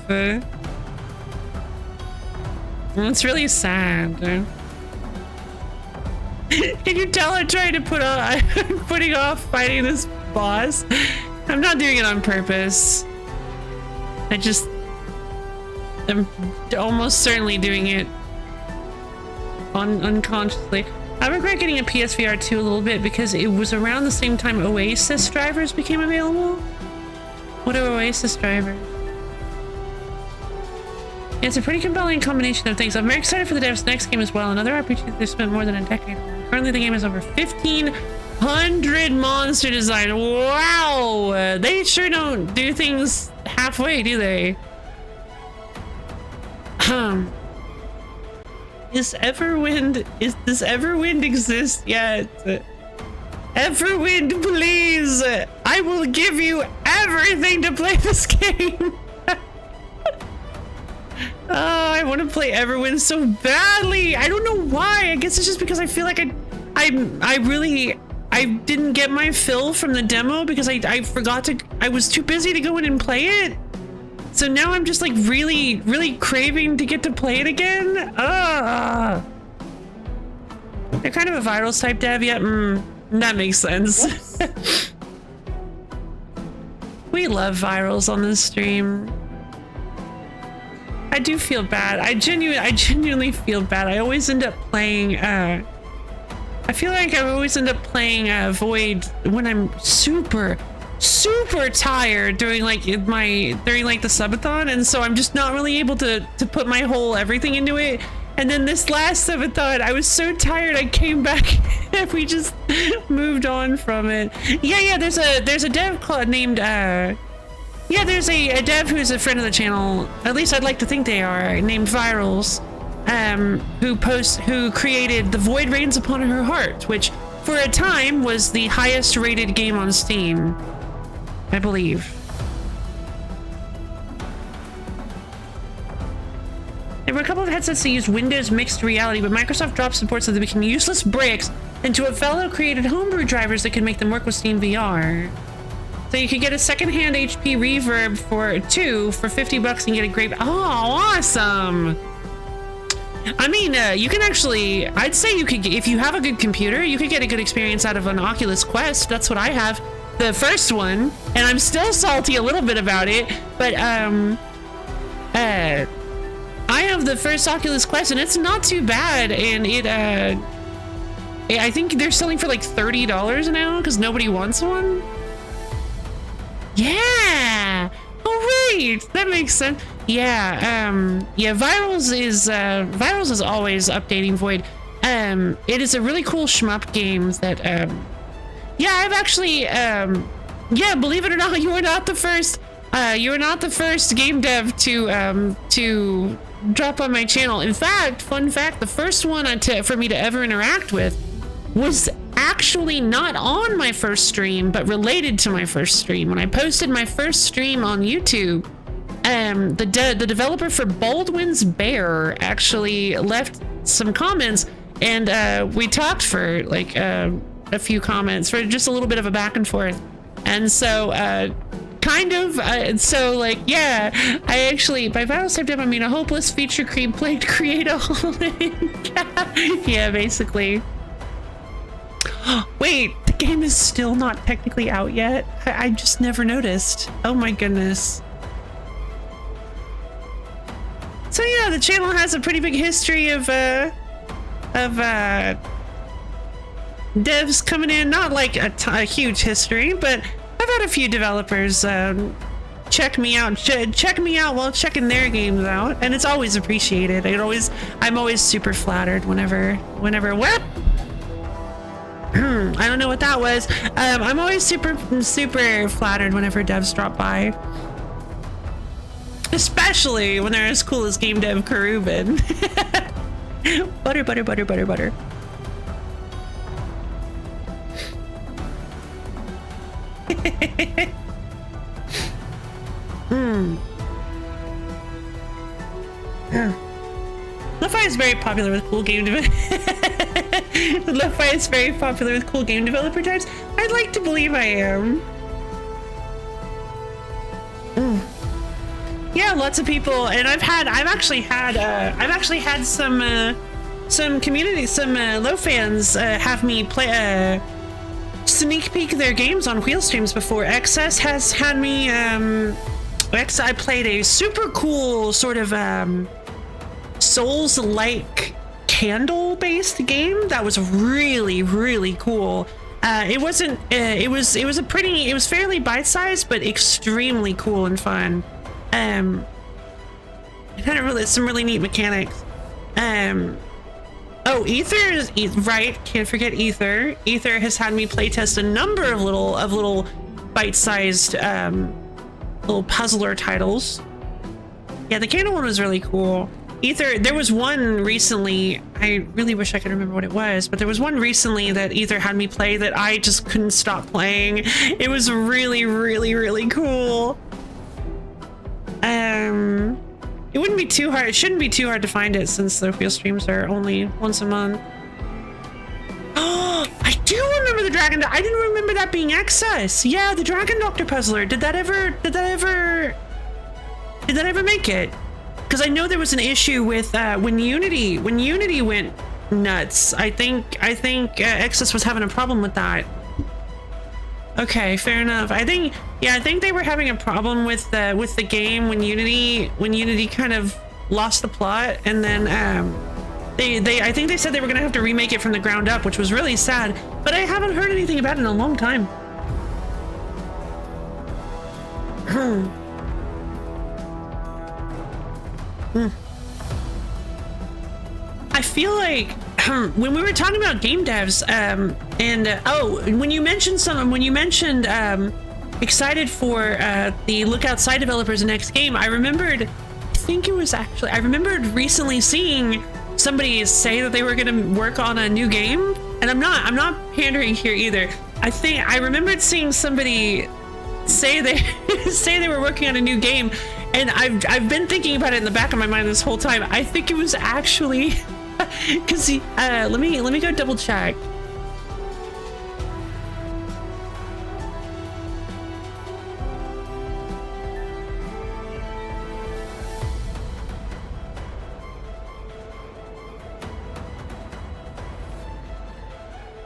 It's really sad. Can you tell I'm trying to I'm putting off fighting this boss? I'm not doing it on purpose. I'm almost certainly doing it unconsciously. I regret getting a PSVR 2 a little bit because it was around the same time Oasis drivers became available. What are Oasis drivers? It's a pretty compelling combination of things. I'm very excited for the devs' next game as well. Another RPG they spent more than a decade on. Currently, the game has over 1,500 monster design. Wow! They sure don't do things halfway, do they? Does Everwind exist yet? Everwind, please! I will give you everything to play this game! Oh, I want to play Everwind so badly. I don't know why. I guess it's just because I feel like I didn't get my fill from the demo because I forgot to. I was too busy to go in and play it. So now I'm just like really craving to get to play it again. They're kind of a virals type dev. Yeah, that makes sense. We love virals on this stream. I do feel bad. I genuinely feel bad. I always end up playing I feel like I always end up playing Void when I'm super tired during like the subathon, and so I'm just not really able to put my whole everything into it. And then this last subathon, I was so tired I came back and we just moved on from it. Yeah, there's a dev club named yeah, there's a dev who's a friend of the channel, at least I'd like to think they are, named Virals, who created The Void Rains Upon Her Heart, which for a time was the highest rated game on Steam, I believe. There were a couple of headsets that used Windows mixed reality, but Microsoft dropped support so they became useless bricks into a fellow created homebrew drivers that could make them work with Steam VR. So you could get a secondhand HP reverb for 2 for $50 and get a great. Oh, awesome! I mean, you can actually. I'd say you could, if you have a good computer, you could get a good experience out of an Oculus Quest. That's what I have, the first one, and I'm still salty a little bit about it. But I have the first Oculus Quest, and it's not too bad. And it, I think they're selling for like $30 now because nobody wants one. Yeah. Oh wait, that makes sense. Yeah. Yeah. Virals is always updating Void. It is a really cool shmup game that. Yeah, I've actually. Yeah, believe it or not, you are not the first. You are not the first game dev to drop on my channel. In fact, fun fact, the first one for me to ever interact with was actually not on my first stream, but related to my first stream. When I posted my first stream on YouTube, the developer for Baldwin's Bear actually left some comments, and we talked for like a few comments for just a little bit of a back and forth. And so so like, yeah, I actually, by Virals type dev, I mean a hopeless feature played create a whole yeah, basically. Wait, the game is still not technically out yet? I just never noticed. Oh my goodness. So yeah, the channel has a pretty big history of devs coming in. Not like a huge history, but I've had a few developers check me out while checking their games out, and it's always appreciated. I'm always super flattered whenever what? I don't know what that was. I'm always super flattered whenever devs drop by. Especially when they're as cool as game dev Karubin. Butter. Lo-fi is very popular with cool game Lo-fi is very popular with cool game developer types. I'd like to believe I am. Yeah, lots of people, and I've actually had some community, some low fans have me play sneak peek their games on wheel streams before. XS has had me I played a super cool sort of Souls-like candle-based game that was really, really cool. It wasn't. It was a pretty. It was fairly bite-sized, but extremely cool and fun. It had some really neat mechanics. Oh, Ether is right. Can't forget Ether. Ether has had me playtest a number of little bite-sized little puzzler titles. Yeah, the candle one was really cool. Ether, there was one recently, I really wish I could remember what it was, but there was one recently that Ether had me play that I just couldn't stop playing. It was really, really, really cool. It wouldn't be too hard. It shouldn't be too hard to find it since the wheel streams are only once a month. Oh, I do remember the Dragon. I didn't remember that being Excess. Yeah, the Dragon Doctor Puzzler. Did that ever make it? Because I know there was an issue with when Unity went nuts. I think Excess was having a problem with that. Okay, fair enough. I think they were having a problem with the game when Unity kind of lost the plot, and then I think they said they were gonna have to remake it from the ground up, which was really sad. But I haven't heard anything about it in a long time. I feel like when we were talking about game devs, when you mentioned excited for the Look Outside developers' next game, I remembered recently seeing somebody say that they were going to work on a new game, and I'm not pandering here either. I remembered seeing somebody say they were working on a new game, and I've been thinking about it in the back of my mind this whole time. I think it was actually because let me go double check.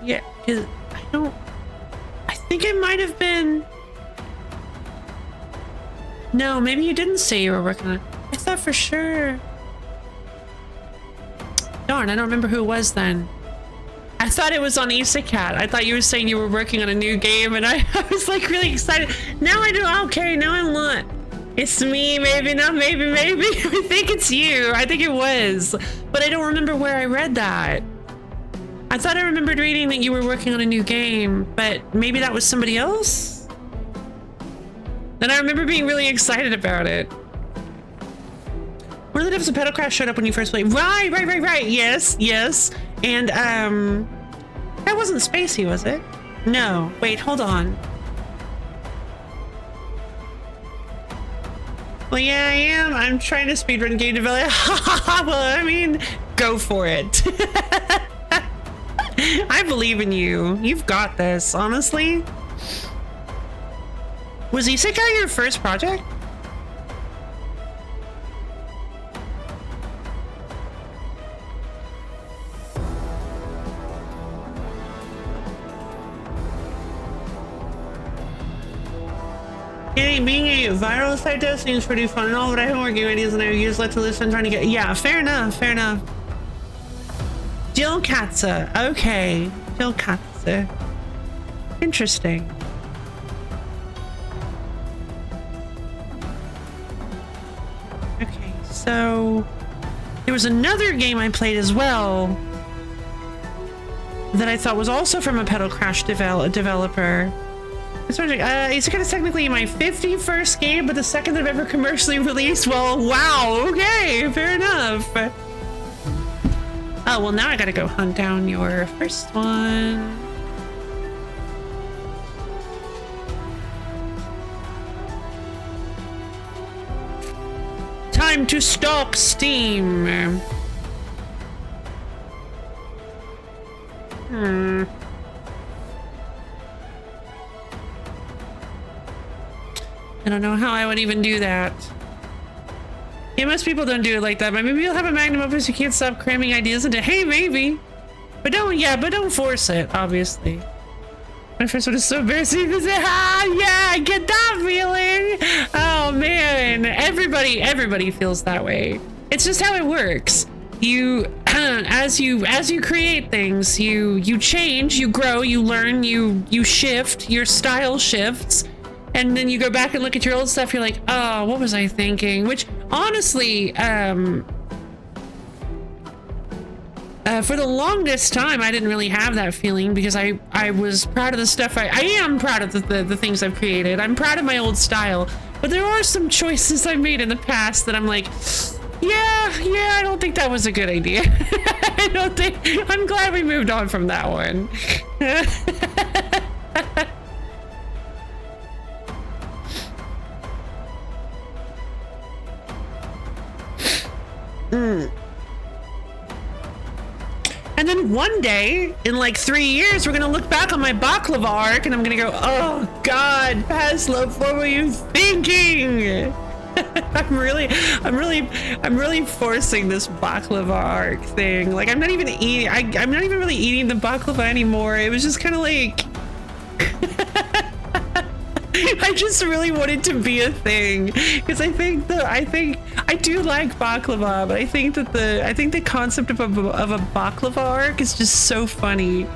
Yeah, because I think it might have been. No, maybe you didn't say you were working on it. I thought for sure. Darn, I don't remember who it was then. I thought it was on Isacat. I thought you were saying you were working on a new game, and I was like really excited. Now I do. Okay, now I'm not. It's me, maybe not, maybe. I think it's you. I think it was, but I don't remember where I read that. I thought I remembered reading that you were working on a new game, but maybe that was somebody else? Then I remember being really excited about it. One of the devs of Pedal Crash showed up when you first played. Right. Yes. And, that wasn't Spacey, was it? No. Wait, hold on. Well, yeah, I am. I'm trying to speedrun game development. Well, I mean, go for it. I believe in you. You've got this, honestly. Was Isekai your first project? Yeah, being a viral site does seems pretty fun and all, but I have working ideas and I use that to listen trying to get. Yeah, fair enough. Jill Katza. Okay. Jill Katza. Interesting. Okay, so there was another game I played as well that I thought was also from a Pedal Crash developer. It's kind of technically my 51st game, but the second I've ever commercially released. Well, wow, okay, fair enough. Oh, well, now I gotta go hunt down your first one. Time to stalk Steam. I don't know how I would even do that. Yeah, most people don't do it like that, but maybe you'll have a magnum opus you can't stop cramming ideas into. Hey, maybe. But don't force it, obviously. My first one is so embarrassing. Yeah, I get that feeling. Oh man, everybody feels that way. It's just how it works. you as you create things, you change, you grow, you learn, you shift, your style shifts, and then you go back and look at your old stuff, you're like, oh, what was I thinking? Which honestly, for the longest time, I didn't really have that feeling because I was proud of the stuff. I am proud of the things I've created. I'm proud of my old style, but there are some choices I made in the past that I'm like, yeah, I don't think that was a good idea. I'm glad we moved on from that one. And then one day, in like 3 years, we're gonna look back on my baklava arc and I'm gonna go, oh God, Paslov, what were you thinking? I'm really forcing this baklava arc thing. Like I'm not even really eating the baklava anymore. It was just kind of like, I just really wanted to be a thing because I think I do like baklava, but I think the concept of a baklava arc is just so funny.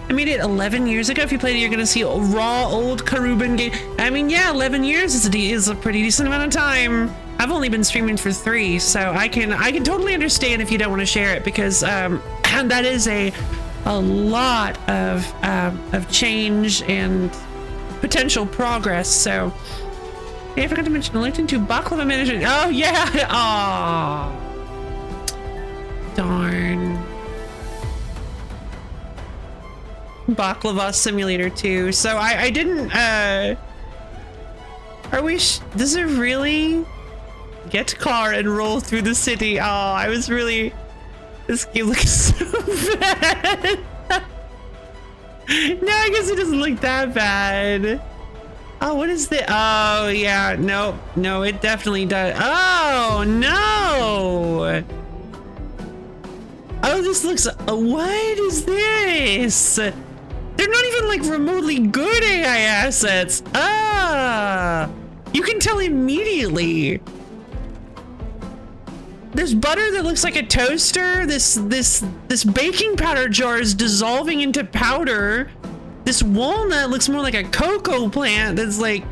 I made it 11 years ago. If you played it, you're gonna see a raw old Karuban game. I mean, yeah, 11 years is a pretty decent amount of time. I've only been streaming for 3, so I can totally understand if you don't want to share it because that is a lot of change and potential progress. So yeah, I forgot to mention LinkedIn to baklava management. Oh yeah. Aw. Darn. Baklava Simulator 2. So I didn't does it really get car and roll through the city? Oh, I was really, this game looks so bad. No, I guess it doesn't look that bad. Oh, what is this? Oh yeah, no, it definitely does. Oh no. Oh, this looks, what is this? They're not even like remotely good AI assets. Ah, you can tell immediately. There's butter that looks like a toaster. This baking powder jar is dissolving into powder. This walnut looks more like a cocoa plant that's like,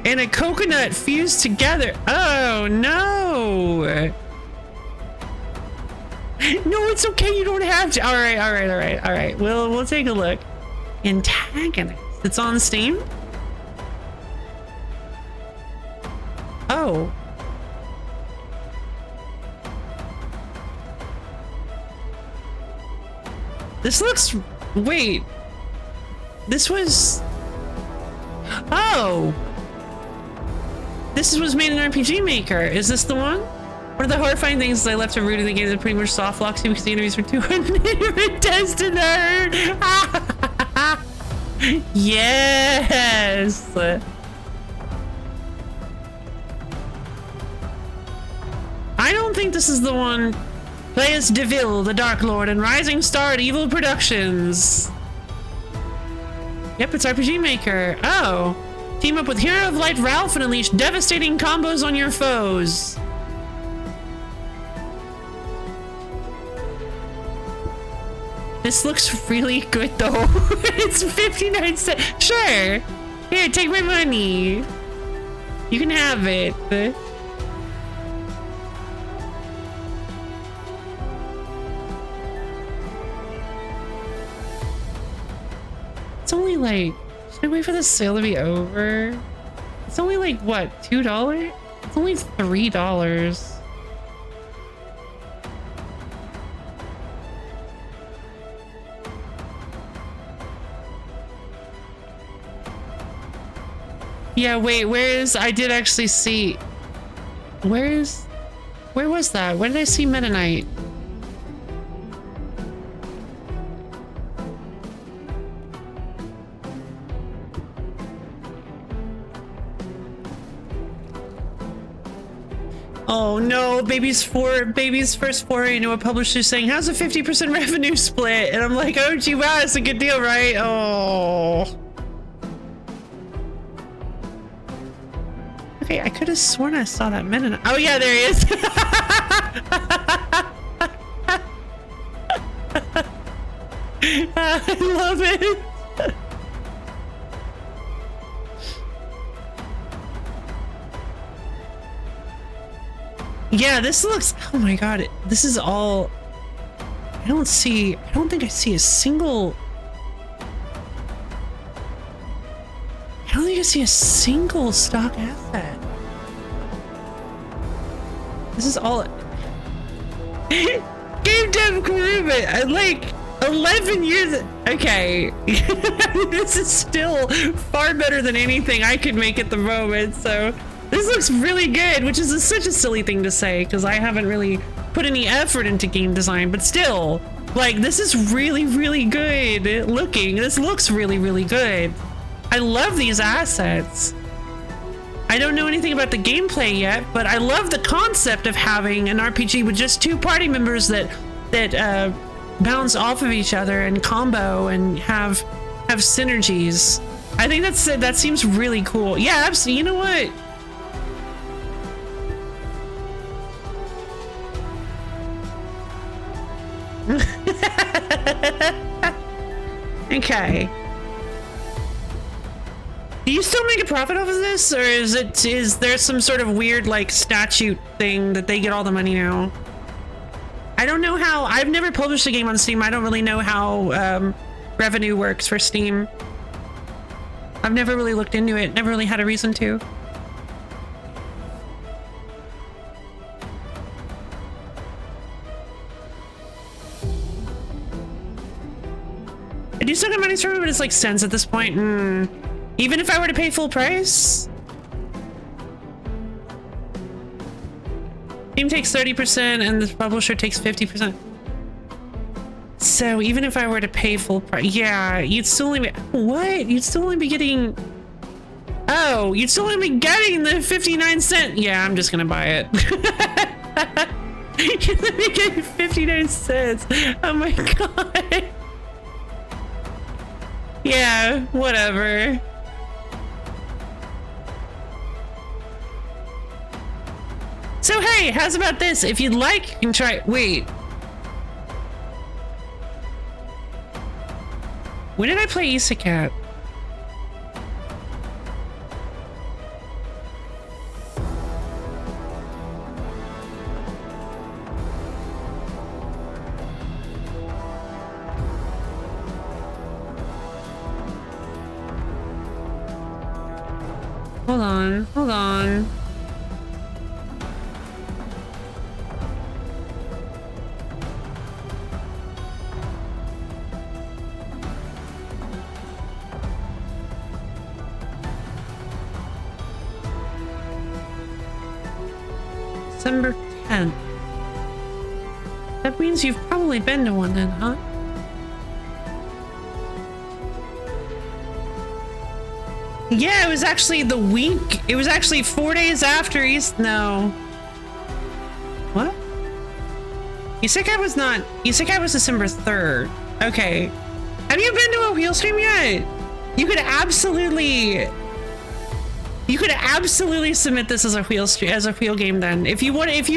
and a coconut fused together. Oh no. No, it's okay. You don't have to. All right. We'll take a look. Antagonist. It's on Steam. Oh. This looks. Wait. This was. Oh. This was made in RPG Maker. Is this the one? One of the horrifying things is I left a root in the game that pretty much soft locks you because the enemies were too untested. Yes. I don't think this is the one. Play as Deville, the Dark Lord, and Rising Star at Evil Productions. Yep, it's RPG Maker. Oh. Team up with Hero of Light Ralph and unleash devastating combos on your foes. This looks really good though. It's 59 cents. Sure. Here, take my money. You can have it. It's only like, should I wait for the sale to be over? It's only like, what, $2? It's only $3. Yeah, wait, where is, I did actually see, where was that? Where did I see Meta Knight? Oh no, baby's first foray into a publisher saying, how's a 50% revenue split? And I'm like, oh gee, wow, that's a good deal, right? Oh. Okay, I could have sworn I saw that minute. Oh yeah, there he is. I love it. Yeah, this looks, oh my god, this is all, I don't think I see a single, I don't think I see a single stock asset. This is all, Game Dev Karuma, like 11 years, okay. This is still far better than anything I could make at the moment, so. This looks really good, which is such a silly thing to say because I haven't really put any effort into game design, but still, like, this is really, really good looking. This looks really, really good. I love these assets. I don't know anything about the gameplay yet, but I love the concept of having an RPG with just 2 party members that bounce off of each other and combo and have synergies. I think that seems really cool. Yeah, absolutely. You know what? Okay. Do you still make a profit off of this, or is there some sort of weird like statute thing that they get all the money now? I don't know how. I've never published a game on Steam. I don't really know how revenue works for Steam. I've never really looked into it. Never really had a reason to. I do still get money from it, but it's like cents at this point. Even if I were to pay full price? Team takes 30% and the publisher takes 50%. So even if I were to pay full price, yeah, you'd still only be, what? You'd still only be getting, oh, you'd still only be getting the 59¢. Yeah, I'm just gonna buy it. You're only getting 59¢. Oh my god. Yeah, whatever. So hey, how's about this? If you'd like, you can try, wait. When did I play Isekai? Hold on. December 10th. That means you've probably been to one then, huh? Yeah, it was actually the week. It was actually 4 days after no. What? Isekai was not. Isekai was December 3rd. Okay. Have you been to a wheel stream yet? You could absolutely submit this as a wheel game then. If you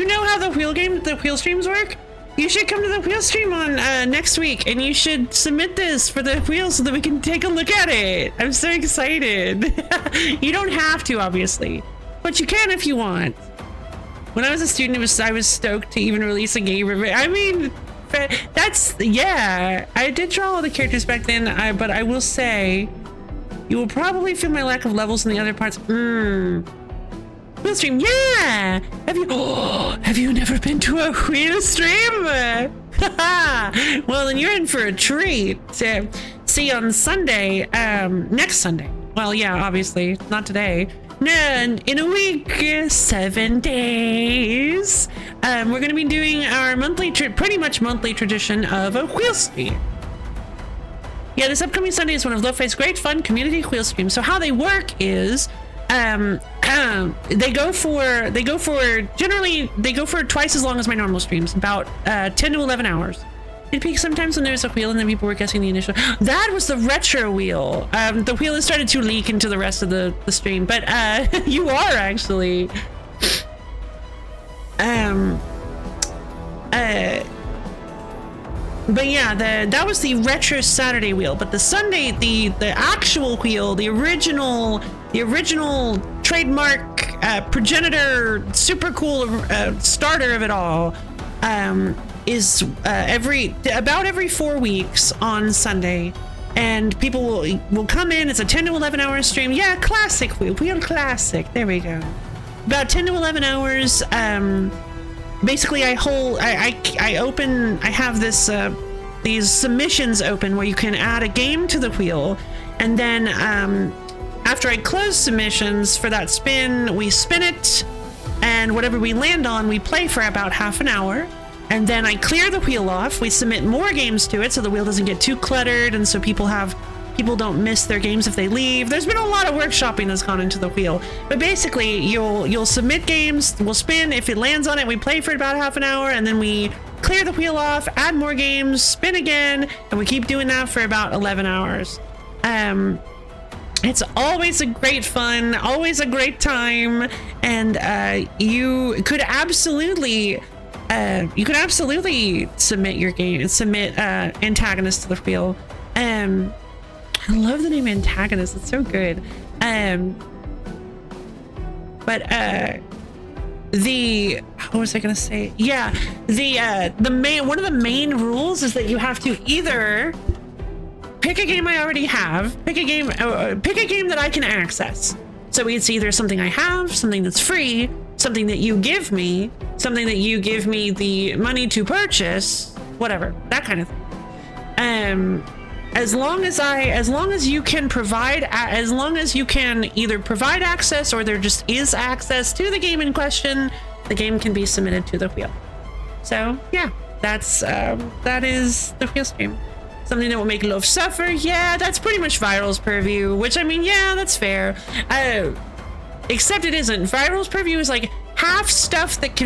know how the wheel streams work, you should come to the wheel stream on next week, and you should submit this for the wheel so that we can take a look at it. I'm so excited. You don't have to, obviously, but you can if you want. When I was a student, I was stoked to even release a game. I mean, yeah, I did draw all the characters back then, but I will say, you will probably feel my lack of levels in the other parts. Wheel stream, yeah! Have you never been to a wheel stream? Well, then you're in for a treat. See you on Sunday, next Sunday. Well, yeah, obviously, not today. No, in a week, 7 days, we're going to be doing our pretty much monthly tradition of a wheel stream. Yeah, this upcoming Sunday is one of Lo-Fi's great fun community wheel streams. So how they work is, they go for twice as long as my normal streams, about 10 to 11 hours. It peaks sometimes when there's a wheel and then people were guessing the initial. That was the retro wheel. The wheel has started to leak into the rest of the stream, but you are actually. But yeah, that was the retro Saturday wheel. But the Sunday, the actual wheel, the original trademark progenitor, super cool starter of it all, is about every 4 weeks on Sunday, and people will come in. It's a 10 to 11 hour stream. Yeah, classic wheel classic. There we go. About 10 to 11 hours. Basically, I have this these submissions open where you can add a game to the wheel, and then after I close submissions for that spin, we spin it, and whatever we land on, we play for about half an hour, and then I clear the wheel off. We submit more games to it so the wheel doesn't get too cluttered, and so people don't miss their games if they leave. There's been a lot of workshopping that's gone into the wheel, but basically you'll submit games, we'll spin. If it lands on it, we play for about half an hour, and then we clear the wheel off, add more games, spin again, and we keep doing that for about 11 hours. It's always a great fun, always a great time, and you could absolutely submit your game, submit antagonists to the wheel. I love the name antagonist. It's so good. But what was I gonna say? Yeah, one of the main rules is that you have to either pick a game I already have, pick a game that I can access. So it's either something I have, something that's free, something that you give me, something that you give me the money to purchase, whatever, that kind of thing. As long as you can either provide access or there just is access to the game in question, the game can be submitted to the wheel. So yeah, that is the wheel stream. Something that will make love suffer. Yeah, that's pretty much Viral's purview, which, I mean, yeah, that's fair. Except it isn't. Viral's purview is like half stuff that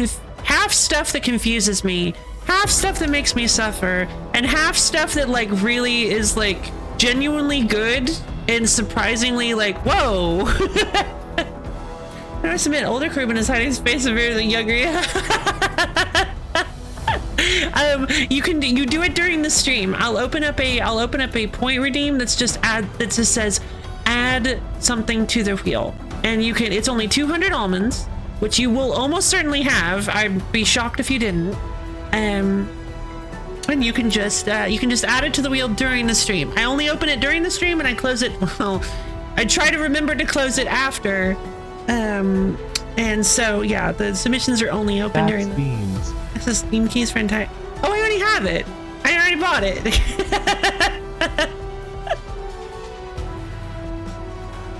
confuses me, half stuff that makes me suffer, and half stuff that like really is like genuinely good and surprisingly like, whoa. I must admit, older crewman is hiding space severely than younger. You do it during the stream. I'll open up a point redeem that just says add something to the wheel, and it's only 200 almonds, which you will almost certainly have. I'd be shocked if you didn't. And you can just add it to the wheel during the stream. I only open it during the stream and I close it. Well, I try to remember to close it after. And so yeah, the submissions are only open during the access Steam keys for entire. Oh, I already have it. I already bought it.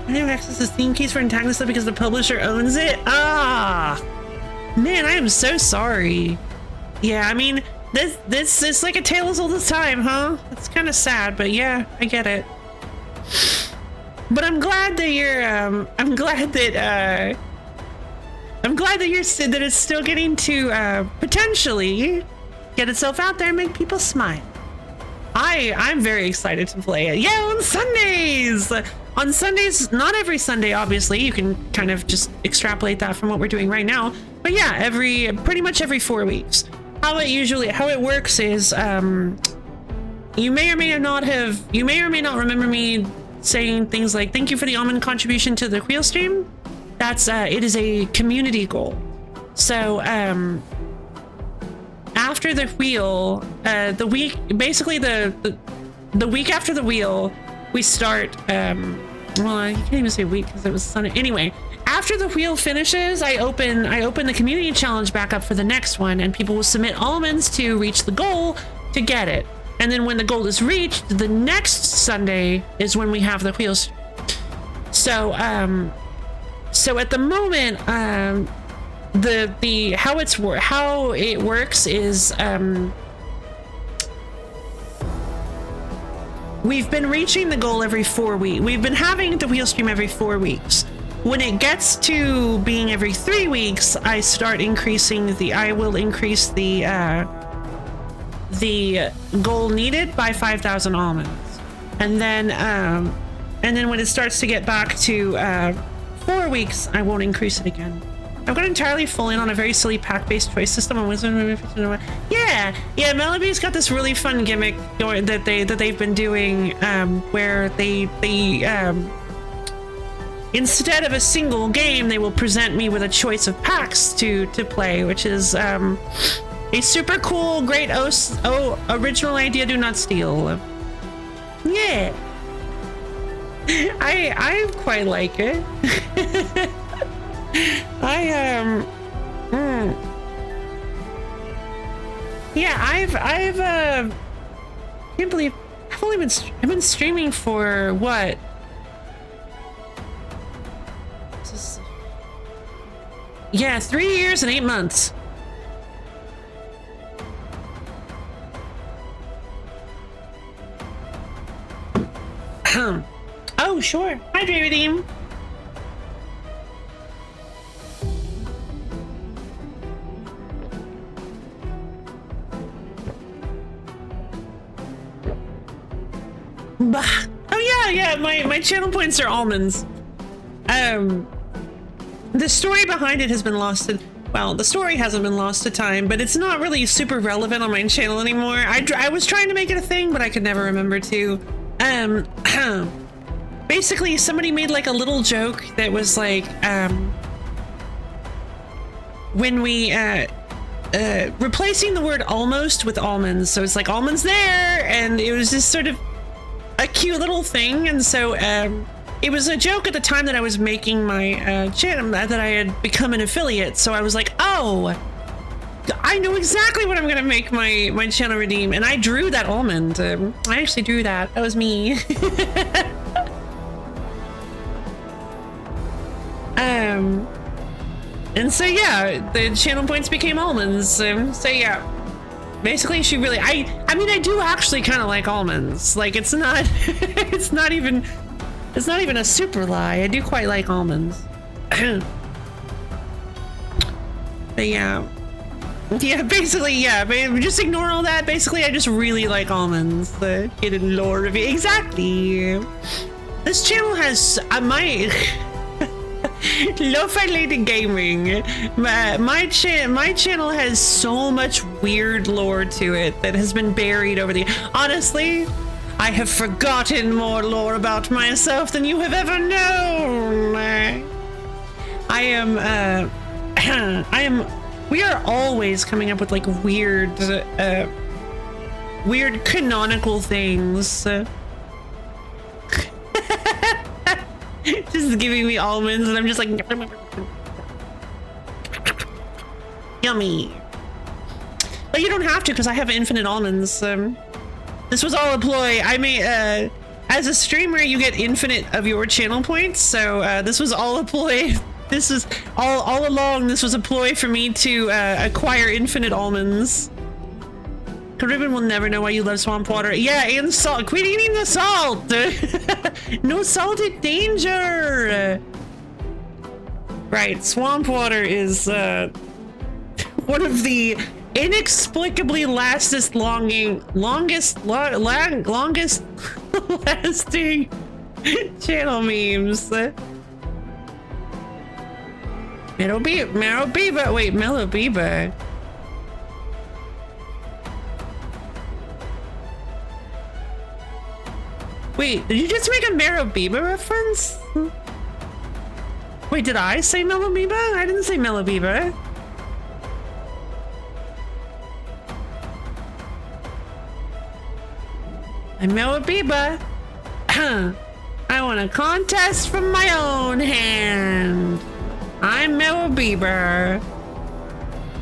I have access to Steam keys for antagonist because the publisher owns it. Ah, man, I am so sorry. Yeah, I mean, this is like a tale as old as time, huh? It's kind of sad, but yeah, I get it. But I'm glad that that it's still getting to potentially get itself out there and make people smile. I'm very excited to play it. Yeah, on Sundays. On Sundays, not every Sunday, obviously. You can kind of just extrapolate that from what we're doing right now. But yeah, pretty much every 4 weeks. How it works is you may or may not remember me saying things like, thank you for the almond contribution to the wheel stream. That's it is a community goal. So after the wheel, the week after the wheel, we start well, I can't even say week because it was Sunday. Anyway, after the wheel finishes, I open the community challenge back up for the next one, and people will submit almonds to reach the goal to get it. And then when the goal is reached, the next Sunday is when we have the wheels. So so at the moment, how it works is we've been reaching the goal every 4 weeks. We've been having the wheel stream every 4 weeks. When it gets to being every 3 weeks, I will increase the goal needed by 5,000 almonds. And then when it starts to get back to 4 weeks, I won't increase it again. I've got entirely full in on a very silly pack-based choice system on Wizard. Yeah, Meloby's got this really fun gimmick going that they've been doing, where they instead of a single game, they will present me with a choice of packs to play, which is a super cool, great original idea. Do not steal. Yeah, I quite like it. Yeah, I've can't believe I've been streaming for what? Yeah, 3 years and 8 months. Oh, sure. Hydrate redeem. Bah. Oh yeah, my channel points are almonds. The story behind it has been lost to, well, the story hasn't been lost to time, but it's not really super relevant on my channel anymore. I was trying to make it a thing, but I could never remember to. Basically somebody made like a little joke that was like, when we, replacing the word almost with almonds. So it's like almonds there, and it was just sort of a cute little thing. And so, it was a joke at the time that I was making my channel, that I had become an affiliate. So I was like, oh, I know exactly what I'm gonna make my channel redeem. And I drew that almond. I actually drew that. That was me. And so yeah, the channel points became almonds. So yeah, basically she really, I mean, I do actually kind of like almonds. Like it's not, it's not even a super lie. I do quite like almonds. But yeah, basically, yeah, just ignore all that. Basically, I just really like almonds. The hidden lore of it. Exactly. This channel has my Lo-Fi Lady Gaming. My channel has so much weird lore to it that has been buried over the. Honestly, I have forgotten more lore about myself than you have ever known. We are always coming up with like weird canonical things. Just giving me almonds and I'm just like yummy. But you don't have to, because I have infinite almonds. This was all a ploy. I may, as a streamer, you get infinite of your channel points. So this was all a ploy. This is all along. This was a ploy for me to acquire infinite almonds. Caribbean will never know why you love swamp water. Yeah, and salt. Quit eating the salt. No salted danger. Right, swamp water is one of the inexplicably longest lasting channel memes. Melobiba. Wait, Melobiba. Wait, did you just make a Melobiba reference? Wait, did I say Melobiba? I didn't say Melobiba. I'm Melobiba. I won a contest from my own hand. I'm Melobiba.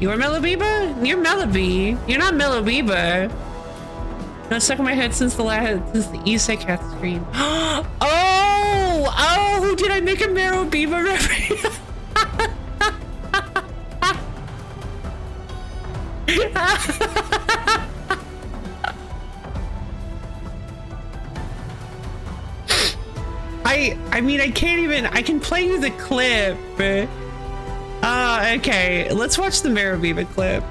You're Melobiba? You're Meloby. You're not Melobiba. No, stuck in my head since the Isekai Cat stream. Oh! Did I make a Melobiba reference? I mean, I can't even. I can play you the clip. Okay. Let's watch the Melobiba clip.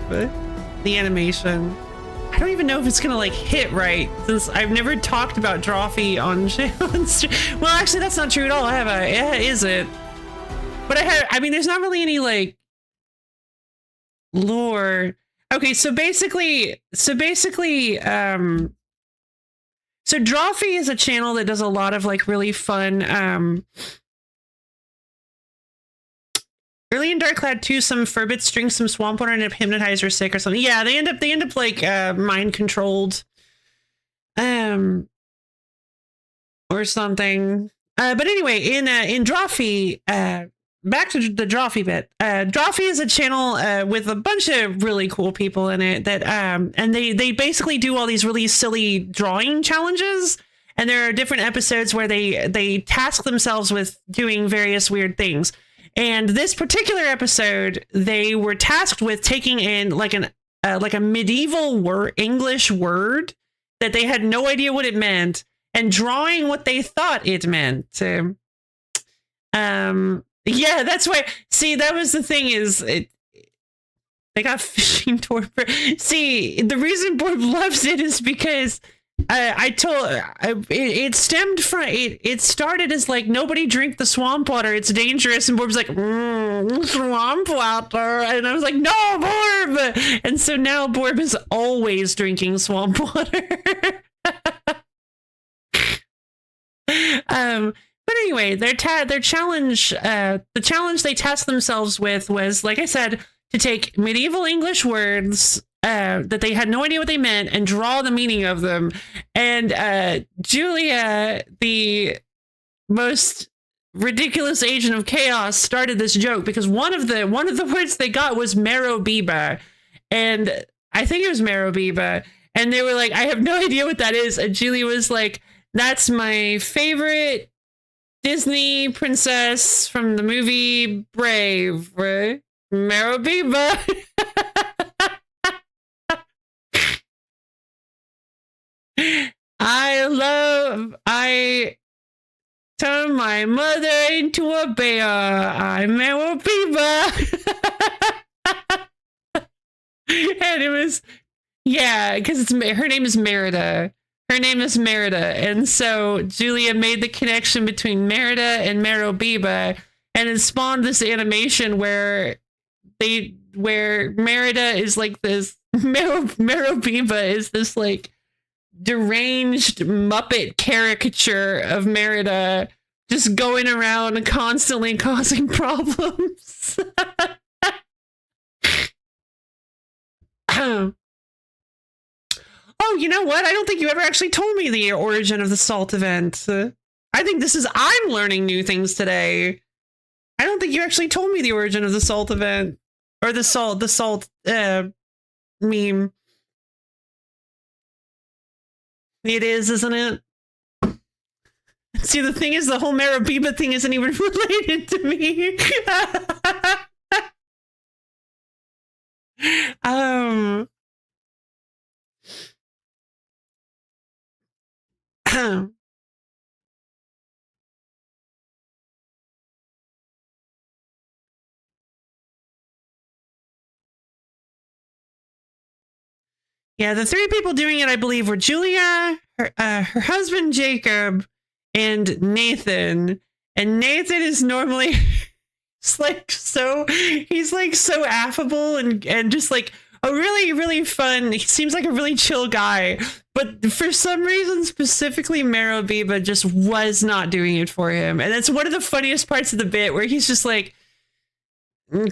The animation. I don't even know if it's gonna like hit right, since I've never talked about Drawfee on stream. Well, actually, that's not true at all. I have a. Yeah, is it? But I mean, there's not really any like lore. Okay, so basically, so Drawfee is a channel that does a lot of like really fun, early in Darkcloud 2, some Furbits drink some swamp water and end up hypnotized or sick or something. Yeah, they end up like mind controlled, or something. But anyway, in Drawfee, back to the Drawfee bit. Drawfee is a channel with a bunch of really cool people in it that and they basically do all these really silly drawing challenges. And there are different episodes where they task themselves with doing various weird things. And this particular episode, they were tasked with taking in like a medieval English word that they had no idea what it meant and drawing what they thought it meant. Yeah, that's why. See, that was the thing is they got fishing torpor. See, the reason Borb loves it is because it stemmed from it started as like nobody drink the swamp water, it's dangerous, and Borb's like swamp water, and I was like no, Borb, and so now Borb is always drinking swamp water. But anyway, their challenge, the challenge they tasked themselves with was, like I said, to take medieval English words that they had no idea what they meant and draw the meaning of them. And Julia, the most ridiculous agent of chaos, started this joke because one of the words they got was Marrow-Biba, and I think it was Marrow-Biba, and they were like, I have no idea what that is, and Julia was like, that's my favorite Disney princess from the movie Brave, right? Marrow-Biba. I turned my mother into a bear. I'm Marrow-Biba. And it was, yeah, because her name is Merida. Her name is Merida. And so Julia made the connection between Merida and Marrow-Biba, and it spawned this animation where Merida is like this, Marrow-Biba is this like deranged Muppet caricature of Merida just going around and constantly causing problems. Oh, you know what? I don't think you ever actually told me the origin of the salt event. I think I'm learning new things today. I don't think you actually told me the origin of the salt event. Or the salt meme. It is, isn't it? See, the thing is, the whole Marrow-Biba thing isn't even related to me. Yeah, the three people doing it, I believe, were Julia, her husband Jacob, and Nathan. And Nathan is normally he's like so affable and just like a really, really fun. He seems like a really chill guy. But for some reason, specifically Marrow-Biba just was not doing it for him. And that's one of the funniest parts of the bit where he's just like,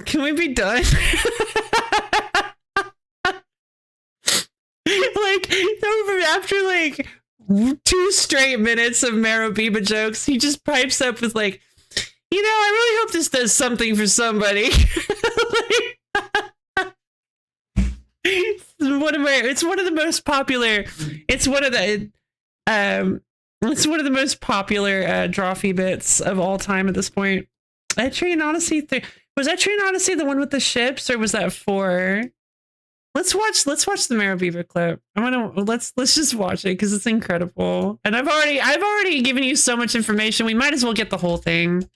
can we be done? Like, after like 2 straight minutes of Marrow-Biba jokes, he just pipes up with like, you know, I really hope this does something for somebody. It's one of the most popular Drawfee bits of all time at this point. Etrian Odyssey 3. Was Etrian Odyssey the one with the ships, or was that 4? Let's watch the Marrow-Biba clip. Let's just watch it because it's incredible. And I've already given you so much information. We might as well get the whole thing.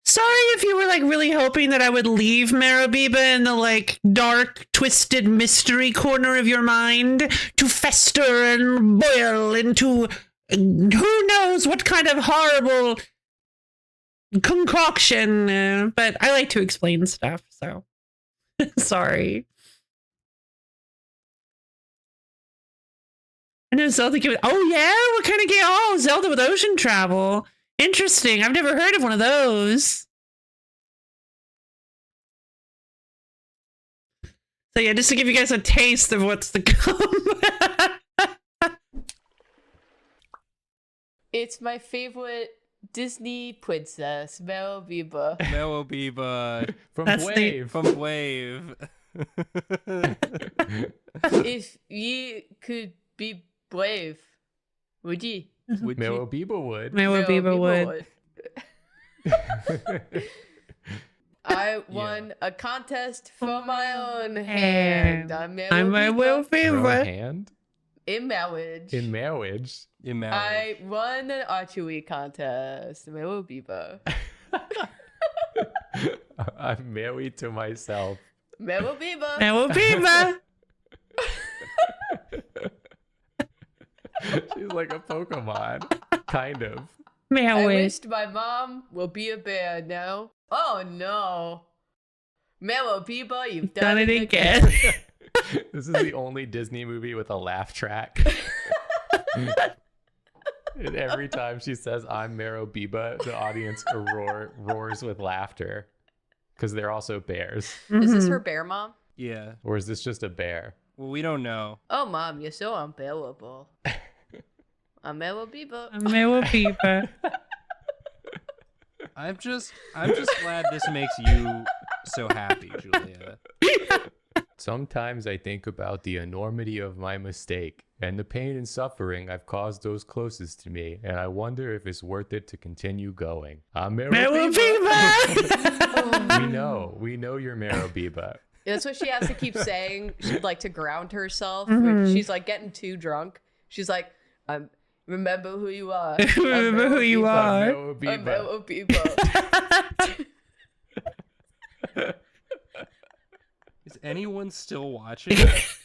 Sorry if you were like really hoping that I would leave Marabiba in the like dark, twisted mystery corner of your mind to fester and boil into who knows what kind of horrible concoction. But I like to explain stuff, so sorry. I know Zelda game. Oh yeah, what kind of game? Oh, Zelda with ocean travel. Interesting. I've never heard of one of those. So yeah, just to give you guys a taste of what's to come. It's my favorite Disney princess, Marabiba. Marabiba from That's Wave. From Wave. If you could be brave, would you? Would Marabiba would. Marabiba would. I won a contest for my own hand. I'm my will favorite. Hand? In marriage. In marriage? In marriage. I won an archery contest. Marabiba. I'm married to myself. Marabiba. Marabiba. She's like a Pokemon. Kind of. I wished my mom will be a bear now. Oh no. Marabiba, you've done it again. This is the only Disney movie with a laugh track. And every time she says, I'm Marabiba, the audience roars with laughter. Because they're also bears. Is this her bear mom? Yeah. Or is this just a bear? Well, we don't know. Oh, mom, you're so unbearable. I'm Marabiba. Marabiba. I'm just glad this makes you so happy, Julia. Sometimes I think about the enormity of my mistake and the pain and suffering I've caused those closest to me, and I wonder if it's worth it to continue going. I'm Marabiba! We know you're Marabiba. That's what she has to keep saying. She'd like to ground herself. When she's like getting too drunk. She's like, remember who you are. Remember who you are. I'm Marabiba. Is anyone still watching this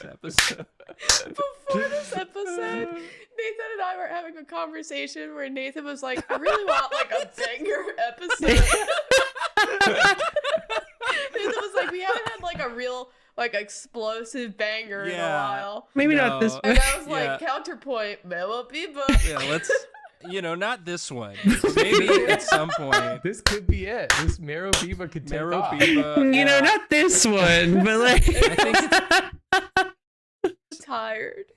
episode? Before this episode, Nathan and I were having a conversation where Nathan was like, I really want like a banger episode. Nathan was like, we haven't had like a real like explosive banger in a while. Maybe not this one. And I was like, counterpoint, Marabiba. Yeah, let's, not this one. Maybe at some point. This could be it. This Marabiba could take off. Not this one, but like. I think it's tired.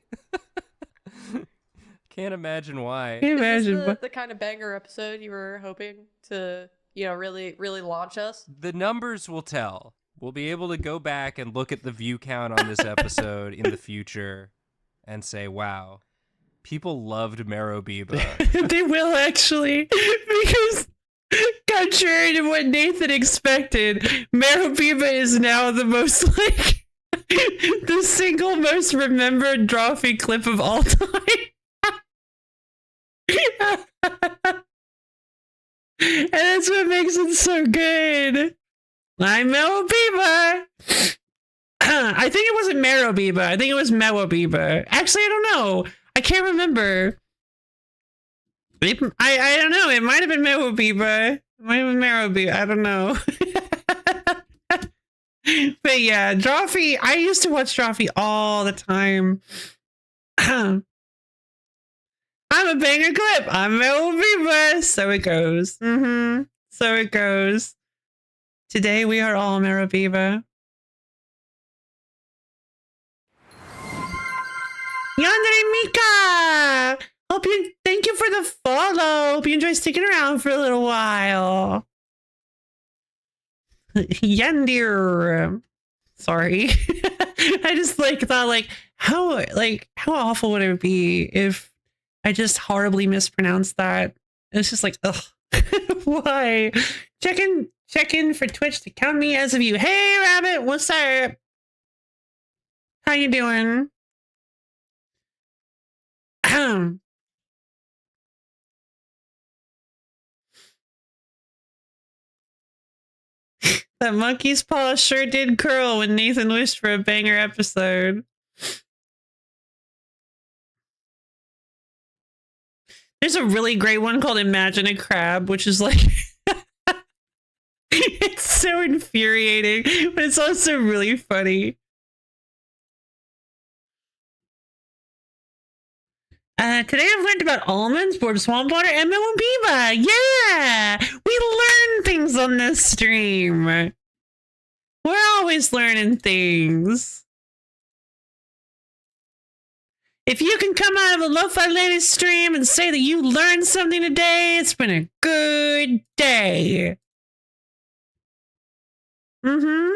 Can't imagine why. Can't Is imagine. this the kind of banger episode you were hoping to, really, really launch us? The numbers will tell. We'll be able to go back and look at the view count on this episode in the future and say, wow, people loved Marabiba. They will actually, because contrary to what Nathan expected, Marabiba is now the most like the single most remembered Drawfee clip of all time. And that's what makes it so good. I'm Marabiba. I think it wasn't Marabiba. I think it was Marabiba. Actually, I don't know. I can't remember. I don't know. It might have been Marabiba. It might have been Marabiba. I don't know. But yeah, Drawfee. I used to watch Drawfee all the time. I'm a banger clip. I'm Marabiba. So it goes. So it goes. Today we are all Marabiba. Yandere Mika! Thank you for the follow. Hope you enjoy sticking around for a little while. Yandir. Sorry. I just thought how awful would it be if I just horribly mispronounced that? It's just like, ugh. Why? Check in for Twitch to count me as a view. Hey Rabbit, what's up? How you doing? That monkey's paw sure did curl when Nathan wished for a banger episode. There's a really great one called Imagine a Crab, which is like... it's so infuriating, but it's also really funny. Today I've learned about almonds, board swamp water, and Moambiba. Yeah! We learn things on this stream. We're always learning things. If you can come out of a Lo-Fi Lady stream and say that you learned something today, it's been a good day. Mm-hmm.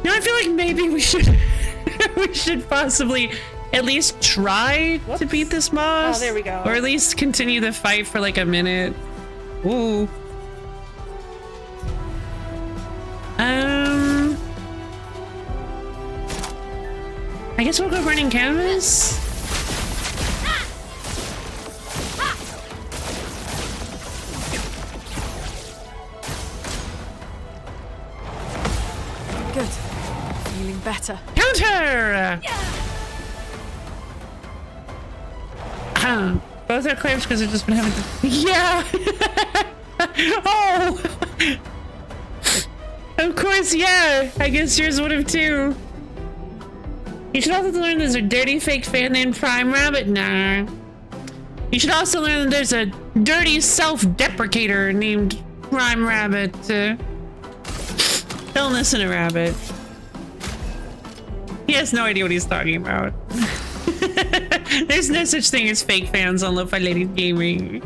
No, I feel like maybe we should we should possibly at least try to beat this boss. Oh, there we go. Or at least continue the fight for like a minute. Ooh. I guess we'll go running canvas. Good. Feeling better. Counter! Both are Claire's because I've just been having to... Yeah! Oh! Of course, yeah! I guess yours would have too. You should also learn there's a dirty fake fan named Prime Rabbit. Nah. You should also learn that there's a dirty self-deprecator named Prime Rabbit. Don't listen to Rabbit. He has no idea what he's talking about. There's no such thing as fake fans on Lo-Fi Lady Gaming.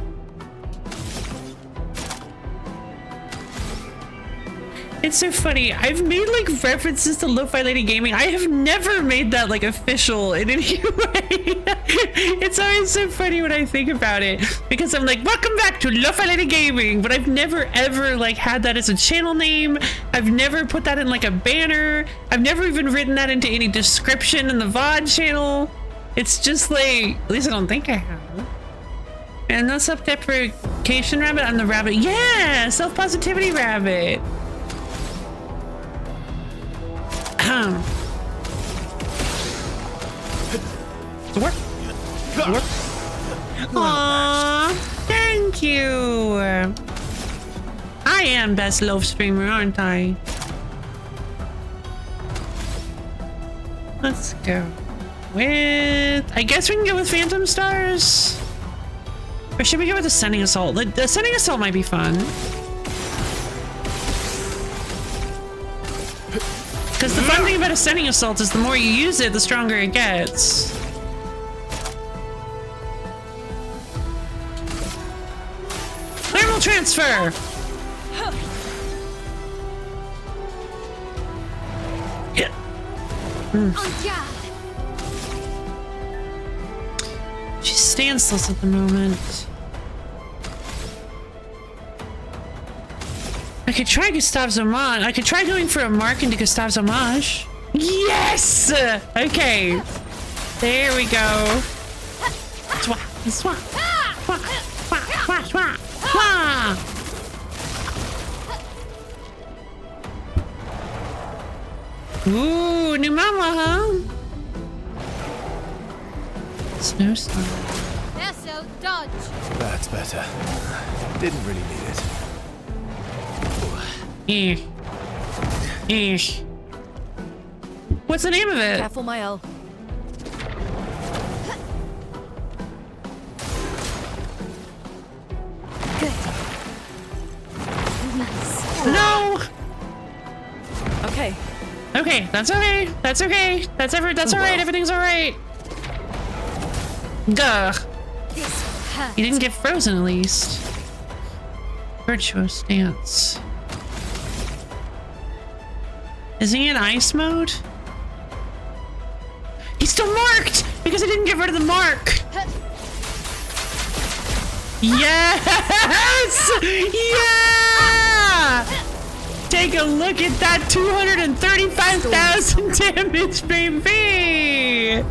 It's so funny. I've made like references to Lo-Fi Lady Gaming. I have never made that like official in any way. It's always so funny when I think about it because I'm like, welcome back to Lo-Fi Lady Gaming, but I've never ever like had that as a channel name. I've never put that in like a banner. I've never even written that into any description in the VOD channel. It's just like, at least I don't think I have. And no self-deprecation rabbit. I'm the rabbit. Yeah, self-positivity rabbit. Aww, thank you. I am best loaf streamer, aren't I? Let's go with... I guess we can go with Phantom Stars? Or should we go with the Ascending Assault? The Ascending Assault might be fun. Because the fun thing about Ascending Assault is the more you use it, the stronger it gets. Thermal transfer! Yeah. She standstills at the moment. I could try Gustave's homage. I could try going for a mark into Gustave's homage. Yes! Okay. There we go. Swat, swat, swat, swat, swat, swat, swat. Ooh, new mama, huh? Snowstorm. Eso, dodge. That's better. Didn't really need it. What's the name of it? Careful, my L. Good. Nice. No! Okay. Okay, that's okay. That's okay. That's alright. Everything's alright. Duh. This hurt. You didn't get frozen at least. Virtuous dance. Is he in ice mode? He's still marked because I didn't get rid of the mark. Yes! Yeah! Take a look at that 235,000 damage, baby!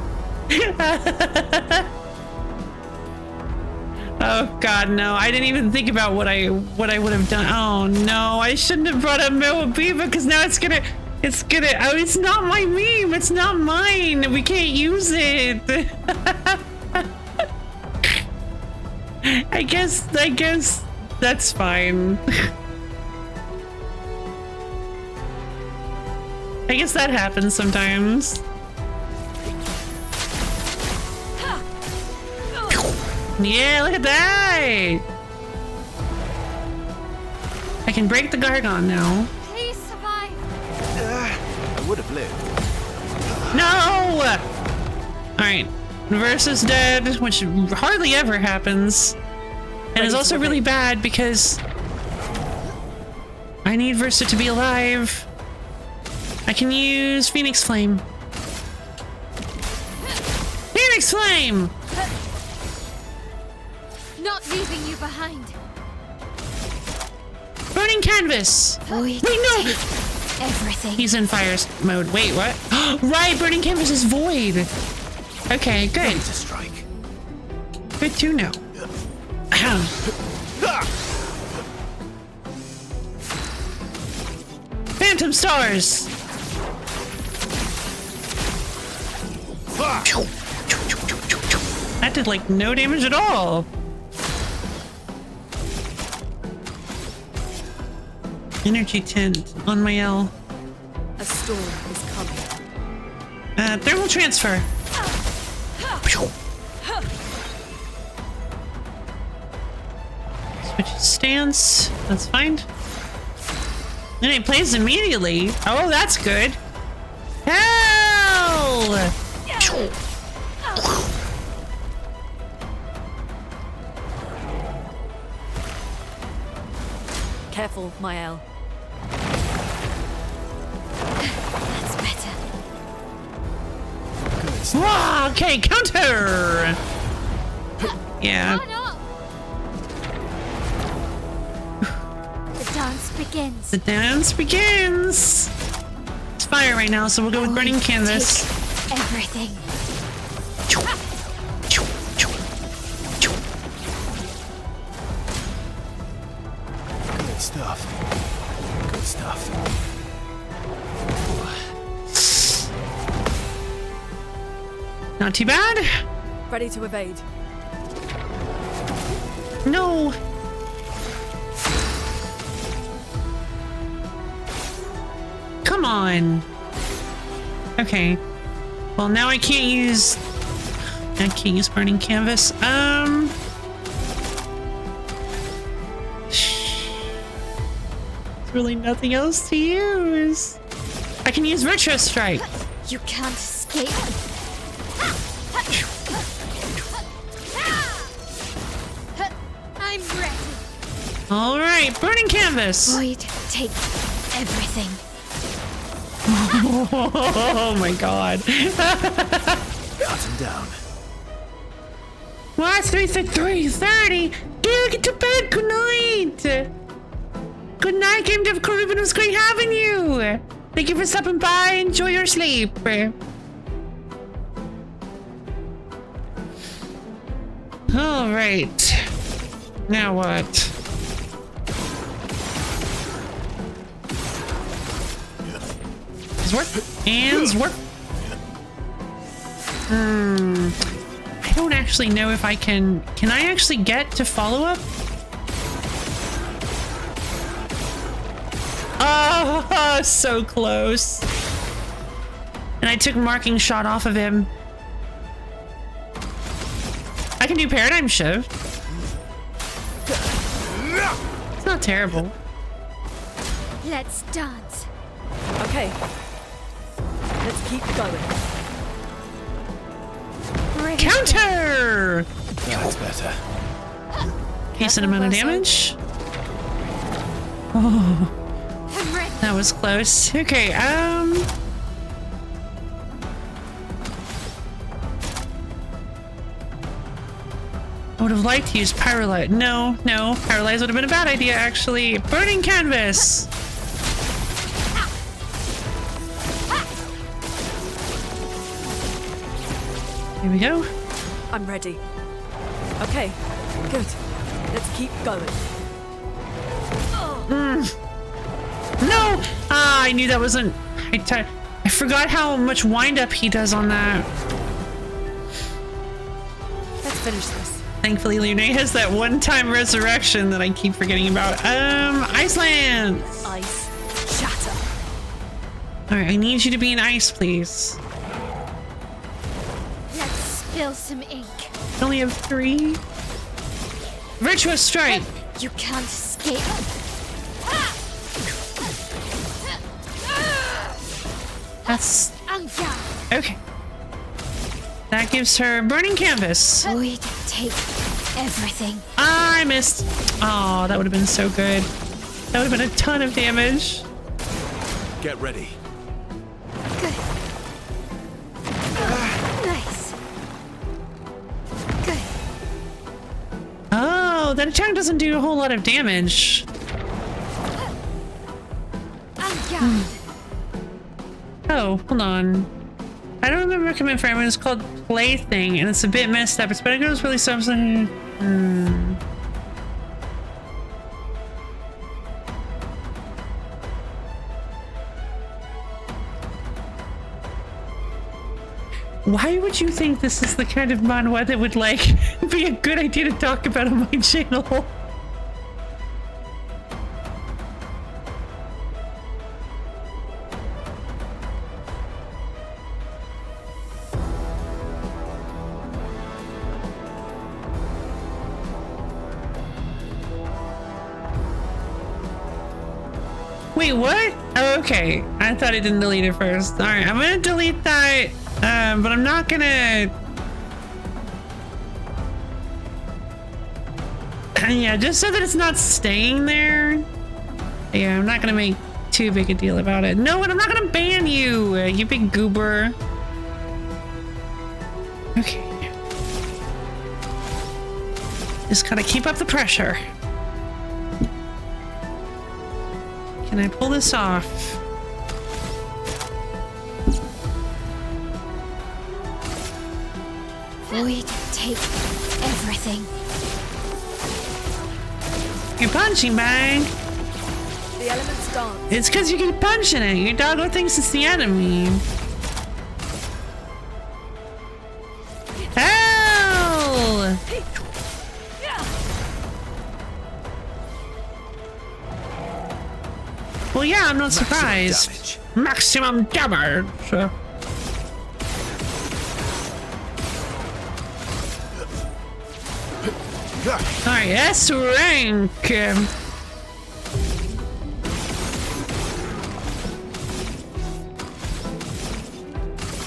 Oh God, no! I didn't even think about what I would have done. Oh no! I shouldn't have brought up Moabiba because now it's gonna. Oh, it's not my meme. It's not mine. We can't use it. I guess that's fine. I guess that happens sometimes. Yeah, look at that! I can break the Gargon now. Please survive. I would have lived. No! Alright. Versus dead, which hardly ever happens. And is also really bad because I need Versa to be alive. I can use Phoenix Flame. Phoenix Flame! Not leaving you behind. Burning Canvas! Void, Wait, no! take everything. He's in fire mode. Wait, what? Right, Burning Canvas is void. Okay, good. To strike. Good to know. Phantom Stars! That did like no damage at all. Energy tint on my L. A storm is coming. Thermal transfer. Switch stance. That's fine. Then it plays immediately. Oh, that's good. Hell! Careful, Mael. That's better. Wow, okay, counter! Yeah. Run up. The dance begins. The dance begins! It's fire right now, so we'll go with Burning Void, Canvas. take everything. Good stuff. Good stuff. Not too bad. Ready to evade. No. Come on. Okay. Well, now I can't use Burning Canvas. There's really nothing else to use. I can use Retro Strike. You can't escape. I'm ready. All right, Burning Canvas. Void, take everything. Oh my God. Cut him down. Last we said 3:30. Get to bed. Good night. Good night, Game Dev Caribbean. It was great having you. Thank you for stopping by. Enjoy your sleep. All right. Now what? Work. I don't actually know if I can I actually get to follow up? Oh, so close. And I took marking shot off of him. I can do Paradigm Shift. It's not terrible. Let's dance. Okay. Let's keep going. Bring Counter! That's better. Decent amount of damage. Oh, I'm ready. that was close. Okay, I would have liked to use Pyrolyze. No, Pyrolyze would have been a bad idea, actually. Burning Canvas! Here we go. I'm ready. Okay, good. Let's keep going. No! Ah, I knew that wasn't... I forgot how much wind-up he does on that. Let's finish this. Thankfully, Luna has that one-time resurrection that I keep forgetting about. Iceland! Ice shatter. Alright, I need you to be in ice, please. Let's spill some ink. I only have 3. Virtuous strike! You can't escape. That's... Anga. okay. That gives her burning canvas. Void, take everything. I missed. Oh, that would have been so good. That would have been a ton of damage. Get ready. Good. Nice. Good. Oh, that attack doesn't do a whole lot of damage. Anga. Oh, hold on. I don't remember command frame. It's called Plaything, and it's a bit messed up. But it goes really something. Why would you think this is the kind of manhwa that would like be a good idea to talk about on my channel? Wait, what? Oh, okay. I thought I didn't delete it first. All right, I'm gonna delete that, but I'm not gonna... yeah, just so that it's not staying there. Yeah, I'm not gonna make too big a deal about it. No, and I'm not gonna ban you, you big goober. Okay. Just gotta keep up the pressure. Can I pull this off? Void, take everything. Your punching bag. The elements dance. It's because you keep punching it. Your doggo thinks it's the enemy. Hell! Well, yeah, I'm not surprised. Maximum damage. Alright, S rank.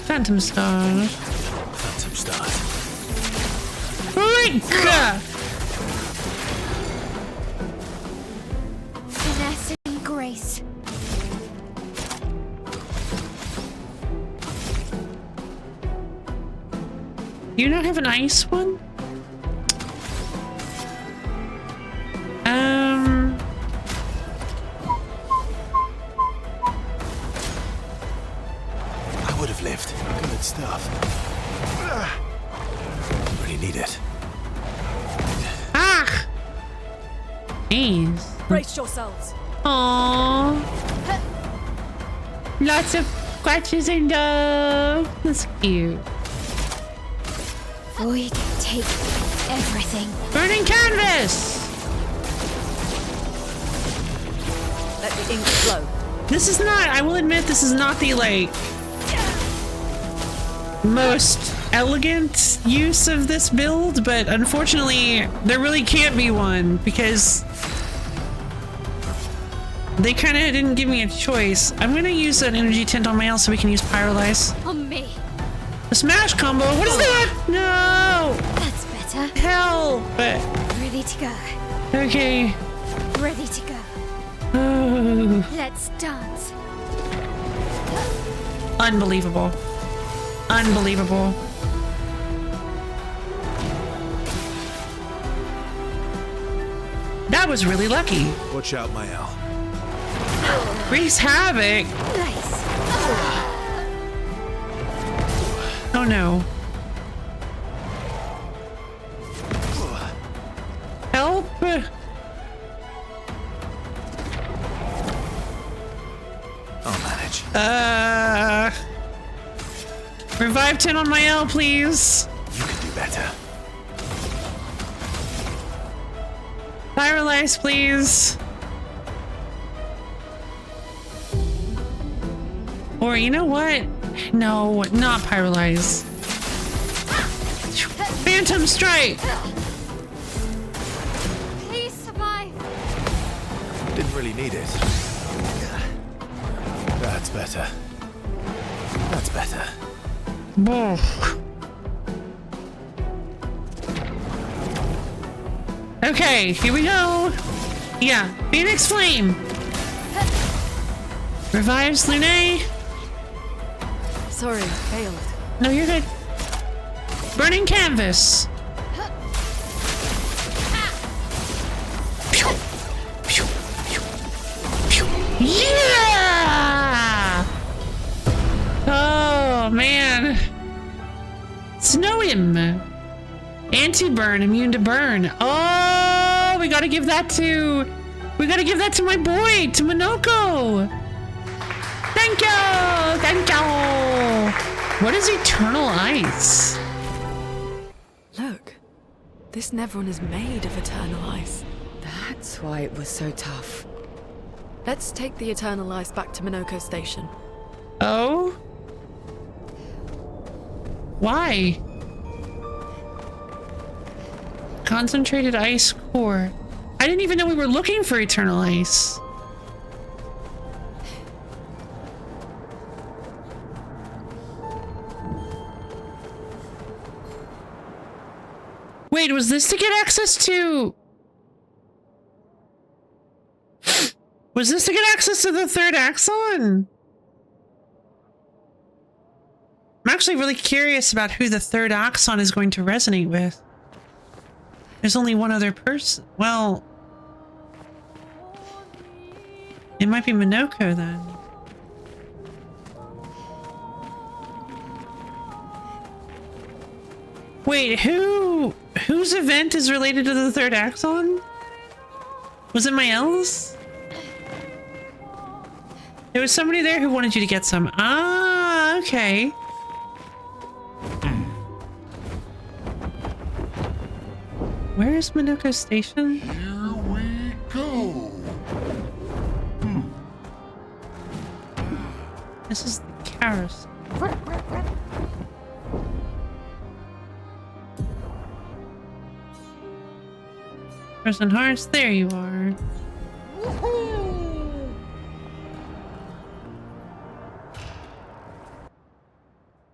Phantom Star. Phantom stars. Rank! Finesse and grace. Do you not have an ice one? I would have lived. Good stuff. Really need it. Ah! Jeez. Brace yourselves. Aww. Lots of scratches and love. That's cute. Void, take everything. Burning canvas! Let the ink flow. This is not, I will admit, this is not the, like, most elegant use of this build, but unfortunately, there really can't be one because they kind of didn't give me a choice. I'm gonna use an energy tint on my L so we can use Pyrolyze. On me. The smash combo, what is that? No! That's better. Help! Ready to go. Okay. Ready to go. Oh. Let's dance. Unbelievable. Unbelievable. That was really lucky. Watch out, my L. Wreaks havoc. Nice. Oh no. help? I'll manage. Revive 10 on my L, please. You can do better. Paralyze, please. Or you know what? No, not paralyze. Phantom strike. Please survive. Didn't really need it. That's better. That's better. Okay, here we go. Yeah, Phoenix Flame. Revives Lune. Sorry, failed. No, you're good. Burning Canvas. Yeah! Oh, man. Snow him. Anti-burn, immune to burn. Oh, we gotta give that to my boy, to Minoko. Thank you! Thank you! What is Eternal Ice? Look, this Nevron is made of eternal ice. That's why it was so tough. Let's take the eternal ice back to Minoko Station. Oh? Why? Concentrated ice core. I didn't even know we were looking for eternal ice. Wait, was this to get access to... Was this to get access to the third axon? I'm actually really curious about who the third axon is going to resonate with. There's only one other person. Well... It might be Minoko then. Wait, whose event is related to the third axon? Was it my L's? There was somebody there who wanted you to get some. Ah, okay. Where is Minoko Station? Here we go. This is the carousel. Person Hearts, there you are.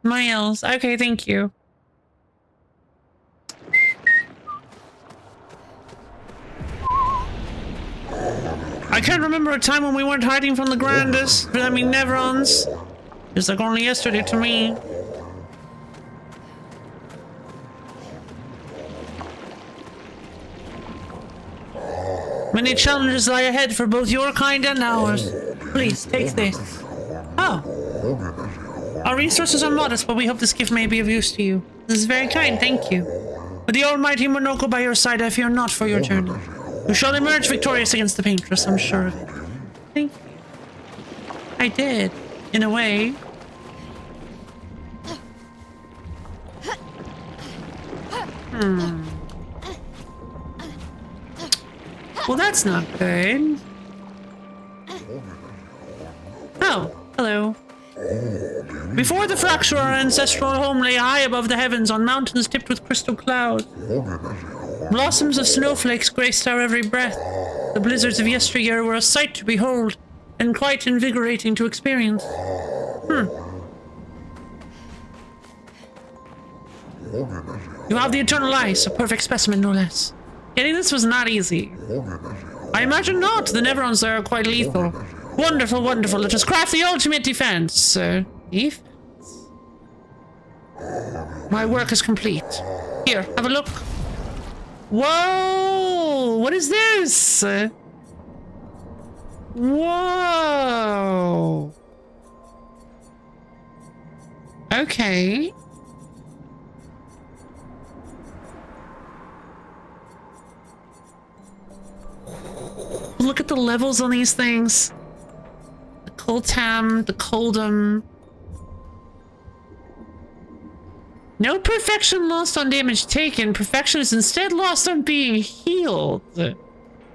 Miles, okay, thank you. I can't remember a time when we weren't hiding from the grandest. I mean, Nevrons. It's like only yesterday to me. Many challenges lie ahead for both your kind and ours. Please, take this. Oh. Our resources are modest, but we hope this gift may be of use to you. This is very kind, thank you. With the almighty Minoko by your side, I fear not for your journey. You shall emerge victorious against the paintress, I'm sure of it. Thank you. I did, in a way. Well, that's not good. Oh, hello. Before the fracture, our ancestral home lay high above the heavens on mountains tipped with crystal clouds. Blossoms of snowflakes graced our every breath. The blizzards of yesteryear were a sight to behold, and quite invigorating to experience. You have the eternal ice, a perfect specimen, no less. Getting this was not easy. I imagine not. The Nevrons there are quite lethal. Wonderful, wonderful. Let us craft the ultimate defense. Defense? My work is complete. Here, have a look. Whoa! What is this? Whoa! Okay. at the levels on these things? The Coltam, the Coldum. No perfection lost on damage taken. Perfection is instead lost on being healed.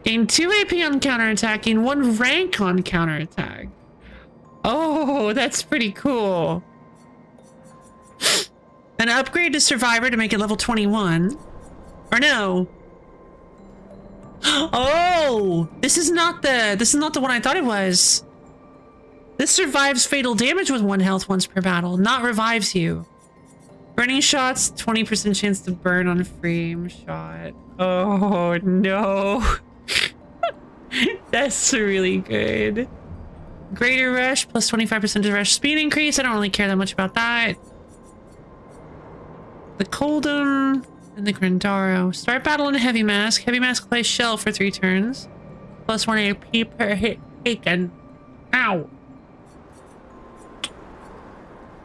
Gain 2 AP on counterattack, gain 1 rank on counterattack. Oh, that's pretty cool. An upgrade to Survivor to make it level 21. Or no. Oh, this is not the one I thought it was. This survives fatal damage with 1 health once per battle, not revives you. Burning shots, 20% chance to burn on a frame shot. Oh no. That's really good. Greater rush plus 25% to rush speed increase. I don't really care that much about that. The Coldum and the Grandaro. Start battle in a Heavy Mask. Heavy Mask plays Shell for 3 turns. Plus 1 AP per hit taken. Ow.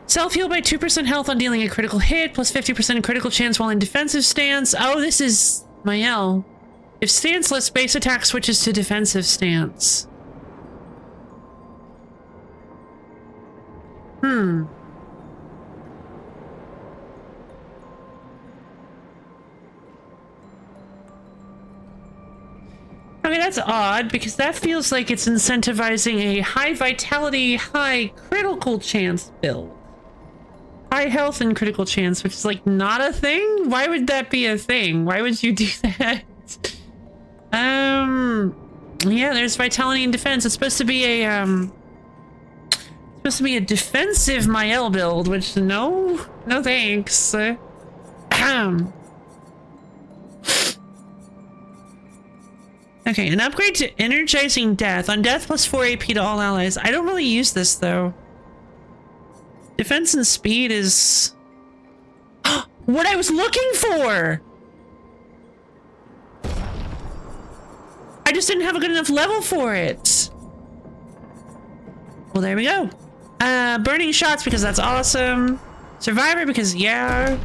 Self-heal by 2% health on dealing a critical hit. Plus 50% critical chance while in defensive stance. Oh, this is Mael. If stanceless, base attack switches to defensive stance. I mean, that's odd, because that feels like it's incentivizing a high vitality, high critical chance build. High health and critical chance, which is like not a thing? Why would that be a thing? Why would you do that? Yeah, there's vitality and defense. It's supposed to be a, defensive Mael build, which no thanks. Okay, an upgrade to Energizing Death. On death plus 4 AP to all allies. I don't really use this though. Defense and speed is what I was looking for. I just didn't have a good enough level for it. Well, there we go. Burning shots because that's awesome. Survivor because yeah.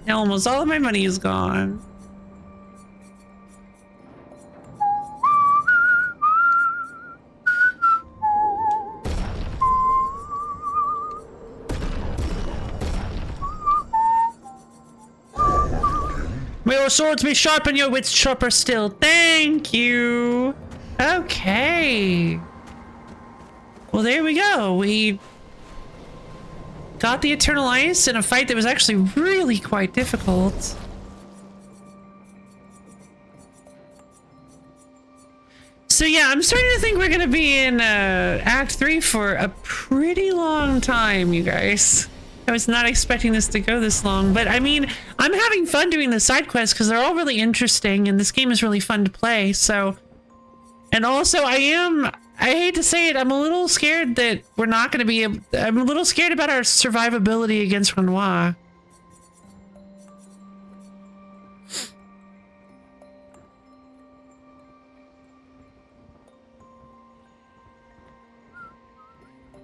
Now almost all of my money is gone. May your swords be sharp and your wits sharper still. Thank you. Okay. Well, there we go. We got the Eternal Ice in a fight that was actually really quite difficult. So yeah, I'm starting to think we're gonna be in Act 3 for a pretty long time, you guys. I was not expecting this to go this long, but I mean, I'm having fun doing the side quests because they're all really interesting and this game is really fun to play, so... And also, I hate to say it, I'm a little scared that we're not going to be able... I'm a little scared about our survivability against Renoir.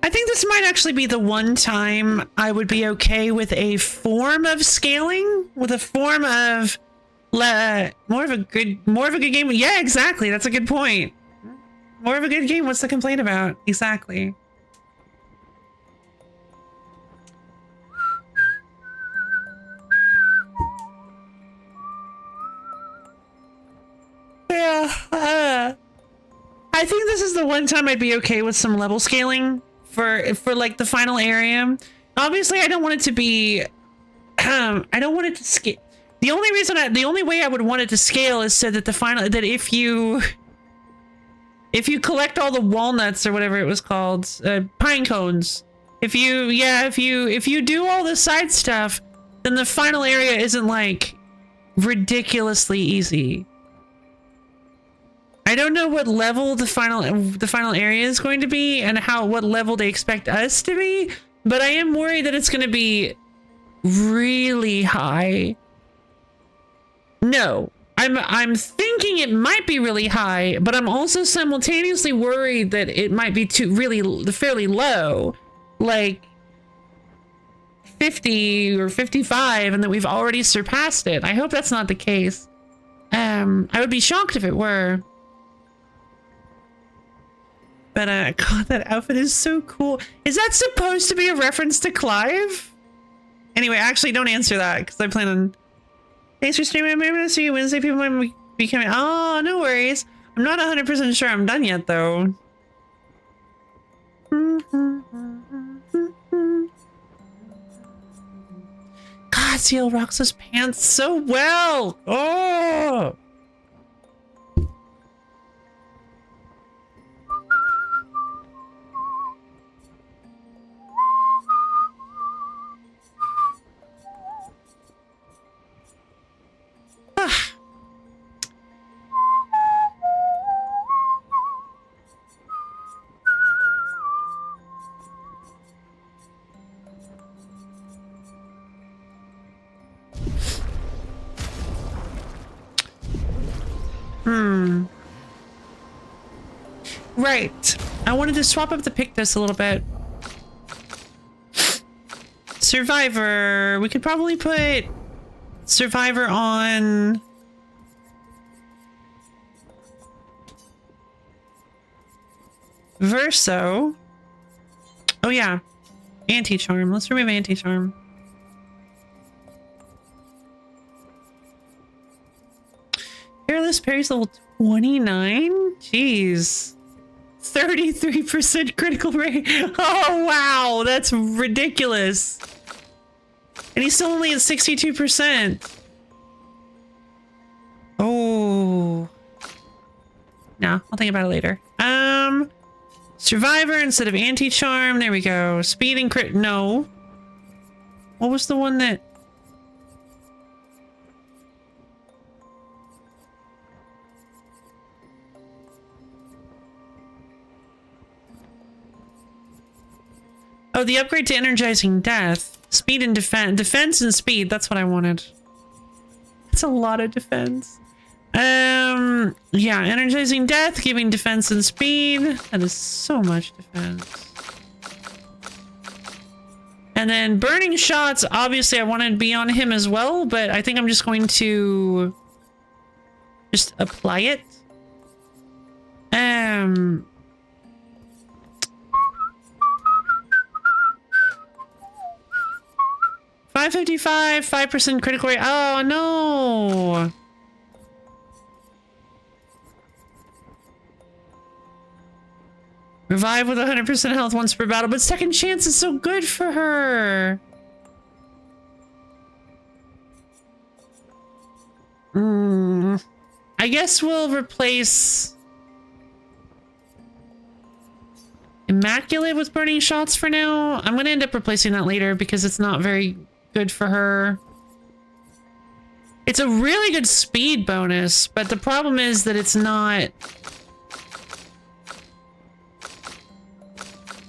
I think this might actually be the one time I would be okay with a form of scaling, with a form of more of a good game. Yeah, exactly. That's a good point. More of a good game. What's the complaint about? Exactly. Yeah. I think this is the one time I'd be okay with some level scaling. For like the final area. Obviously I don't want it to be I don't want it to scale. The only way I would want it to scale is so that if you collect all the walnuts or whatever it was called, pine cones, if you do all the side stuff, then the final area isn't like ridiculously easy. I don't know what level the final area is going to be and what level they expect us to be, but I am worried that it's going to be really high. No, I'm thinking it might be really high, but I'm also simultaneously worried that it might be fairly low, like 50 or 55, and that we've already surpassed it. I hope that's not the case. I would be shocked if it were. But God, that outfit is so cool. Is that supposed to be a reference to Clive? Anyway, actually, don't answer that because I plan on. Thanks for streaming. I'm going to see you Wednesday. People might be coming. Oh, no worries. I'm not 100% sure I'm done yet, though. God, Seal rocks those pants so well. Oh. Right. I wanted to swap up the Pictus a little bit. Survivor. We could probably put Survivor on... Verso. Oh yeah. Anti-charm. Let's remove anti-charm. Peerless Parry's level 29? Jeez. 33% critical rate. Oh wow, that's ridiculous. And he's still only at 62%. Oh. No, I'll think about it later. Survivor instead of anti-charm. There we go. Speed and crit. No. What was the one that... Oh, the upgrade to energizing death. Speed and defense. Defense and speed. That's what I wanted. That's a lot of defense. Yeah, energizing death, giving defense and speed. That is so much defense. And then burning shots. Obviously, I wanted to be on him as well, but I think I'm just going to just apply it. 555, 5% critical rate. Oh no. Revive with 100% health once per battle, but second chance is so good for her. I guess we'll replace Immaculate with burning shots for now. I'm gonna end up replacing that later because it's not very good for her. It's a really good speed bonus, but the problem is that it's not...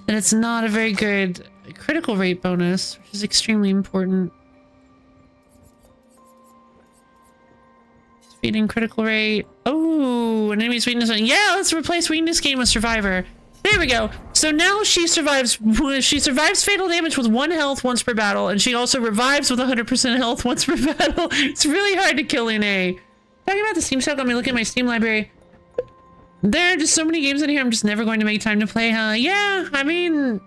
And it's not a very good critical rate bonus, which is extremely important. Speed and critical rate. Oh, an enemy's weakness. Yeah, let's replace weakness gain with Survivor. There we go. So now she survives fatal damage with 1 health once per battle, and she also revives with 100% health once per battle. It's really hard to kill Lune. Talking about the Steam stuff, let me look at my Steam library. There are just so many games in here I'm just never going to make time to play, huh? Yeah, I mean...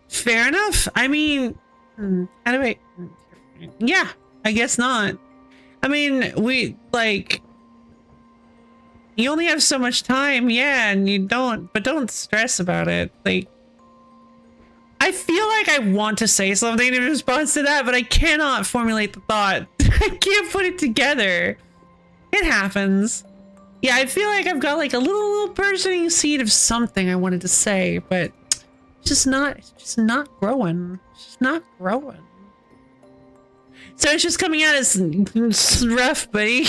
Fair enough. I mean... How do I... Yeah, I guess not. I mean, we, like... You only have so much time, yeah, and you don't... But don't stress about it. Like... I feel like I want to say something in response to that, but I cannot formulate the thought. I can't put it together. It happens. Yeah, I feel like I've got like a little bursting seed of something I wanted to say, but it's just not growing. It's just not growing. So it's just coming out as rough, buddy.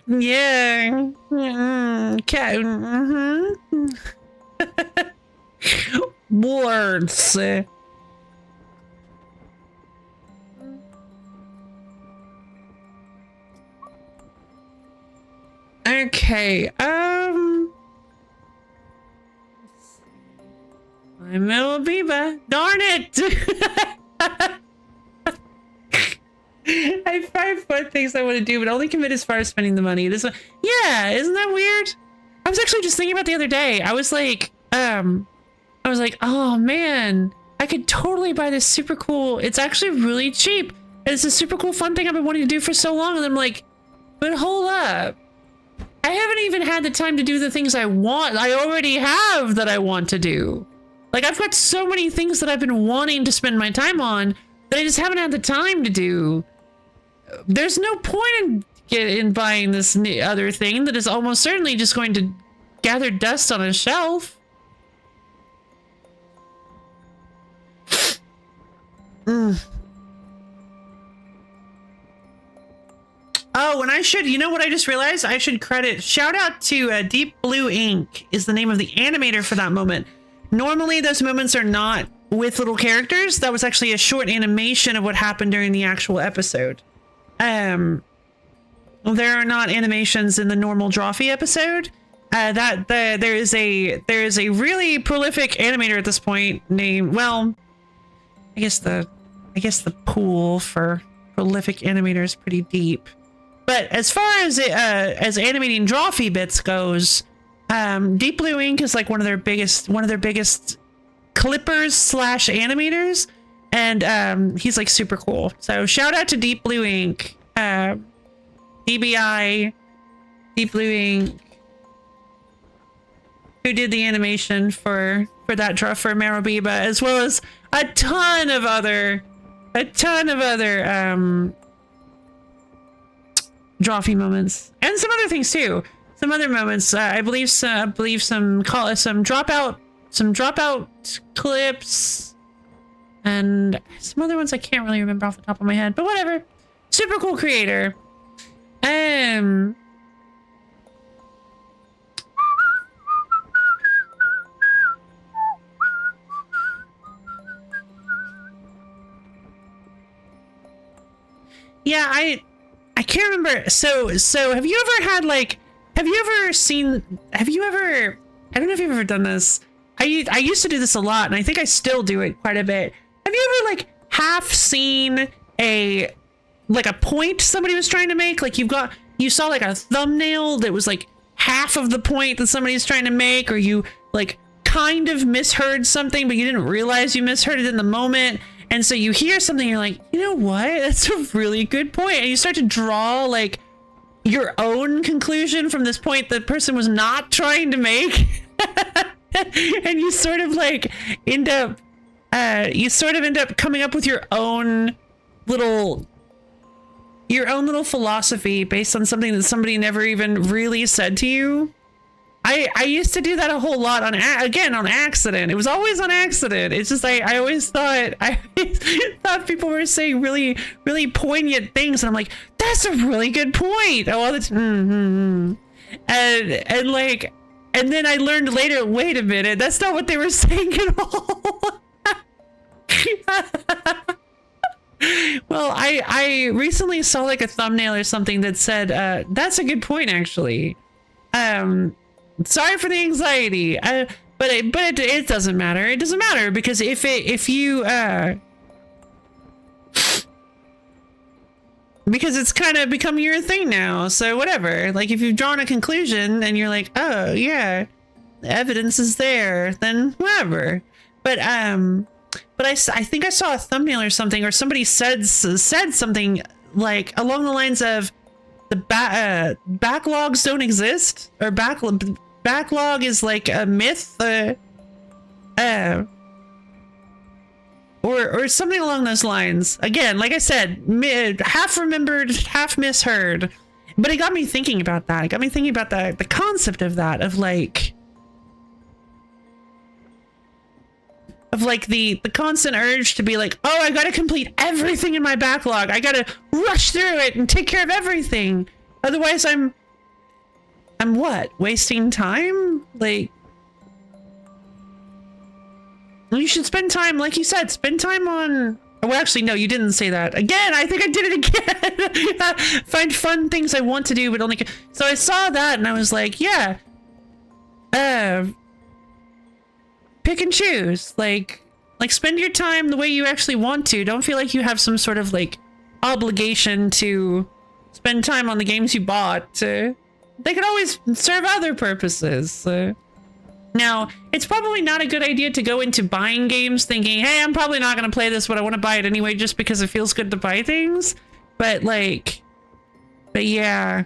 Yeah. Okay. Words. Okay. I'm Biba. Darn it! things I want to do, but only commit as far as spending the money. Yeah, isn't that weird? I was actually just thinking about the other day. I was like, oh man, I could totally buy this super cool. It's actually really cheap. And it's a super cool fun thing I've been wanting to do for so long. And I'm like, but hold up. I haven't even had the time to do the things I want. I already have that I want to do. Like, I've got so many things that I've been wanting to spend my time on that I just haven't had the time to do. There's no point in buying this other thing that is almost certainly just going to gather dust on a shelf. Oh, and I should, you know what I just realized? I should credit, shout out to Deep Blue Ink is the name of the animator for that moment. Normally those moments are not with little characters. That was actually a short animation of what happened during the actual episode. There are not animations in the normal Drawfee episode. There is a really prolific animator at this point named, well, I guess the pool for prolific animators is pretty deep. But as far as animating Drawfee bits goes, Deep Blue Ink is like one of their biggest clippers / animators, and he's like super cool. So shout out to Deep Blue Ink, DBI, Deep Blue Ink, who did the animation for that draw for Marobiba, as well as a ton of other Drawfee moments and some other things too. Some other moments, I believe some dropout clips and some other ones I can't really remember off the top of my head, but whatever. Super cool creator. Yeah, I can't remember. So have you ever had like, I don't know if you've ever done this. I used to do this a lot, and I think I still do it quite a bit. Have you ever like half seen a point somebody was trying to make? Like you saw like a thumbnail that was like half of the point that somebody's trying to make, or you like kind of misheard something, but you didn't realize you misheard it in the moment. And so you hear something, you're like, you know what? That's a really good point. And you start to draw like your own conclusion from this point the person was not trying to make. And you sort of like end up coming up with your own little philosophy based on something that somebody never even really said to you. I used to do that a whole lot on accident. It was always on accident. It's just I always thought people were saying really, really poignant things, and I'm like, that's a really good point. Oh, that's and then I learned later, wait a minute, that's not what they were saying at all. Well, I recently saw like a thumbnail or something that said, that's a good point actually. Sorry for the anxiety, but it doesn't matter. It doesn't matter because because it's kind of become your thing now. So whatever. Like if you've drawn a conclusion and you're like, oh yeah, the evidence is there, then whatever. But I think I saw a thumbnail or something, or somebody said something like along the lines of the backlogs don't exist, or backlog is like a myth, or something along those lines. Again, like I said, half remembered, half misheard, but it got me thinking about that. It got me thinking about the concept of that, of like the constant urge to be like, oh, I gotta complete everything in my backlog. I gotta rush through it and take care of everything. Otherwise I'm what? Wasting time? Like, you should spend time, like you said, spend time on, well, actually, no, you didn't say that. Again, I think I did it again. Find fun things I want to do, but only, so I saw that and I was like, yeah, pick and choose, like spend your time the way you actually want to. Don't feel like you have some sort of like obligation to spend time on the games you bought. They could always serve other purposes. Now, it's probably not a good idea to go into buying games thinking, hey, I'm probably not going to play this, but I want to buy it anyway just because it feels good to buy things. But like, but yeah.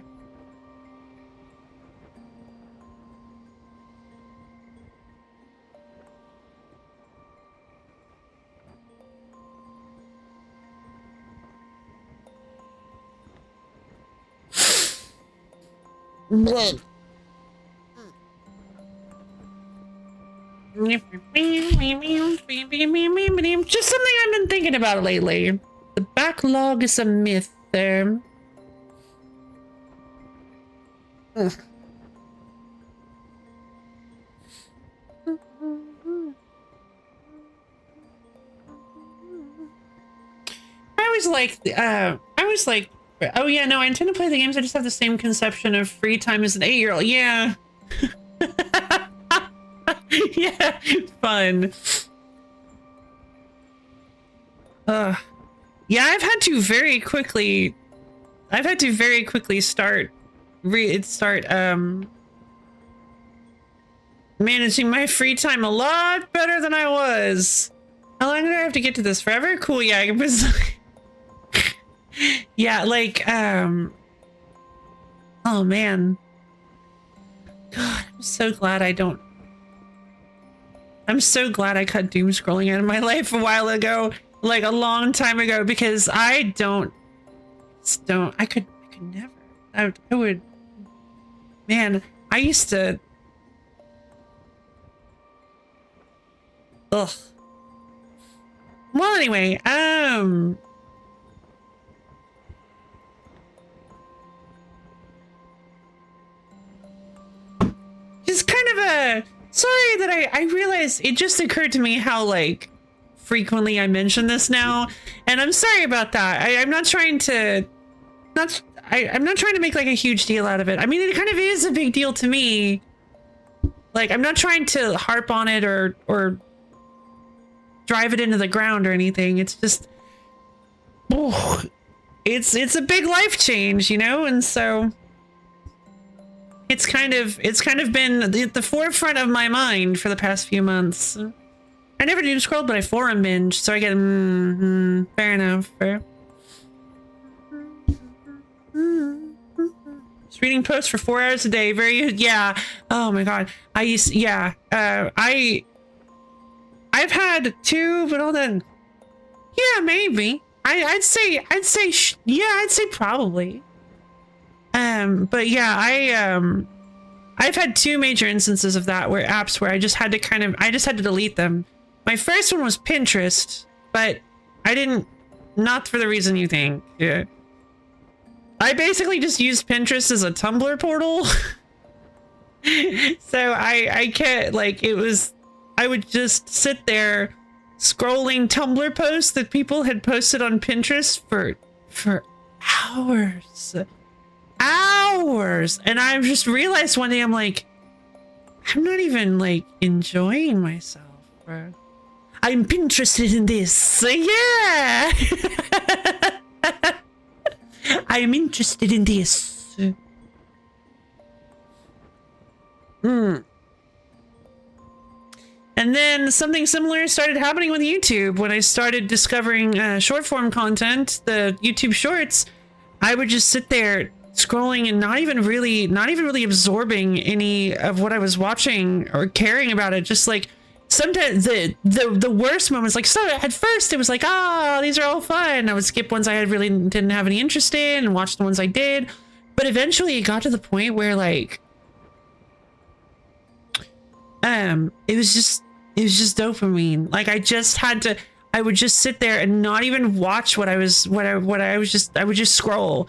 Just something I've been thinking about lately. The backlog is a myth there. Ugh. I was like, oh yeah, no, I intend to play the games. I just have the same conception of free time as an 8-year-old. Yeah. Yeah, fun. Yeah, I've had to very quickly start managing my free time a lot better than I was. How long do I have to get to this? Forever? Cool, yeah, it was yeah, like oh man. God, I'm so glad I cut doom scrolling out of my life a while ago, like a long time ago, because I could never. I would, man, I used to. Ugh. Well, anyway, just kind of a. Sorry that I realized it just occurred to me how like frequently I mention this now, and I'm sorry about that. I'm not trying to I'm not trying to make like a huge deal out of it. I mean, it kind of is a big deal to me. Like, I'm not trying to harp on it or drive it into the ground or anything. It's just, oh, it's a big life change, you know, and so it's kind of been at the forefront of my mind for the past few months. I never do scroll, but I forum binge, so I get fair enough. Fair. Just reading posts for 4 hours a day. Yeah. Oh my god. I've had 2, but all that. Yeah, maybe. I'd say probably. But yeah, I've had 2 major instances of that where I just had to delete them. My first one was Pinterest, but not for the reason you think. Yeah. I basically just used Pinterest as a Tumblr portal. So I can't, like, I would just sit there scrolling Tumblr posts that people had posted on Pinterest for hours. And I just realized one day, I'm like, I'm not even like enjoying myself, bro. I'm interested in this. Yeah. I'm interested in this. And then something similar started happening with YouTube when I started discovering short form content, the YouTube shorts. I would just sit there scrolling and not even really absorbing any of what I was watching or caring about it. Just like sometimes the worst moments, like, so at first it was like, these are all fun. I would skip ones I really didn't have any interest in and watch the ones I did. But eventually it got to the point where like it was just dopamine. Like I would just sit there and not even watch I would just scroll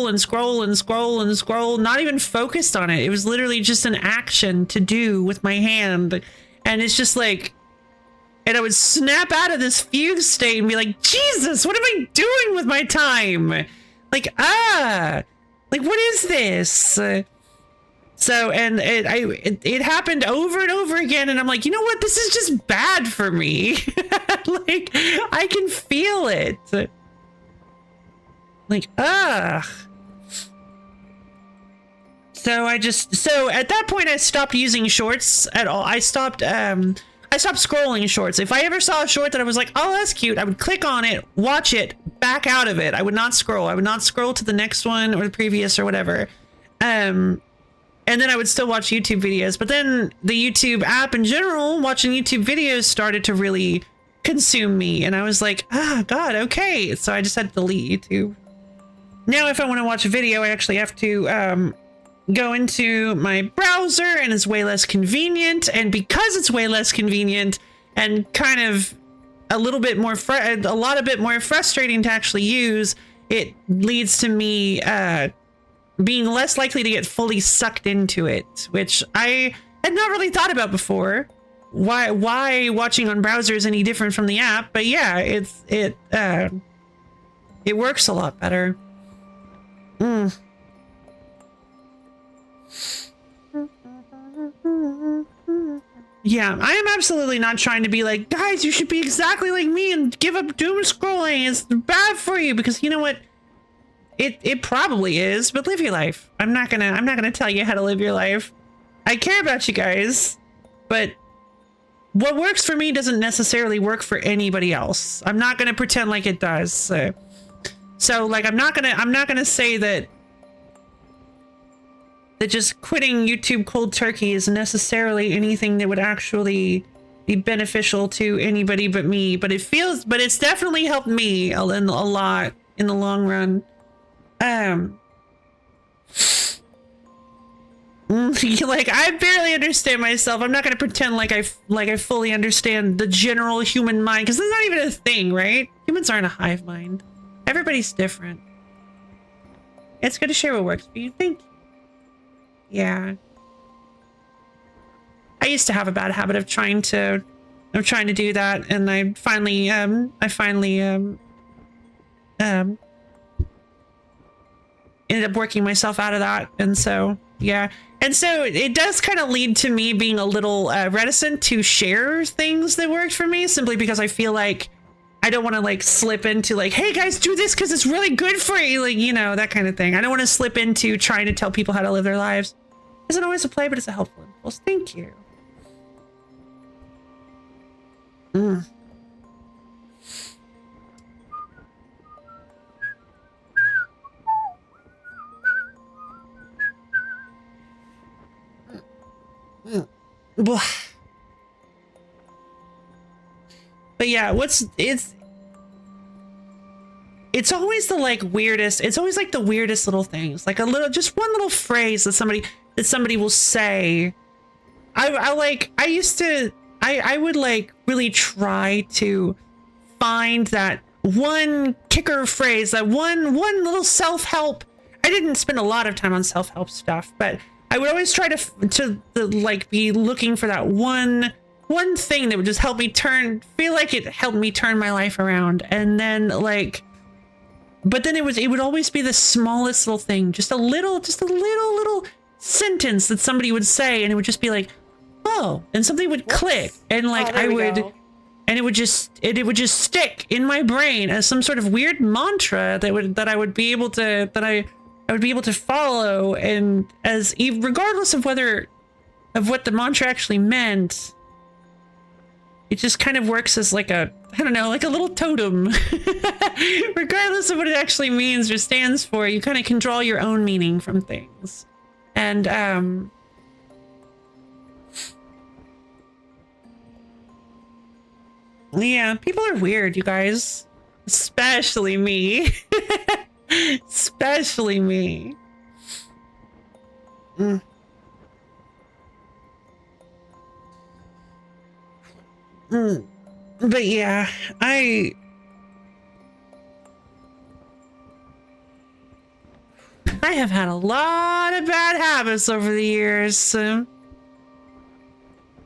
and scroll, not even focused on it. It was literally just an action to do with my hand. And it's just like, and I would snap out of this fugue state and be like, Jesus, what am I doing with my time? Like, like, what is this? So, and it happened over and over again. And I'm like, you know what? This is just bad for me. Like, I can feel it. Like, So at that point I stopped using shorts at all. I stopped scrolling shorts. If I ever saw a short that I was like, oh, that's cute, I would click on it, watch it, back out of it. I would not scroll. I would not scroll to the next one or the previous or whatever. And then I would still watch YouTube videos. But then the YouTube app in general, watching YouTube videos started to really consume me. And I was like, God, okay. So I just had to delete YouTube. Now, if I want to watch a video, I actually have to go into my browser, and it's way less convenient. And because it's way less convenient and kind of a lot bit more frustrating to actually use, it leads to me being less likely to get fully sucked into it, which I had not really thought about before. Why watching on browser is any different from the app? But yeah, it works a lot better. Yeah, I am absolutely not trying to be like, guys, you should be exactly like me and give up doom scrolling. It's bad for you, because you know what? It probably is, but live your life. I'm not gonna tell you how to live your life. I care about you guys, but what works for me doesn't necessarily work for anybody else. I'm not gonna pretend like it does. So like, I'm not gonna say that just quitting YouTube cold turkey is necessarily anything that would actually be beneficial to anybody but me. But it's definitely helped me a lot in the long run. Like, I barely understand myself. I'm not gonna pretend like I fully understand the general human mind, because that's not even a thing, right? Humans aren't a hive mind. Everybody's different. It's good to share what works for you. Thank you. Yeah. I used to have a bad habit of trying to do that, and I finally ended up working myself out of that. And so, yeah. And so it does kind of lead to me being a little reticent to share things that worked for me, simply because I feel like I don't want to like slip into like, hey guys, do this because it's really good for you. Like, you know, that kind of thing. I don't want to slip into trying to tell people how to live their lives. It isn't always a play, but it's a helpful impulse. Thank you. But yeah, it's always the like weirdest, it's always like the weirdest little things, like just one little phrase that somebody will say. I would like really try to find that one kicker phrase, that one little self-help. I didn't spend a lot of time on self-help stuff, but I would always try to like be looking for that one thing that would just help me feel like it helped me turn my life around. And then like, but then it would always be the smallest little thing, just a little sentence that somebody would say, and it would just be like, oh, and something would click, and like and it would just stick in my brain as some sort of weird mantra that I would be able to follow, and regardless of what the mantra actually meant, it just kind of works as like a, I don't know, like a little totem. Regardless of what it actually means or stands for, you kind of can draw your own meaning from things. And yeah, people are weird, you guys. Especially me. Especially me. But yeah, I have had a lot of bad habits over the years, and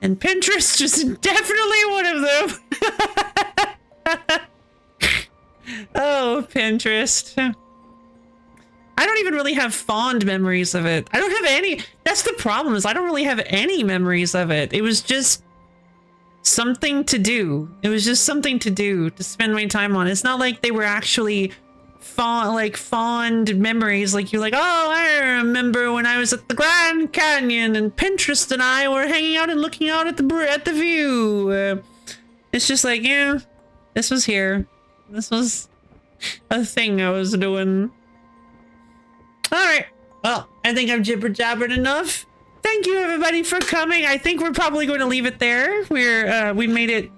Pinterest is definitely one of them. Oh, Pinterest. I don't even really have fond memories of it. I don't have any. That's the problem, is I don't really have any memories of it. It was just something to do. It was just something to do, to spend my time on. It's not like they were actually fond memories. Like you're like, oh, I remember when I was at the Grand Canyon and Pinterest and I were hanging out and looking out at the view. It's just like, yeah, this was here. This was a thing I was doing. All right. Well, I think I've jibber-jabbered enough. Thank you, everybody, for coming. I think we're probably going to leave it there. We made it.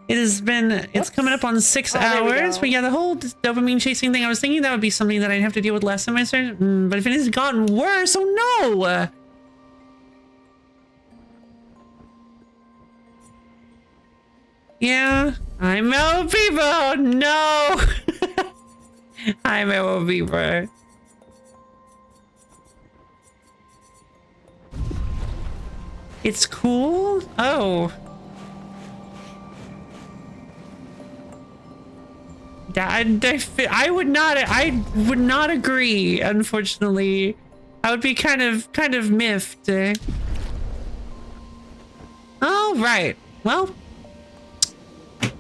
It's coming up on 6 hours. But yeah, the whole dopamine chasing thing, I was thinking that would be something that I'd have to deal with less in my search. But if it has gotten worse, oh no! Yeah, I'm El Vivo. No! I'm El Vivo. It's cool? Oh. I would not agree, unfortunately. I would be kind of miffed. All right. Well,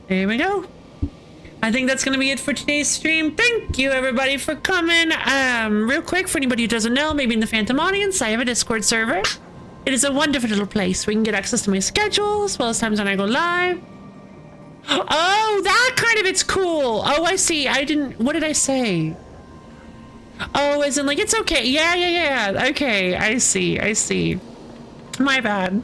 there we go. I think that's going to be it for today's stream. Thank you, everybody, for coming. Real quick, for anybody who doesn't know, maybe in the Phantom audience, I have a Discord server. It is a wonderful little place where you can get access to my schedule, as well as times when I go live. Oh, that kind of, it's cool. Oh, I see. What did I say? Oh, as in like, it's okay. Yeah. Okay, I see. My bad.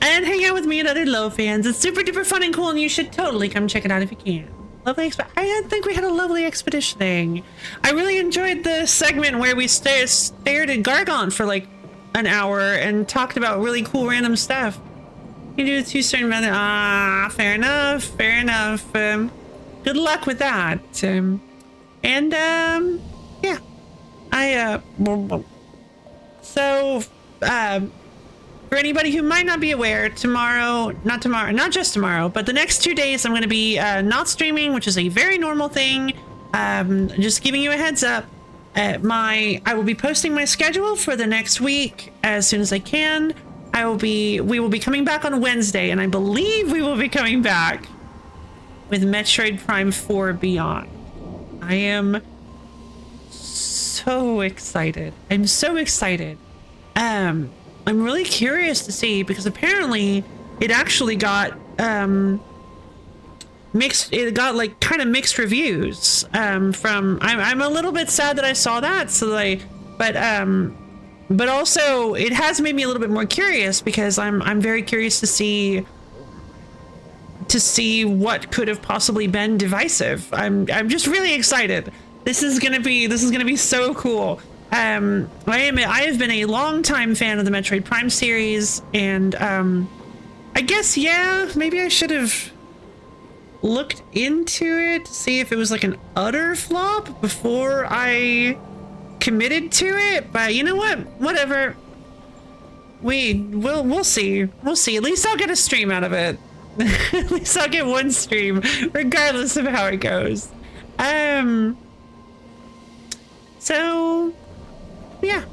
And hang out with me and other low fans. It's super duper fun and cool, and you should totally come check it out if you can. Lovely I think we had a lovely expeditioning. I really enjoyed the segment where we stared at Gargant for like an hour and talked about really cool random stuff. You do 2 certain methods. Fair enough. Good luck with that. Yeah. For anybody who might not be aware, not just tomorrow, but the next 2 days I'm going to be not streaming, which is a very normal thing. Just giving you a heads up. I will be posting my schedule for the next week as soon as I can. We will be coming back on Wednesday, and I believe we will be coming back with Metroid Prime 4 Beyond. I am so excited. I'm really curious to see, because apparently it actually got mixed. It got like kind of mixed reviews from. I'm a little bit sad that I saw that. But also it has made me a little bit more curious, because I'm very curious to see what could have possibly been divisive. I'm just really excited. This is gonna be so cool. I have been a long-time fan of the Metroid Prime series, and I guess, yeah, maybe I should have looked into it to see if it was like an utter flop before I committed to it. But you know what? Whatever. We'll see. We'll see. At least I'll get a stream out of it. At least I'll get one stream, regardless of how it goes. So yeah.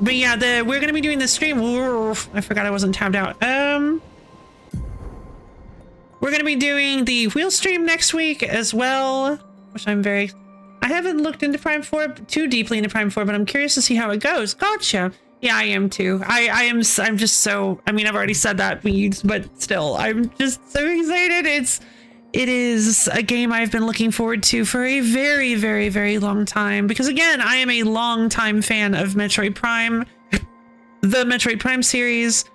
But yeah, we're gonna be doing the stream. I forgot I wasn't tabbed out. We're gonna be doing the wheel stream next week as well, which I haven't looked into Prime 4 too deeply into Prime 4, but I'm curious to see how it goes. Gotcha. Yeah, I am too. I'm just so, I mean, I've already said that, but still, I'm just so excited. It is a game I've been looking forward to for a very, very, very long time, because again, I am a long-time fan of Metroid Prime, the Metroid Prime series.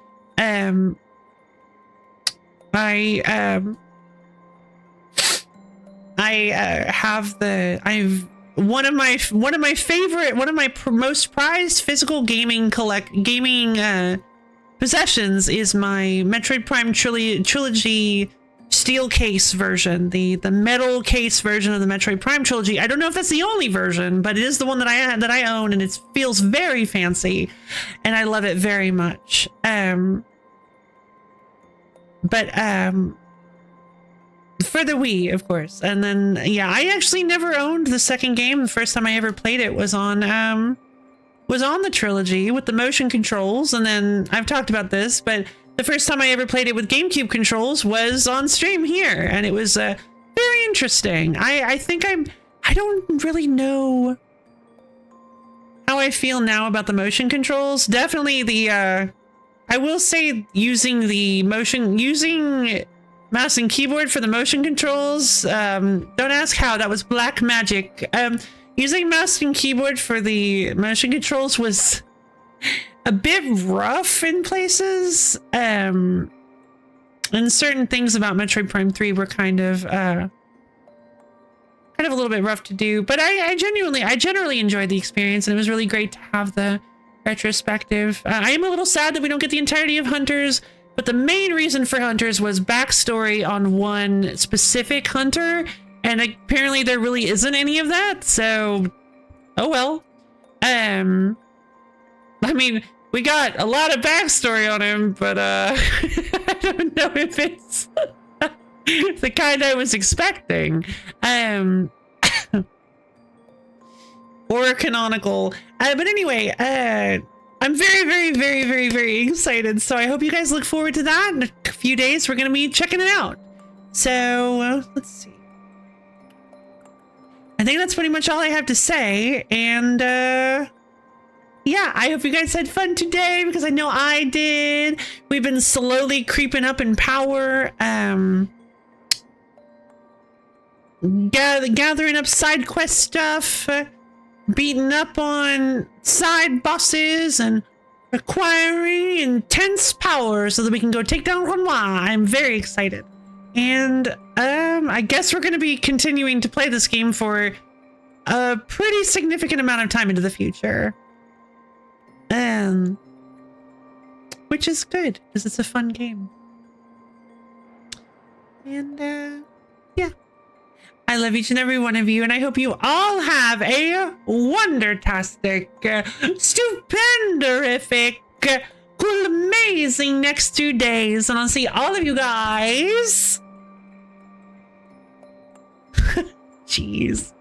One of my most prized physical gaming possessions is my Metroid Prime trilogy steel case version, the metal case version of the Metroid Prime trilogy. I don't know if that's the only version, but it is the one that I own, and it feels very fancy, and I love it very much. For the Wii, of course. And then, yeah, I actually never owned the second game. The first time I ever played it was on the trilogy with the motion controls. And then I've talked about this, but the first time I ever played it with GameCube controls was on stream here, and it was very interesting. I think I don't really know how I feel now about the motion controls. Definitely the I will say using mouse and keyboard for the motion controls, don't ask how, that was black magic. Using mouse and keyboard for the motion controls was a bit rough in places, and certain things about Metroid Prime 3 were kind of a little bit rough to do, but I generally enjoyed the experience, and it was really great to have the retrospective. I am a little sad that we don't get the entirety of Hunters, but the main reason for Hunters was backstory on one specific hunter, and apparently there really isn't any of that, so oh well. I mean, we got a lot of backstory on him, but I don't know if it's the kind I was expecting. Or canonical. But anyway, I'm very excited. So I hope you guys look forward to that. In a few days, we're going to be checking it out. So let's see. I think that's pretty much all I have to say. And yeah, I hope you guys had fun today, because I know I did. We've been slowly creeping up in power. Gathering up side quest stuff. Beating up on side bosses and acquiring intense power so that we can go take down Renoir. I'm very excited. And I guess we're going to be continuing to play this game for a pretty significant amount of time into the future. Which is good, because it's a fun game. And yeah. I love each and every one of you, and I hope you all have a wondertastic, stupendorific, cool, amazing next 2 days. And I'll see all of you guys. Jeez.